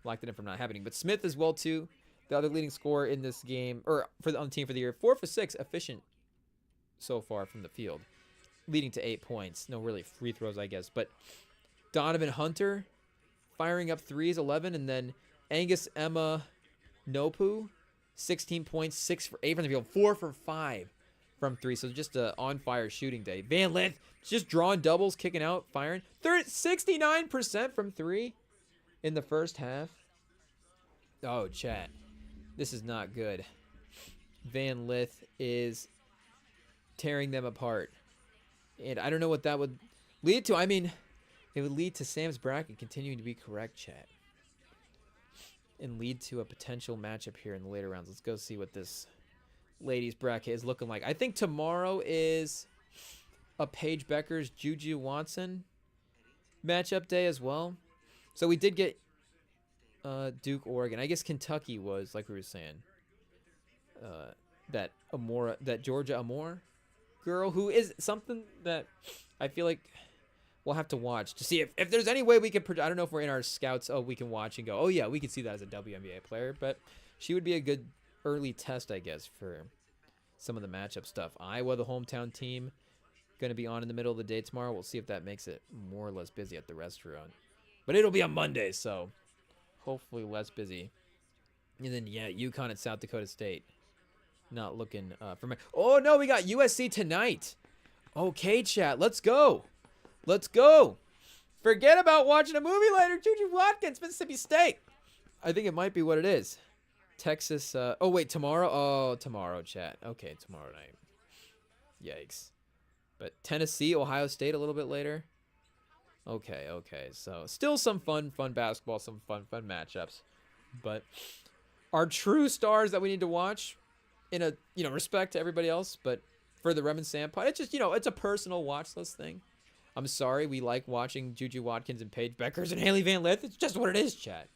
lock that in from not happening. But Smith as well, too, the other leading scorer in this game, or on the team for the year, 4 for 6, efficient so far from the field, leading to 8 points. No really free throws, I guess. But Donovan Hunter firing up threes, 11, and then Angus Emma Nopu, 16 points, 6 for 8 from the field, 4 for 5 from 3. So just a on-fire shooting day. Van Lith just drawing doubles, kicking out, firing. 69% from 3 in the first half. Oh, chat. This is not good. Van Lith is tearing them apart. And I don't know what that would lead to. I mean, It would lead to Sam's bracket continuing to be correct, chat. And lead to a potential matchup here in the later rounds. Let's go see what this ladies bracket is looking like. I think tomorrow is a Paige Beckers Juju Watson matchup day as well. So we did get Duke, Oregon. I guess Kentucky was, like we were saying, that Georgia Amore girl, who is something that I feel like we'll have to watch to see if there's any way we can. I don't know if we're in our scouts. Oh, we can watch and go, oh yeah, we can see that as a WNBA player. But she would be a good early test, I guess, for some of the matchup stuff. Iowa, the hometown team, going to be on in the middle of the day tomorrow. We'll see if that makes it more or less busy at the restaurant. But it'll be on Monday, so hopefully less busy. And then, yeah, UConn and South Dakota State. Not looking for my... Oh, no, we got USC tonight. Okay, chat, let's go. Let's go. Forget about watching a movie later. Juju Watkins, Mississippi State. I think it might be what it is. Texas... oh, wait, tomorrow? Oh, tomorrow, chat. Okay, tomorrow night. Yikes. But Tennessee, Ohio State a little bit later. Okay. So still some fun basketball, some fun matchups. But our true stars that we need to watch in a, respect to everybody else, but for the REMINGTOM pod, it's just, it's a personal watch list thing. I'm sorry we like watching Juju Watkins and Paige Beckers and Haley Van Lith. It's just what it is, chat.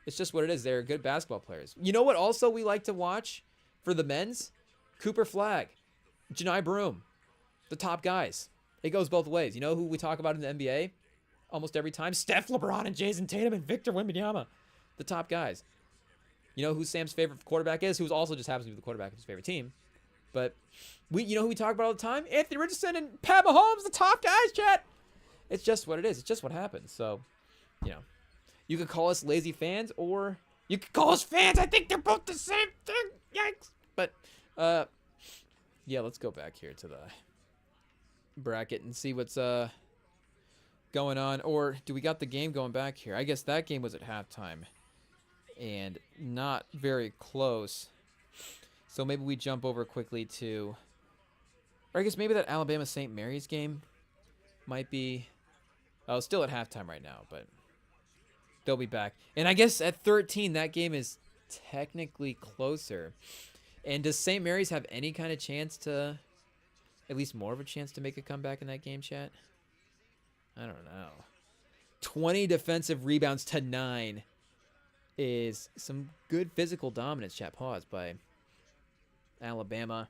It's just what it is. They're good basketball players. You know what also we like to watch for the men's? Cooper Flagg, Janai Broom, the top guys. It goes both ways. You know who we talk about in the NBA almost every time? Steph, LeBron, and Jason Tatum and Victor Wembanyama. The top guys. You know who Sam's favorite quarterback is? Who also just happens to be the quarterback of his favorite team. But you know who we talk about all the time? Anthony Richardson and Pat Mahomes, the top guys, chat. It's just what it is. It's just what happens. So, you could call us lazy fans or you could call us fans. I think they're both the same thing. Yikes. But, yeah, let's go back here to the bracket and see what's going on. Or do we got the game going back here? I guess that game was at halftime and not very close, so maybe we jump over quickly to, or I guess maybe that Alabama St. Mary's game might be still at halftime right now, but they'll be back. And I guess at 13 that game is technically closer. And does St. Mary's have any kind of chance to, at least more of a chance to make a comeback in that game, chat? I don't know. 20 defensive rebounds to 9 is some good physical dominance, chat. Pause by Alabama.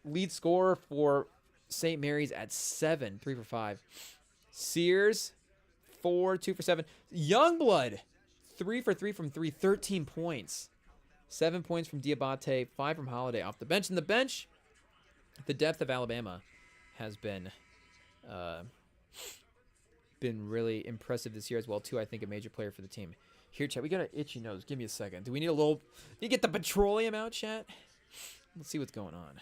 Lead scorer for St. Mary's at 7, 3 for 5. Sears, 4, 2 for 7. Youngblood, 3 for 3 from 3, 13 points. 7 points from Diabate, 5 from Holiday off the bench. And the bench, the depth of Alabama has been really impressive this year as well, too. I think a major player for the team. Here, chat, we got an itchy nose. Give me a second. Do we need a little... You get the petroleum out, chat? Let's see what's going on.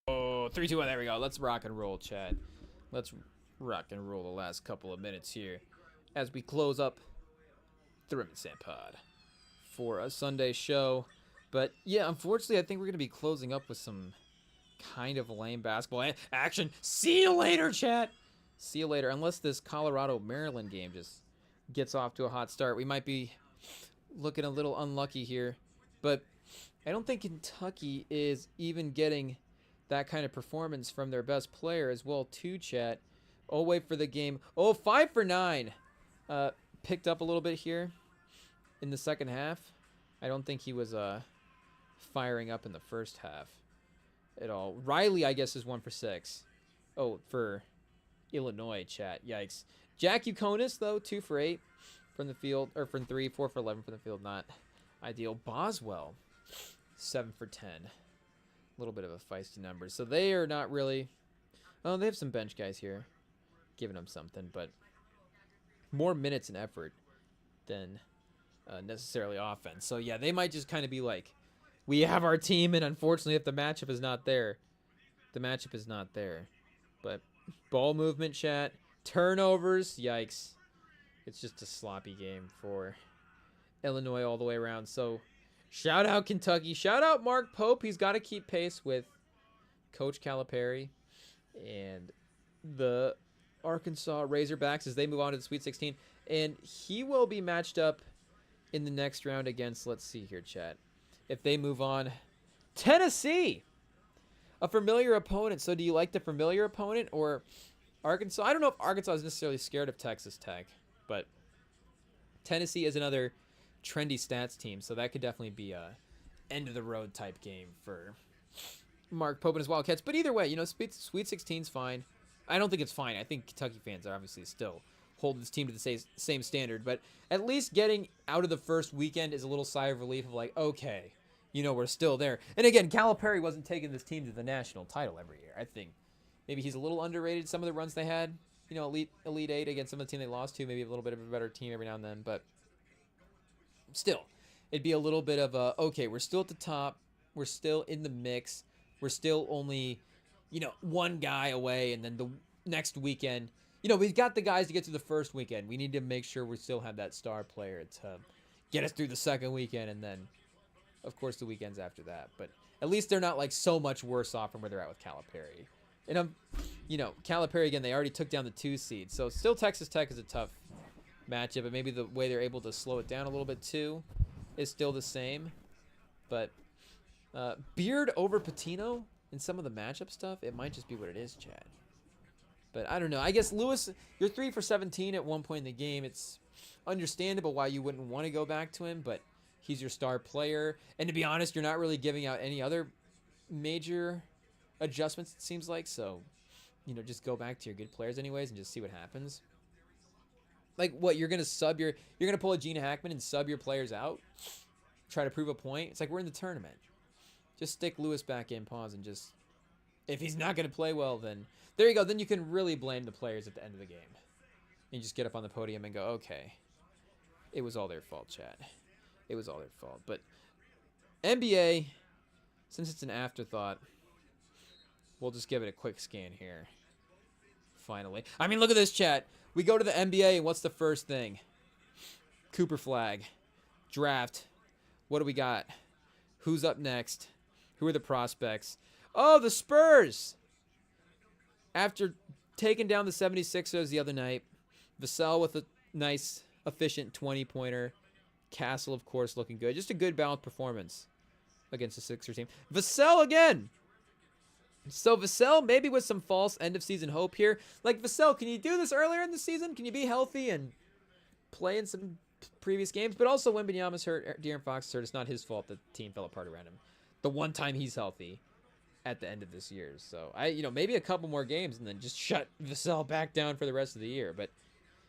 Oh, 3, 2, 1. There we go. Let's rock and roll, chat. Let's rock and roll the last couple of minutes here as we close up the REMINGTOM pod for a Sunday show. But yeah, unfortunately, I think we're going to be closing up with some kind of lame basketball action. See you later, chat. See you later. Unless this Colorado-Maryland game just gets off to a hot start, we might be looking a little unlucky here. But I don't think Kentucky is even getting that kind of performance from their best player as well too, chat. Oh, wait for the game. Oh, 5 for 9. Picked up a little bit here in the second half. I don't think he was firing up in the first half at all. Riley, I guess, is 1 for 6. Oh, for Illinois, chat. Yikes. Jack Uconis, though, 2 for 8 from the field, or from 3, 4 for 11 from the field. Not ideal. Boswell, 7 for 10. A little bit of a feisty number. So they are not really... Oh, they have some bench guys here giving them something, but more minutes and effort than necessarily offense. So, yeah, they might just kind of be like, we have our team, and unfortunately, if the matchup is not there, the matchup is not there. But ball movement, chat. Turnovers, yikes. It's just a sloppy game for Illinois all the way around. So, shout out Kentucky. Shout out Mark Pope. He's got to keep pace with Coach Calipari and the Arkansas Razorbacks as they move on to the Sweet 16. And he will be matched up in the next round against, let's see here, chat. If they move on, Tennessee, a familiar opponent. So do you like the familiar opponent or Arkansas? I don't know if Arkansas is necessarily scared of Texas Tech, but Tennessee is another trendy stats team, so that could definitely be a end of the road type game for Mark Pope and his Wildcats. But either way, you know, Sweet 16's fine. I don't think it's fine. I think Kentucky fans are obviously still holding this team to the same standard, but at least getting out of the first weekend is a little sigh of relief of like, okay, you know, we're still there. And again, Calipari wasn't taking this team to the national title every year. I think maybe he's a little underrated some of the runs they had. You know, Elite 8 against some of the team they lost to, maybe a little bit of a better team every now and then, but still, it'd be a little bit of a, okay, we're still at the top, we're still in the mix, we're still only, you know, one guy away, and then the next weekend, you know, we've got the guys to get to the first weekend. We need to make sure we still have that star player to get us through the second weekend, and then, of course, the weekends after that. But at least they're not, like, so much worse off from where they're at with Calipari. And, you know, Calipari, again, they already took down the 2 seed. So still Texas Tech is a tough matchup, but maybe the way they're able to slow it down a little bit, too, is still the same. But Beard over Patino in some of the matchup stuff, it might just be what it is, Chad. But I don't know. I guess, Lewis, you're 3 for 17 at one point in the game. It's understandable why you wouldn't want to go back to him, but he's your star player. And to be honest, you're not really giving out any other major adjustments, it seems like. So, you know, just go back to your good players anyways and just see what happens. Like, what, you're going to pull a Gene Hackman and sub your players out? Try to prove a point? It's like we're in the tournament. Just stick Lewis back in, pause, and just, if he's not going to play well, then there you go. Then you can really blame the players at the end of the game. And you just get up on the podium and go, okay, it was all their fault, chat. It was all their fault. But NBA, since it's an afterthought, we'll just give it a quick scan here. Finally. I mean, look at this, chat. We go to the NBA, and what's the first thing? Cooper flag. Draft. What do we got? Who's up next? Who are the prospects? Oh, the Spurs! After taking down the 76ers the other night, Vassell with a nice, efficient 20-pointer. Castle, of course, looking good. Just a good balanced performance against the Sixers team. Vassell again! So Vassell, maybe with some false end-of-season hope here. Like, Vassell, can you do this earlier in the season? Can you be healthy and play in some previous games? But also, when Wembanyama's hurt, De'Aaron Fox is hurt, it's not his fault that the team fell apart around him. The one time he's healthy at the end of this year. So, maybe a couple more games and then just shut Vassell back down for the rest of the year. But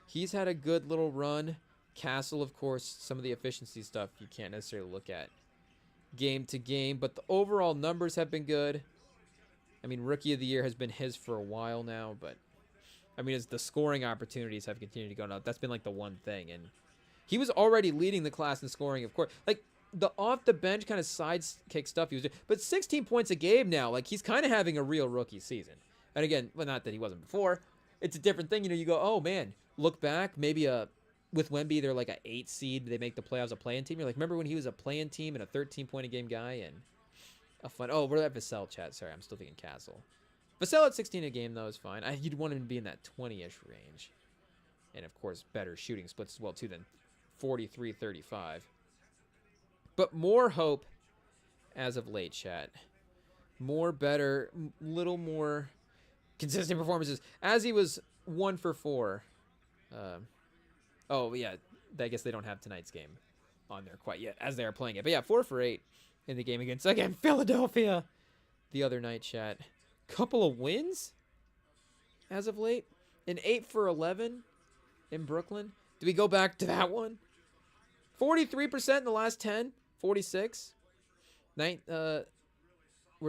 he's had a good little run. Castle, of course, some of the efficiency stuff you can't necessarily look at game to game. But the overall numbers have been good. I mean, Rookie of the Year has been his for a while now, but I mean, as the scoring opportunities have continued to go up, that's been like the one thing. And he was already leading the class in scoring, of course. Like, the off-the-bench kind of sidekick stuff he was doing. But 16 points a game now, like, he's kind of having a real rookie season. And again, well, not that he wasn't before. It's a different thing. You know, you go, oh, man, look back. Maybe with Wemby, they're like an 8 seed. They make the playoffs a play-in team. You're like, remember when he was a play-in team and a 13-point-a-game guy? And a fun. Oh, we're at Vassell, chat. Sorry, I'm still thinking Castle. Vassell at 16 a game, though, is fine. You'd want him to be in that 20-ish range. And, of course, better shooting splits as well, too, than 43-35. But more hope as of late, chat. more better, little more consistent performances. As he was 1 for 4. Oh, yeah. I guess they don't have tonight's game on there quite yet as they are playing it. But yeah, 4 for 8 in the game against, again, Philadelphia the other night, chat. Couple of wins as of late. An 8 for 11 in Brooklyn. Do we go back to that one? 43% in the last 10. 46. Where's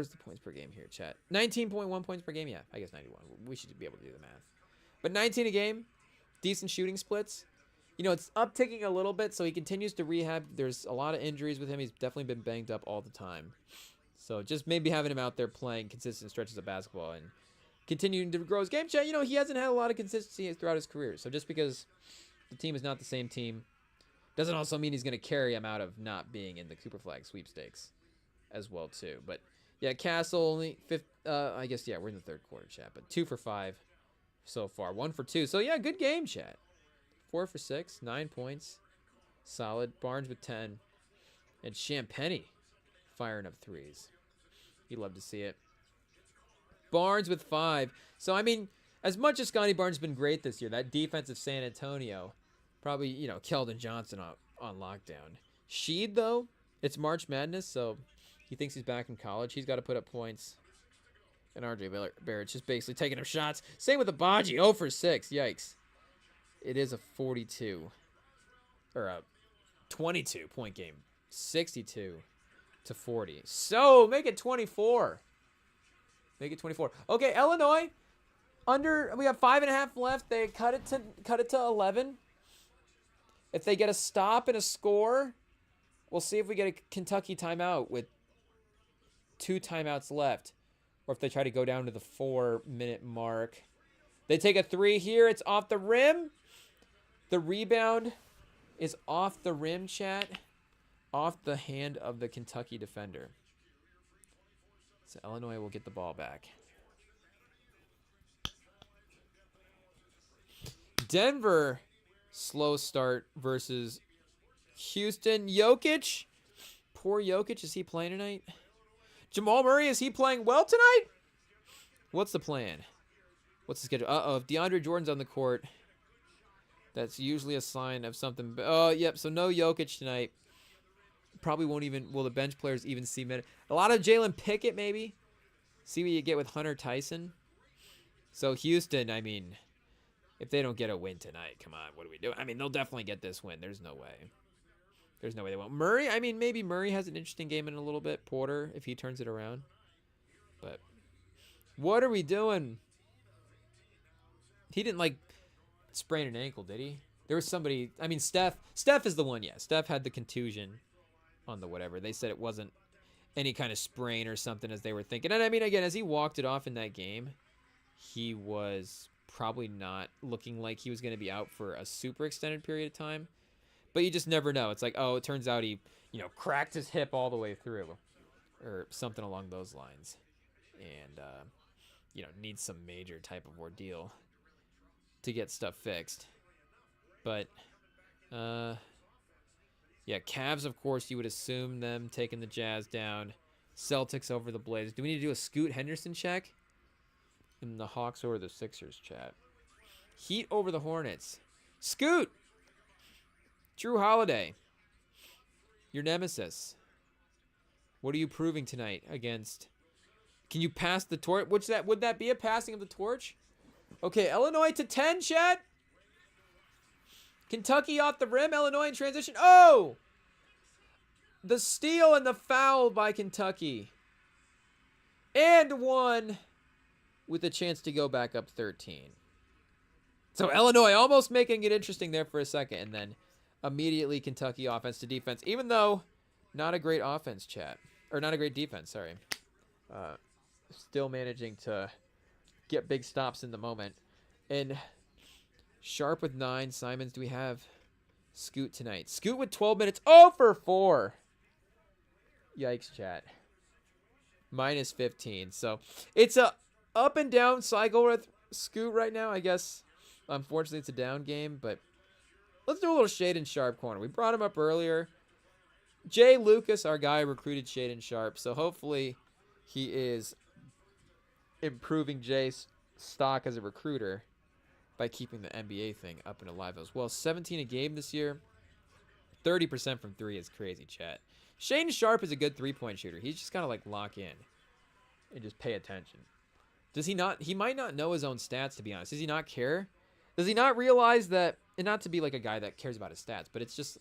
the points per game here, chat? 19.1 points per game? Yeah, I guess 91. We should be able to do the math. But 19 a game. Decent shooting splits. You know, it's upticking a little bit, so he continues to rehab. There's a lot of injuries with him. He's definitely been banged up all the time. So just maybe having him out there playing consistent stretches of basketball and continuing to grow his game. Chat, you know, he hasn't had a lot of consistency throughout his career. So just because the team is not the same team doesn't also mean he's going to carry him out of not being in the Cooper Flag sweepstakes as well, too. But, yeah, Castle only fifth. I guess, yeah, we're in the third quarter, chat. But 2 for 5 so far. 1 for 2. So, yeah, good game, chat. 4 for 6. 9 points. Solid. Barnes with 10. And Champagnie firing up threes. You love to see it. Barnes with 5. So, I mean, as much as Scotty Barnes has been great this year, that defense of San Antonio, probably, you know, Keldon Johnson on lockdown. Sheed, though, it's March Madness, so he thinks he's back in college. He's got to put up points. And RJ Barrett's just basically taking up shots. Same with Abaji, 0 for 6. Yikes. It is a 42. Or a 22-point game. 62 to 40. So, make it 24. Make it 24. Okay, Illinois. We have 5.5 left. They cut it to 11. If they get a stop and a score, we'll see if we get a Kentucky timeout with 2 timeouts left. Or if they try to go down to the 4-minute mark. They take a 3 here. It's off the rim. The rebound is off the rim, chat. Off the hand of the Kentucky defender. So Illinois will get the ball back. Denver, slow start versus Houston. Jokic. Poor Jokic. Is he playing tonight? Jamal Murray, is he playing well tonight? What's the plan? What's the schedule? Uh-oh, if DeAndre Jordan's on the court, that's usually a sign of something. Oh, yep, so no Jokic tonight. Probably won't even, will the bench players even see minutes? A lot of Jalen Pickett, maybe. See what you get with Hunter Tyson. So Houston, I mean, if they don't get a win tonight, come on, what do we do? I mean, they'll definitely get this win. There's no way. There's no way they won't. Murray, I mean, maybe Murray has an interesting game in a little bit. Porter, if he turns it around. But what are we doing? He didn't, like, sprain an ankle, did he? There was somebody, I mean, Steph is the one, yeah. Steph had the contusion on the whatever. They said it wasn't any kind of sprain or something as they were thinking. And I mean, again, as he walked it off in that game, he was probably not looking like he was going to be out for a super extended period of time. But you just never know. It's like, oh, it turns out he, you know, cracked his hip all the way through or something along those lines. And, you know, needs some major type of ordeal to get stuff fixed. But, yeah, Cavs, of course, you would assume them taking the Jazz down. Celtics over the Blazers. Do we need to do a Scoot Henderson check? And the Hawks over the Sixers, chat. Heat over the Hornets. Scoot! Drew Holiday. Your nemesis. What are you proving tonight against? Can you pass the torch? Would that be a passing of the torch? Okay, Illinois to 10, chat. Kentucky off the rim. Illinois in transition. Oh! The steal and the foul by Kentucky. And one with a chance to go back up 13. So Illinois almost making it interesting there for a second. And then immediately Kentucky offense to defense. Even though not a great offense, chat. Or not a great defense, sorry. Still managing to get big stops in the moment. And Sharp with 9. Simons, do we have Scoot tonight? Scoot with 12 minutes. 0 for 4. Yikes, chat. Minus 15. So it's a up and down cycle with Scoot right now. I guess, unfortunately, it's a down game. But let's do a little Shaedon Sharp corner. We brought him up earlier. Jay Lucas, our guy, recruited Shaedon Sharp. So hopefully he is improving Jay's stock as a recruiter by keeping the NBA thing up and alive as well. 17 a game this year. 30% from 3 is crazy, chat. Shane Sharp is a good three-point shooter. He's just got to, like, lock in and just pay attention. Does he not? He might not know his own stats, to be honest. Does he not care? Does he not realize that, and not to be like a guy that cares about his stats, but it's just,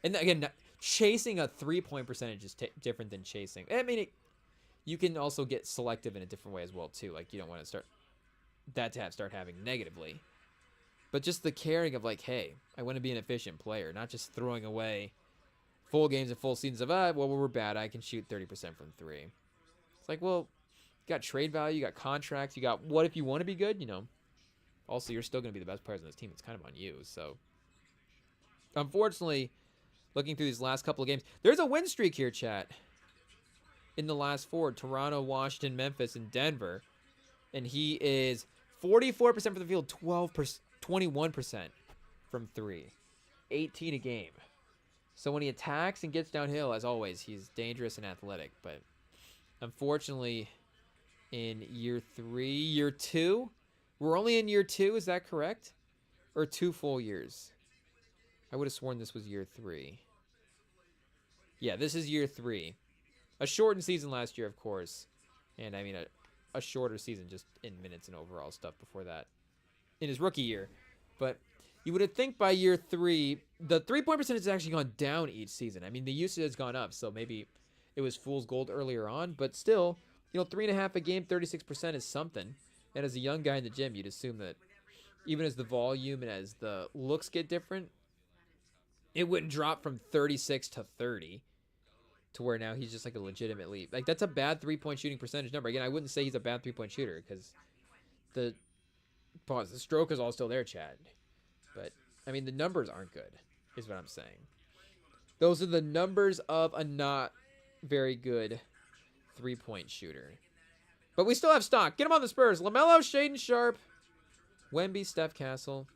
and again, chasing a three-point percentage is different than chasing. I mean, you can also get selective in a different way as well, too. Like, you don't want to start having negatively. But just the caring of, like, hey, I want to be an efficient player, not just throwing away full games and full seasons of, well, we're bad. I can shoot 30% from 3. It's like, well, you got trade value, you got contracts, you got what if you want to be good, you know. Also, you're still going to be the best players on this team. It's kind of on you. So, unfortunately, looking through these last couple of games, there's a win streak here, chat. In the last 4, Toronto, Washington, Memphis, and Denver. And he is 44% from the field, 21% from 3. 18 a game. So when he attacks and gets downhill, as always, he's dangerous and athletic. But unfortunately, in year 2, we're only in year 2, is that correct? Or 2 full years? I would have sworn this was year 3. Yeah, this is year 3. A shortened season last year, of course. And I mean, a shorter season just in minutes and overall stuff before that. In his rookie year. But you would think by year 3, the three-point percentage has actually gone down each season. I mean, the usage has gone up, so maybe it was fool's gold earlier on. But still, 3.5 a game, 36% is something. And as a young guy in the gym, you'd assume that even as the volume and as the looks get different, it wouldn't drop from 36 to 30 to where now he's just like a legitimately, like, that's a bad three-point shooting percentage number. Again, I wouldn't say he's a bad three-point shooter because the stroke is all still there, Chad. But, I mean, the numbers aren't good, is what I'm saying. Those are the numbers of a not very good three-point shooter. But we still have stock. Get him on the Spurs. LaMelo, Shaden Sharp, Wemby, Steph Castle.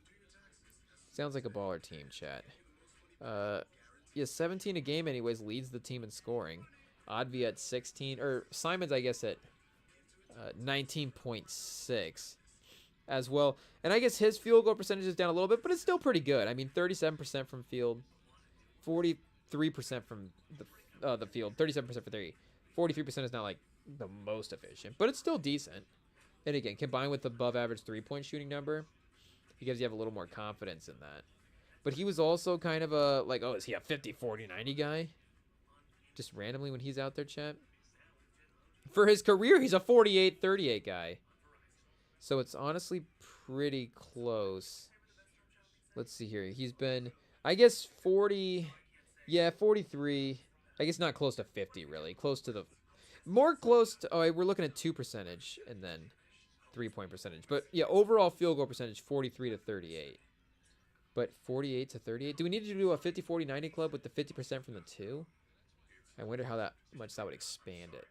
Sounds like a baller team, chat. Yeah, 17 a game anyways leads the team in scoring. Oddvi at 16, or Simons, I guess, at 19.6 as well. And I guess his field goal percentage is down a little bit, but it's still pretty good. I mean, 37% from field, 43% from the field, 37% for 3. 43% is not like the most efficient, but it's still decent. And again, combined with the above average three-point shooting number, it gives you have a little more confidence in that. But he was also kind of a, like, oh, is he a 50, 40, 90 guy? Just randomly when he's out there, chat. For his career, he's a 48, 38 guy. So it's honestly pretty close. Let's see here. He's been, I guess, 40, yeah, 43. I guess not close to 50, really. Close to the, more close to, oh, we're looking at 2 percentage and then 3-point percentage. But, yeah, overall field goal percentage, 43 to 38. But 48 to 38. Do we need to do a 50, 40, 90 club with the 50% from the 2? I wonder how much that would expand it.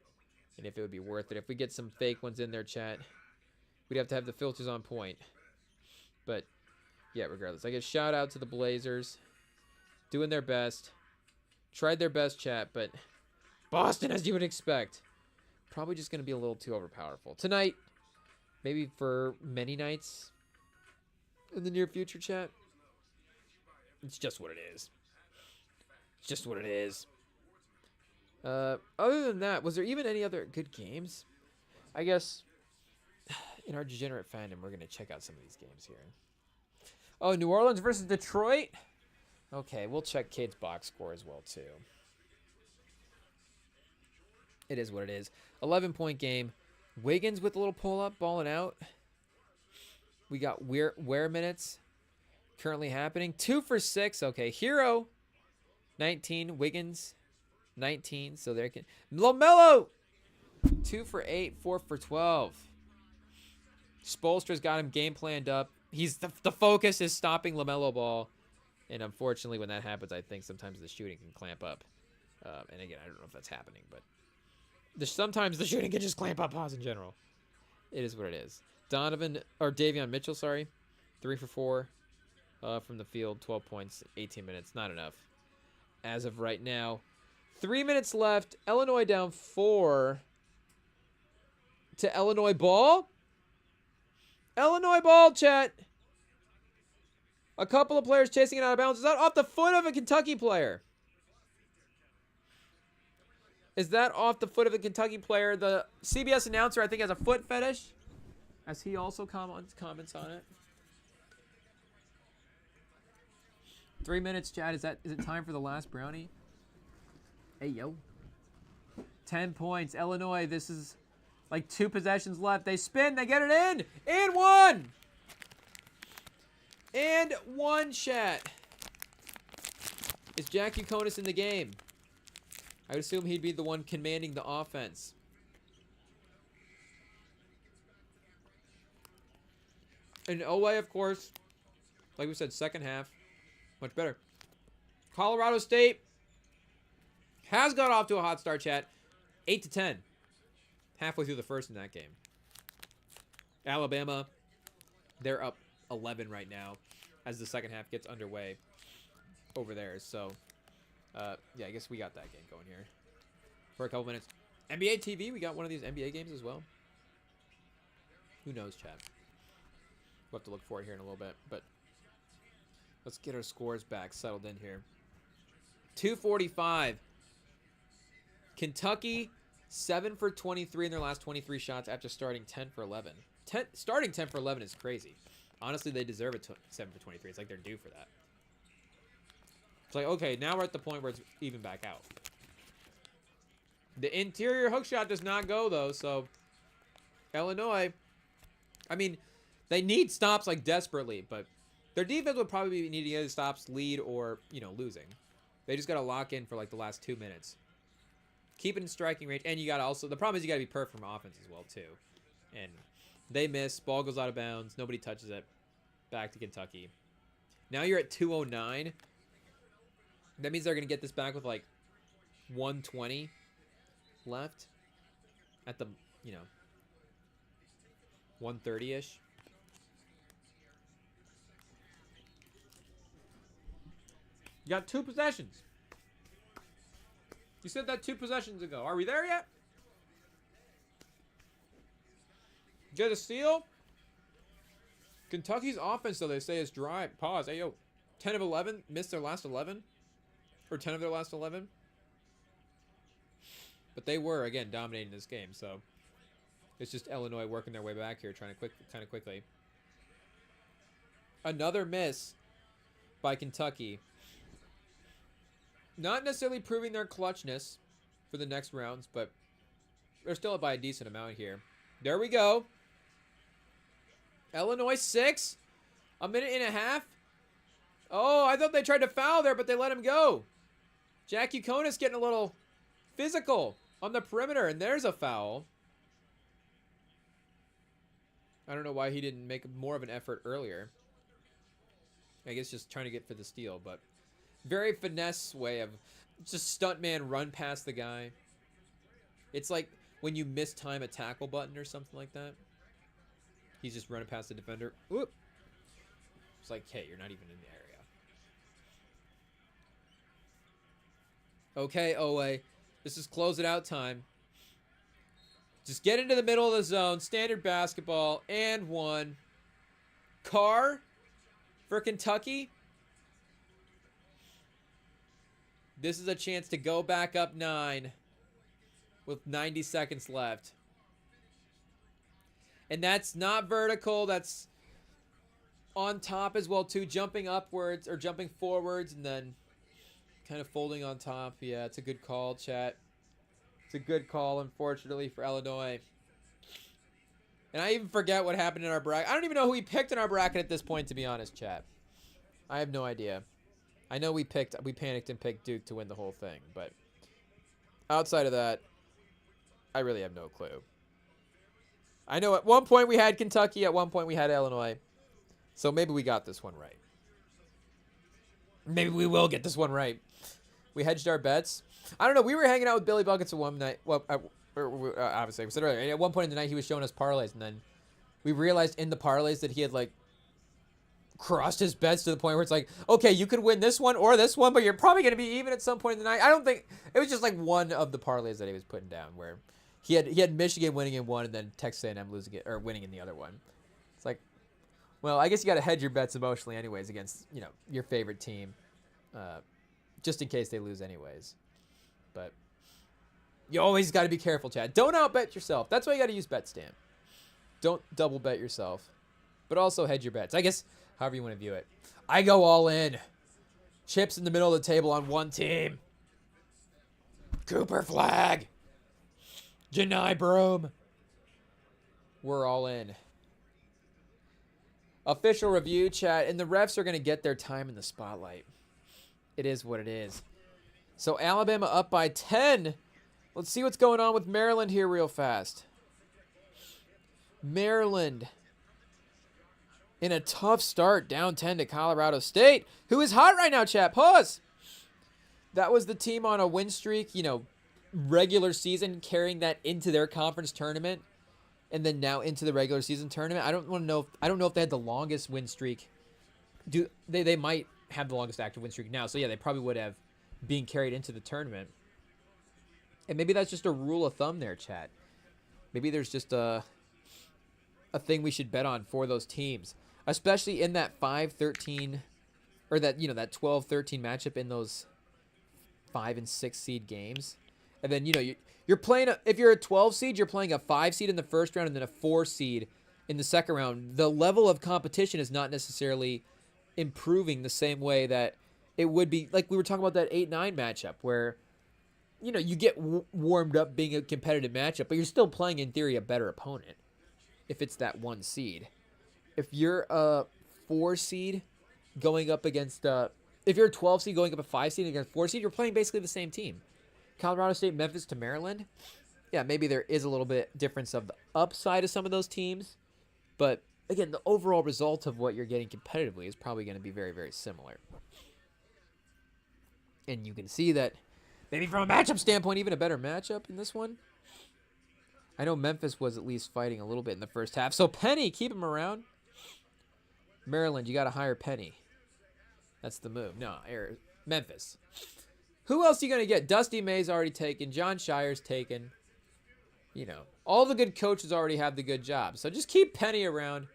And if it would be worth it. If we get some fake ones in there, chat, we'd have to have the filters on point. But, yeah, regardless. I guess shout out to the Blazers. Doing their best. Tried their best, chat, but Boston, as you would expect, probably just going to be a little too overpowerful. Tonight, maybe for many nights in the near future, chat. It's just what it is. It's just what it is. Other than that, was there even any other good games? I guess in our degenerate fandom, we're going to check out some of these games here. Oh, New Orleans versus Detroit? Okay, we'll check Cade's box score as well, too. It is what it is. 11-point game. Wiggins with a little pull-up, balling out. We got wear minutes currently happening. 2 for 6. Okay, Hero, 19. Wiggins, 19. So there can... LaMelo, 2 for 8, 4 for 12. Spoelstra's got him game planned up. He's the focus is stopping LaMelo Ball. And unfortunately, when that happens, I think sometimes the shooting can clamp up. And again, I don't know if that's happening, but sometimes the shooting can just clamp up. Pause in general. It is what it is. Davion Mitchell, 3 for 4 from the field, 12 points, 18 minutes. Not enough as of right now. 3 minutes left. Illinois down 4. to Illinois ball. Illinois ball, chat. A couple of players chasing it out of bounds. Is that off the foot of a Kentucky player? Is that off the foot of a Kentucky player? The CBS announcer, I think, has a foot fetish, as he also comments on it. 3 minutes, Chad. Is it time for the last brownie? Hey, yo. 10 points. Illinois, this is like 2 possessions left. They spin. They get it in. And one. And one, chat. Is Jack Uconis in the game? I would assume he'd be the one commanding the offense. And Owe, of course, like we said, second half, much better. Colorado State has got off to a hot start, chat. 8-10. Halfway through the first in that game. Alabama, they're up 11 right now as the second half gets underway over there. So, yeah, I guess we got that game going here for a couple minutes. NBA TV, we got one of these NBA games as well. Who knows, chat? We'll have to look for it here in a little bit. But let's get our scores back settled in here. 245. Kentucky, 7 for 23 in their last 23 shots after starting 10 for 11. Starting 10 for 11 is crazy. Honestly, they deserve a 7 for 23. It's like they're due for that. It's like, okay, now we're at the point where it's even back out. The interior hook shot does not go, though, so Illinois, I mean, they need stops, like, desperately, but their defense would probably be needing either stops, lead, or, you know, losing. They just got to lock in for, like, the last 2 minutes. Keep it in striking range, and you got to also, the problem is you got to be perfect from offense as well, too. And they miss, ball goes out of bounds, nobody touches it. Back to Kentucky. Now you're at 209. That means they're going to get this back with, like, 120 left at the, you know, 130-ish. You got 2 possessions. You said that 2 possessions ago. Are we there yet? Get a steal. Kentucky's offense, though, they say is dry. Pause. Hey, yo. 10 of 11. Missed their last 11. Or 10 of their last 11. But they were, again, dominating this game. So it's just Illinois working their way back here, trying to kind of quickly. Another miss by Kentucky. Not necessarily proving their clutchness for the next rounds, but they're still up by a decent amount here. There we go. Illinois 6. A minute and a half. Oh, I thought they tried to foul there, but they let him go. Jack Uconis getting a little physical on the perimeter, and there's a foul. I don't know why he didn't make more of an effort earlier. I guess just trying to get for the steal, but very finesse way of just stuntman run past the guy. It's like when you mistime a tackle button or something like that. He's just running past the defender. Whoop. It's like, hey, you're not even in the area. Okay, Owe. This is close it out time. Just get into the middle of the zone. Standard basketball. And one. Carr for Kentucky. This is a chance to go back up 9 with 90 seconds left. And that's not vertical. That's on top as well, too. Jumping upwards or jumping forwards and then kind of folding on top. Yeah, it's a good call, chat. It's a good call, unfortunately, for Illinois. And I even forget what happened in our bracket. I don't even know who we picked in our bracket at this point, to be honest, chat. I have no idea. I know we panicked and picked Duke to win the whole thing, but outside of that, I really have no clue. I know at one point we had Kentucky, at one point we had Illinois. So maybe we got this one right. Maybe we will get this one right. We hedged our bets. I don't know. We were hanging out with Billy Buckets one night. Well, obviously, we said earlier. At one point in the night, he was showing us parlays, and then we realized in the parlays that he had, like, crossed his bets to the point where it's like, okay, you could win this one or this one, but you're probably going to be even at some point in the night. I don't think... It was just, like, one of the parlays that he was putting down where He had Michigan winning in one and then Texas A&M losing it or winning in the other one. It's like, well, I guess you got to hedge your bets emotionally anyways against, your favorite team, just in case they lose anyways. But you always got to be careful, Chad. Don't outbet yourself. That's why you got to use BETSTAMP. Don't double bet yourself, but also hedge your bets. I guess however you want to view it. I go all in. Chips in the middle of the table on one team. Cooper Flag. Janai Broom. We're all in. Official review, chat, and the refs are going to get their time in the spotlight. It is what it is. So Alabama up by 10. Let's see what's going on with Maryland here real fast. Maryland in a tough start, down 10 to Colorado State, who is hot right now, chat. Pause. That was the team on a win streak, regular season, carrying that into their conference tournament, and then now into the regular season tournament. I don't know if they had the longest win streak. They might have the longest active win streak now. So yeah, they probably would have being carried into the tournament. And maybe that's just a rule of thumb there, chat. Maybe there's just a thing we should bet on for those teams, especially in that 5-13 or that 12-13 matchup in those 5 and 6 seed games. And then you're playing if you're a 12 seed, you're playing a 5 seed in the first round and then a 4 seed in the second round. The level of competition is not necessarily improving the same way that it would be, like we were talking about that 8-9 matchup where you get warmed up being a competitive matchup, but you're still playing in theory a better opponent. If it's that 1 seed, if you're a 4 seed going up against if you're a 12 seed going up a 5 seed against a 4 seed, you're playing basically the same team. Colorado State, Memphis to Maryland. Yeah, maybe there is a little bit difference of the upside of some of those teams, but again, the overall result of what you're getting competitively is probably going to be very, very similar. And you can see that maybe from a matchup standpoint, even a better matchup in this one. I know Memphis was at least fighting a little bit in the first half. So Penny, keep him around. Maryland, you got to hire Penny. That's the move. No, Memphis. Who else are you going to get? Dusty May's already taken. John Shire's taken. All the good coaches already have the good job. So just keep Penny around.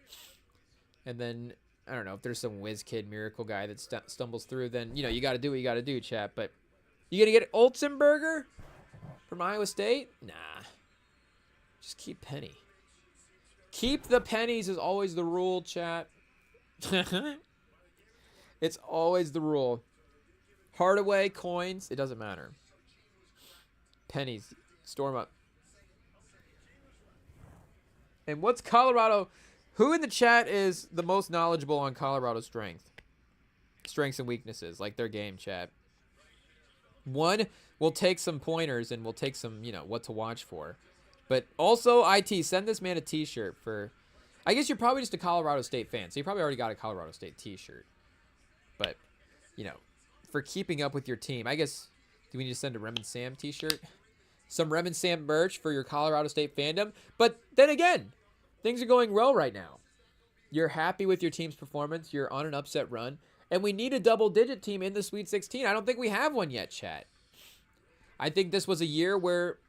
And then, I don't know, if there's some whiz kid miracle guy that stumbles through, then, you got to do what you got to do, chat. But you going to get Olsenberger from Iowa State? Nah. Just keep Penny. Keep the pennies is always the rule, chat. It's always the rule. Hardaway, coins, it doesn't matter. Pennies, storm up. And what's Colorado? Who in the chat is the most knowledgeable on Colorado's strengths and weaknesses, like their game, chat? One, we'll take some pointers and we'll take some, what to watch for. But also, IT, send this man a t-shirt for... I guess you're probably just a Colorado State fan, so you probably already got a Colorado State t-shirt. But, for keeping up with your team, I guess, do we need to send a Rem and Sam t-shirt? Some Rem and Sam merch for your Colorado State fandom? But then again, things are going well right now. You're happy with your team's performance. You're on an upset run. And we need a double-digit team in the Sweet 16. I don't think we have one yet, chat. I think this was a year where...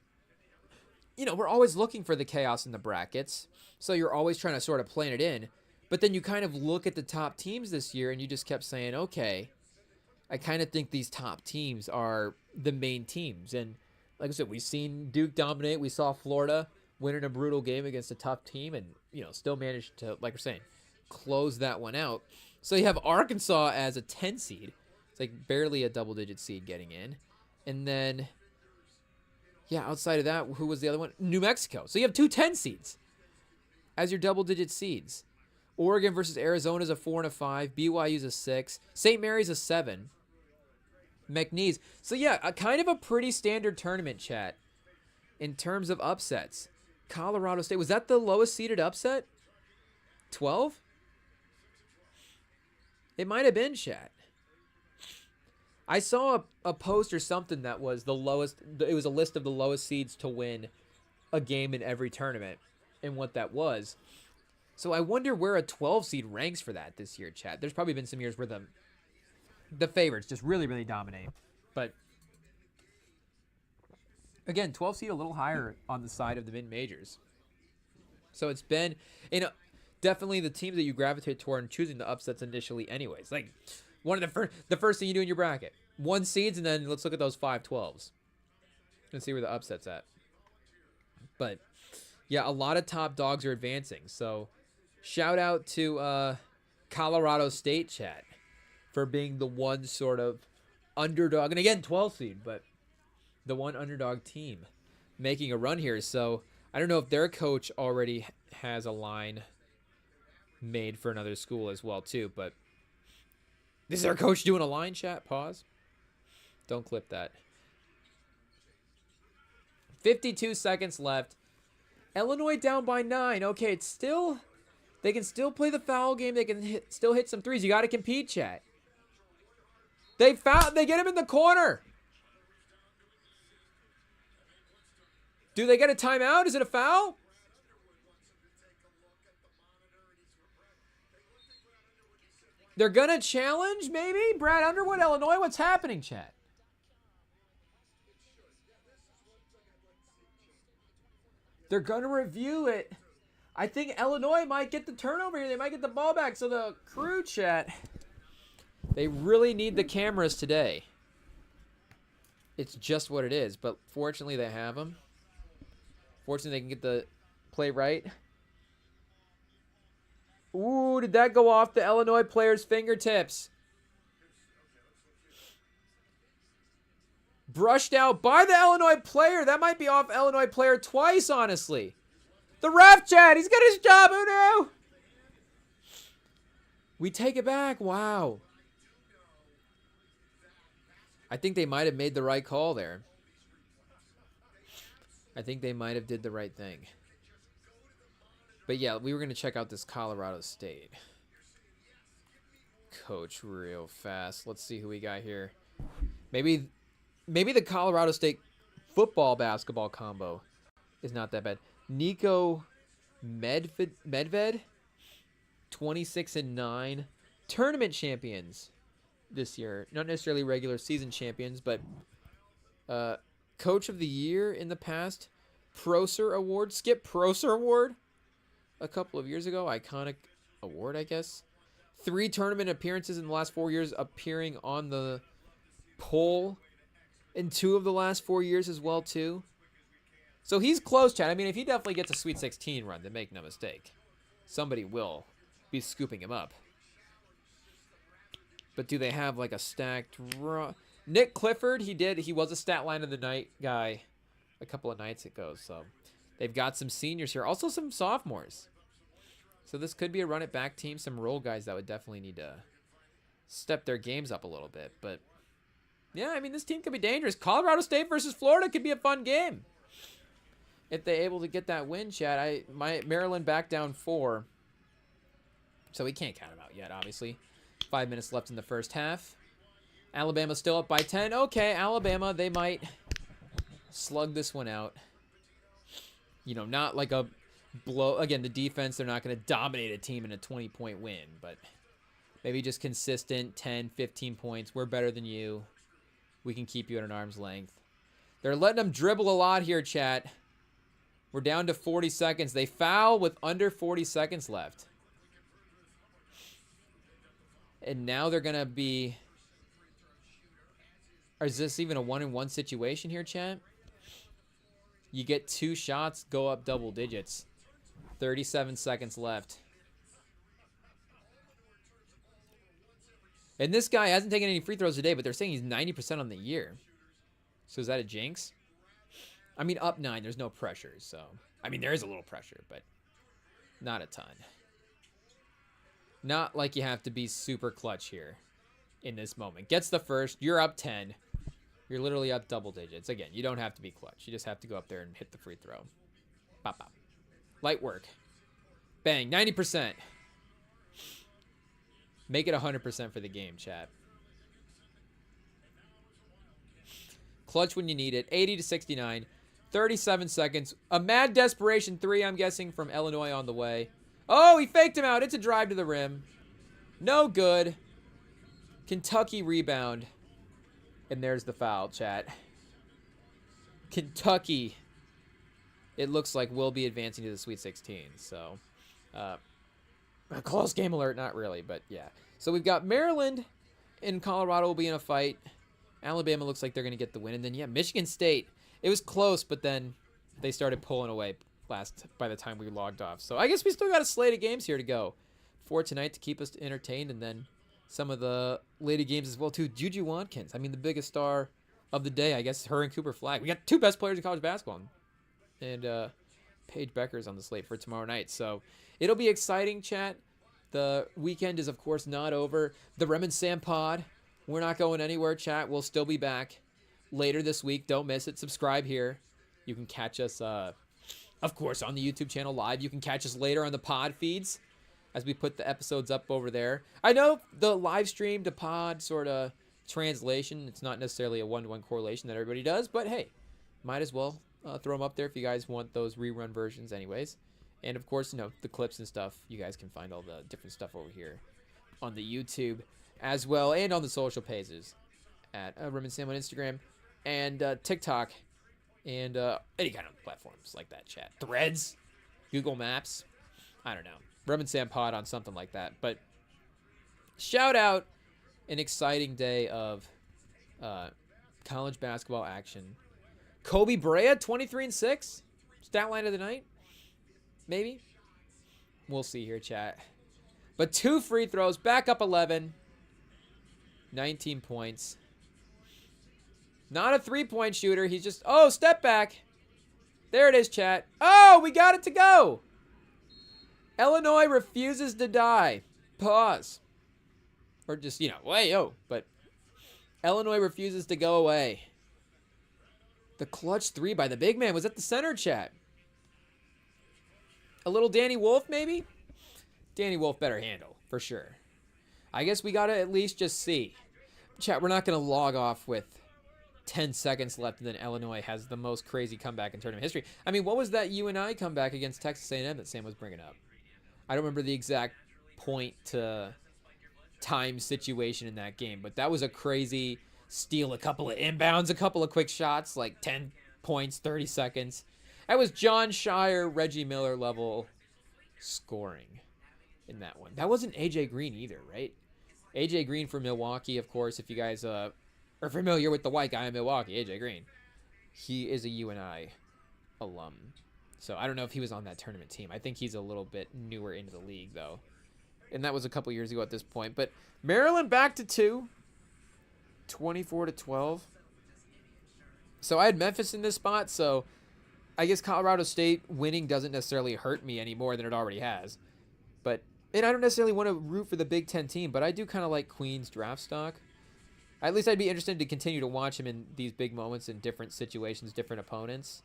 we're always looking for the chaos in the brackets, so you're always trying to sort of plan it in. But then you kind of look at the top teams this year, and you just kept saying, okay, I kind of think these top teams are the main teams. And like I said, we've seen Duke dominate. We saw Florida win in a brutal game against a tough team and, still managed to, like we're saying, close that one out. So you have Arkansas as a 10 seed. It's like barely a double-digit seed getting in. And then... yeah, outside of that, who was the other one? New Mexico. So you have 2 10 seeds as your double-digit seeds. Oregon versus Arizona is a 4 and a 5. BYU's a 6. St. Mary's a 7. McNeese. So yeah, a kind of a pretty standard tournament, chat, in terms of upsets. Colorado State, was that the lowest seeded upset? 12? It might have been, chat. I saw a post or something that was the lowest. It was a list of the lowest seeds to win a game in every tournament and what that was. So I wonder where a 12 seed ranks for that this year, chat. There's probably been some years where the favorites just really, really dominate. But Again, 12 seed a little higher on the side of the mid-majors. So it's been, definitely the teams that you gravitate toward and choosing the upsets initially anyways. Like, one of the first thing you do in your bracket. 1 seeds, and then let's look at those 5-12s. And see where the upset's at. But, yeah, a lot of top dogs are advancing. So, shout out to Colorado State chat for being the one sort of underdog. And again, 12 seed, but the one underdog team making a run here. So, I don't know if their coach already has a line made for another school as well, too. But this is our coach doing a line chat. Pause. Don't clip that. 52 seconds left. Illinois down by 9. Okay, it's still... They can still play the foul game. They can still hit some threes. You got to compete, chat. They get him in the corner. Do they get a timeout? Is it a foul? They're going to challenge, maybe? Brad Underwood, Illinois? What's happening, chat? They're going to review it. I think Illinois might get the turnover here. They might get the ball back. So the crew chat, they really need the cameras today. It's just what it is. But fortunately, they have them. Fortunately, they can get the play right. Ooh, did that go off the Illinois player's fingertips? Brushed out by the Illinois player. That might be off Illinois player twice, honestly. The ref chat. He's got his job. Who knew? We take it back. Wow. I think they might have made the right call there. I think they might have did the right thing. But yeah, we were going to check out this Colorado State coach real fast. Let's see who we got here. Maybe the Colorado State football basketball combo is not that bad. Nico Medved, 26-9, tournament champions this year. Not necessarily regular season champions, but coach of the year in the past. Prosser Award, Skip Prosser Award a couple of years ago. Iconic award, I guess. 3 tournament appearances in the last 4 years, appearing on the poll in 2 of the last 4 years as well, too. So he's close, chat. I mean, if he definitely gets a Sweet 16 run, then make no mistake. Somebody will be scooping him up. But do they have like a stacked run? Nick Clifford, he was a stat line of the night guy a couple of nights ago. So they've got some seniors here. Also some sophomores. So this could be a run it back team. Some role guys that would definitely need to step their games up a little bit. But yeah, I mean, this team could be dangerous. Colorado State versus Florida could be a fun game. If they're able to get that win, Chad. Maryland back down 4. So we can't count them out yet, obviously. 5 minutes left in the first half. Alabama still up by 10. Okay, Alabama, they might slug this one out. You know, not like a blow. Again, the defense, they're not going to dominate a team in a 20-point win. But maybe just consistent 10, 15 points. We're better than you. We can keep you at an arm's length. They're letting them dribble a lot here, chat. We're down to 40 seconds. They foul with under 40 seconds left. And now they're going to be... Or is this even a 1-and-1 situation here, chat? You get 2 shots, go up double digits. 37 seconds left. And this guy hasn't taken any free throws today, but they're saying he's 90% on the year. So is that a jinx? I mean, up 9, there's no pressure. So, I mean, there is a little pressure, but not a ton. Not like you have to be super clutch here in this moment. Gets the first. You're up 10. You're literally up double digits. Again, you don't have to be clutch. You just have to go up there and hit the free throw. Pop, pop. Light work. Bang. 90%. Make it 100% for the game, chat. Clutch when you need it. 80-69. 37 seconds. A mad desperation 3, I'm guessing, from Illinois on the way. Oh, he faked him out. It's a drive to the rim. No good. Kentucky rebound. And there's the foul, chat. Kentucky, it looks like will be advancing to the Sweet 16. So, a close game alert, not really, but yeah. So we've got Maryland and Colorado will be in a fight. Alabama looks like they're going to get the win. And then, yeah, Michigan State. It was close, but then they started pulling away by the time we logged off. So I guess we still got a slate of games here to go for tonight to keep us entertained. And then some of the lady games as well, too. Juju Watkins, I mean, the biggest star of the day, I guess, her and Cooper Flagg. We got two best players in college basketball. And Paige Becker's on the slate for tomorrow night. So it'll be exciting, chat. The weekend is, of course, not over. The REMINGTOM pod, we're not going anywhere, chat. We'll still be back later this week. Don't miss it. Subscribe here. You can catch us, of course, on the YouTube channel live. You can catch us later on the pod feeds as we put the episodes up over there. I know the live stream to pod sort of translation, it's not necessarily a one-to-one correlation that everybody does, but hey, might as well throw them up there if you guys want those rerun versions anyways. And, of course, the clips and stuff, you guys can find all the different stuff over here on the YouTube as well, and on the social pages at REMINGTOM on Instagram and TikTok and any kind of platforms like that, chat. Threads, Google Maps, I don't know. REMINGTOM pod on something like that. But shout out an exciting day of college basketball action. Kobe Bryant, 23-6, stat line of the night. Maybe. We'll see here, chat. But 2 free throws, back up 11. 19 points. Not a three-point shooter. He's just, step back. There it is, chat. Oh, we got it to go. Illinois refuses to die. Pause. Or just, but Illinois refuses to go away. The clutch 3 by the big man was at the center, chat. A little Danny Wolf, maybe? Danny Wolf better handle, for sure. I guess we got to at least just see. Chat, we're not going to log off with 10 seconds left, and then Illinois has the most crazy comeback in tournament history. I mean, what was that UNI comeback against Texas A&M that Sam was bringing up? I don't remember the exact point to time situation in that game, but that was a crazy steal, a couple of inbounds, a couple of quick shots, like 10 points, 30 seconds. That was John Shire, Reggie Miller level scoring in that one. That wasn't AJ Green either, right? AJ Green from Milwaukee, of course, if you guys are familiar with the white guy in Milwaukee, AJ Green. He is a UNI alum. So I don't know if he was on that tournament team. I think he's a little bit newer into the league, though. And that was a couple years ago at this point. But Maryland back to 2. 24-12. So I had Memphis in this spot, so I guess Colorado State winning doesn't necessarily hurt me any more than it already has. And I don't necessarily want to root for the Big Ten team, but I do kind of like Queen's draft stock. At least I'd be interested to continue to watch him in these big moments in different situations, different opponents.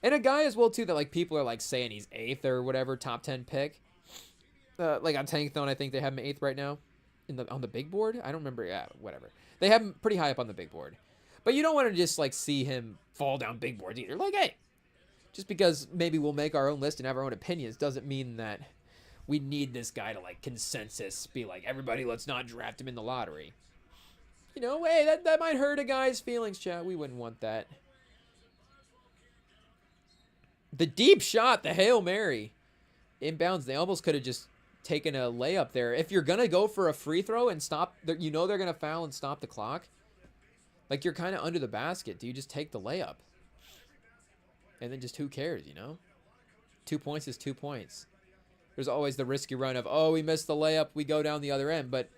And a guy as well, too, that like people are like saying he's 8th or whatever, top 10 pick. Like on Tankathon, I think they have him 8th right now on the big board. I don't remember. Yeah, whatever. They have him pretty high up on the big board. But you don't want to just like see him fall down big boards either. Like, hey, just because maybe we'll make our own list and have our own opinions doesn't mean that we need this guy to like consensus be like, everybody, let's not draft him in the lottery. Hey, that might hurt a guy's feelings, chat. We wouldn't want that. The deep shot, the Hail Mary. Inbounds, they almost could have just taken a layup there. If you're going to go for a free throw and stop, they're going to foul and stop the clock. Like, you're kind of under the basket. Do you just take the layup? And then just who cares, 2 points is 2 points. There's always the risky run of, we missed the layup, we go down the other end. But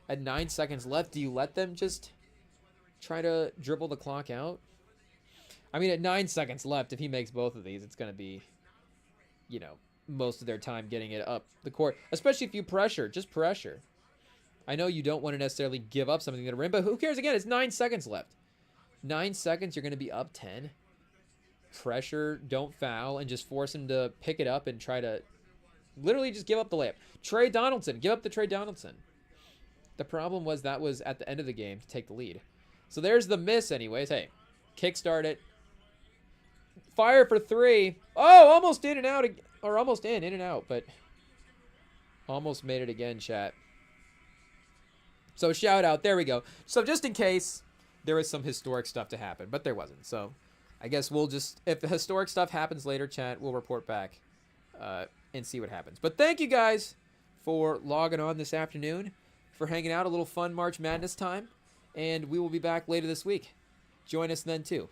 at 9 seconds left, do you let them just try to dribble the clock out? I mean, at 9 seconds left, if he makes both of these, it's going to be, most of their time getting it up the court. Especially if you pressure, just pressure. I know you don't want to necessarily give up something to the rim, but who cares? Again, it's 9 seconds left. 9 seconds, you're going to be up 10. Pressure, don't foul, and just force him to pick it up and try to literally just give up the layup. Trey Donaldson, give up the Trey Donaldson. The problem was that was at the end of the game to take the lead. So there's the miss anyways. Hey, kickstart it. Fire for 3. Oh, almost in and out. Or almost in and out, but almost made it again, chat. So shout out. There we go. So just in case there was some historic stuff to happen, but there wasn't. So I guess we'll just, if the historic stuff happens later, chat, we'll report back and see what happens. But thank you guys for logging on this afternoon, for hanging out, a little fun March Madness time, and we will be back later this week. Join us then too.